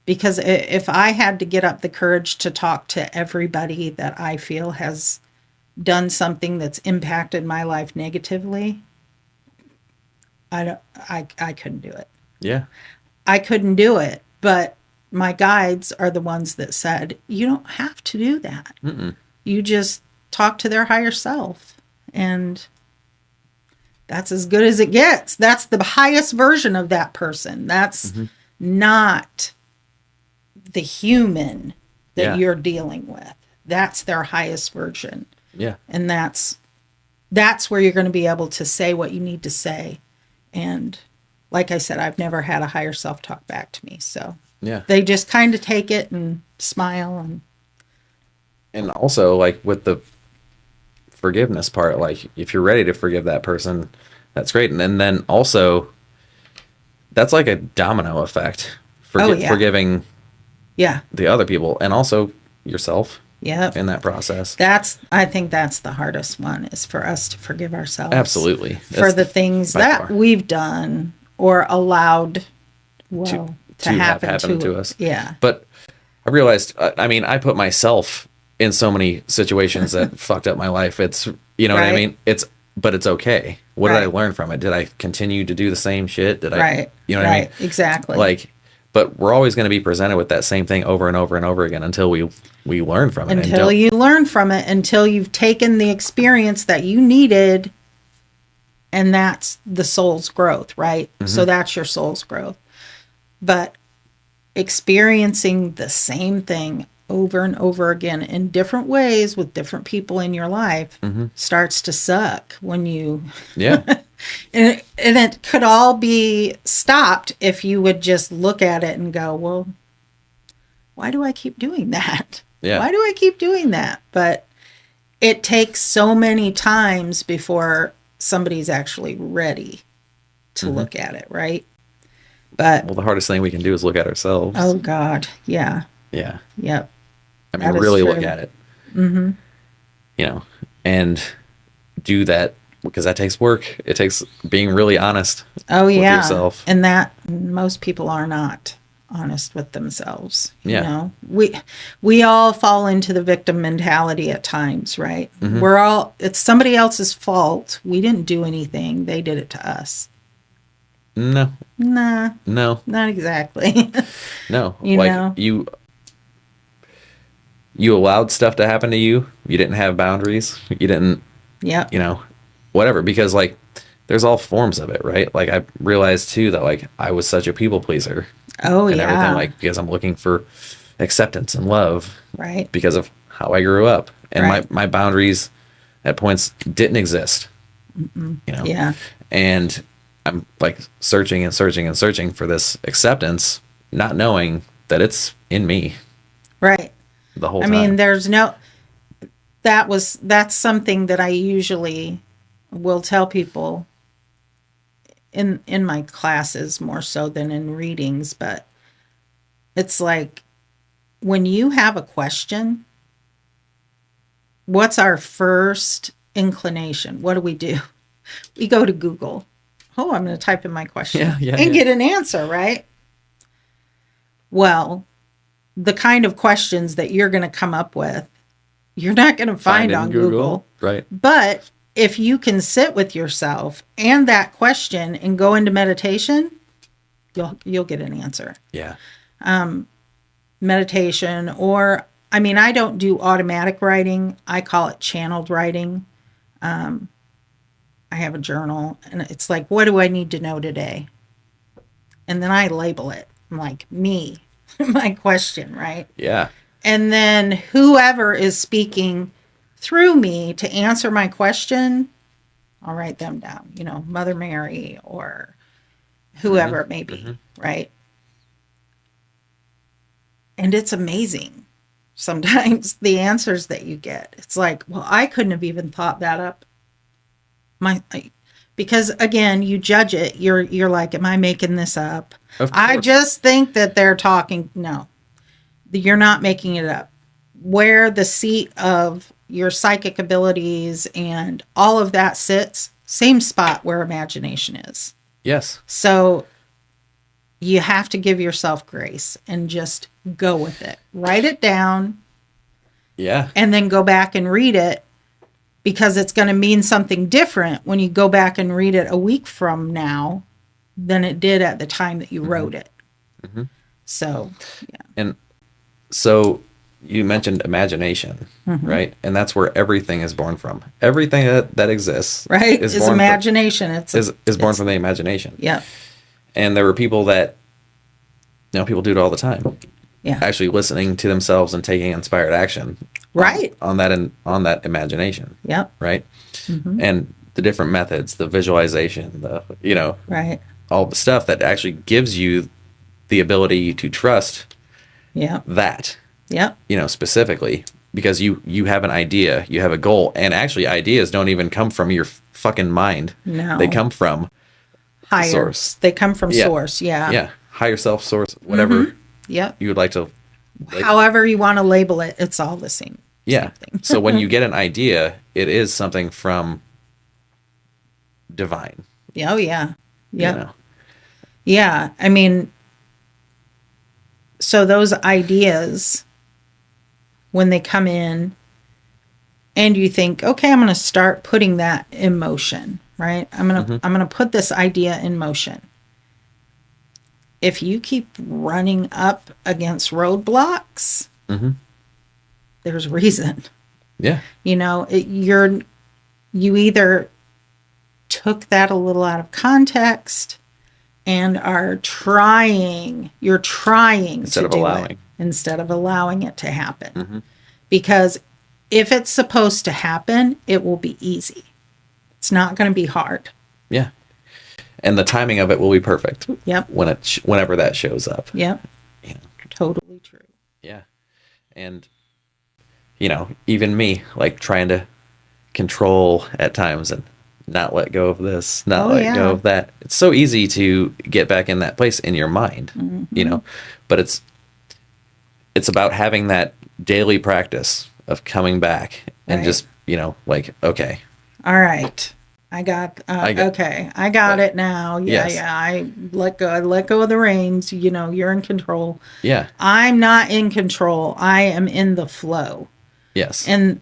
Because if I had to get up the courage to talk to everybody that I feel has done something that's impacted my life negatively, I couldn't do it. Yeah. I couldn't do it. But my guides are the ones that said, you don't have to do that. Mm-mm. You just talk to their higher self. And that's as good as it gets. That's the highest version of that person. That's not the human that you're dealing with. That's their highest version. Yeah. And that's where you're going to be able to say what you need to say. And like I said, I've never had a higher self talk back to me. So they just kind of take it and smile. And also, like, with the forgiveness part, like, if you're ready to forgive that person, that's great. And then also, that's like a domino effect. Forgiving the other people and also yourself in that process. I think that's the hardest one, is for us to forgive ourselves. Absolutely. For the things that we've done or allowed to happen to us. Yeah. But I realized, I put myself in so many situations that fucked up my life. It's, you know what I mean? But it's okay. What did I learn from it? Did I continue to do the same shit? Did I, you know what I mean? Exactly. Like, but we're always going to be presented with that same thing over and over and over again until we learn from it. Until you learn from it, until you've taken the experience that you needed, and that's the soul's growth, right? So that's your soul's growth. But experiencing the same thing over and over again in different ways with different people in your life starts to suck when you... Yeah. And it could all be stopped if you would just look at it and go, well, why do I keep doing that? Yeah. Why do I keep doing that? But it takes so many times before somebody's actually ready to look at it, right? But the hardest thing we can do is look at ourselves. Oh, God. Yeah. Yeah. Yep. I mean, really look at it. You know, and do that, because that takes work. It takes being really honest with yourself. And that most people are not honest with themselves. You know, we all fall into the victim mentality at times, right? It's somebody else's fault. We didn't do anything. They did it to us. No. Nah. No. Not exactly. No. You know? You allowed stuff to happen to you. You didn't have boundaries. You didn't, you know, whatever. Because, like, there's all forms of it, right? Like, I realized, too, that, like, I was such a people pleaser. Oh, and everything, like, because I'm looking for acceptance and love. Right. Because of how I grew up. And my boundaries at points didn't exist. You know? Yeah. And I'm, like, searching and searching and searching for this acceptance, not knowing that it's in me. Right. The whole time. I mean, that's something that I usually will tell people in my classes more so than in readings, but it's like, when you have a question, what's our first inclination? What do? We go to Google. Oh, I'm going to type in my question and get an answer, right? Well, the kind of questions that you're going to come up with, you're not going to find on Google. Right. But if you can sit with yourself and that question and go into meditation, you'll get an answer. Yeah. Meditation, or, I mean, I don't do automatic writing. I call it channeled writing. I have a journal, and it's like, what do I need to know today? And then I label it. I'm like, me. My question, right? Yeah. And then whoever is speaking through me to answer my question, I'll write them down, you know, Mother Mary or whoever it may be, right? And it's amazing sometimes the answers that you get. It's like, well, I couldn't have even thought that up. Because again, you judge it. You're like, am I making this up? I just think that they're talking. No, you're not making it up. Where the seat of your psychic abilities and all of that sits, same spot where imagination is. Yes. So you have to give yourself grace and just go with it. Write it down. Yeah. And then go back and read it, because it's going to mean something different when you go back and read it a week from now than it did at the time that you wrote it. Mm-hmm. So, yeah. And so you mentioned imagination, right? And that's where everything is born from. Everything that exists, Right, is is born imagination. is born from the imagination. Yeah. And there were people that, people do it all the time. Yeah. Actually listening to themselves and taking inspired action. Right. On that imagination. Yep. Right. And the different methods, the visualization, Right. all the stuff that actually gives you the ability to trust that. Yep. Specifically, because you have an idea, you have a goal, and actually ideas don't even come from your fucking mind. No. They come from higher source. They come from source. Yeah. Yeah. Higher self, source, whatever Yep. you would like to. However you want to label it, it's all the same. Yeah. Same thing. So when you get an idea, it is something from divine. Oh, yeah. Yep. You know? Yeah. I mean, so those ideas, when they come in and you think, okay, I'm going to start putting that in motion, right? I'm going to put this idea in motion. If you keep running up against roadblocks, there's reason. Yeah. You either took that a little out of context and you're trying Instead to of do allowing. it instead of allowing it to happen. Because if it's supposed to happen, it will be easy. It's not going to be hard. Yeah. And the timing of it will be perfect. Yep. Whenever that shows up. Yep. Totally true. Yeah. And, even me, like trying to control at times and not let go of this, not let go of that. It's so easy to get back in that place in your mind, but it's about having that daily practice of coming back and just, okay. All right. I got it now. Yeah. Yes. Yeah. I let go of the reins. You're in control. Yeah. I'm not in control. I am in the flow. Yes. And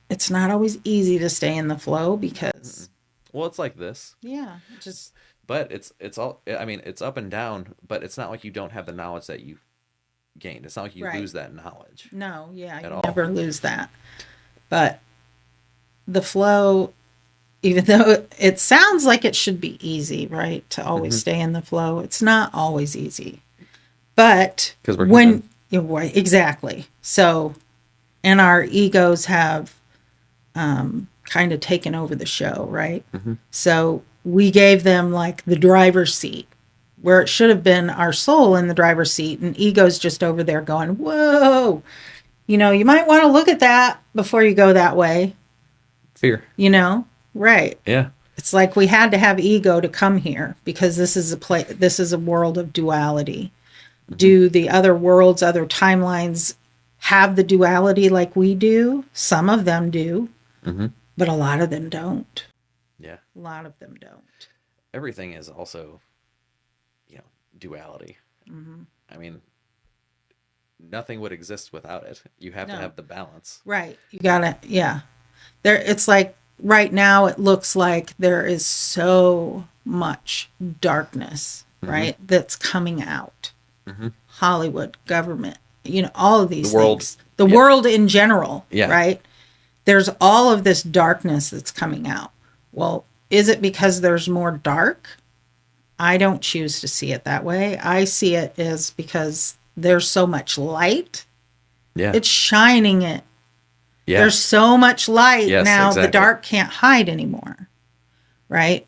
it's not always easy to stay in the flow because. Well, it's like this. Yeah. But it's all, it's up and down, but it's not like you don't have the knowledge that you gained. It's not like you lose that knowledge. No. Yeah. You all. never lose that. But the flow, even though it sounds like it should be easy, right? To always stay in the flow. It's not always easy. But when you're right, exactly. So, and our egos have kind of taken over the show, right? So we gave them like the driver's seat, where it should have been our soul in the driver's seat, and ego's just over there going, whoa, you might want to look at that before you go that way. Fear. Right. Yeah. It's like we had to have ego to come here because this is a world of duality. Do the other worlds, other timelines have the duality like we do? Some of them do, but a lot of them don't. Yeah. A lot of them don't. Everything is also, duality. Nothing would exist without it. You have to have the balance. Right. You gotta, yeah. It's like right now it looks like there is so much darkness, right? That's coming out. Hollywood, government, all of these things. The world in general, right? There's all of this darkness that's coming out. Well, is it because there's more dark? I don't choose to see it that way. I see it as because there's so much light. Yeah. It's shining it. Yeah. There's so much light now. Exactly. The dark can't hide anymore. Right?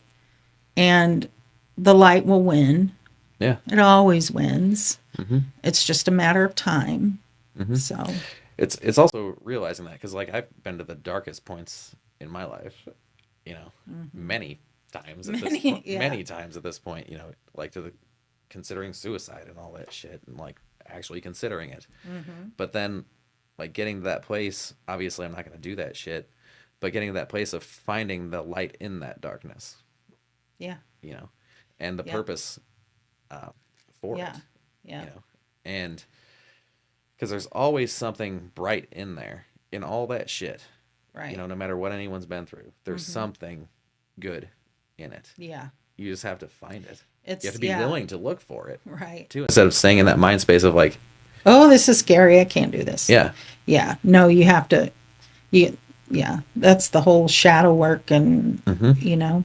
And the light will win. Yeah. It always wins. It's just a matter of time. So it's also realizing that, because like I've been to the darkest points in my life, many times many times at this point, like to the considering suicide and all that shit, and like actually considering it. But then like getting to that place, obviously I'm not going to do that shit, but getting to that place of finding the light in that darkness. Yeah. And the purpose for Yeah. it. Yeah. You know, and because there's always something bright in there in all that shit. Right. You know, no matter what anyone's been through, there's something good in it. Yeah. You just have to find it. It's, You have to be willing to look for it Right. too, instead of staying in that mind space of like, Oh, this is scary. I can't do this. yeah, Yeah. No, you have to, yeah, that's the whole shadow work. And, you know,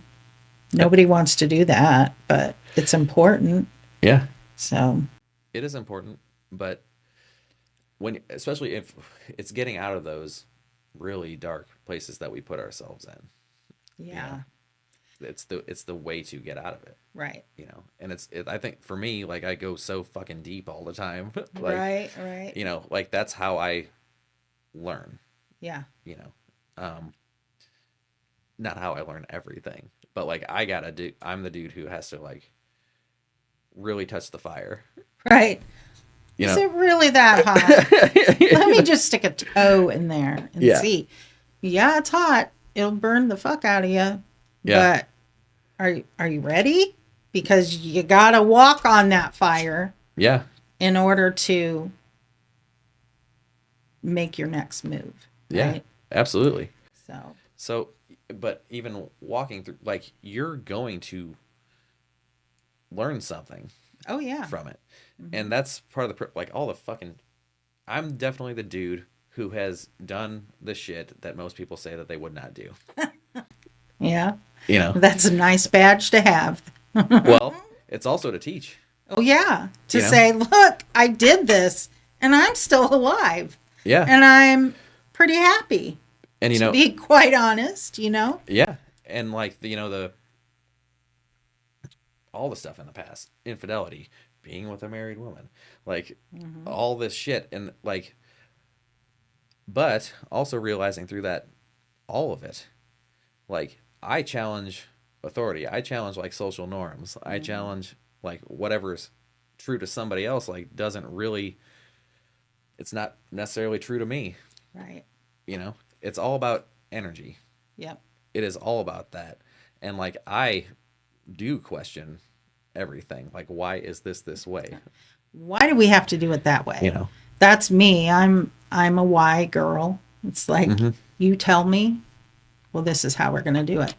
nobody wants to do that, but it's important. yeah, So, it is important. But when, especially if it's getting out of those really dark places that we put ourselves in, yeah. it's the way to get out of it. Right. You know, and I think for me, like, I go so fucking deep all the time. Like, Right. Right. you know, like, that's how I learn, Yeah. you know. Not how I learn everything, but like, I'm the dude who has to like really touch the fire. Right. You Is know? it really that hot? Let me just stick a toe in there and Yeah. see. Yeah, it's hot. It'll burn the fuck out of you. Yeah. But are you ready? Because you gotta walk on that fire Yeah. in order to make your next move. Yeah. Right? Absolutely. So But even walking through, like, you're going to learn something oh yeah. from it. And that's part of the, like, all the fucking, I'm definitely the dude who has done the shit that most people say that they would not do. Yeah. You know? That's a nice badge to have. Well, it's also to teach. Oh yeah. To You know? say, look, I did this and I'm still alive. Yeah. And I'm pretty happy. And, you To know, be quite honest, you know? yeah. And, like, you know, all the stuff in the past, infidelity, being with a married woman, like, all this shit. And, like, but also realizing through that, all of it, like, I challenge authority. I challenge, like, social norms. I challenge, like, whatever's true to somebody else, like, doesn't really, it's not necessarily true to me. Right. You know, it's all about energy. Yep. It is all about that. And, like, I do question everything. Like, why is this way? Why do we have to do it that way? You know? That's me. I'm a why girl. It's like you tell me, well, this is how we're going to do it.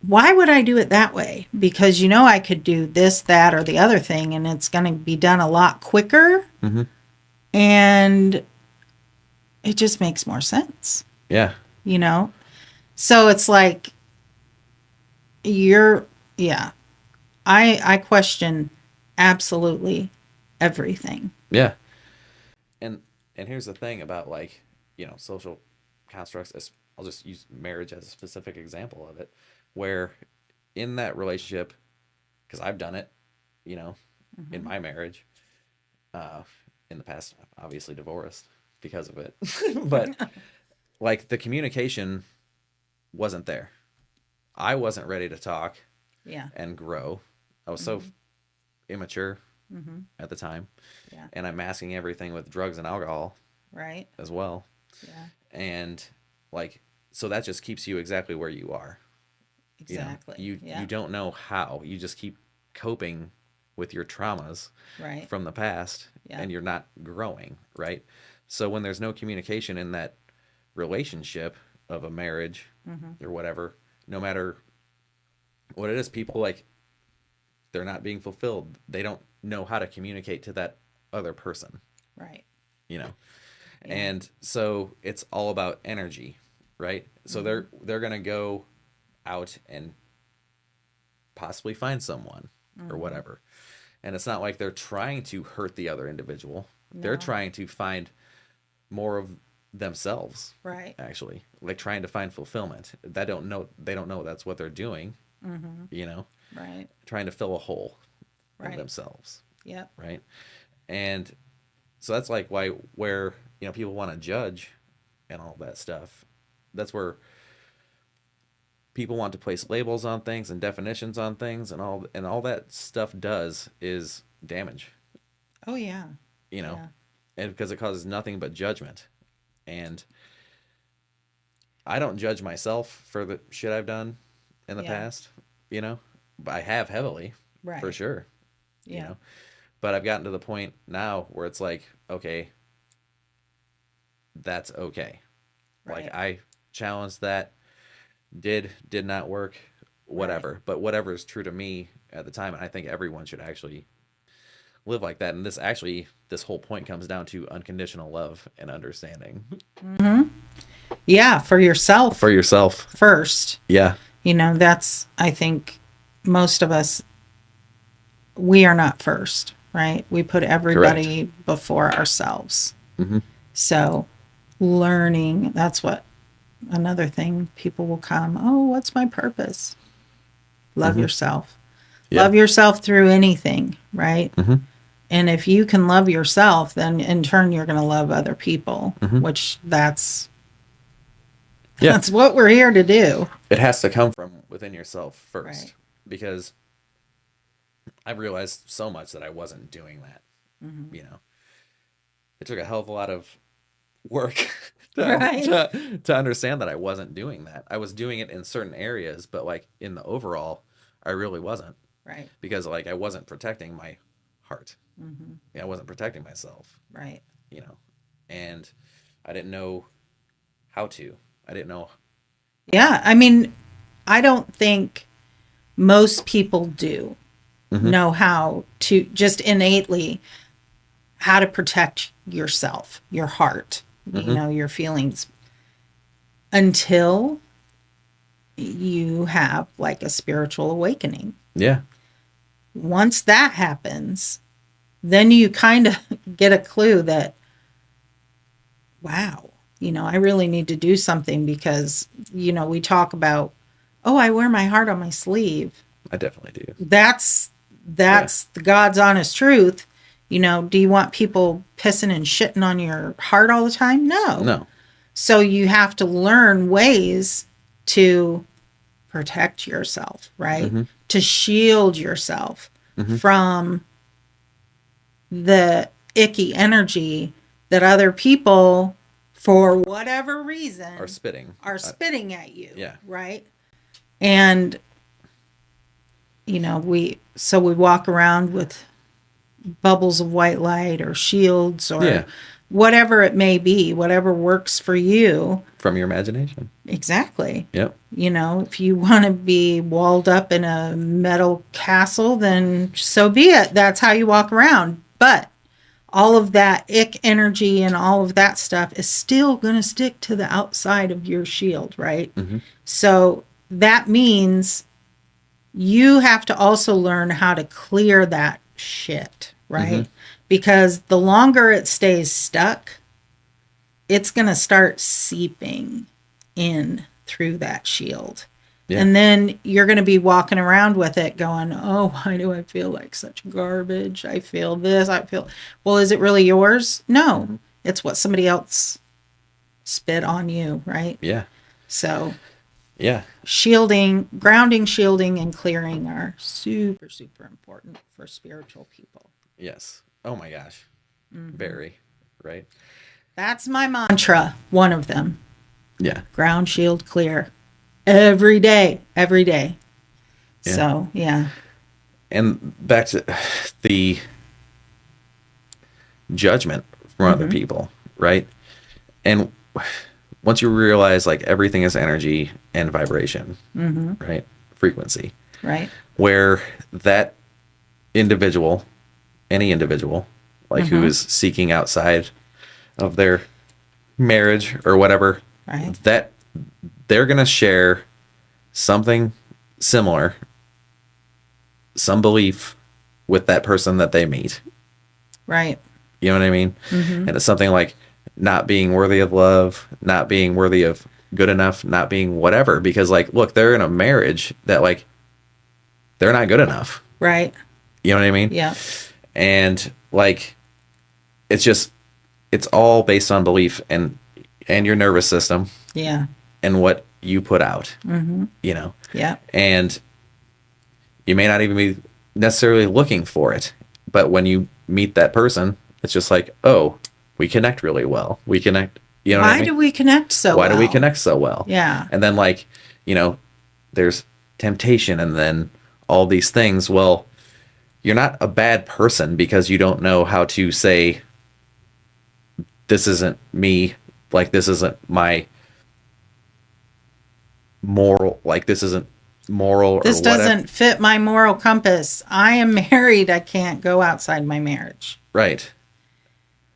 Why would I do it that way? Because you know I could do this, that, or the other thing, and it's going to be done a lot quicker. And it just makes more sense. Yeah. You know? So it's like I question absolutely everything. Yeah. And here's the thing about, like, you know, social constructs. I'll just use marriage as a specific example of it, where in that relationship, because I've done it, you know, in my marriage, in the past, obviously divorced because of it, but like, the communication wasn't there. I wasn't ready to talk Yeah. and grow. I was so immature at the time. Yeah. And I'm masking everything with drugs and alcohol Right. as well. Yeah. And, like, so that just keeps you exactly where you are. Exactly. You don't know how. You just keep coping with your traumas Right. from the past, Yeah. and you're not growing, right? So when there's no communication in that relationship of a marriage or whatever, no matter what it is, people, like, they're not being fulfilled. They don't know how to communicate to that other person, Right. you know? Yeah. And so it's all about energy, right? So they're going to go out and possibly find someone or whatever. And it's not like they're trying to hurt the other individual. They're No. trying to find more of themselves, Right. actually, like, trying to find fulfillment. They don't know that's what they're doing, you know, Right. trying to fill a hole in Right. themselves, Yep. right? And so that's like where, you know, people want to judge and all that stuff. That's where people want to place labels on things and definitions on things, and all that stuff does is damage, Oh yeah. you know, Yeah. and because it causes nothing but judgment. And I don't judge myself for the shit I've done in the Yeah. past, you know, but I have heavily, Right. For sure. Yeah. You know, but I've gotten to the point now where it's like, okay, that's okay. Right. Like I challenged that, did not work, whatever. Right. But whatever is true to me at the time, and I think everyone should actually live like that. And this whole point comes down to unconditional love and understanding. Yeah, for yourself. For yourself. First. Yeah. You know, that's, I think most of us, we are not first, right? We put everybody before ourselves. Mm-hmm. So learning, that's what another thing people will come, oh, what's my purpose? Love yourself. Yeah. Love yourself through anything, right? Mm-hmm. And if you can love yourself, then in turn you're going to love other people, which that's what we're here to do. It has to come from within yourself first. Right. Because I've realized so much that I wasn't doing that. You know, it took a hell of a lot of work to understand that I wasn't doing that. I was doing it in certain areas, but like in the overall, I really wasn't. Right. Because like I wasn't protecting my heart. I wasn't protecting myself. Right. You know, and I didn't know how to. I didn't know. Yeah. I mean, I don't think most people do know how to just innately how to protect yourself, your heart, you know, your feelings until you have like a spiritual awakening. Yeah. Once that happens, then you kind of get a clue that, wow, you know, I really need to do something because, you know, we talk about, oh, I wear my heart on my sleeve. I definitely do. That's the God's honest truth. You know, do you want people pissing and shitting on your heart all the time? No. So you have to learn ways to protect yourself, right? To shield yourself from the icky energy that other people, for whatever reason, Are spitting at you. Yeah. Right. And, you know, we walk around with bubbles of white light or shields or whatever it may be, whatever works for you. From your imagination. Exactly. Yep. You know, if you want to be walled up in a metal castle, then so be it. That's how you walk around. But all of that ick energy and all of that stuff is still going to stick to the outside of your shield, right? So that means you have to also learn how to clear that shit, right? Because the longer it stays stuck, it's going to start seeping in through that shield. And then you're going to be walking around with it going, oh, why do I feel like such garbage? I feel this. Well, is it really yours? No, it's what somebody else spit on you, right? Yeah. So, yeah. Grounding, shielding, and clearing are super, super important for spiritual people. Yes. Oh my gosh. Very, right? That's my mantra, one of them. Yeah. Ground, shield, clear. Every day. Yeah. So, yeah. And back to the judgment from other people, right? And once you realize like everything is energy and vibration, right? Frequency. Right. Where that individual, any individual, like who is seeking outside of their marriage or whatever, right, that they're going to share something similar, some belief with that person that they meet. Right. You know what I mean? And it's something like not being worthy of love, not being worthy of good enough, not being whatever. Because like, look, they're in a marriage that like, they're not good enough. Right. You know what I mean? Yeah. And like, it's all based on belief and your nervous system. Yeah. And what you put out, you know? Yeah. And you may not even be necessarily looking for it, but when you meet that person, it's just like, oh, we connect really well. We connect, you know what I mean? Why do we connect so well? Why do we connect so well? Yeah. And then like, you know, there's temptation and then all these things. Well, you're not a bad person because you don't know how to say, this isn't me, like this isn't my moral, like this isn't moral, or This whatever. doesn't fit my moral compass. I am married. I can't go outside my marriage. Right.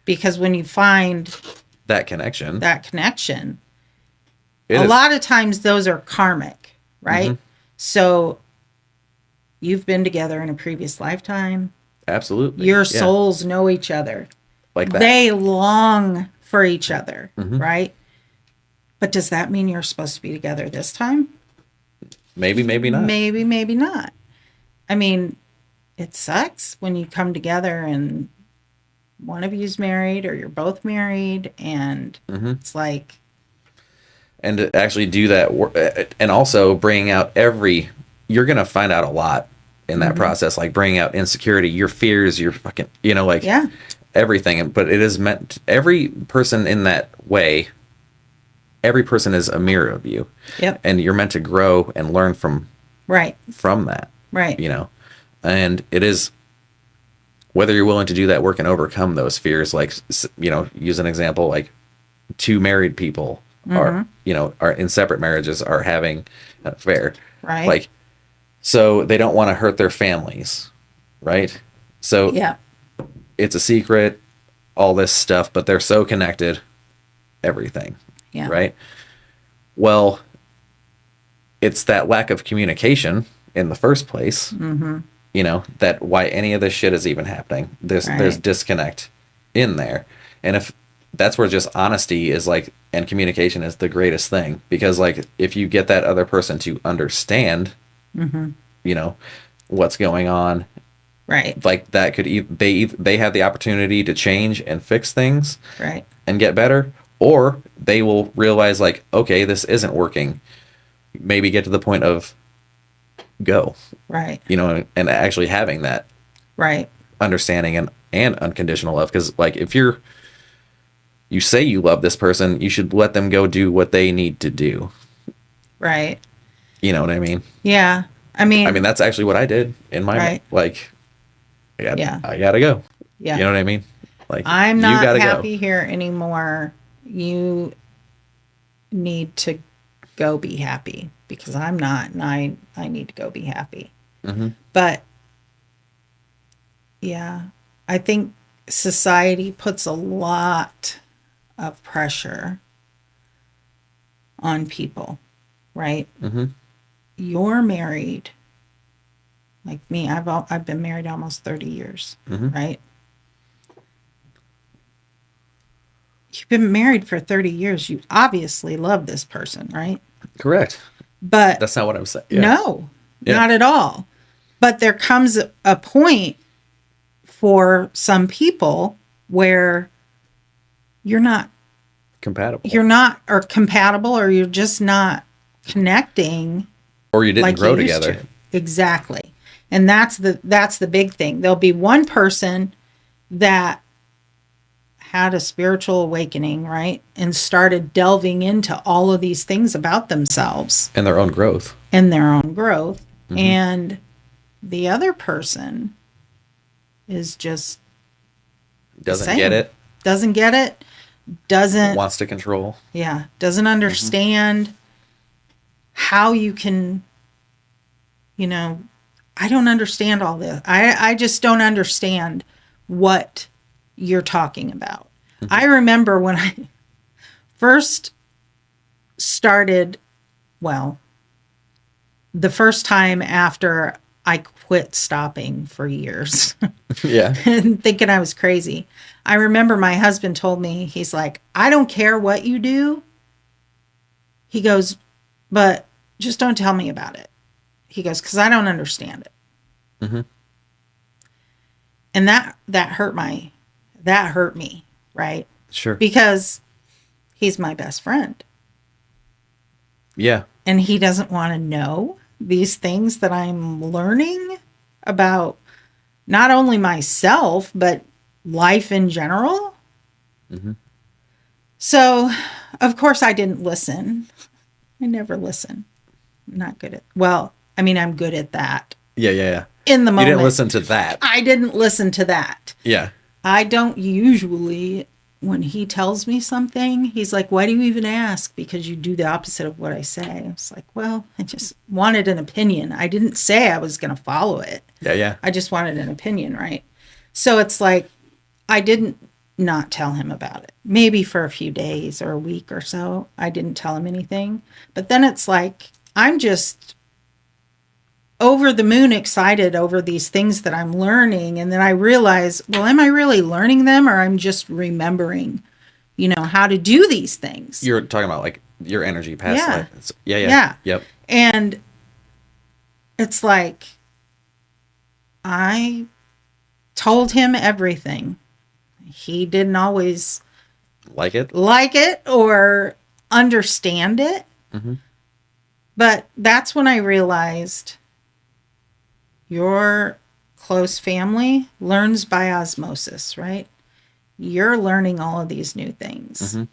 Because when you find That connection, a lot of times those are karmic, right? Mhm. So you've been together in a previous lifetime. Absolutely. Your Yeah. souls know each other. Like that. They long for each other, Mhm. right? But does that mean you're supposed to be together this time? Maybe, maybe not. Maybe not. I mean, it sucks when you come together and one of you's married or you're both married, and it's like, And to actually do that, and also bringing out you're going to find out a lot in that process, like bringing out insecurity, your fears, your fucking, like yeah, everything. But it is meant, every person in that way, every person is a mirror of you. yep, And you're meant to grow and learn from right, that, right, and it is, whether you're willing to do that work and overcome those fears, like, use an example, like two married people are in separate marriages, are having an affair, right, like, so they don't want to hurt their families, right? So yeah, it's a secret, all this stuff, but they're so connected, everything, yeah, right? Well, it's that lack of communication in the first place, that why any of this shit is even happening. There's disconnect in there. And if that's where just honesty is, like, and communication is the greatest thing, because, like, if you get that other person to understand, what's going on, right, like, that could they have the opportunity to change and fix things, right, and get better, or they will realize, like, okay, this isn't working, maybe get to the point of go, right, and actually having that right, understanding and unconditional love. Because, like, if you say you love this person, you should let them go do what they need to do. right. You know what I mean? Yeah. I mean, that's actually what I did in my right. like, Yeah. I gotta go. Yeah. You know what I mean? Like, I'm you not gotta happy go. here anymore. You need to go be happy, because I'm not, and I need to go be happy. But yeah, I think society puts a lot of pressure on people, right? You're married, like me. I've been married almost 30 years, right? You've been married for 30 years. You obviously love this person, right? Correct. But That's not what I'm saying. Yeah. no, not at all. But there comes a point for some people where you're not compatible. or compatible, or you're just not connecting, or you didn't like grow you used together. to. Exactly. And that's the big thing. There'll be one person that had a spiritual awakening, right? And started delving into all of these things about themselves and their own growth. And the other person is just doesn't get it. Wants to control. Yeah. Doesn't understand how you can, I don't understand all this. I just don't understand what you're talking about. I remember when I first started, the first time after I quit stopping for years. Yeah. And thinking I was crazy. I remember my husband told me, he's like, I don't care what you do. He goes, but just don't tell me about it. He goes, because I don't understand it. And that hurt me, right? Sure. Because he's my best friend. Yeah. And he doesn't want to know these things that I'm learning about not only myself, but life in general. So, of course, I didn't listen. I never listen. I'm not good at, I'm good at that. Yeah. in the moment. You didn't listen to that. I didn't listen to that. Yeah. I don't usually, when he tells me something, he's like, why do you even ask? Because you do the opposite of what I say. I was like, well, I just wanted an opinion. I didn't say I was going to follow it. Yeah. I just wanted an opinion, right? So it's like, I didn't not tell him about it. Maybe for a few days or a week or so, I didn't tell him anything. But then it's like, I'm just over the moon excited over these things that I'm learning. And then I realize, well, am I really learning them, or I'm just remembering, how to do these things? You're talking about like your energy past Yeah. life. Yeah. Yep. And it's like, I told him everything. He didn't always like it or understand it. Mm-hmm. But that's when I realized your close family learns by osmosis, right? You're learning all of these new things. Mm-hmm.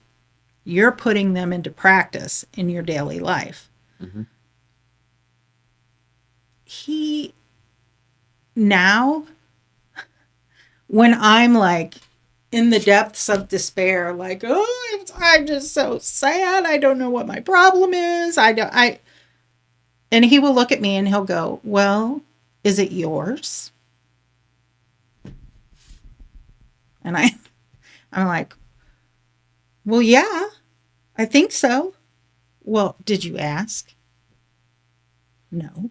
You're putting them into practice in your daily life. Mm-hmm. He now, when I'm like in the depths of despair, like, oh, I'm just so sad. I don't know what my problem is. And he will look at me and he'll go, well, is it yours? And I'm like, well, yeah, I think so. Well, did you ask? No.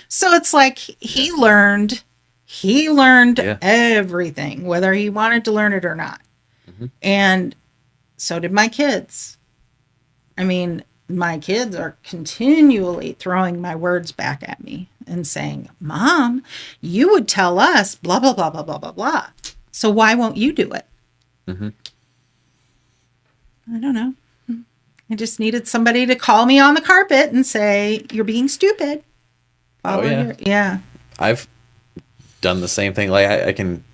So it's like he learned everything, whether he wanted to learn it or not. Mm-hmm. And so did my kids. I mean, my kids are continually throwing my words back at me and saying, Mom, you would tell us blah, blah, blah, blah, blah, blah, blah. So why won't you do it? Mm-hmm. I don't know. I just needed somebody to call me on the carpet and say, you're being stupid. Yeah. I've done the same thing. Like I can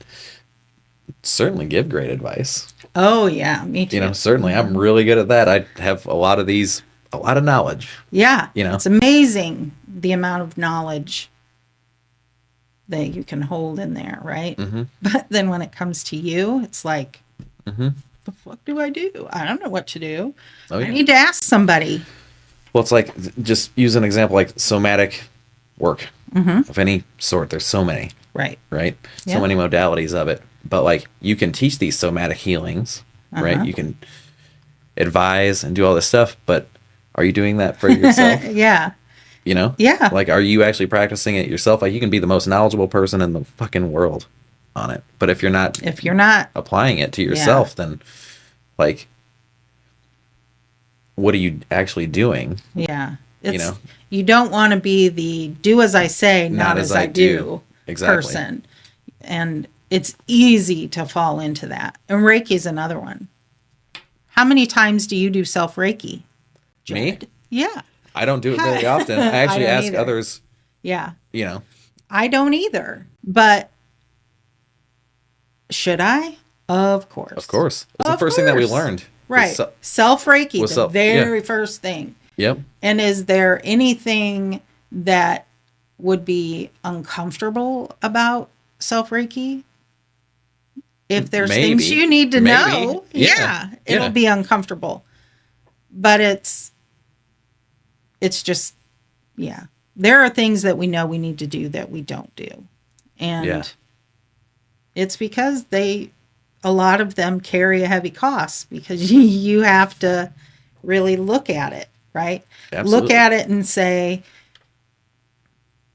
certainly give great advice. Oh yeah, me too. Certainly I'm really good at that. I have a lot of knowledge. Yeah. It's amazing the amount of knowledge that you can hold in there, right? Mm-hmm. But then when it comes to you, it's like, mm-hmm. the fuck do I do? I don't know what to do. Oh, yeah. I need to ask somebody. Well, it's like, just use an example like somatic work of any sort. There's so many. Right. Right? Yeah. So many modalities of it. But like, you can teach these somatic healings, right? You can advise and do all this stuff, but are you doing that for yourself? Yeah. Yeah. Like, are you actually practicing it yourself? Like, you can be the most knowledgeable person in the fucking world on it, but if you're not applying it to yourself, then like, what are you actually doing? Yeah. You don't want to be the do as I say, not as I do person. And it's easy to fall into that. And Reiki is another one. How many times do you do self-Reiki? Me? Yeah. I don't do it very often. I actually ask either. others. Yeah. I don't either. But should I? Of course. Of course. It's the first thing that we learned. Right. Self-Reiki, the very first thing. Yep. And is there anything that would be uncomfortable about self-Reiki? If there's things you need to know, it'll be uncomfortable. But it's just, there are things that we know we need to do that we don't do. And it's because a lot of them carry a heavy cost, because you have to really look at it, right? Absolutely. Look at it and say,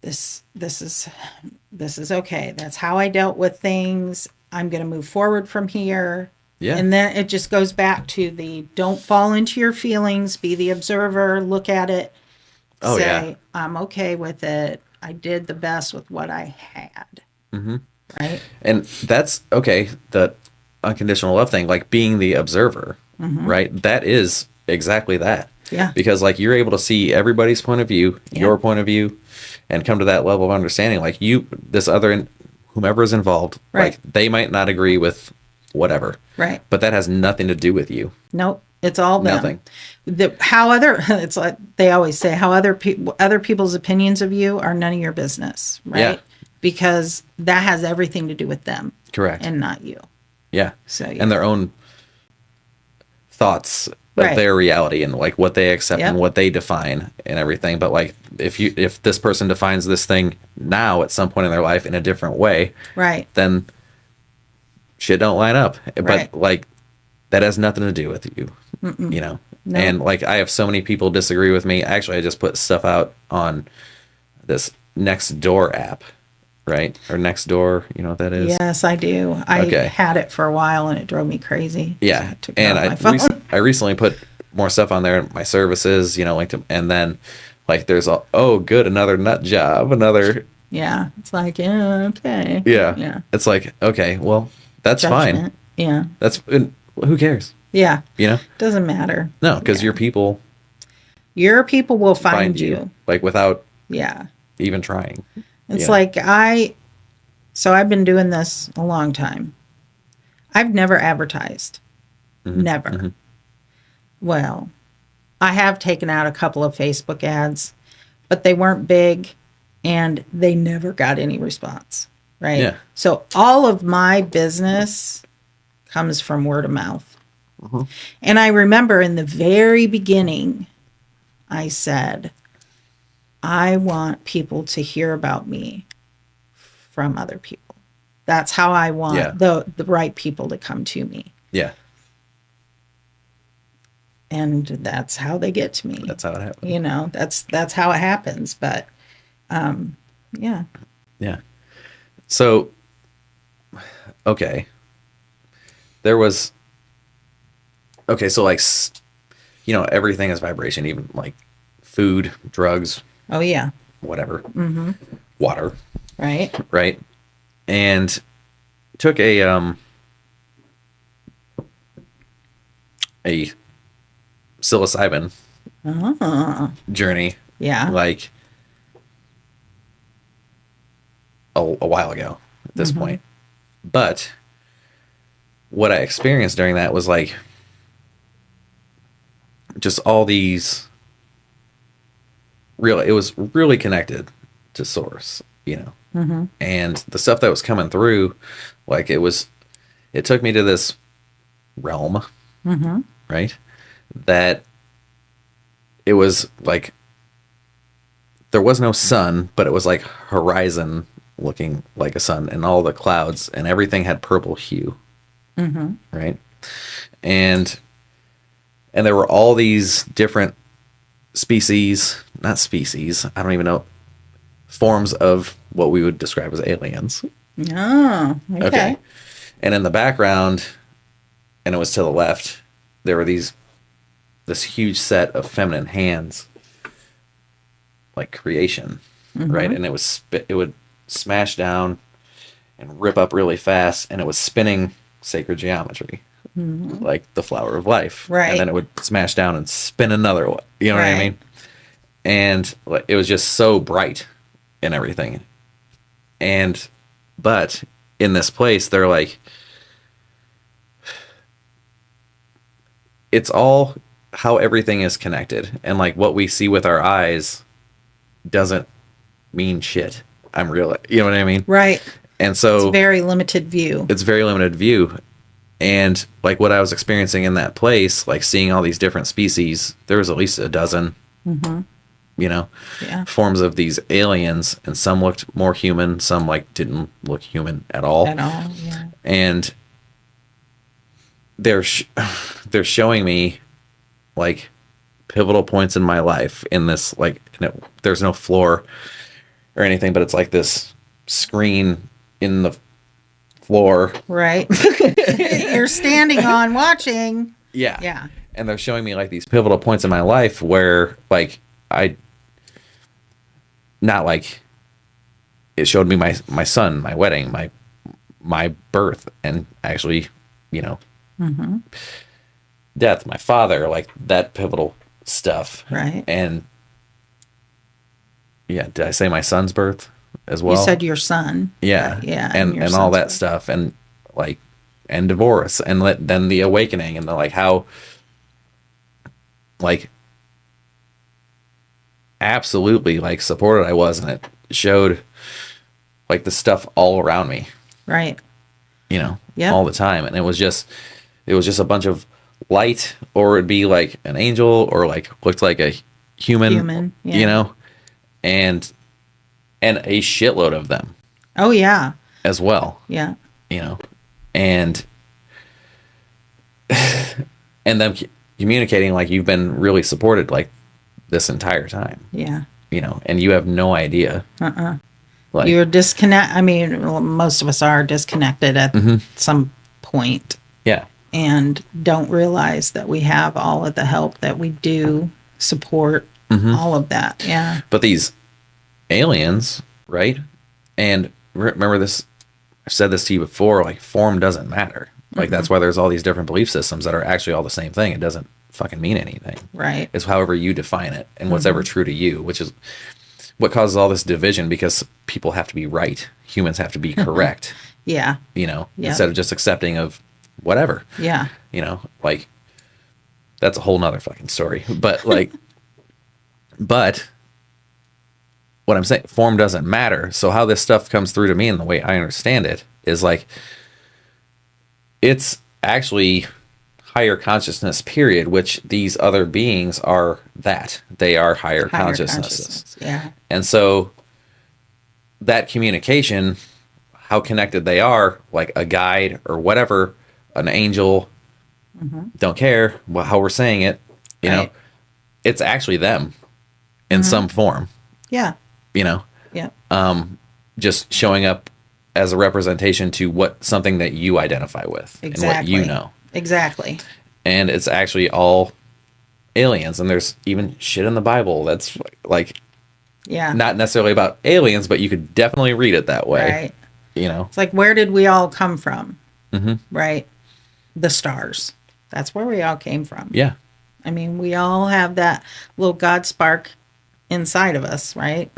this is okay. That's how I dealt with things. I'm going to move forward from here. Yeah. And then it just goes back to don't fall into your feelings, be the observer, look at it, say, I'm okay with it. I did the best with what I had. Mm-hmm. Right. And that's okay. The unconditional love thing, like being the observer, right? That is exactly that. Yeah. Because like, you're able to see everybody's point of view, your point of view, and come to that level of understanding. Like whomever is involved, right, like they might not agree with whatever. Right. But that has nothing to do with you. Nope. It's all them. Nothing. It's like they always say, how other people's opinions of you are none of your business, right? Yeah. Because that has everything to do with them. Correct. And not you. Yeah. So, and their own thoughts of their reality and like what they accept and what they define and everything. But like if this person defines this thing now at some point in their life in a different way, right, then shit don't line up. But like that has nothing to do with you. You know. No. And like I have so many people disagree with me. Actually, I just put stuff out on this Nextdoor app, right? Or Nextdoor, you know what that is? Yes, I do. I had it for a while and it drove me crazy. Yeah. So I I recently put more stuff on there, my services, you know, linked to, and then like there's another nut job, another. Yeah. It's like, yeah, okay. Yeah. Yeah. It's like, okay, well, that's fine. Yeah. Who cares? Yeah. You know? Doesn't matter. No, because your people will find you. Like without yeah, even trying. It's like I've been doing this a long time. I've never advertised. Mm-hmm. Never. Mm-hmm. Well, I have taken out a couple of Facebook ads, but they weren't big and they never got any response. Right. Yeah. So all of my business comes from word of mouth. Mm-hmm. And I remember in the very beginning, I said, I want people to hear about me from other people. That's how I want the right people to come to me. Yeah. And that's how they get to me. That's how it happens. You know, that's how it happens. But yeah. Yeah. So, okay. There was, okay, so like, you know, everything is vibration, even like food, drugs. Oh, yeah. Whatever. Mm-hmm. Water. Right. Right. And took a psilocybin journey. Yeah. Like a while ago at this point. But what I experienced during that was like just all these it was really connected to source, you know. Mm-hmm. And the stuff that was coming through, like it took me to this realm, right? That it was like there was no sun, but it was like horizon looking like a sun, and all the clouds and everything had purple hue, right? And there were all these different not species, I don't even know, forms of what we would describe as aliens. Oh, okay. And in the background, and it was to the left, there were this huge set of feminine hands, like creation, right? And it would smash down and rip up really fast, and it was spinning sacred geometry, like the flower of life. Right. And then it would smash down and spin another one. You know what I mean? And like, it was just so bright and everything. But in this place, they're like, it's all how everything is connected. And like what we see with our eyes doesn't mean shit. I'm real. You know what I mean? Right. And so it's very limited view. It's very limited view. And like what I was experiencing in that place, like seeing all these different species, there was at least a dozen, you know, forms of these aliens, and some looked more human, some like didn't look human at all. Yeah. And they're showing me like pivotal points in my life in this, like, there's no floor or anything, but it's like this screen in the floor. Right. You're standing on watching. Yeah. Yeah. And they're showing me like these pivotal points in my life where like not like it showed me my son, my wedding, my birth, and actually, you know, death, my father, like that pivotal stuff. Right. And yeah, did I say my son's birth as well? You said your son. Yeah. Yeah. And all that stuff, and like, and divorce, and then the awakening, and like how like absolutely like supported I was, and it showed like the stuff all around me, Right. you know, Yep. all the time. And it was just a bunch of light, or it'd be like an angel, or like looked like a human, Yeah. you know, and a shitload of them Oh, yeah. as well, Yeah. you know, and them communicating like you've been really supported like this entire time, Yeah. you know, and you have no idea. Like, You're I mean, well, most of us are disconnected at some point yeah. and don't realize that we have all of the help that we do, support, all of that. Yeah. But these aliens, right? And remember this, I've said this to you before, like form doesn't matter. Like that's why there's all these different belief systems that are actually all the same thing. It doesn't fucking mean anything. Right. It's however you define it and what's ever true to you, which is what causes all this division, because people have to be right. Humans have to be correct, Yeah. you know, Yeah. instead of just accepting of whatever, Yeah. you know, like that's a whole nother fucking story. But like, but what I'm saying, form doesn't matter. So how this stuff comes through to me and the way I understand it is like, it's actually higher consciousness, period, which these other beings are that. They are higher consciousnesses. Yeah. And so that communication, how connected they are, like a guide or whatever, an angel, don't care how we're saying it, you know, Right. it's actually them in some form, Yeah. you know, Yeah. just showing up as a representation to something that you identify with and what you know. Exactly. And it's actually all aliens. And there's even shit in the Bible that's like Yeah. not necessarily about aliens, but you could definitely read it that way. Right. You know? It's like, where did we all come from? Right. The stars. That's where we all came from. Yeah. I mean, we all have that little God spark inside of us, right?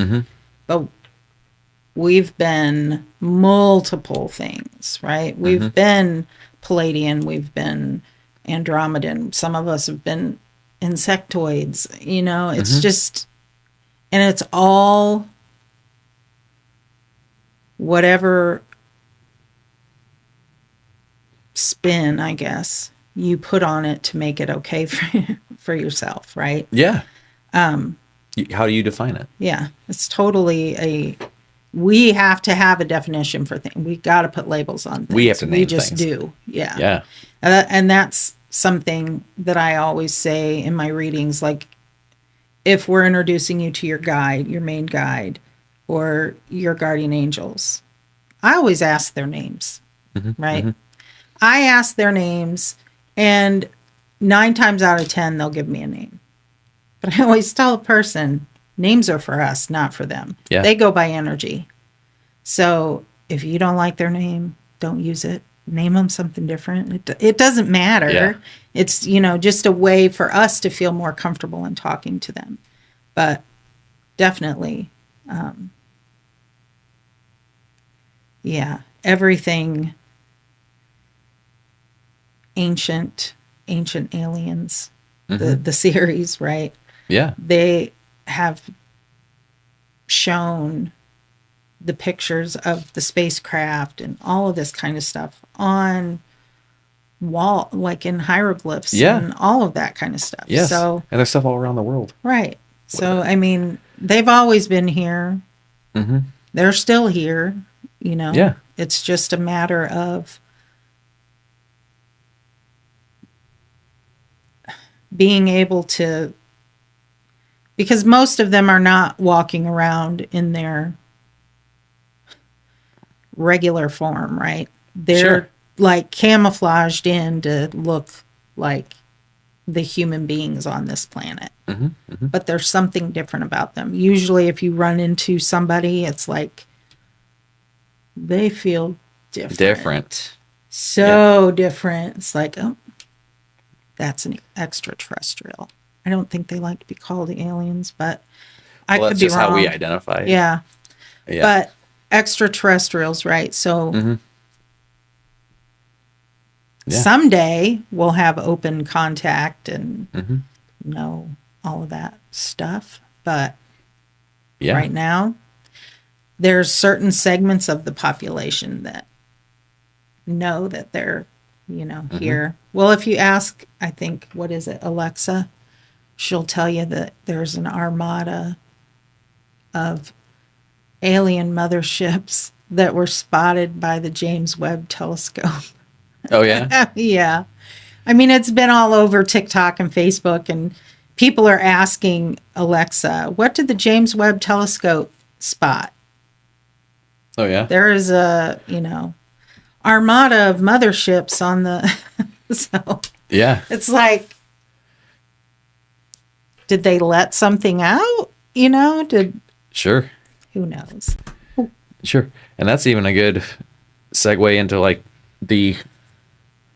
But we've been multiple things, right? We've been Palladian, we've been Andromedan. Some of us have been insectoids, you know, it's just, and it's all whatever spin, I guess, you put on it to make it okay for yourself, right? Yeah. How do you define it? Yeah, it's totally we have to have a definition for things. We got to put labels on things. We have to name We just things. do. Yeah. Yeah. And that's something that I always say in my readings. Like, if we're introducing you to your guide, your main guide, or your guardian angels, I always ask their names, right? I ask their names, and 9 times out of 10, they'll give me a name. But I always tell a person, names are for us, not for them. Yeah. They go by energy. So if you don't like their name, don't use it. Name them something different. It doesn't matter. Yeah. It's, you know, just a way for us to feel more comfortable in talking to them. But definitely, yeah, everything ancient aliens, the series, right? Yeah. They have shown the pictures of the spacecraft and all of this kind of stuff on wall, like in hieroglyphs, and all of that kind of stuff. Yes. So, and there's stuff all around the world. right. So, I mean, they've always been here. They're still here, you know? Yeah. It's just a matter of being able to, because most of them are not walking around in their regular form, right? They're like camouflaged in to look like the human beings on this planet. But there's something different about them. Usually if you run into somebody, it's like they feel different. So different. It's like, oh, that's an extraterrestrial. I don't think they like to be called aliens, but I could that's be just wrong. how we identify. Yeah. Yeah. But extraterrestrials, right? So someday we'll have open contact and know all of that stuff, but Yeah. right now, there's certain segments of the population that know that they're, here. Well, if you ask, I think, what is it, Alexa, she'll tell you that there's an armada of alien motherships that were spotted by the James Webb Telescope. Oh, yeah? Yeah. I mean, it's been all over TikTok and Facebook, and people are asking Alexa, what did the James Webb Telescope spot? Oh, yeah? There is a, armada of motherships on the... So Yeah. it's like, did they let something out? Sure. Who knows? Sure. And that's even a good segue into like the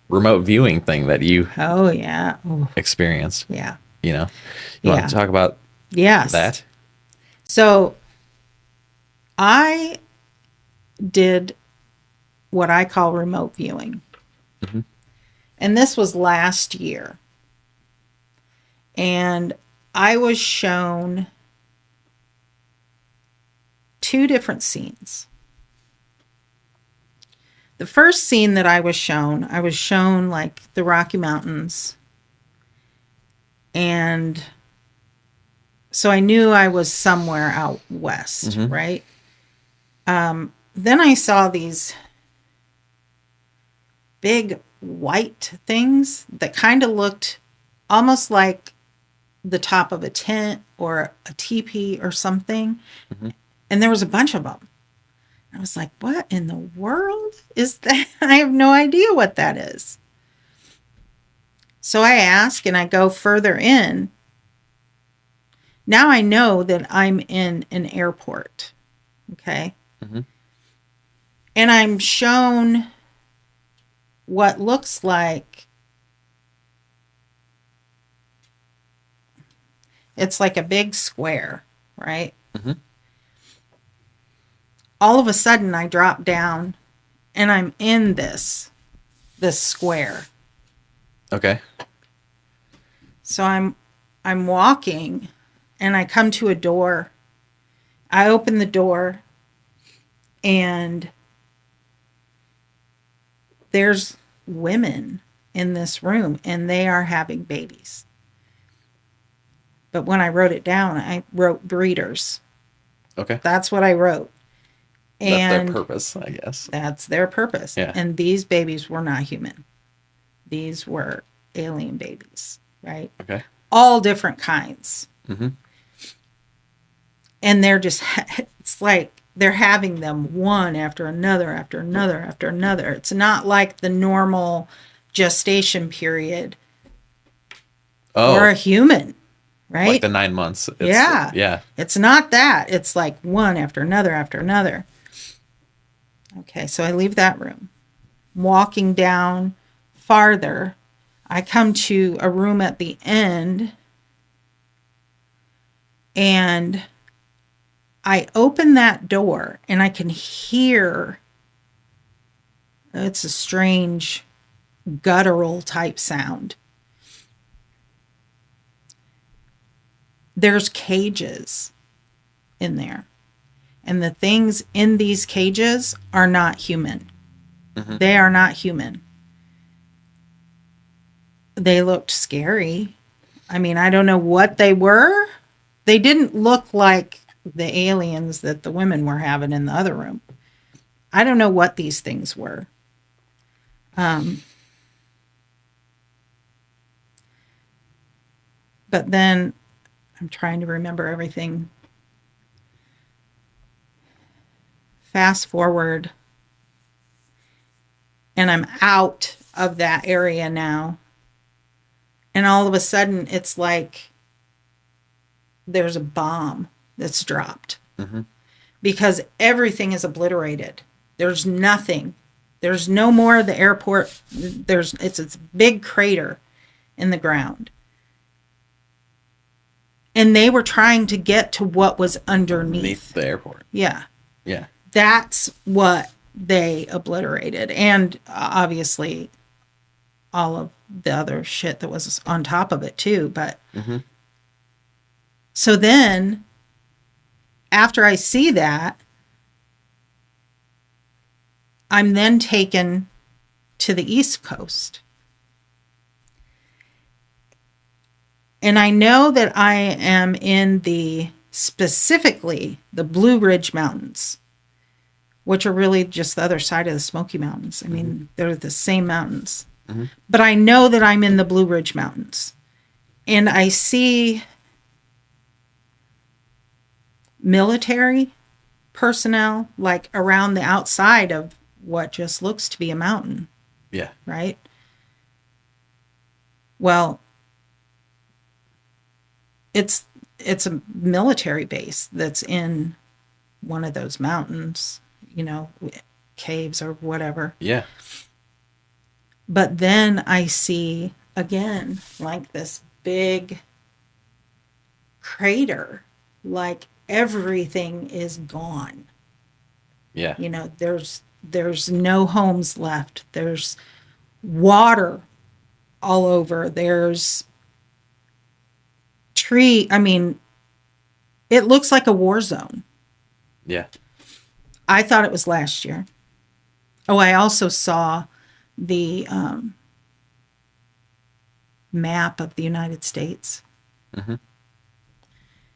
remote viewing thing that you Oh, yeah. Oh, experienced. yeah. You want Yeah. to talk about Yes. that? So I did what I call remote viewing. Mhm. And this was last year. And I was shown 2 different scenes. The first scene that I was shown like the Rocky Mountains. And so I knew I was somewhere out west, right? Then I saw these big white things that kind of looked almost like the top of a tent or a teepee or something. And there was a bunch of them. I was like, what in the world is that? I have no idea what that is. So I ask and I go further in. Now I know that I'm in an airport. Okay. And I'm shown what looks like it's like a big square, right? All of a sudden I drop down and I'm in this square. Okay. So I'm walking and I come to a door. I open the door and there's women in this room and they are having babies. But when I wrote it down, I wrote breeders. Okay. That's what I wrote. That's And their purpose, I guess. that's their purpose. Yeah. And these babies were not human. These were alien babies, right? Okay. All different kinds. Mhm. And they're just, it's like they're having them one after another, after another, after another. It's not like the normal gestation period for a human, right? Like the 9 months. Yeah. Yeah. It's not that. It's like one after another, after another. Okay, so I leave that room. Walking down farther, I come to a room at the end and I open that door and I can hear, it's a strange guttural type sound. There's cages in there. And the things in these cages are not human. They are not human. They looked scary. I mean, I don't know what they were. They didn't look like the aliens that the women were having in the other room. I don't know what these things were. But then I'm trying to remember everything. Fast forward, and I'm out of that area now. And all of a sudden, it's like there's a bomb that's dropped. Because everything is obliterated. There's nothing. There's no more of the airport. It's a big crater in the ground. And they were trying to get to what was underneath the airport. Yeah. Yeah. That's what they obliterated. And obviously all of the other shit that was on top of it too. But so then after I see that, I'm then taken to the East Coast. And I know that I am in specifically the Blue Ridge Mountains, which are really just the other side of the Smoky Mountains. I mean, they're the same mountains. But I know that I'm in the Blue Ridge Mountains. And I see military personnel like around the outside of what just looks to be a mountain. Yeah. Right? Well, it's a military base that's in one of those mountains, you know, caves or whatever. Yeah. But then I see again like this big crater, like everything is gone. Yeah. You know, there's no homes left. There's water all over. There's tree. I mean, it looks like a war zone. Yeah. I thought it was last year. Oh, I also saw the map of the United States.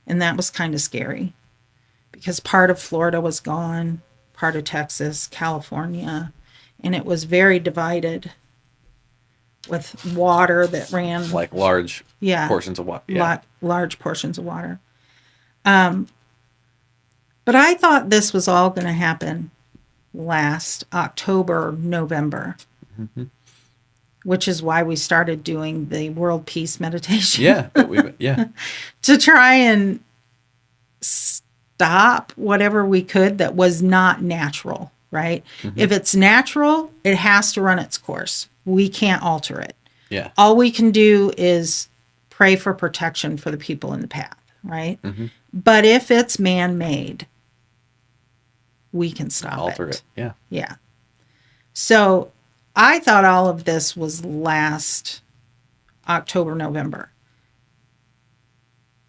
And that was kind of scary because part of Florida was gone, part of Texas, California, and it was very divided with water that ran like large portions of water. Yeah. Large portions of water. But I thought this was all going to happen last October, November, which is why we started doing the World Peace Meditation. Yeah. To try and stop whatever we could that was not natural, right? If it's natural, it has to run its course. We can't alter it. Yeah. All we can do is pray for protection for the people in the path, right? But if it's man-made, we can stop alter it. Yeah. Yeah. So I thought all of this was last October, November,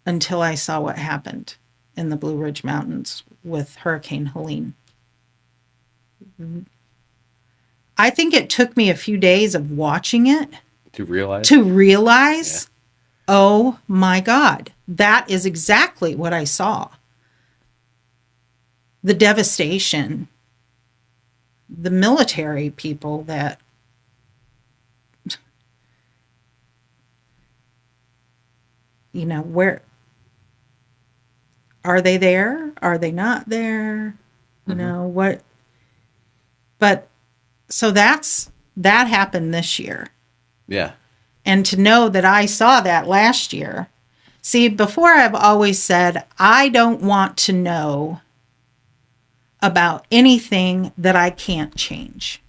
until I saw what happened in the Blue Ridge Mountains with Hurricane Helene. I think it took me a few days of watching it to realize, oh my God, that is exactly what I saw. The devastation, the military people that you know, where are they there? Are they not there? You know, what? But so that happened this year. Yeah. And to know that I saw that last year. See, before I've always said, I don't want to know about anything that I can't change.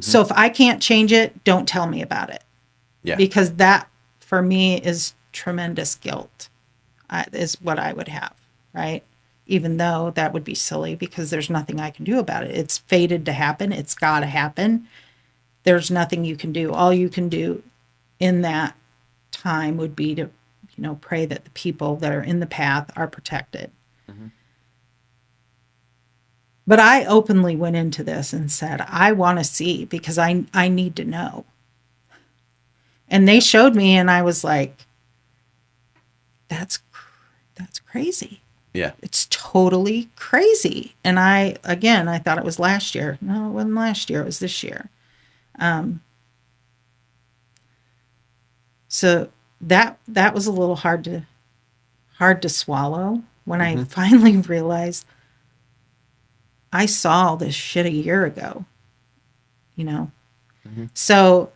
So if I can't change it, don't tell me about it. Yeah. Because that, for me, is tremendous guilt, is what I would have, right? Even though that would be silly because there's nothing I can do about it. It's fated to happen. It's got to happen. There's nothing you can do. All you can do in that time would be to, you know, pray that the people that are in the path are protected. But I openly went into this and said, I want to see because I need to know. And they showed me and I was like, that's crazy. Yeah. It's totally crazy. And I thought it was last year. No, it wasn't last year. It was this year. So that was a little hard to swallow when I finally realized I saw this shit a year ago, you know? So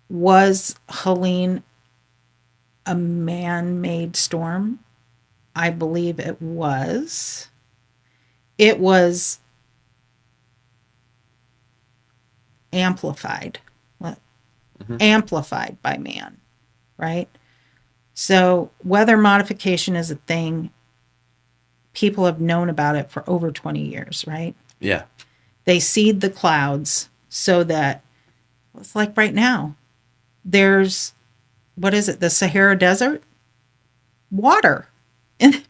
was Helene a man-made storm? I believe it was. It was amplified by man, right? So weather modification is a thing. People have known about it for over 20 years, right? Yeah. They seed the clouds so that it's like right now, there's, what is it? The Sahara Desert? Water. And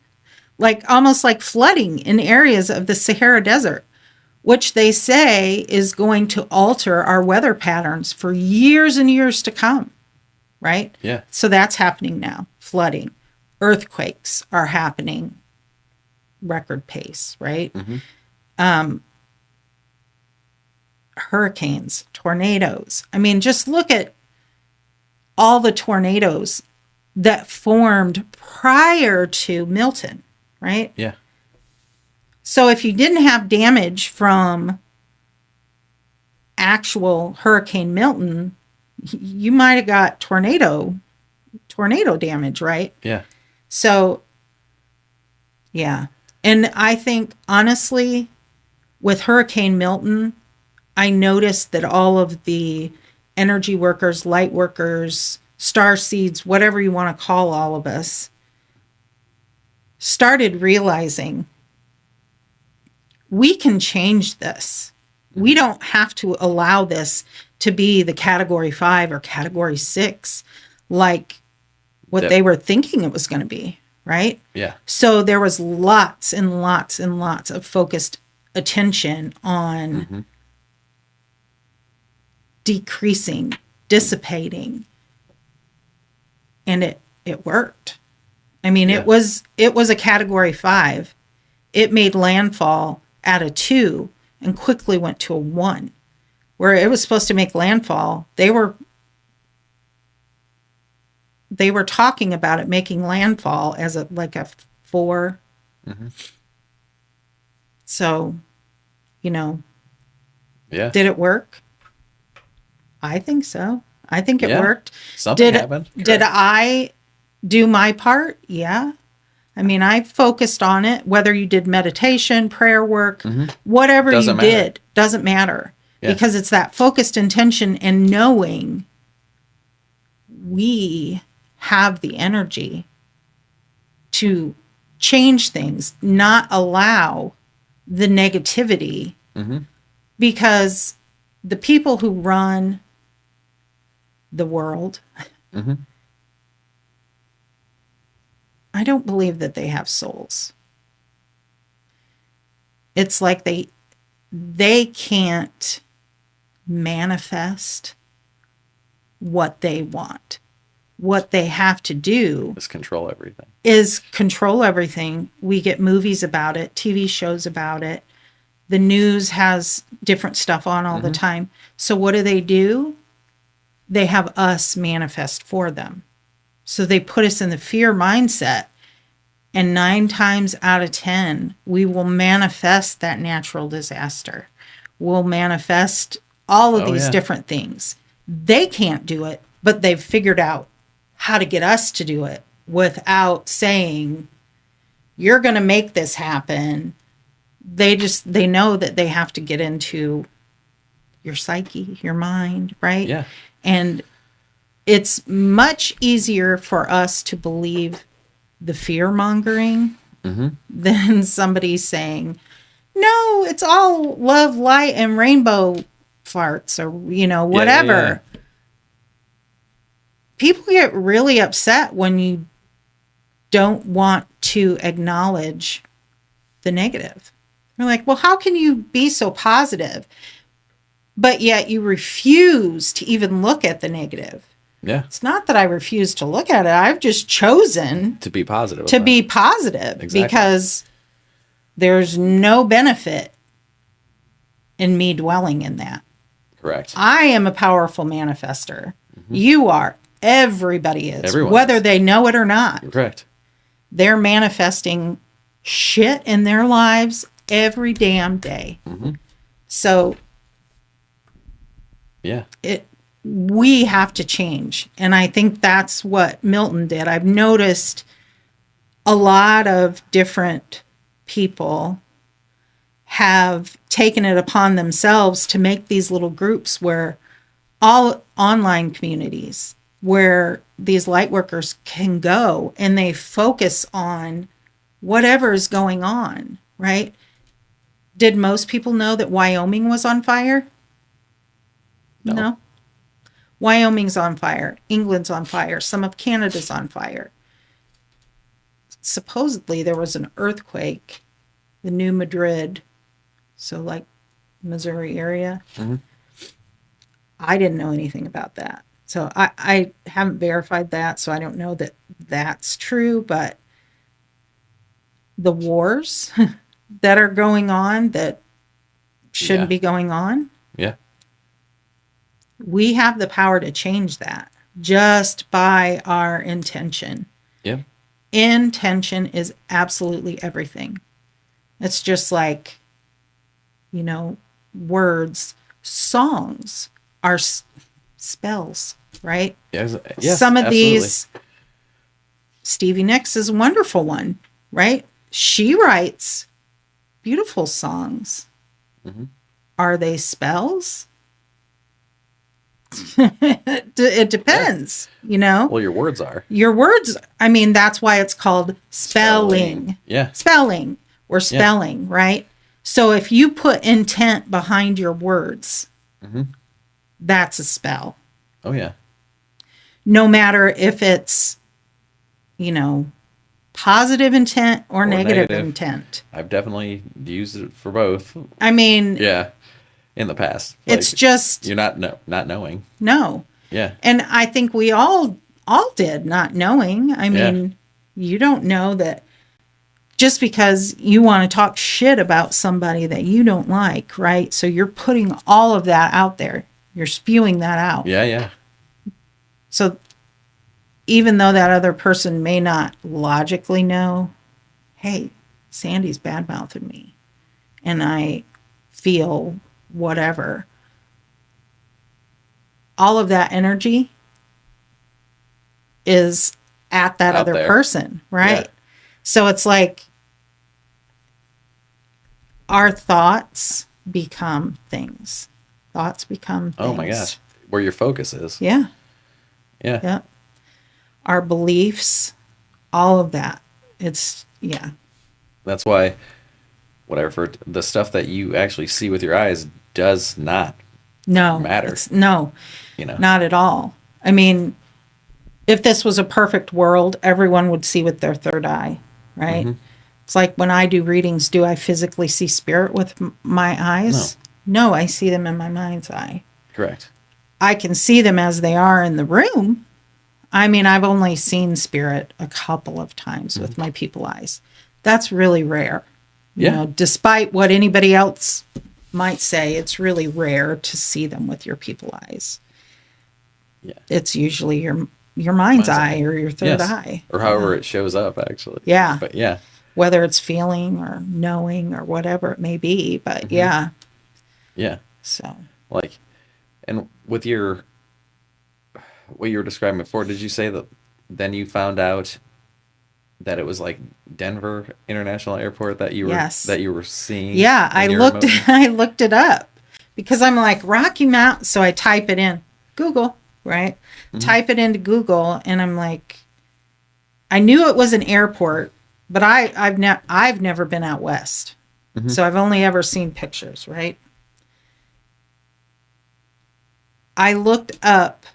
like almost like flooding in areas of the Sahara Desert, which they say is going to alter our weather patterns for years and years to come, right? Yeah. So that's happening now. Flooding. Earthquakes are happening record pace, right? Hurricanes, tornadoes. I mean, just look at all the tornadoes that formed prior to Milton, right? Yeah. So if you didn't have damage from actual Hurricane Milton, you might have got tornado damage, right? Yeah. So, yeah. And I think, honestly, with Hurricane Milton, I noticed that all of the energy workers, light workers, star seeds, whatever you want to call all of us, started realizing we can change this. We don't have to allow this to be the category 5 or category 6 like what they were thinking it was going to be, right? Yeah. So there was lots and lots and lots of focused attention on decreasing, dissipating, and it worked. I mean, it was a category 5. It made landfall at a 2 and quickly went to a 1. Where it was supposed to make landfall, they were talking about it making landfall as a 4. So, Yeah. did it work? I think so. I think it worked. Something happened. Did I do my part? Yeah. I mean, I focused on it, whether you did meditation, prayer work, whatever you did, doesn't matter. Yeah. Because it's that focused intention and knowing we have the energy to change things, not allow the negativity. Because the people who run the world, I don't believe that they have souls. It's like they can't manifest what they want. What they have to do is control everything. We get movies about it, TV shows about it. The news has different stuff on all the time. So what do? They have us manifest for them. So they put us in the fear mindset. And 9 times out of 10, we will manifest that natural disaster. We'll manifest all of these different things. They can't do it, but they've figured out how to get us to do it without saying, you're going to make this happen. They know that they have to get into your psyche, your mind, right? Yeah. And it's much easier for us to believe the fear mongering than somebody saying, no, it's all love, light, and rainbow farts or, whatever. Yeah. People get really upset when you don't want to acknowledge the negative. They're like, well, how can you be so positive? But yet you refuse to even look at the negative. Yeah. It's not that I refuse to look at it. I've just chosen to be positive. Exactly. Because there's no benefit in me dwelling in that. Correct. I am a powerful manifester. You are. Everybody is. Everyone whether is. They know it or not. Correct. They're manifesting shit in their lives every damn day. So yeah. We have to change. And I think that's what Milton did. I've noticed a lot of different people have taken it upon themselves to make these little groups where all online communities where these light workers can go and they focus on whatever is going on, right? Did most people know that Wyoming was on fire? No. Wyoming's on fire. England's on fire. Some of Canada's on fire. Supposedly there was an earthquake, the New Madrid, so like Missouri area. Mm-hmm. I didn't know anything about that. So I haven't verified that, so I don't know that that's true, but the wars that are going on that shouldn't be going on. Yeah. We have the power to change that just by our intention. Yeah. Intention is absolutely everything. It's just like, words, songs are spells, right? Yes, Some of absolutely. these, Stevie Nicks is a wonderful one, right? She writes beautiful songs. Mm-hmm. Are they spells? It depends, Well, your words are. Your words, I mean, that's why it's called spelling. Yeah. Spelling or spelling, right? So if you put intent behind your words, that's a spell. Oh, yeah. No matter if it's, positive intent or negative intent. I've definitely used it for both. I mean, yeah, in the past. It's just you're not knowing. No. Yeah. And I think we all did, not knowing. I mean, you don't know that just because you want to talk shit about somebody that you don't like, right? So you're putting all of that out there. You're spewing that out. Yeah, yeah. So even though that other person may not logically know, hey, Sandy's bad-mouthing me, and I feel whatever, all of that energy is at that Out other there. person, right? Yeah. So it's like our thoughts become things. Thoughts become things. Oh my gosh. Where your focus is. Yeah. Yeah. Yeah. Our beliefs, all of that. It's, yeah. That's why the stuff that you actually see with your eyes does not matter. No, not at all. I mean, if this was a perfect world, everyone would see with their third eye, right? Mm-hmm. It's like when I do readings, do I physically see spirit with my eyes? No, I see them in my mind's eye. Correct. I can see them as they are in the room. I mean, I've only seen spirit a couple of times with my people eyes. That's really rare. You know, despite what anybody else might say, it's really rare to see them with your people eyes. Yeah. It's usually your mind's eye or your third eye. Or however it shows up, actually. Yeah. But yeah. Whether it's feeling or knowing or whatever it may be. But yeah. Yeah. So. Like, and with what you were describing before, did you say that then you found out that it was like Denver International Airport that you were seeing? Yeah, I looked it up because I'm like Rocky Mountain, so I type it in Google, right? Mm-hmm. Type it into Google, and I'm like, I knew it was an airport, but I've never been out west, so I've only ever seen pictures, right? I looked up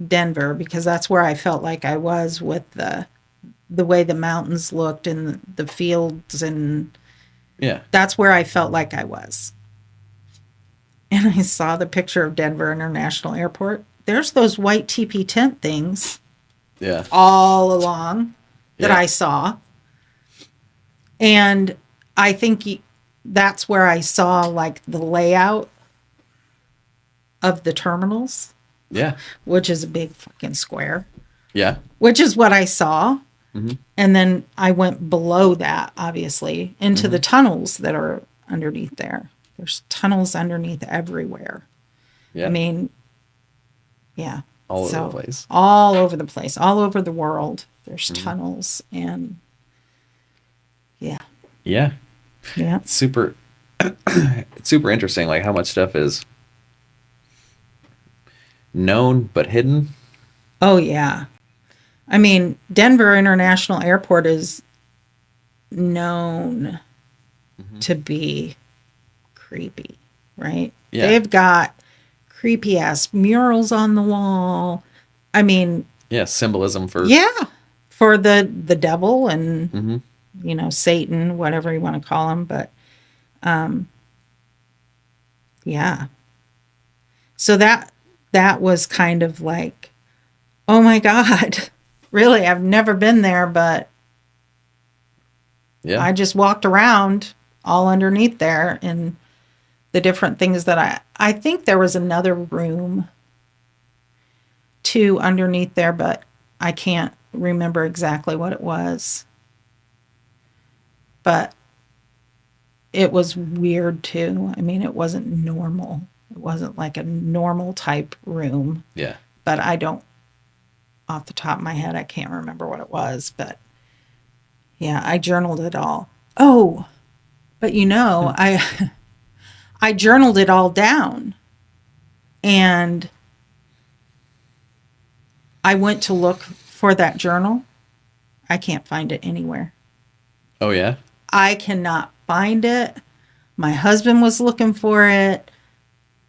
Denver because that's where I felt like I was with the way the mountains looked and the fields, and that's where I felt like I was. And I saw the picture of Denver International Airport. There's those white teepee tent things all along that I saw. And I think that's where I saw like the layout of the terminals. Yeah. Which is a big fucking square. Yeah. Which is what I saw. Mm-hmm. And then I went below that, obviously, into the tunnels that are underneath there. There's tunnels underneath everywhere. Yeah. I mean, yeah. All over the place. All over the place. All over the world. There's tunnels and yeah. Yeah. Yeah. It's super interesting, like how much stuff is known but hidden. Oh yeah. I mean, Denver International Airport is known to be creepy, right? Yeah. They've got creepy ass murals on the wall. I mean, Yeah, symbolism for for the devil and hmm Satan, whatever you want to call him, but yeah. So that was kind of like, oh my God. Really, I've never been there, but yeah. I just walked around all underneath there and the different things that I think there was another room too underneath there, but I can't remember exactly what it was. But it was weird too. I mean, it wasn't normal. It wasn't like a normal type room. Yeah. But I don't, off the top of my head, I can't remember what it was. But yeah, I journaled it all. Oh, but I journaled it all down. And I went to look for that journal. I can't find it anywhere. Oh, yeah? I cannot find it. My husband was looking for it.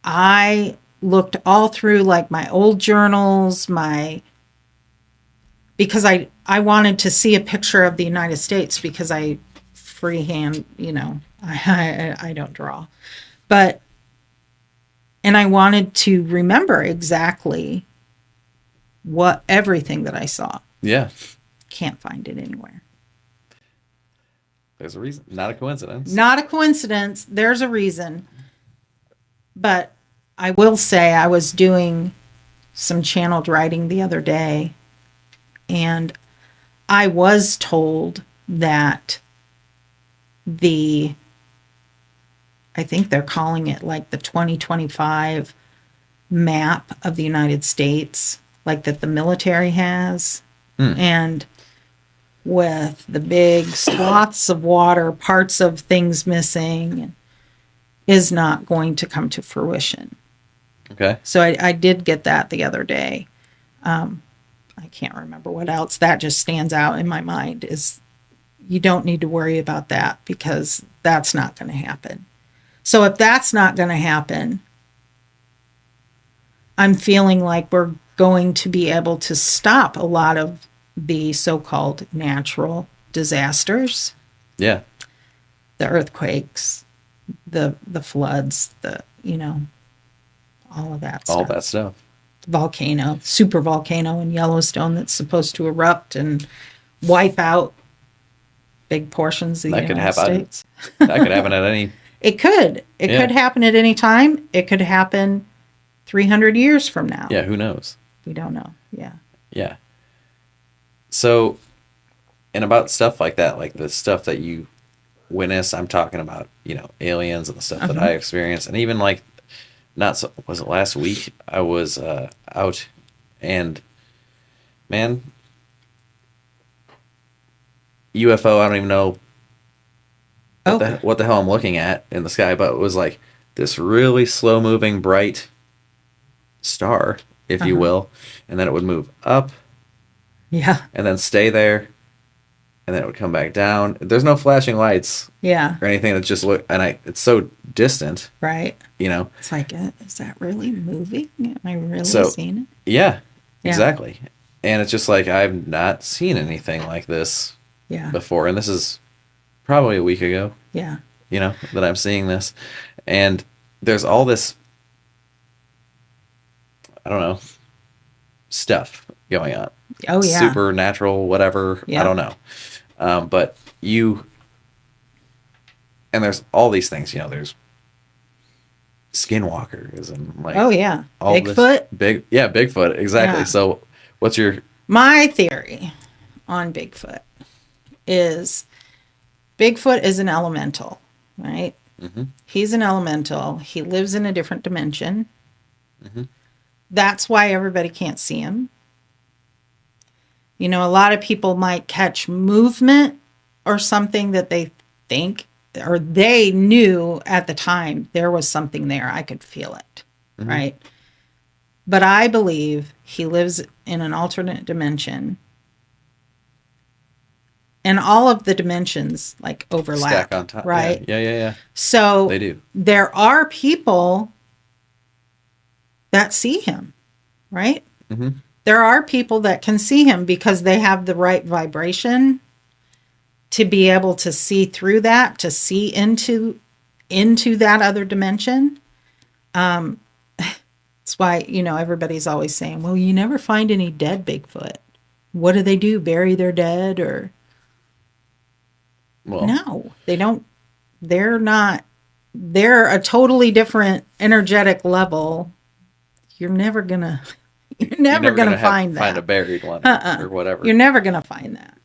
I looked all through like my old journals, because I wanted to see a picture of the United States because I freehand, I don't draw. And I wanted to remember exactly everything that I saw. Yeah. Can't find it anywhere. There's a reason. Not a coincidence. Not a coincidence. There's a reason. But I will say I was doing some channeled writing the other day, and I was told that I think they're calling it like the 2025 map of the United States, like that the military has. And with the big swaths of water, parts of things missing, is not going to come to fruition. Okay. So I did get that the other day. I can't remember what else. That just stands out in my mind is you don't need to worry about that because that's not going to happen. So if that's not going to happen, I'm feeling like we're going to be able to stop a lot of the so-called natural disasters. Yeah. The earthquakes, the floods, all of that stuff. All that stuff. Volcano, super volcano in Yellowstone that's supposed to erupt and wipe out big portions of the United States. That could happen at any... It could. It could happen at any time. It could happen 300 years from now. Yeah, who knows? We don't know. Yeah. Yeah. So, and about stuff like that, like the stuff that you witness, I'm talking about, aliens and the stuff that I experienced. And even like, was it last week? I was out and, man, UFO, I don't even know what the hell I'm looking at in the sky, but it was like this really slow moving, bright star, if you will. And then it would move up. Yeah. And then stay there. And then it would come back down. There's no flashing lights. Yeah. Or anything that just it's so distant. Right. It's like, is that really moving? Am I really seeing it? Yeah, exactly. And it's just like, I've not seen anything like this before. And this is probably a week ago. Yeah. That I'm seeing this. And there's all this, I don't know, stuff going on. Oh, yeah. Supernatural, whatever. Yeah. I don't know. But and there's all these things, there's skinwalkers and like, oh yeah, all Bigfoot. Bigfoot. Exactly. Yeah. So what's my theory on Bigfoot is an elemental, right? Mm-hmm. He's an elemental. He lives in a different dimension. Mm-hmm. That's why everybody can't see him. A lot of people might catch movement or something that they think or they knew at the time there was something there. I could feel it, right? But I believe he lives in an alternate dimension and all of the dimensions like overlap. Stack on top. Right? Yeah. So They do. there are people that see him, right? Mm-hmm. There are people that can see him because they have the right vibration to be able to see through that, to see into that other dimension. That's why, everybody's always saying, well, you never find any dead Bigfoot. What do they do? Bury their dead? Or well, no, they don't. They're a totally different energetic level. You're never gonna find that. Find a buried one or whatever. You're never gonna find that.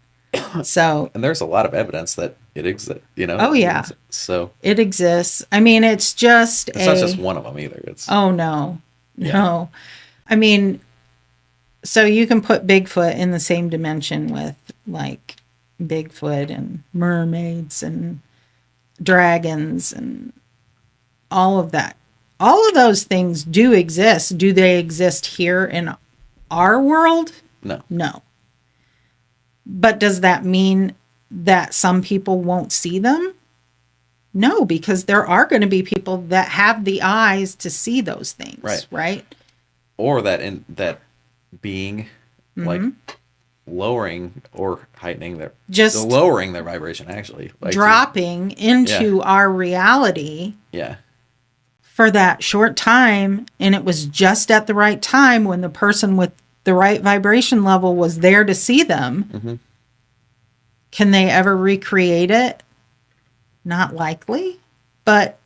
So, and there's a lot of evidence that it exists. Oh yeah. So it exists. I mean, it's not just one of them either. Oh no, no. I mean, so you can put Bigfoot in the same dimension with like Bigfoot and mermaids and dragons and all of that. All of those things do exist. Do they exist here in our world? No. No. But does that mean that some people won't see them? No, because there are going to be people that have the eyes to see those things, right? Or that being like lowering or heightening lowering their vibration, actually. Like dropping into our reality. Yeah. For that short time, and it was just at the right time when the person with the right vibration level was there to see them. Mm-hmm. Can they ever recreate it? Not likely. But,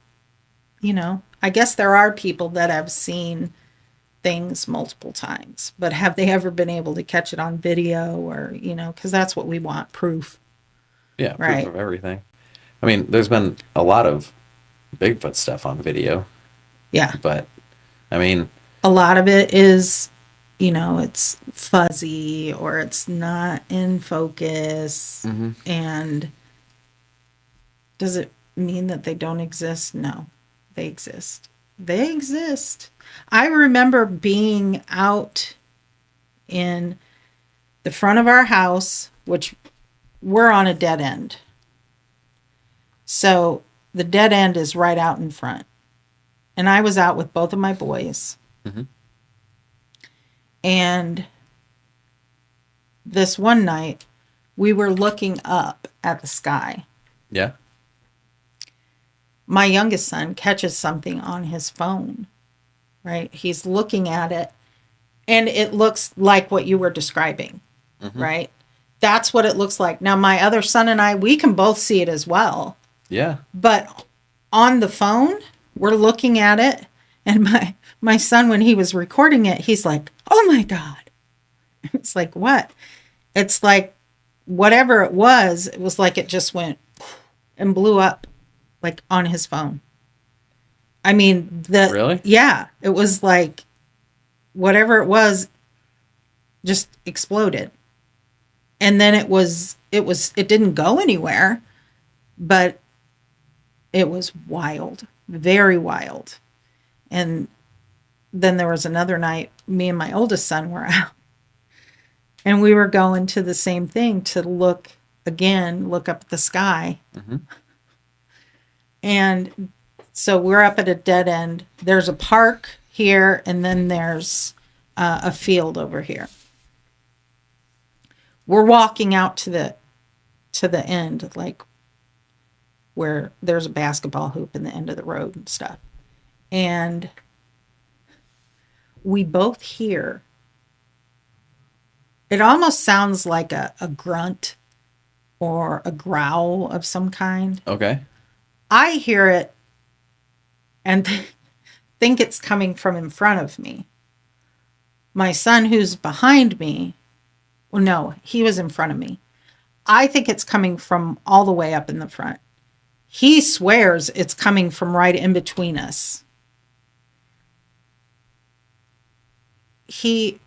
I guess there are people that have seen things multiple times. But have they ever been able to catch it on video or, because that's what we want, proof. Yeah, proof of everything. I mean, there's been a lot of Bigfoot stuff on video. Yeah. But, I mean, a lot of it is, it's fuzzy or it's not in focus. Mm-hmm. And does it mean that they don't exist? No, they exist. They exist. I remember being out in the front of our house, which we're on a dead end. So the dead end is right out in front. And I was out with both of my boys. Mm-hmm. And this one night, we were looking up at the sky. Yeah. My youngest son catches something on his phone, right? He's looking at it, and it looks like what you were describing, right? That's what it looks like. Now, my other son and I, we can both see it as well. Yeah. But on the phone, we're looking at it, and my son, when he was recording it, he's like, oh my God. It's like, what? It's like, whatever it was like it just went and blew up, like on his phone. I mean, Really? Yeah, it was like, whatever it was, just exploded. And then it didn't go anywhere, but it was wild, very wild. And then there was another night, me and my oldest son were out. And we were going to the same thing to look up at the sky. Mm-hmm. And so we're up at a dead end. There's a park here, and then there's a field over here. We're walking out to the end, like where there's a basketball hoop in the end of the road and stuff. And we both hear, it almost sounds like a grunt or a growl of some kind. Okay. I hear it and think it's coming from in front of me. My son, who's behind me, well, no, he was in front of me. I think it's coming from all the way up in the front. He swears it's coming from right in between us. He's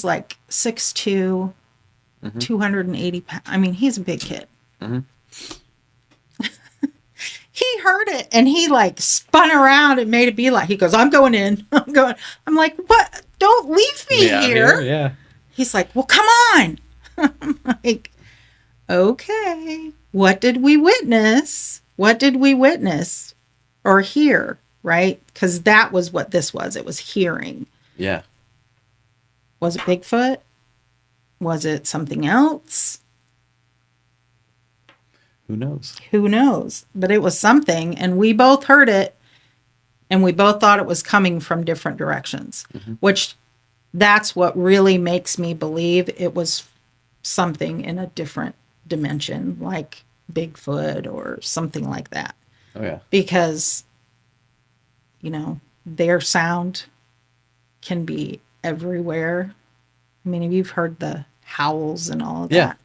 like 6'2", 280 pounds. I mean, he's a big kid. Mm-hmm. He heard it and he like spun around and made it be like, he goes, I'm going in. I'm like, what? Don't leave me here. Yeah. He's like, well, come on. Like, okay, what did we witness? What did we witness or hear, right? Because that was what this was. It was hearing. Yeah. Was it Bigfoot? Was it something else? Who knows? Who knows? But it was something, and we both heard it, and we both thought it was coming from different directions, which that's what really makes me believe it was something in a different dimension, like Bigfoot or something like that. Oh, yeah. Because, their sound can be everywhere. I mean, you've heard the howls and all of that.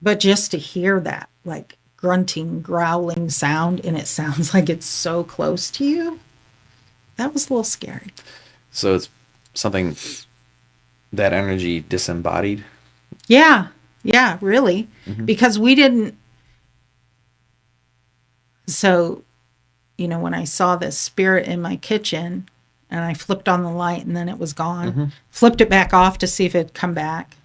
But just to hear that, like grunting, growling sound, and it sounds like it's so close to you, that was a little scary. So it's something, that energy disembodied? Yeah, really. Because we didn't. So, when I saw this spirit in my kitchen and I flipped on the light and then it was gone, flipped it back off to see if it'd come back.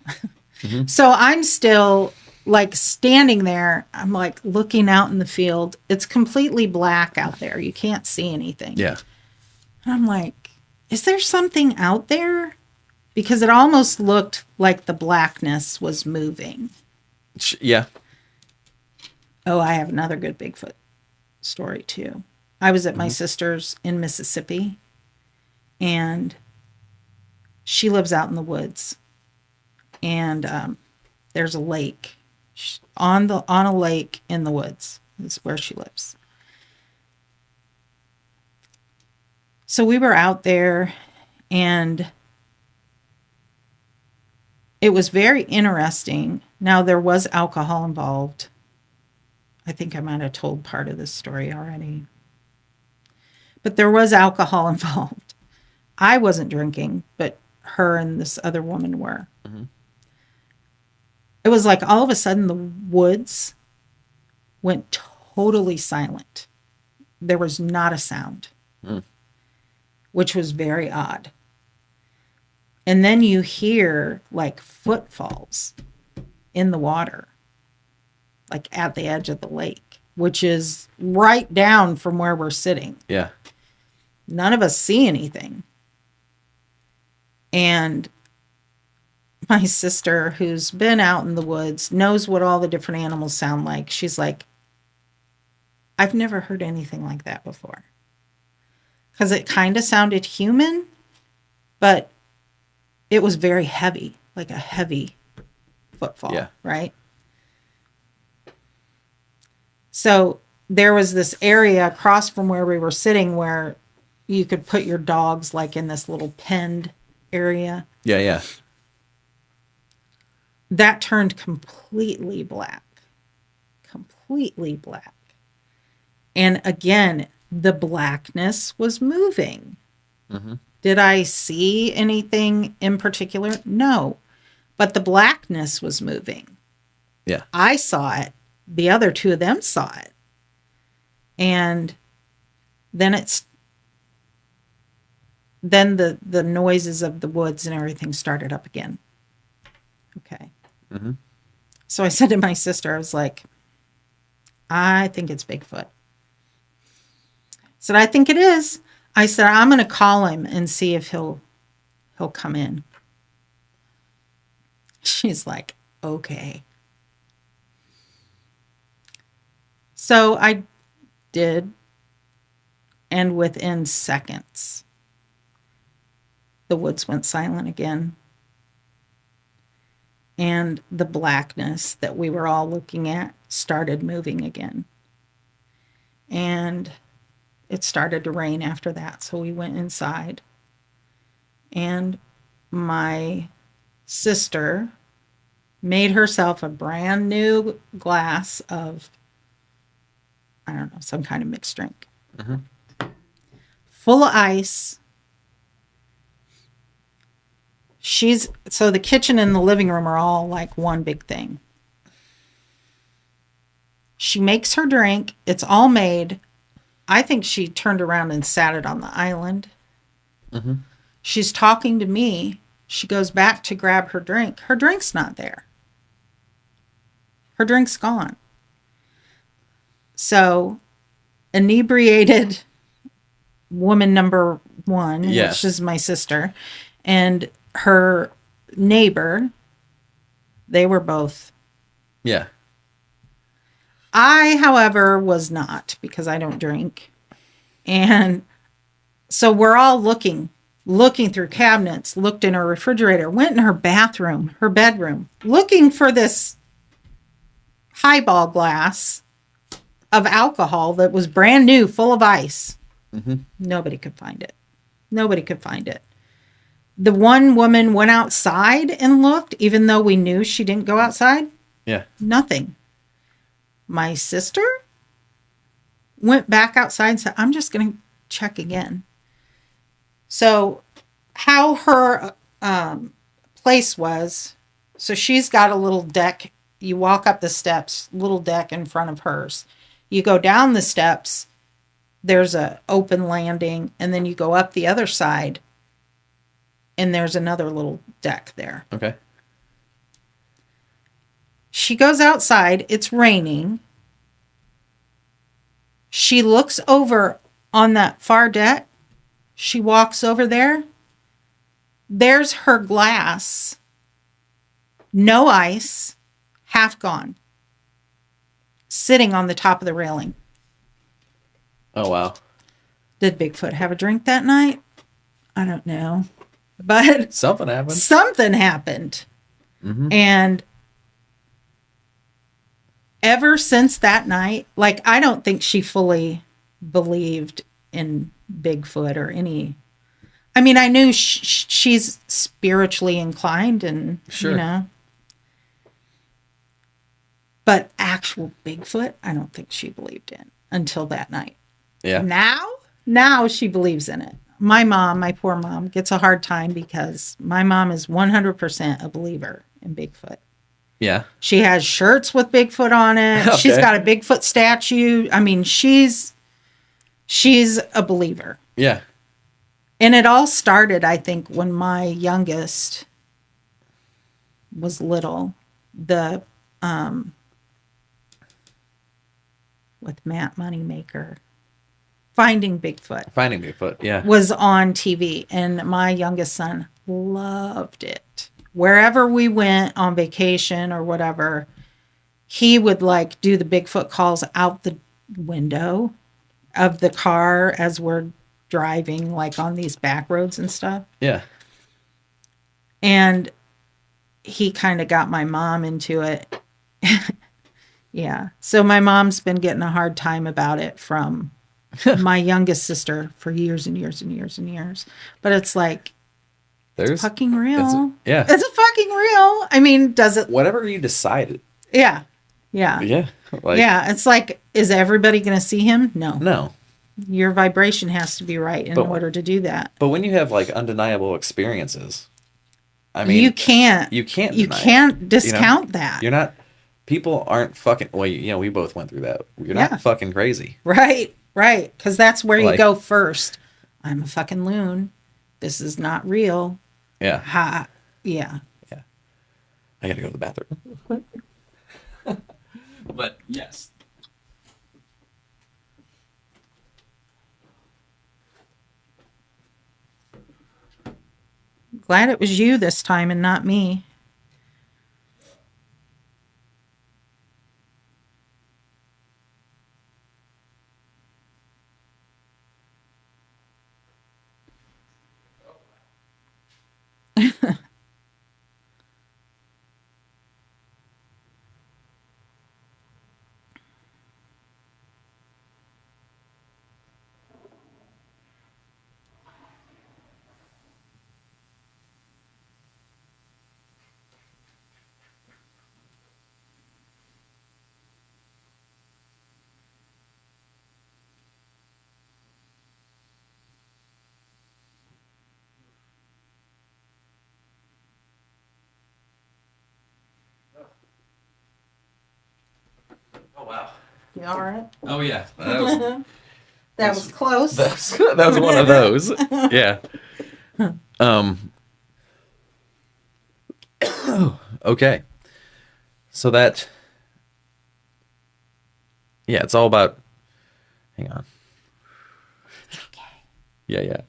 So I'm still like standing there. I'm like looking out in the field. It's completely black out there. You can't see anything. Yeah. And I'm like, is there something out there? Because it almost looked like the blackness was moving. Yeah. Oh, I have another good Bigfoot story too. I was at my sister's in Mississippi, and she lives out in the woods, and there's a lake on a lake in the woods is where she lives. So we were out there, and it was very interesting. Now, there was alcohol involved. I think I might have told part of this story already. But there was alcohol involved. I wasn't drinking, but her and this other woman were. It was like all of a sudden the woods went totally silent. There was not a sound, which was very odd. And then you hear like footfalls in the water, like at the edge of the lake, which is right down from where we're sitting. Yeah. None of us see anything. And my sister, who's been out in the woods, knows what all the different animals sound like. She's like, I've never heard anything like that before. Because it kind of sounded human, but it was very heavy, like a heavy footfall, right? So there was this area across from where we were sitting where you could put your dogs like in this little penned area. Yeah. That turned completely black. Completely black. And again, the blackness was moving. Did I see anything in particular? No. But the blackness was moving. Yeah. I saw it. The other two of them saw it. And then the noises of the woods and everything started up again. Okay. So I said to my sister, I was like, I think it's Bigfoot. I said, I think it is. I said, I'm going to call him and see if he'll come in. She's like, okay. So I did. And within seconds, the woods went silent again. And the blackness that we were all looking at started moving again. And it started to rain after that, so we went inside. And my sister made herself a brand new glass of, I don't know, some kind of mixed drink. Full of ice. So the kitchen and the living room are all like one big thing. She makes her drink. It's all made. I think she turned around and sat it on the island. She's talking to me. She goes back to grab her drink. Her drink's not there. Her drink's gone. So, inebriated woman number one, which is my sister, and her neighbor, they were both. Yeah. I, however, was not, because I don't drink. And so we're all looking through cabinets, looked in her refrigerator, went in her bathroom, her bedroom, looking for this highball glass of alcohol that was brand new, full of ice. Mm-hmm. Nobody could find it. Nobody could find it. The one woman went outside and looked, even though we knew she didn't go outside. Yeah. Nothing. My sister went back outside and said, I'm just going to check again. So how her place was, so she's got a little deck. You walk up the steps, little deck in front of hers. You go down the steps, there's a open landing, and then you go up the other side, and there's another little deck there. Okay. She goes outside. It's raining. She looks over on that far deck. She walks over there. There's her glass. No ice. Half gone. Sitting on the top of the railing. Oh, wow. Did Bigfoot have a drink that night? I don't know. But something happened. Something happened. Mm-hmm. And ever since that night, like, I don't think she fully believed in Bigfoot or any. I mean, I knew she's spiritually inclined and, sure. You know. But actual Bigfoot, I don't think she believed in until that night. Yeah. Now she believes in it. My mom, my poor mom, gets a hard time because my mom is 100% a believer in Bigfoot. Yeah. She has shirts with Bigfoot on it. Okay. She's got a Bigfoot statue. I mean, she's a believer. Yeah. And it all started, I think, when my youngest was little. With Matt Moneymaker. Finding Bigfoot, yeah. Was on TV, and my youngest son loved it. Wherever we went on vacation or whatever, he would like do the Bigfoot calls out the window of the car as we're driving, like on these back roads and stuff. Yeah. And he kind of got my mom into it. Yeah. So my mom's been getting a hard time about it from my youngest sister for years and years and years and years. But it's like, it's fucking real. It's a fucking real. I mean, does it? Whatever you decided. Yeah. Yeah. Yeah. Yeah. It's like, is everybody going to see him? No. No. Your vibration has to be right in order to do that. But when you have like undeniable experiences, I mean, you can't discount that. You're not. People aren't fucking. Well, we both went through that. You're not fucking crazy. Right. Because that's where you go first. I'm a fucking loon. This is not real. Yeah. Yeah. Yeah. I gotta go to the bathroom. But yes. Glad it was you this time and not me. Oh, wow. You all right? Oh, yeah. That was close. That was one of those. Yeah. Okay. So that, yeah, it's all about, hang on. Yeah, yeah.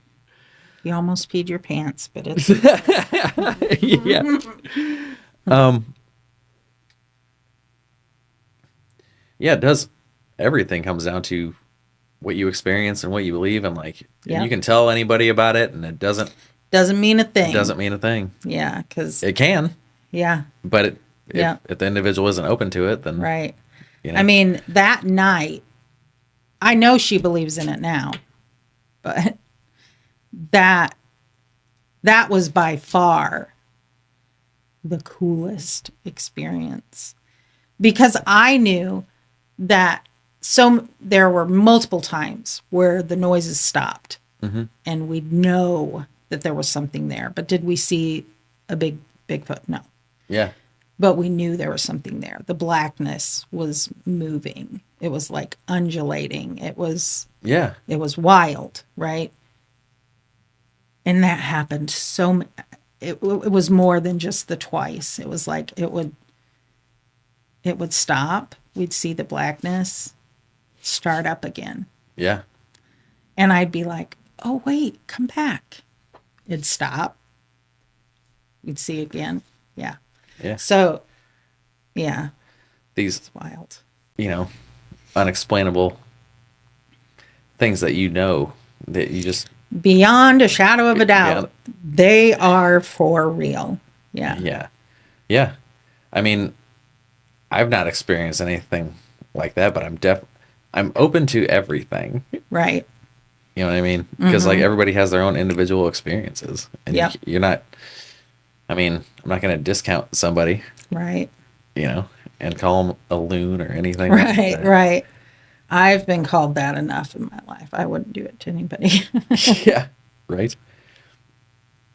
You almost peed your pants, but it's Yeah. Yeah, it does. Everything comes down to what you experience and what you believe, and like, and you can tell anybody about it, and it doesn't mean a thing. Doesn't mean a thing. Yeah, because it can. Yeah. But if the individual isn't open to it, then right. You know. I mean, that night, I know she believes in it now, but that was by far the coolest experience, because I knew that there were multiple times where the noises stopped, and we'd know that there was something there. But did we see a Bigfoot? No. Yeah. But we knew there was something there. The blackness was moving. It was like undulating. It was wild, right? And that happened it was more than just the twice. It was like it would stop. We'd see the blackness start up again. Yeah. And I'd be like, "Oh, wait, come back." It'd stop. We'd see again. Yeah. Yeah. So, yeah. These wild. Unexplainable things that that you just beyond a shadow of a doubt, they are for real. Yeah. Yeah. Yeah. I mean, I've not experienced anything like that, but I'm open to everything. Right. You know what I mean? Because like everybody has their own individual experiences, and you're not. I mean, I'm not going to discount somebody. Right. And call them a loon or anything. Right. Like that. Right. I've been called that enough in my life. I wouldn't do it to anybody. Yeah. Right.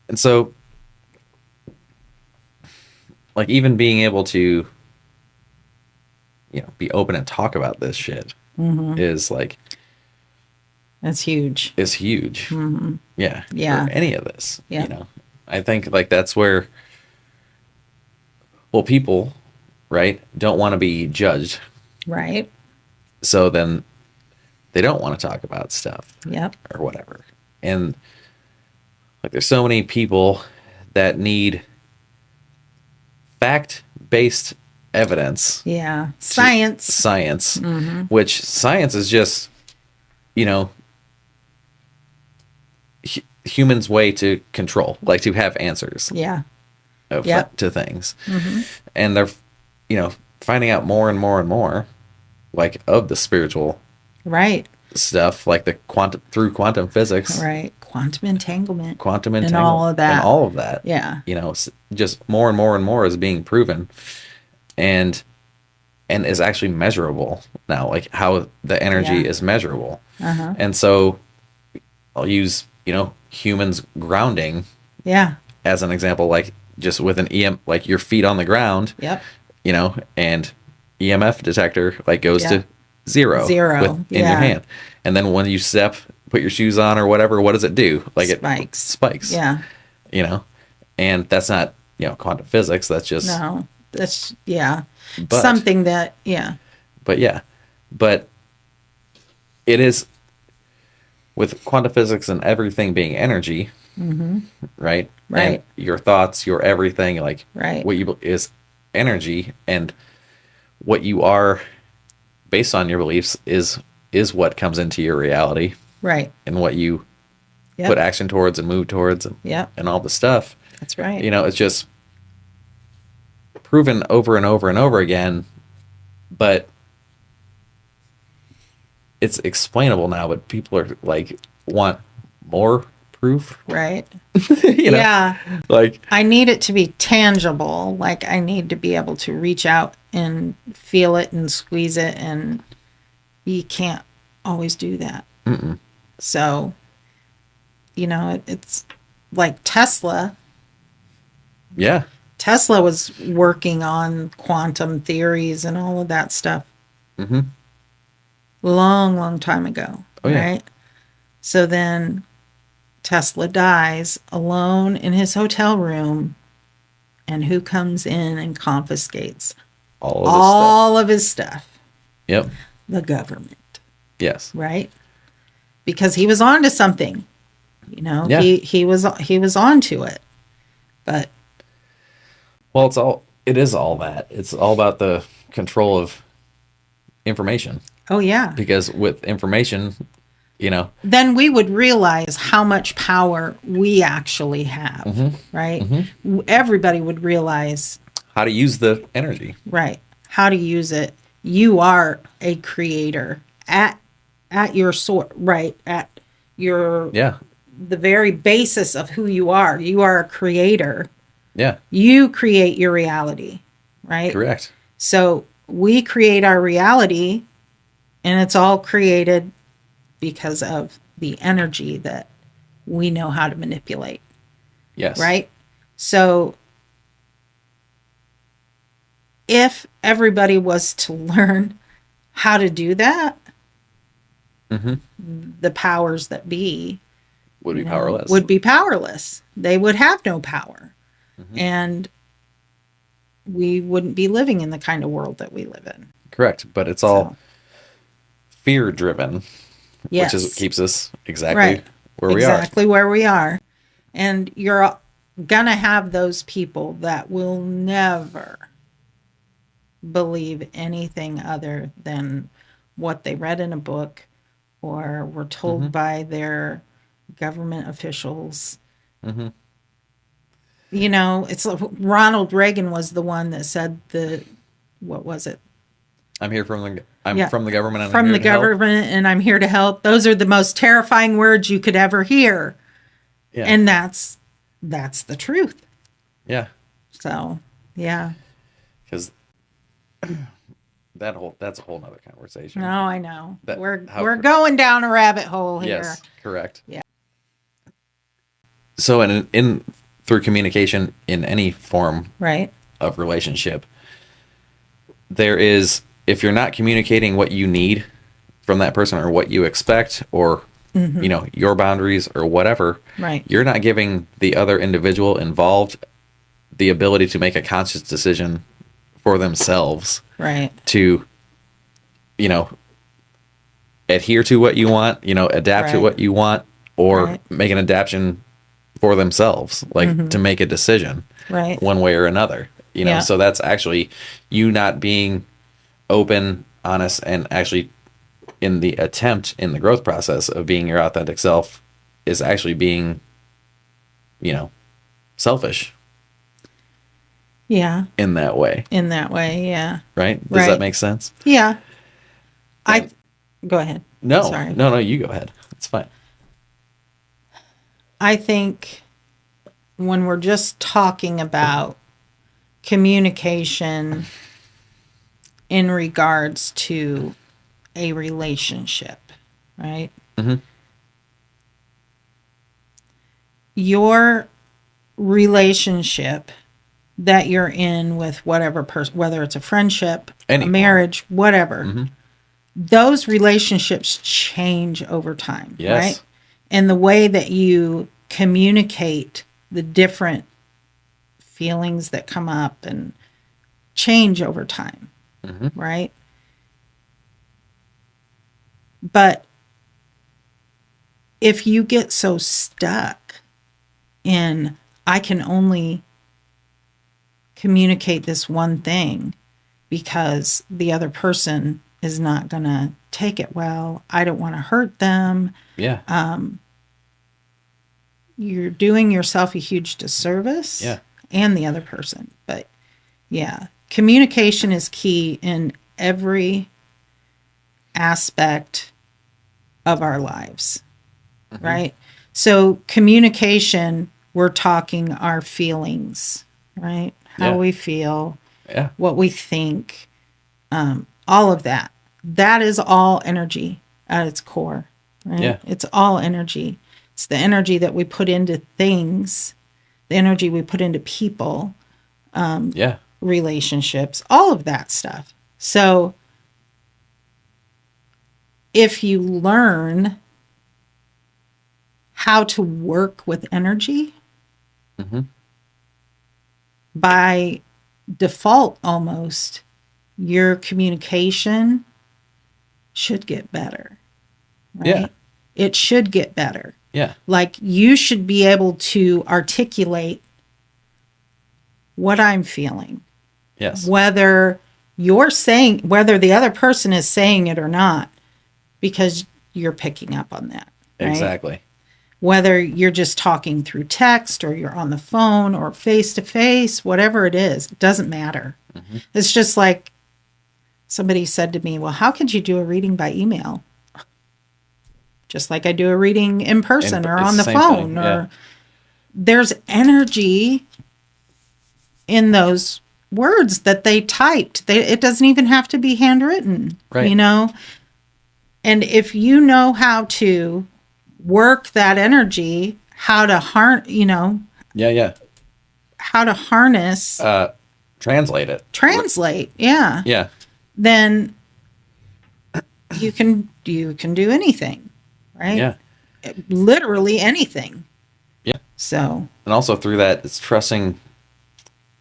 And so, like, even being able to, be open and talk about this shit is like, that's huge. Is huge. Mm-hmm. Yeah. Yeah. For any of this. Yeah. I think like that's where, well, people, right, don't want to be judged. Right. So then they don't want to talk about stuff. Yep. Or whatever. And like there's so many people that need fact-based evidence. Yeah. Science. Which science is just, humans' way to control, like to have answers. Yeah. To things. And they're, finding out more and more and more, like, of the spiritual stuff, like through quantum physics. Right. Quantum entanglement. And all of that. Yeah. Just more and more and more is being proven and is actually measurable now, like how the energy is measurable. And so I'll use, humans grounding as an example, like just with an like your feet on the ground. Yep. And EMF detector like goes to zero in your hand. And then when you put your shoes on or whatever, what does it do? Like it spikes. Yeah. And that's not, quantum physics. That's just. No, that's, something that, But it is, with quantum physics and everything being energy, right? Right. And your thoughts, your everything, like what is energy, and what you are based on your beliefs is what comes into your reality. Right. And what you put action towards and move towards and all the stuff. That's right. It's just proven over and over and over again, but it's explainable now, but people are like want more proof. Right. Yeah. Like I need it to be tangible. Like I need to be able to reach out and feel it and squeeze it, and you can't always do that. So, it's like Tesla. Yeah. Tesla was working on quantum theories and all of that stuff. Long time ago. Oh, yeah. Right. So then Tesla dies alone in his hotel room, And who comes in and confiscates All of his stuff? Yep. The government. Yes. Right? Because he was onto something. You know, Yeah. he was onto it. But Well, it is all that. It's all about the control of information. oh yeah. Because with information, you know, then we would realize how much power we actually have, Mm-hmm. right? Mm-hmm. Everybody would realize how to use the energy. right, how to use it. You are a creator at your source, right? At your Yeah. the very basis of who you are. You are a creator. Yeah. You create your reality, right? Correct. So we create our reality, and it's all created because of the energy that we know how to manipulate. Yes. Right? So if everybody was to learn how to do that, Mm-hmm. the powers that be Would be powerless. would be powerless. They would have no power. Mm-hmm. And we wouldn't be living in the kind of world that we live in. Correct. But it's all fear driven. Yes. Which is what keeps us exactly right. where we are. Exactly where we are. And you're going to have those people that will never believe anything other than what they read in a book or were told Mm-hmm. by their government officials. Mm-hmm. You know, it's like Ronald Reagan was the one that said what was it? I'm from the government. And From I'm here the to help. government, and I'm here to help. Those are the most terrifying words you could ever hear. Yeah. And that's the truth. Yeah. So, yeah. Because that's a whole nother conversation. No, I know. That- We're going down a rabbit hole here. Yes, correct. Yeah. So in through communication in any form Right. of relationship, there is, if you're not communicating what you need from that person or what you expect or you know, your boundaries or whatever, Right. you're not giving the other individual involved the ability to make a conscious decision for themselves Right. to, you know, adhere to what you want, you know, adapt to Right. what you want, or Right. make an adaptation for themselves, like to make a decision Right. one way or another, you know. Yeah. So that's actually you not being open, honest, and actually in the attempt in the growth process of being your authentic self is actually being, you know, selfish Yeah. in that way, In that way. Yeah. right? Does Right. that make sense? Yeah. And- Go ahead. No, Sorry. no, you go ahead. It's fine. I think when we're just talking about communication in regards to a relationship, right? Mm-hmm. Your relationship that you're in with whatever person, whether it's a friendship, Any a form. marriage, whatever, Mm-hmm. those relationships change over time, Yes. right? And the way that you communicate the different feelings that come up and change over time, Mm-hmm. right? But if you get so stuck in, I can only communicate this one thing because the other person is not going to take it well, I don't want to hurt them, Yeah. you're doing yourself a huge disservice. Yeah. And the other person. But yeah, communication is key in every aspect of our lives, right? So communication, we're talking our feelings, right? How Yeah. we feel, Yeah. what we think, all of that. That is all energy at its core, right? Yeah. It's all energy. It's the energy that we put into things, the energy we put into people, Yeah. relationships, all of that stuff. So if you learn how to work with energy, Mm-hmm. by default almost, your communication should get better, right? Yeah. It should get better. Yeah. Like, you should be able to articulate what I'm feeling. Yes. Whether whether the other person is saying it or not, because you're picking up on that. Right? Exactly. Whether you're just talking through text or you're on the phone or face to face, whatever it is, it doesn't matter. Mm-hmm. It's just like somebody said to me, well, how could you do a reading by email? Just like I do a reading in person or on the phone. Or there's energy in those words that they typed. It doesn't even have to be handwritten, right. You know? And if you know how to work that energy, how to how to harness, translate it. Yeah. Then you can do anything, right? Yeah. Literally anything. Yeah. So. And also through that, it's trusting,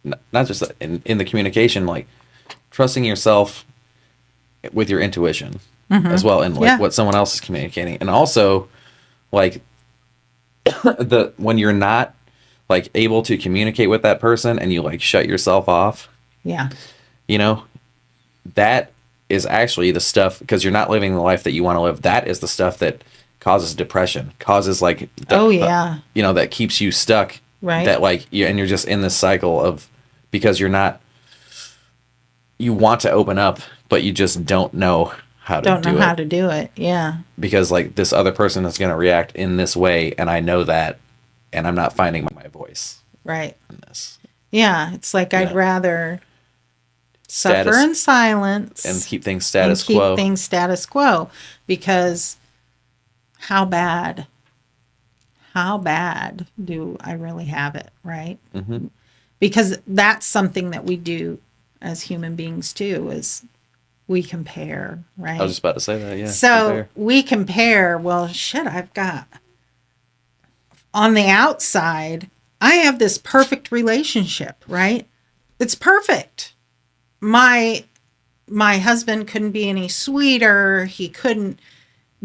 not just in the communication, like trusting yourself with your intuition as well, and like what someone else is communicating, and also like when you're not like able to communicate with that person and you like shut yourself off. Yeah. You know, that is actually the stuff, because you're not living the life that you want to live. That is the stuff that causes depression, causes like that keeps you stuck. Right. That like and you're just in this cycle of, because you want to open up, but you just don't know how to do it. Yeah. Because like this other person is going to react in this way, and I know that, and I'm not finding my voice. Right. In this. Yeah. It's like I'd rather suffer in silence and keep things status quo. Because how bad do I really have it, right? Mm-hmm. Because that's something that we do as human beings too, is we compare, right? I was just about to say that, yeah. So we compare, well, shit, I've got, on the outside, I have this perfect relationship, right? It's perfect. My husband couldn't be any sweeter. He couldn't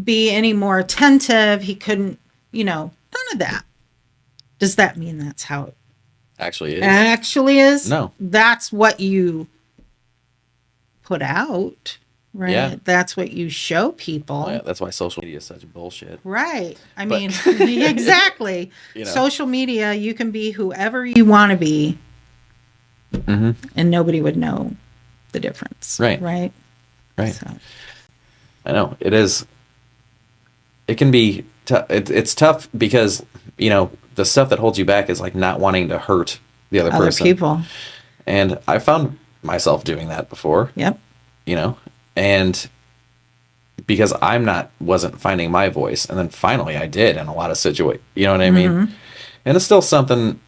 be any more attentive. He couldn't, none of that. Does that mean that's how it actually is? No. That's what you put out, right? Yeah. That's what you show people. Well, yeah, that's why social media is such bullshit. Right. I mean, exactly. Social media, you can be whoever you want to be, and nobody would know the difference. Right. Right. Right. So. I know it is. It can be. It's tough because the stuff that holds you back is like not wanting to hurt the other person. People. And I found myself doing that before. Yep. And because wasn't finding my voice, and then finally I did in a lot of situations. You know what I mean? And it's still something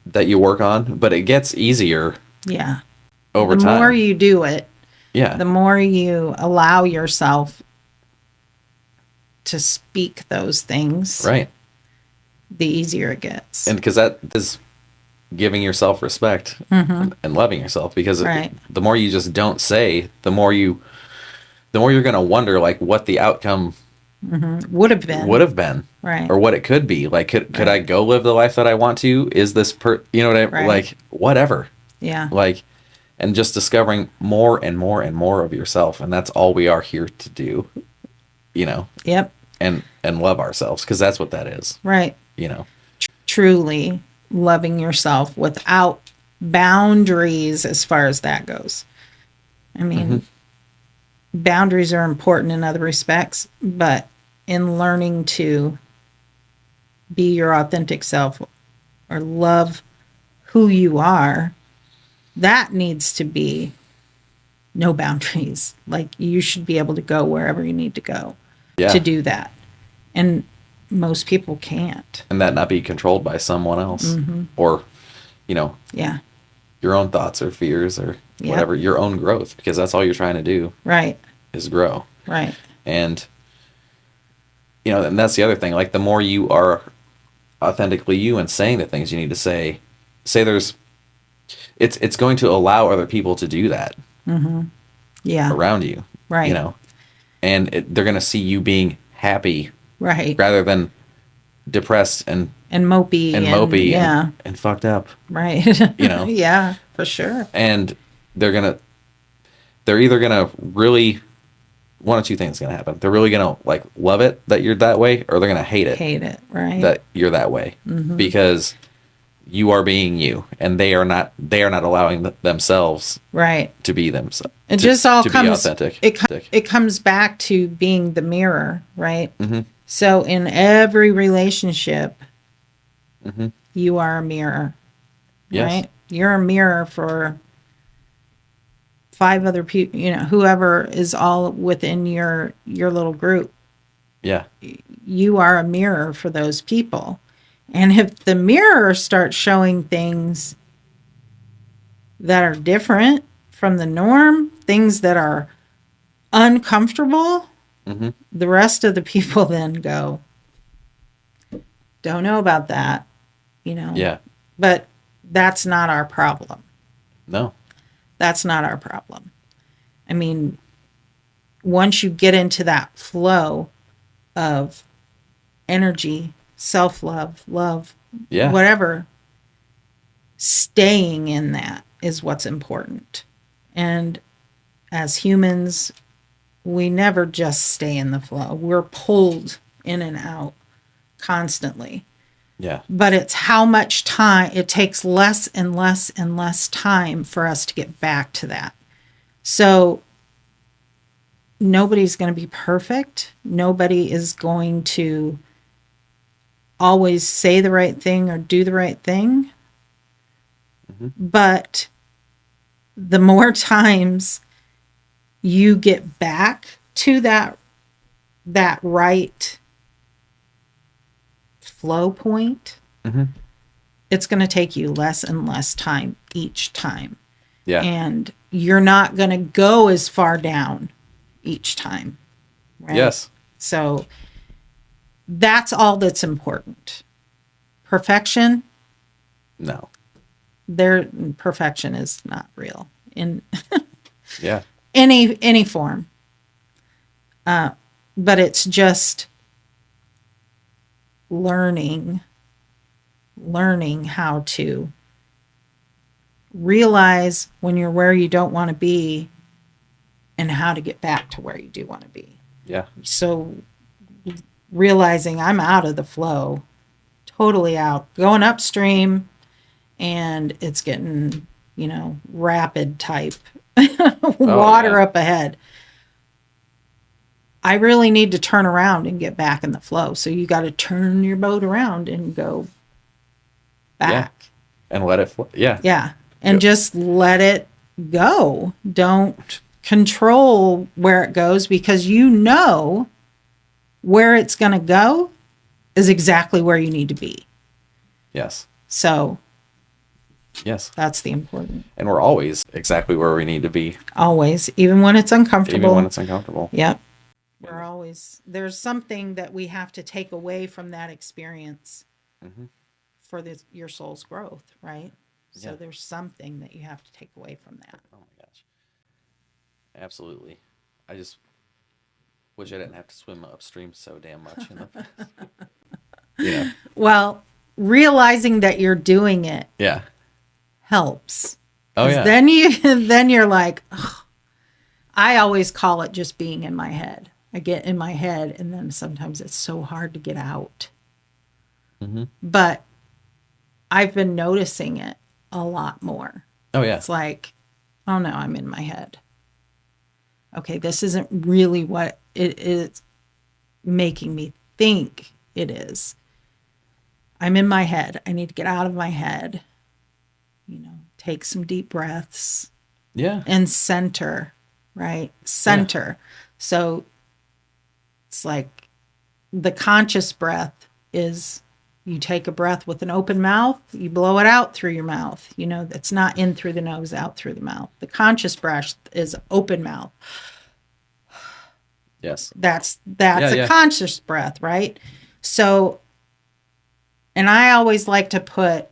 that you work on, but it gets easier. Yeah. Over time. The more you do it, the more you allow yourself to speak those things, right, the easier it gets. And because that is giving yourself respect and loving yourself, because the more you just don't say, the more you're going to wonder like what the outcome would have been, right, or what it could be. Like could I go live the life that I want to? Is this like whatever, like, and just discovering more and more and more of yourself, and that's all we are here to do. Yep. And love ourselves, because that's what that is. Right. Truly loving yourself without boundaries as far as that goes. I mean, boundaries are important in other respects, but in learning to be your authentic self or love who you are, that needs to be no boundaries. Like, you should be able to go wherever you need to go to do that. And most people can't. And that not be controlled by someone else or, your own thoughts or fears or whatever, your own growth, because that's all you're trying to do. Right. Is grow. Right. And, and that's the other thing. Like, the more you are authentically you and saying the things you need to say there's it's going to allow other people to do that Yeah. around you, Right. you know, and they're going to see you being happy Right. rather than depressed and mopey mopey yeah. and fucked up, Right. you know. Yeah, for sure. And they're either gonna really, one of two things is gonna happen. They're really gonna like love it that you're that way, or they're gonna hate it Right. that you're that way, because you are being you, and they are not allowing themselves Right. to be themselves. It just all to comes be authentic. It comes back to being the mirror, right? Mm-hmm. So in every relationship, Mm-hmm. you are a mirror. Yes. Right? You're a mirror for 5 other people, you know, whoever is all within your little group. Yeah. You are a mirror for those people. And if the mirror starts showing things that are different from the norm, things that are uncomfortable, Mm-hmm. the rest of the people then go, don't know about that, you know. Yeah. But that's not our problem. No. That's not our problem. I mean, once you get into that flow of energy, self-love, love, Yeah. whatever, staying in that is what's important. And as humans, we never just stay in the flow. We're pulled in and out constantly. Yeah. But it's how much time it takes, less and less and less time for us to get back to that. So nobody's going to be perfect. Nobody is going to always say the right thing or do the right thing. Mm-hmm. But the more times you get back to that right flow point, Mm-hmm. it's going to take you less and less time each time. Yeah. And you're not going to go as far down each time. Right? Yes. So that's all that's important. Perfection, No. perfection is not real in Yeah. any form. But it's just learning how to realize when you're where you don't want to be and how to get back to where you do want to be. Yeah. So realizing I'm out of the flow, totally out, going upstream, and it's getting, you know, rapid type water up ahead. I really need to turn around and get back in the flow. So you got to turn your boat around and go back. Yeah. And let it flow. Yeah. Yeah. And just let it go. Don't control where it goes, because you know where it's going to go is exactly where you need to be. Yes. So yes, that's the important. And we're always exactly where we need to be. Always, even when it's uncomfortable. Even when it's uncomfortable. Yep. We're always, there's something that we have to take away from that experience for your soul's growth, right? So Yeah. there's something that you have to take away from that. Oh my gosh. Absolutely. I just wish I didn't have to swim upstream so damn much in the past. Yeah. Well, realizing that you're doing it Yeah. helps. Oh yeah. Then you're like, ugh. I always call it just being in my head. I get in my head, and then sometimes it's so hard to get out. Mm-hmm. But I've been noticing it a lot more. Oh yeah. It's like, oh no, I'm in my head. Okay, this isn't really what it is making me think it is. I'm in my head. I need to get out of my head. You know, take some deep breaths. Yeah. And center, right? Center. Yeah. So it's like the conscious breath is you take a breath with an open mouth, you blow it out through your mouth. You know, it's not in through the nose, out through the mouth. The conscious breath is open mouth. Yes. That's a conscious breath, right? So, and I always like to put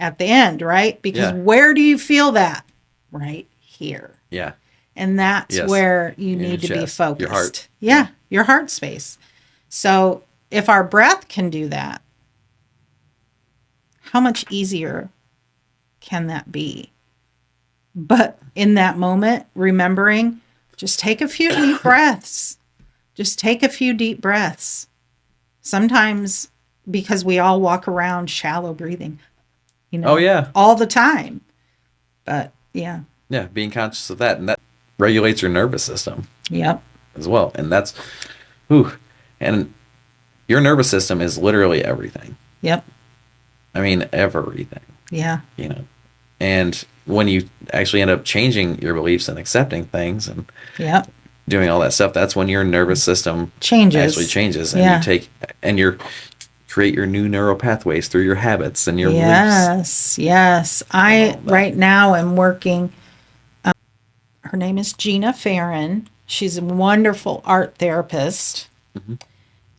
at the end, right? Because where do you feel that? Right here. Yeah. And that's where you need to be focused. Your heart. Yeah, your heart space. So if our breath can do that, how much easier can that be? But in that moment, remembering, just take a few deep breaths. Just take a few deep breaths. Sometimes, because we all walk around shallow breathing, all the time. But yeah. Yeah, being conscious of that. And that regulates your nervous system. Yep. As well. And that's, and your nervous system is literally everything. Yep. I mean, everything. Yeah. And when you actually end up changing your beliefs and accepting things and doing all that stuff, that's when your nervous system actually changes. And you create your new neural pathways through your habits and your beliefs. Yes. I right now am working. Her name is Gina Farron. She's a wonderful art therapist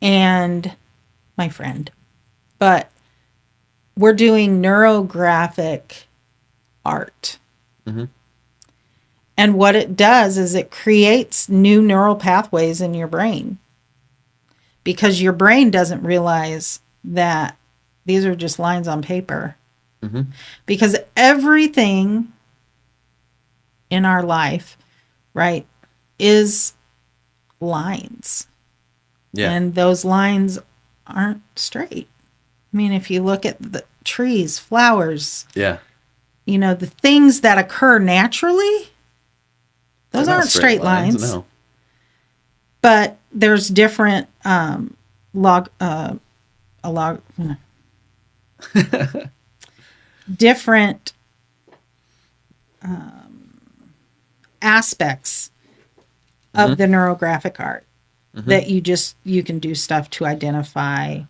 and my friend. But we're doing neurographic art. And what it does is it creates new neural pathways in your brain, because your brain doesn't realize that these are just lines on paper. Because everything in our life, right, is lines. Yeah. And those lines aren't straight. I mean, if you look at the trees, flowers, the things that occur naturally, those aren't straight lines. No. But there's different different aspects of the neurographic art that you can do stuff to identify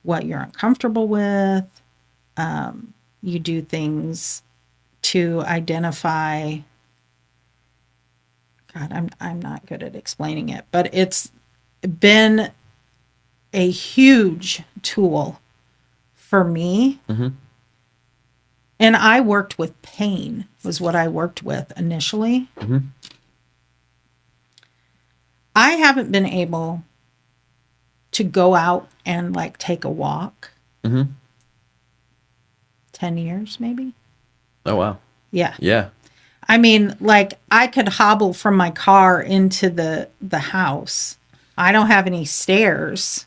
what you're uncomfortable with. You do things to identify. God, I'm not good at explaining it, but it's been a huge tool for me. And I worked with pain, was what I worked with initially. I haven't been able to go out and take a walk. 10 years, maybe. Oh, wow. Yeah. Yeah. I mean, I could hobble from my car into the house. I don't have any stairs.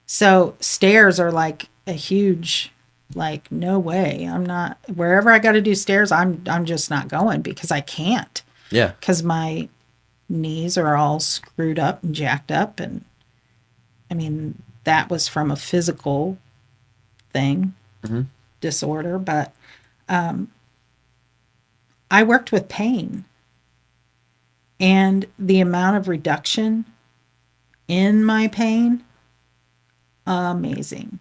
So stairs are a huge, no way. I'm not, wherever I got to do stairs, I'm just not going, because I can't. Yeah. Because my knees are all screwed up and jacked up. And I mean, that was from a physical thing, disorder. But I worked with pain, and the amount of reduction in my pain, amazing.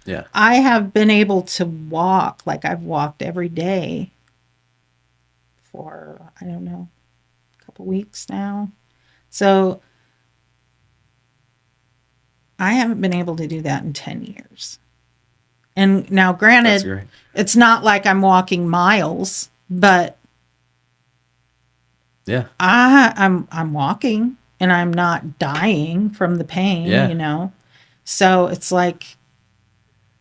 Yeah. I have been able to walk, I've walked every day for, I don't know, a couple weeks now. So I haven't been able to do that in 10 years. And now, granted, it's not like I'm walking miles, but I'm walking, and I'm not dying from the pain, So it's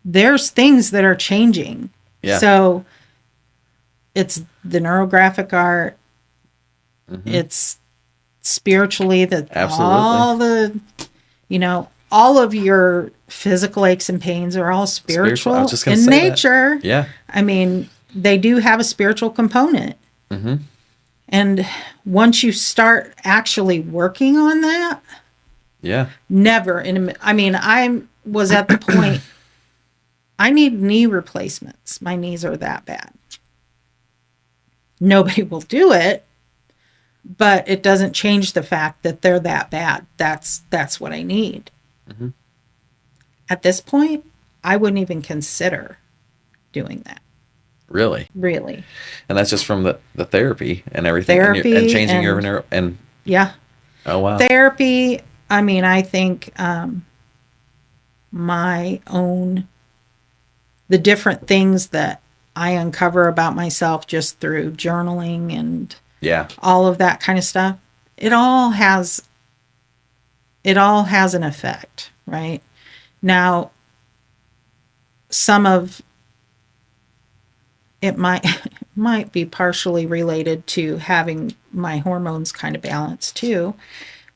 there's things that are changing. Yeah. So it's the neurographic art. It's spiritually all the, all of your physical aches and pains are all spiritual in nature. That. Yeah. I mean, they do have a spiritual component. And once you start actually working on that, I was at the point, I need knee replacements. My knees are that bad. Nobody will do it, but it doesn't change the fact that they're that bad. That's what I need. At this point, I wouldn't even consider doing that. Really? Really. And that's just from the therapy and everything. And changing your neuro and yeah. Oh, wow. Therapy, I mean, I think my own the different things that I uncover about myself just through journaling and all of that kind of stuff, it all has an effect, right? Now, some of it might be partially related to having my hormones kind of balanced too,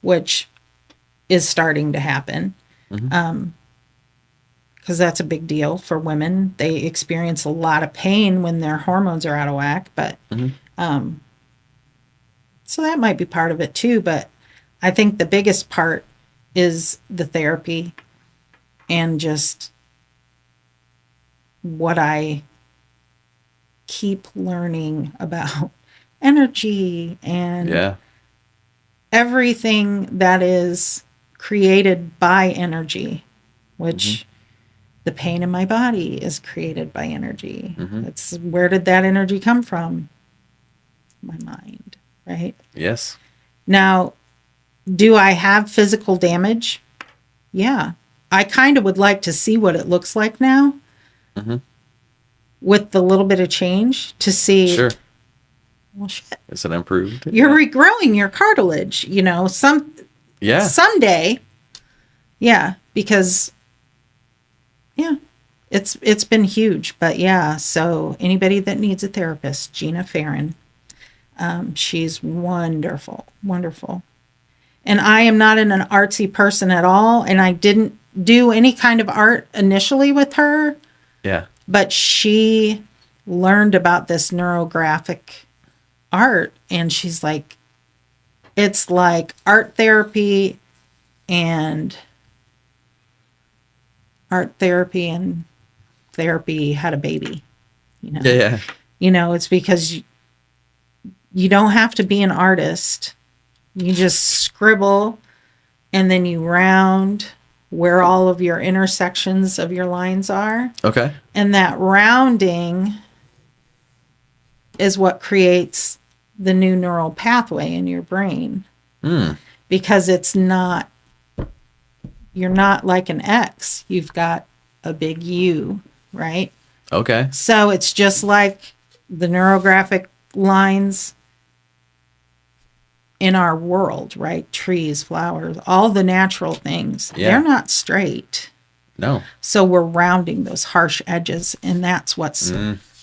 which is starting to happen. Because that's a big deal for women. They experience a lot of pain when their hormones are out of whack, but so that might be part of it too. But I think the biggest part is the therapy and just what I keep learning about energy and everything that is created by energy, which the pain in my body is created by energy. It's where did that energy come from? My mind, right? Yes. Now, do I have physical damage? Yeah. I kind of would like to see what it looks like now with the little bit of change to see. Sure. Well, shit. Is it improved? You're regrowing your cartilage, someday. Yeah. Because it's been huge, but so anybody that needs a therapist, Gina Farron, she's wonderful. And I am not an artsy person at all. And I didn't do any kind of art initially with her. Yeah. But she learned about this neurographic art. And she's like, it's like art therapy and therapy had a baby. Yeah. It's because you don't have to be an artist. You just scribble and then you round where all of your intersections of your lines are. Okay. And that rounding is what creates the new neural pathway in your brain. Because you're not like an X. You've got a big U, right? Okay. So it's just like the neurographic lines in our world, right? Trees, flowers, all the natural things. Yeah. They're not straight. No. So we're rounding those harsh edges, and that's what's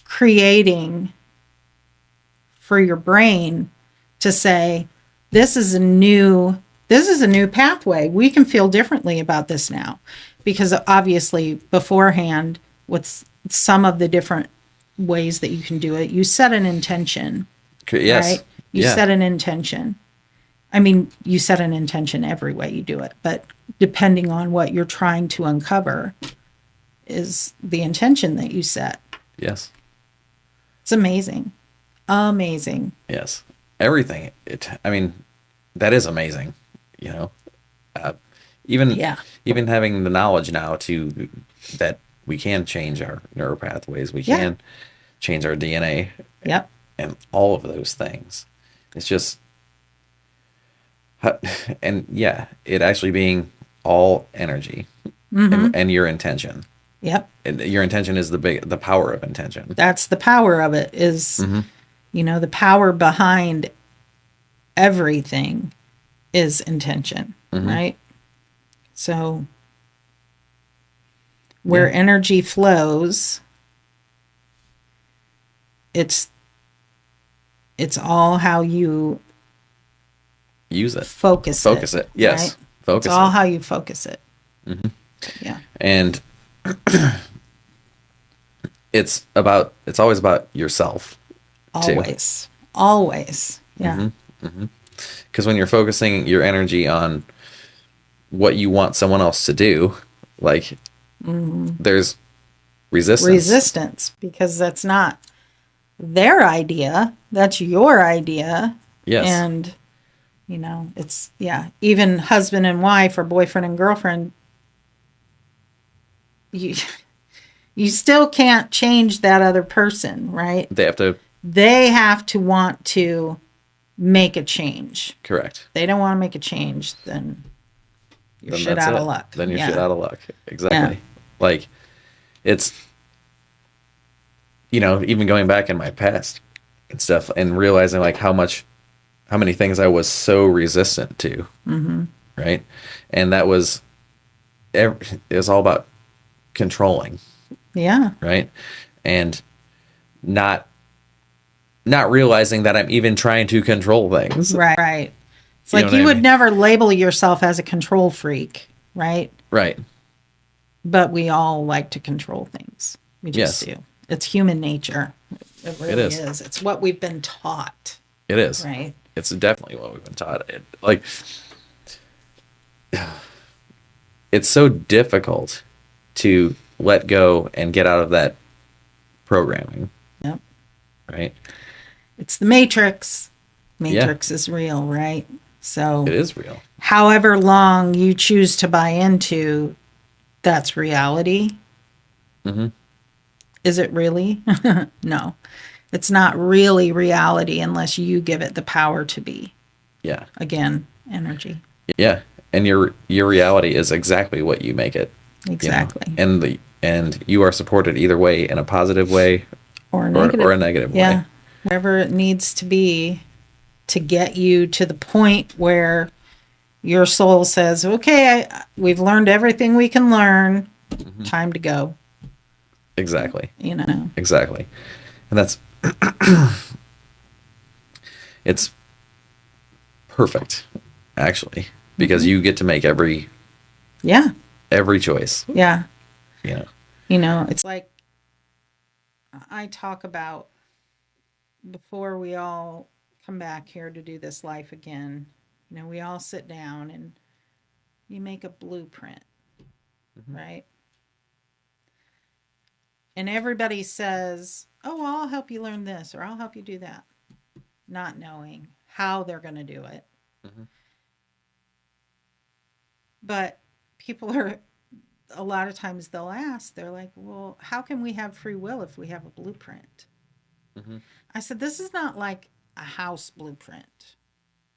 creating for your brain to say, this is a new pathway. We can feel differently about this now. Because obviously beforehand, with some of the different ways that you can do it, you set an intention. Yes. Right? You set an intention. I mean, you set an intention every way you do it, but depending on what you're trying to uncover is the intention that you set. Yes. It's amazing. Amazing. Yes. Everything. That is amazing, even having the knowledge now that we can change our neuropathways, we can change our DNA. Yep. And all of those things. It's just, it actually being all energy and your intention. Yep. And your intention is the power of intention. That's the power of it is, the power behind everything is intention, right? So where energy flows, it's all how you use it. Focus it. Yes. Right? Focus it's all it. how you focus it. Yeah. And it's always about yourself. Always. Too. Always. Yeah. Because when you're focusing your energy on what you want someone else to do, like there's resistance. Because that's not their idea. That's your idea. Yes. And, it's, even husband and wife or boyfriend and girlfriend, you still can't change that other person, right? They have to want to make a change. Correct. They don't want to make a change, then you're shit out of luck. Then you're shit out of luck. Exactly. Yeah. Like, it's even going back in my past and stuff and realizing like how many things I was so resistant to. Mm-hmm. Right. And that was, it was all about controlling. Yeah. Right. And not realizing that I'm even trying to control things. Right. It's You know like what you I would mean? never label yourself as a control freak, right? Right. But we all like to control things. We just Yes. do. It's human nature. It really is. is. It's what we've been taught, It is. right? It's definitely what we've been taught. Like, it's so difficult to let go and get out of that programming. Yep. Right. It's the Matrix. Matrix is real, right? So It is real. however long you choose to buy into, that's reality. Mm-hmm. Is it really? No. It's not really reality unless you give it the power to be. Yeah. Again, energy. Yeah. And your reality is exactly what you make it. Exactly. And you are supported either way, in a positive way Or a negative. or a negative Yeah. way. Wherever it needs to be to get you to the point where your soul says, okay, we've learned everything we can learn. Mm-hmm. Time to go. Exactly. Exactly. And that's it's perfect, actually, because you get to make every choice. Yeah. Yeah. It's like I talk about before we all come back here to do this life again, we all sit down and you make a blueprint, right? And everybody says, oh, well, I'll help you learn this or I'll help you do that, not knowing how they're going to do it. Mm-hmm. But people are, a lot of times they'll ask, they're like, well, how can we have free will if we have a blueprint? Mm-hmm. I said, this is not like a house blueprint.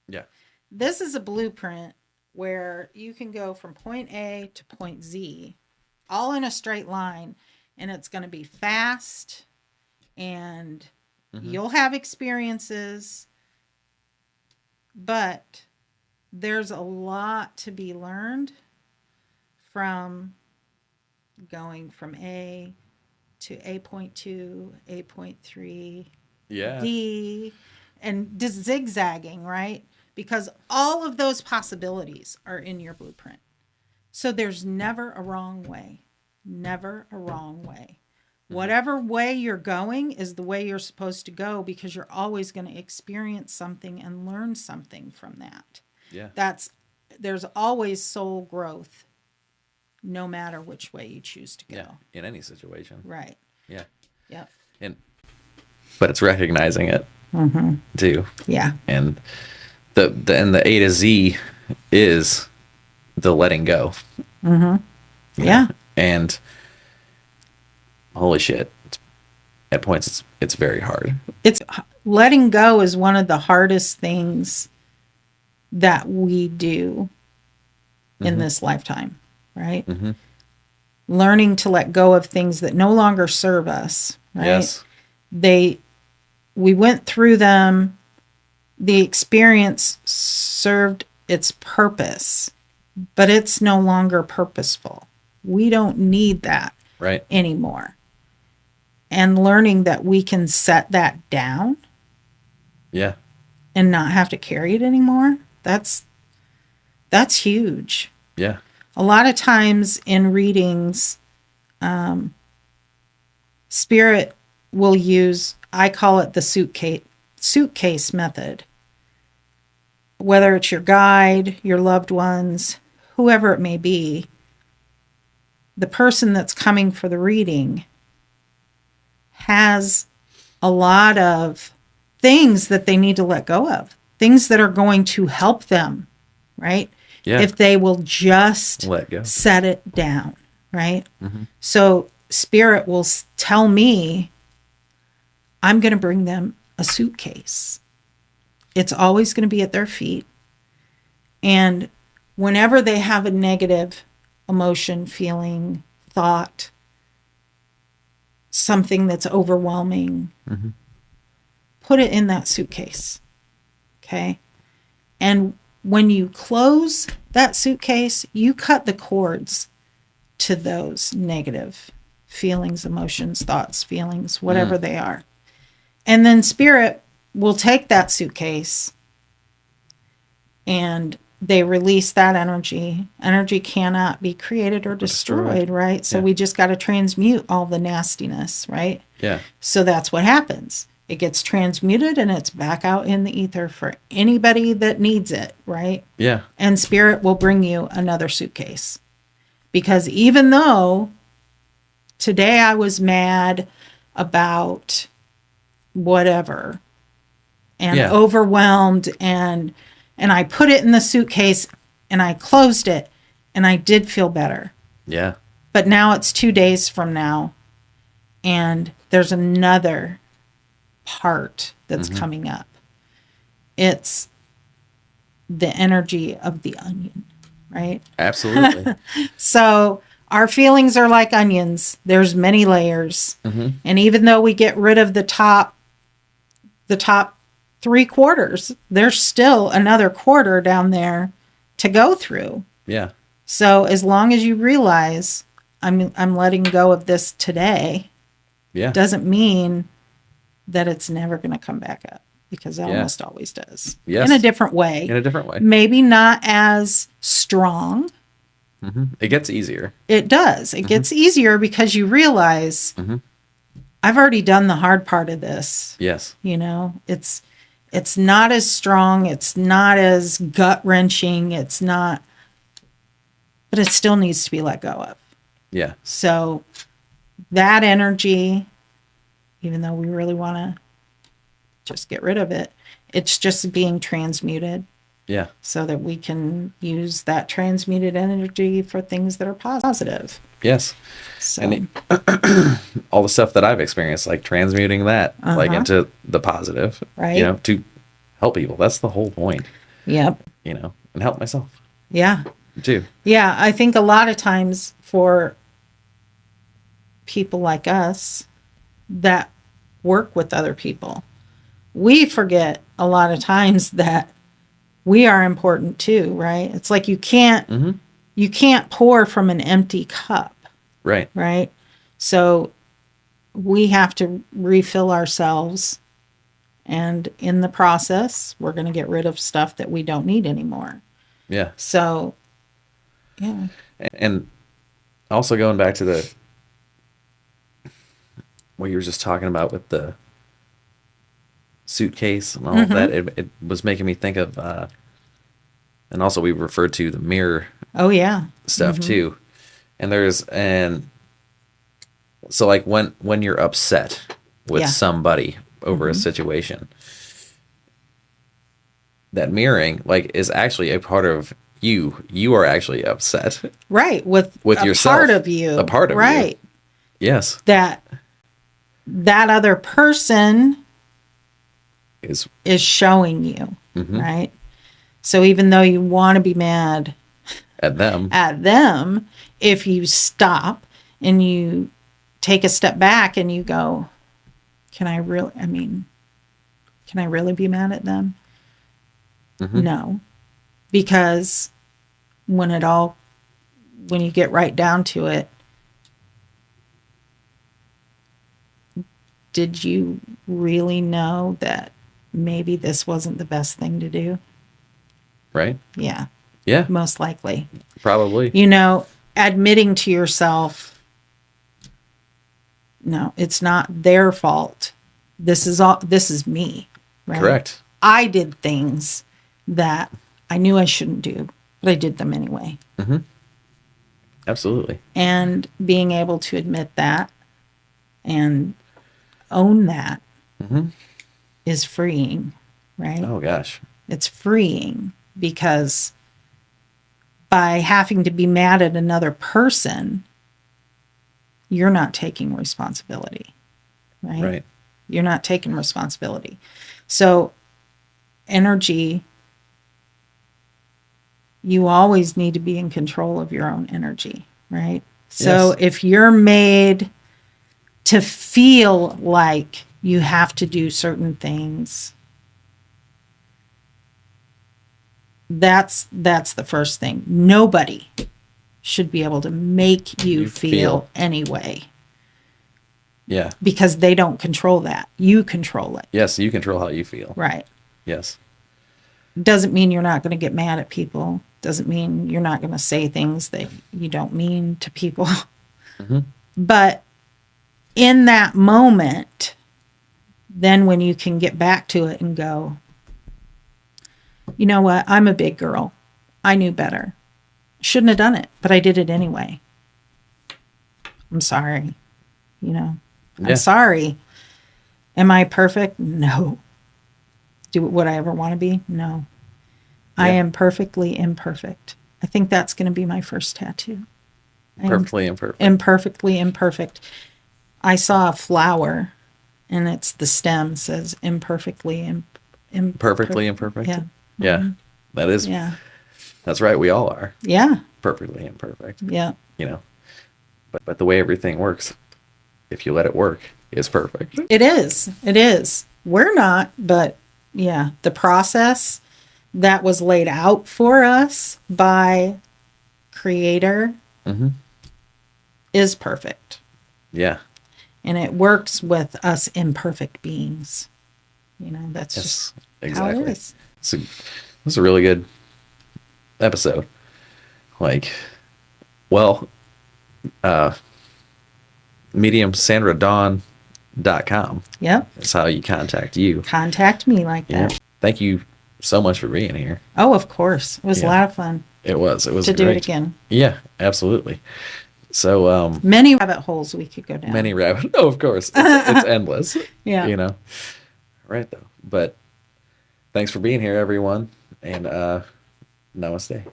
Yeah. This is a blueprint where you can go from point A to point Z all in a straight line, and it's going to be fast, and you'll have experiences, but there's a lot to be learned from going from A to A.2, A.3, Yeah. D, and just zigzagging, right? Because all of those possibilities are in your blueprint. So there's never a wrong way. Never a wrong way. Whatever way you're going is the way you're supposed to go, because you're always going to experience something and learn something from that. Yeah. There's always soul growth, no matter which way you choose to go. Yeah. In any situation. Right. Yeah. Yep. But it's recognizing it too. Yeah. And the A to Z is the letting go. Yeah. And holy shit, at points it's very hard. It's letting go is one of the hardest things that we do in this lifetime, right? Learning to let go of things that no longer serve us, right? Yes. We went through them. The experience served its purpose, but it's no longer purposeful. We don't need that anymore. And learning that we can set that down Yeah. and not have to carry it anymore, that's huge. Yeah. A lot of times in readings, spirit will use, I call it the suitcase method. Whether it's your guide, your loved ones, whoever it may be, the person that's coming for the reading has a lot of things that they need to let go of, things that are going to help them, right? Yeah. If they will just Let go. set it down, right? So spirit will tell me, I'm going to bring them a suitcase. It's always going to be at their feet. And whenever they have a negative emotion, feeling, thought, something that's overwhelming, put it in that suitcase. Okay. And when you close that suitcase, you cut the cords to those negative feelings, emotions, thoughts, feelings, whatever they are. And then spirit will take that suitcase and they release that energy. Energy cannot be created or destroyed, right? So we just got to transmute all the nastiness, right? Yeah. So that's what happens. It gets transmuted and it's back out in the ether for anybody that needs it, right? Yeah. And spirit will bring you another suitcase. Because even though today I was mad about whatever and overwhelmed and I put it in the suitcase and I closed it and I did feel better. Yeah. But now it's 2 days from now and there's another part that's coming up. It's the energy of the onion, right? Absolutely. So our feelings are like onions. There's many layers. And even though we get rid of the top 3/4, there's still another quarter down there to go through. Yeah. So as long as you realize I'm letting go of this today, doesn't mean that it's never going to come back up, because it almost always does. Yes. In a different way. In a different way. Maybe not as strong. It gets easier. It does. It gets easier because you realize I've already done the hard part of this. Yes. You know, it's not as strong. It's not as gut wrenching. It's not, but it still needs to be let go of. Yeah. So that energy, even though we really want to just get rid of it, it's just being transmuted. Yeah. So that we can use that transmuted energy for things that are positive. Yes. So. And all the stuff that I've experienced, like transmuting that like into the positive, right? You know, to help people. That's the whole point. Yep. You know, and help myself. Yeah. Too. Yeah. I think a lot of times for people like us that work with other people, we forget a lot of times that we are important too, right? It's like you can't pour from an empty cup. Right. Right. So we have to refill ourselves. And in the process, we're going to get rid of stuff that we don't need anymore. Yeah. So, yeah. And also going back to the, what you were just talking about with the suitcase and all of that, it was making me think of, and also we referred to the mirror stuff too. And so like when you're upset with somebody over a situation, that mirroring like is actually a part of you are actually upset. Right. With yourself. Part of you. A part of you. Right. Yes. That other person is showing you, right? So even though you want to be mad at them, if you stop and you take a step back and you go, can I really be mad at them? No. Because when you get right down to it, did you really know that maybe this wasn't the best thing to do? Right. Yeah. Yeah. Most likely. Probably. You know, admitting to yourself, no, it's not their fault. This is me. Right? Correct. I did things that I knew I shouldn't do, but I did them anyway. Absolutely. And being able to admit that and own that is freeing, right? Oh gosh. It's freeing because by having to be mad at another person, you're not taking responsibility, right? Right. You're not taking responsibility. So energy, you always need to be in control of your own energy, right? So if you're made to feel like you have to do certain things. That's the first thing. Nobody should be able to make you feel anyway. Yeah. Because they don't control that. You control it. Yes, you control how you feel. Right. Yes. Doesn't mean you're not going to get mad at people. Doesn't mean you're not going to say things that you don't mean to people. Mm-hmm. But in that moment, then when you can get back to it and go, you know what? I'm a big girl. I knew better. Shouldn't have done it, but I did it anyway. I'm sorry. You know, I'm sorry. Am I perfect? No. Would I ever want to be? No. I am perfectly imperfect. I think that's going to be my first tattoo. Perfectly imperfect. Imperfectly imperfect. I saw a flower, and it's the stem says imperfectly Perfectly imperfect. Yeah. Yeah. Mm-hmm. That is. Yeah. That's right. We all are. Yeah. Perfectly imperfect. Yeah. You know, but the way everything works, if you let it work, is perfect. It is. It is. We're not, but yeah, the process that was laid out for us by Creator is perfect. Yeah. And it works with us imperfect beings. You know, that's just exactly. how it is. It's a really good episode. Like, well, medium SandraDawn.com. Yep. That's how you contact you. Contact me like that. Yeah. Thank you so much for being here. Oh, of course. It was a lot of fun. It was. It was to great. do it again. Yeah, absolutely. So many rabbit holes we could go down. Oh, of course. It's endless. Yeah. You know. Right though. But thanks for being here, everyone. And namaste.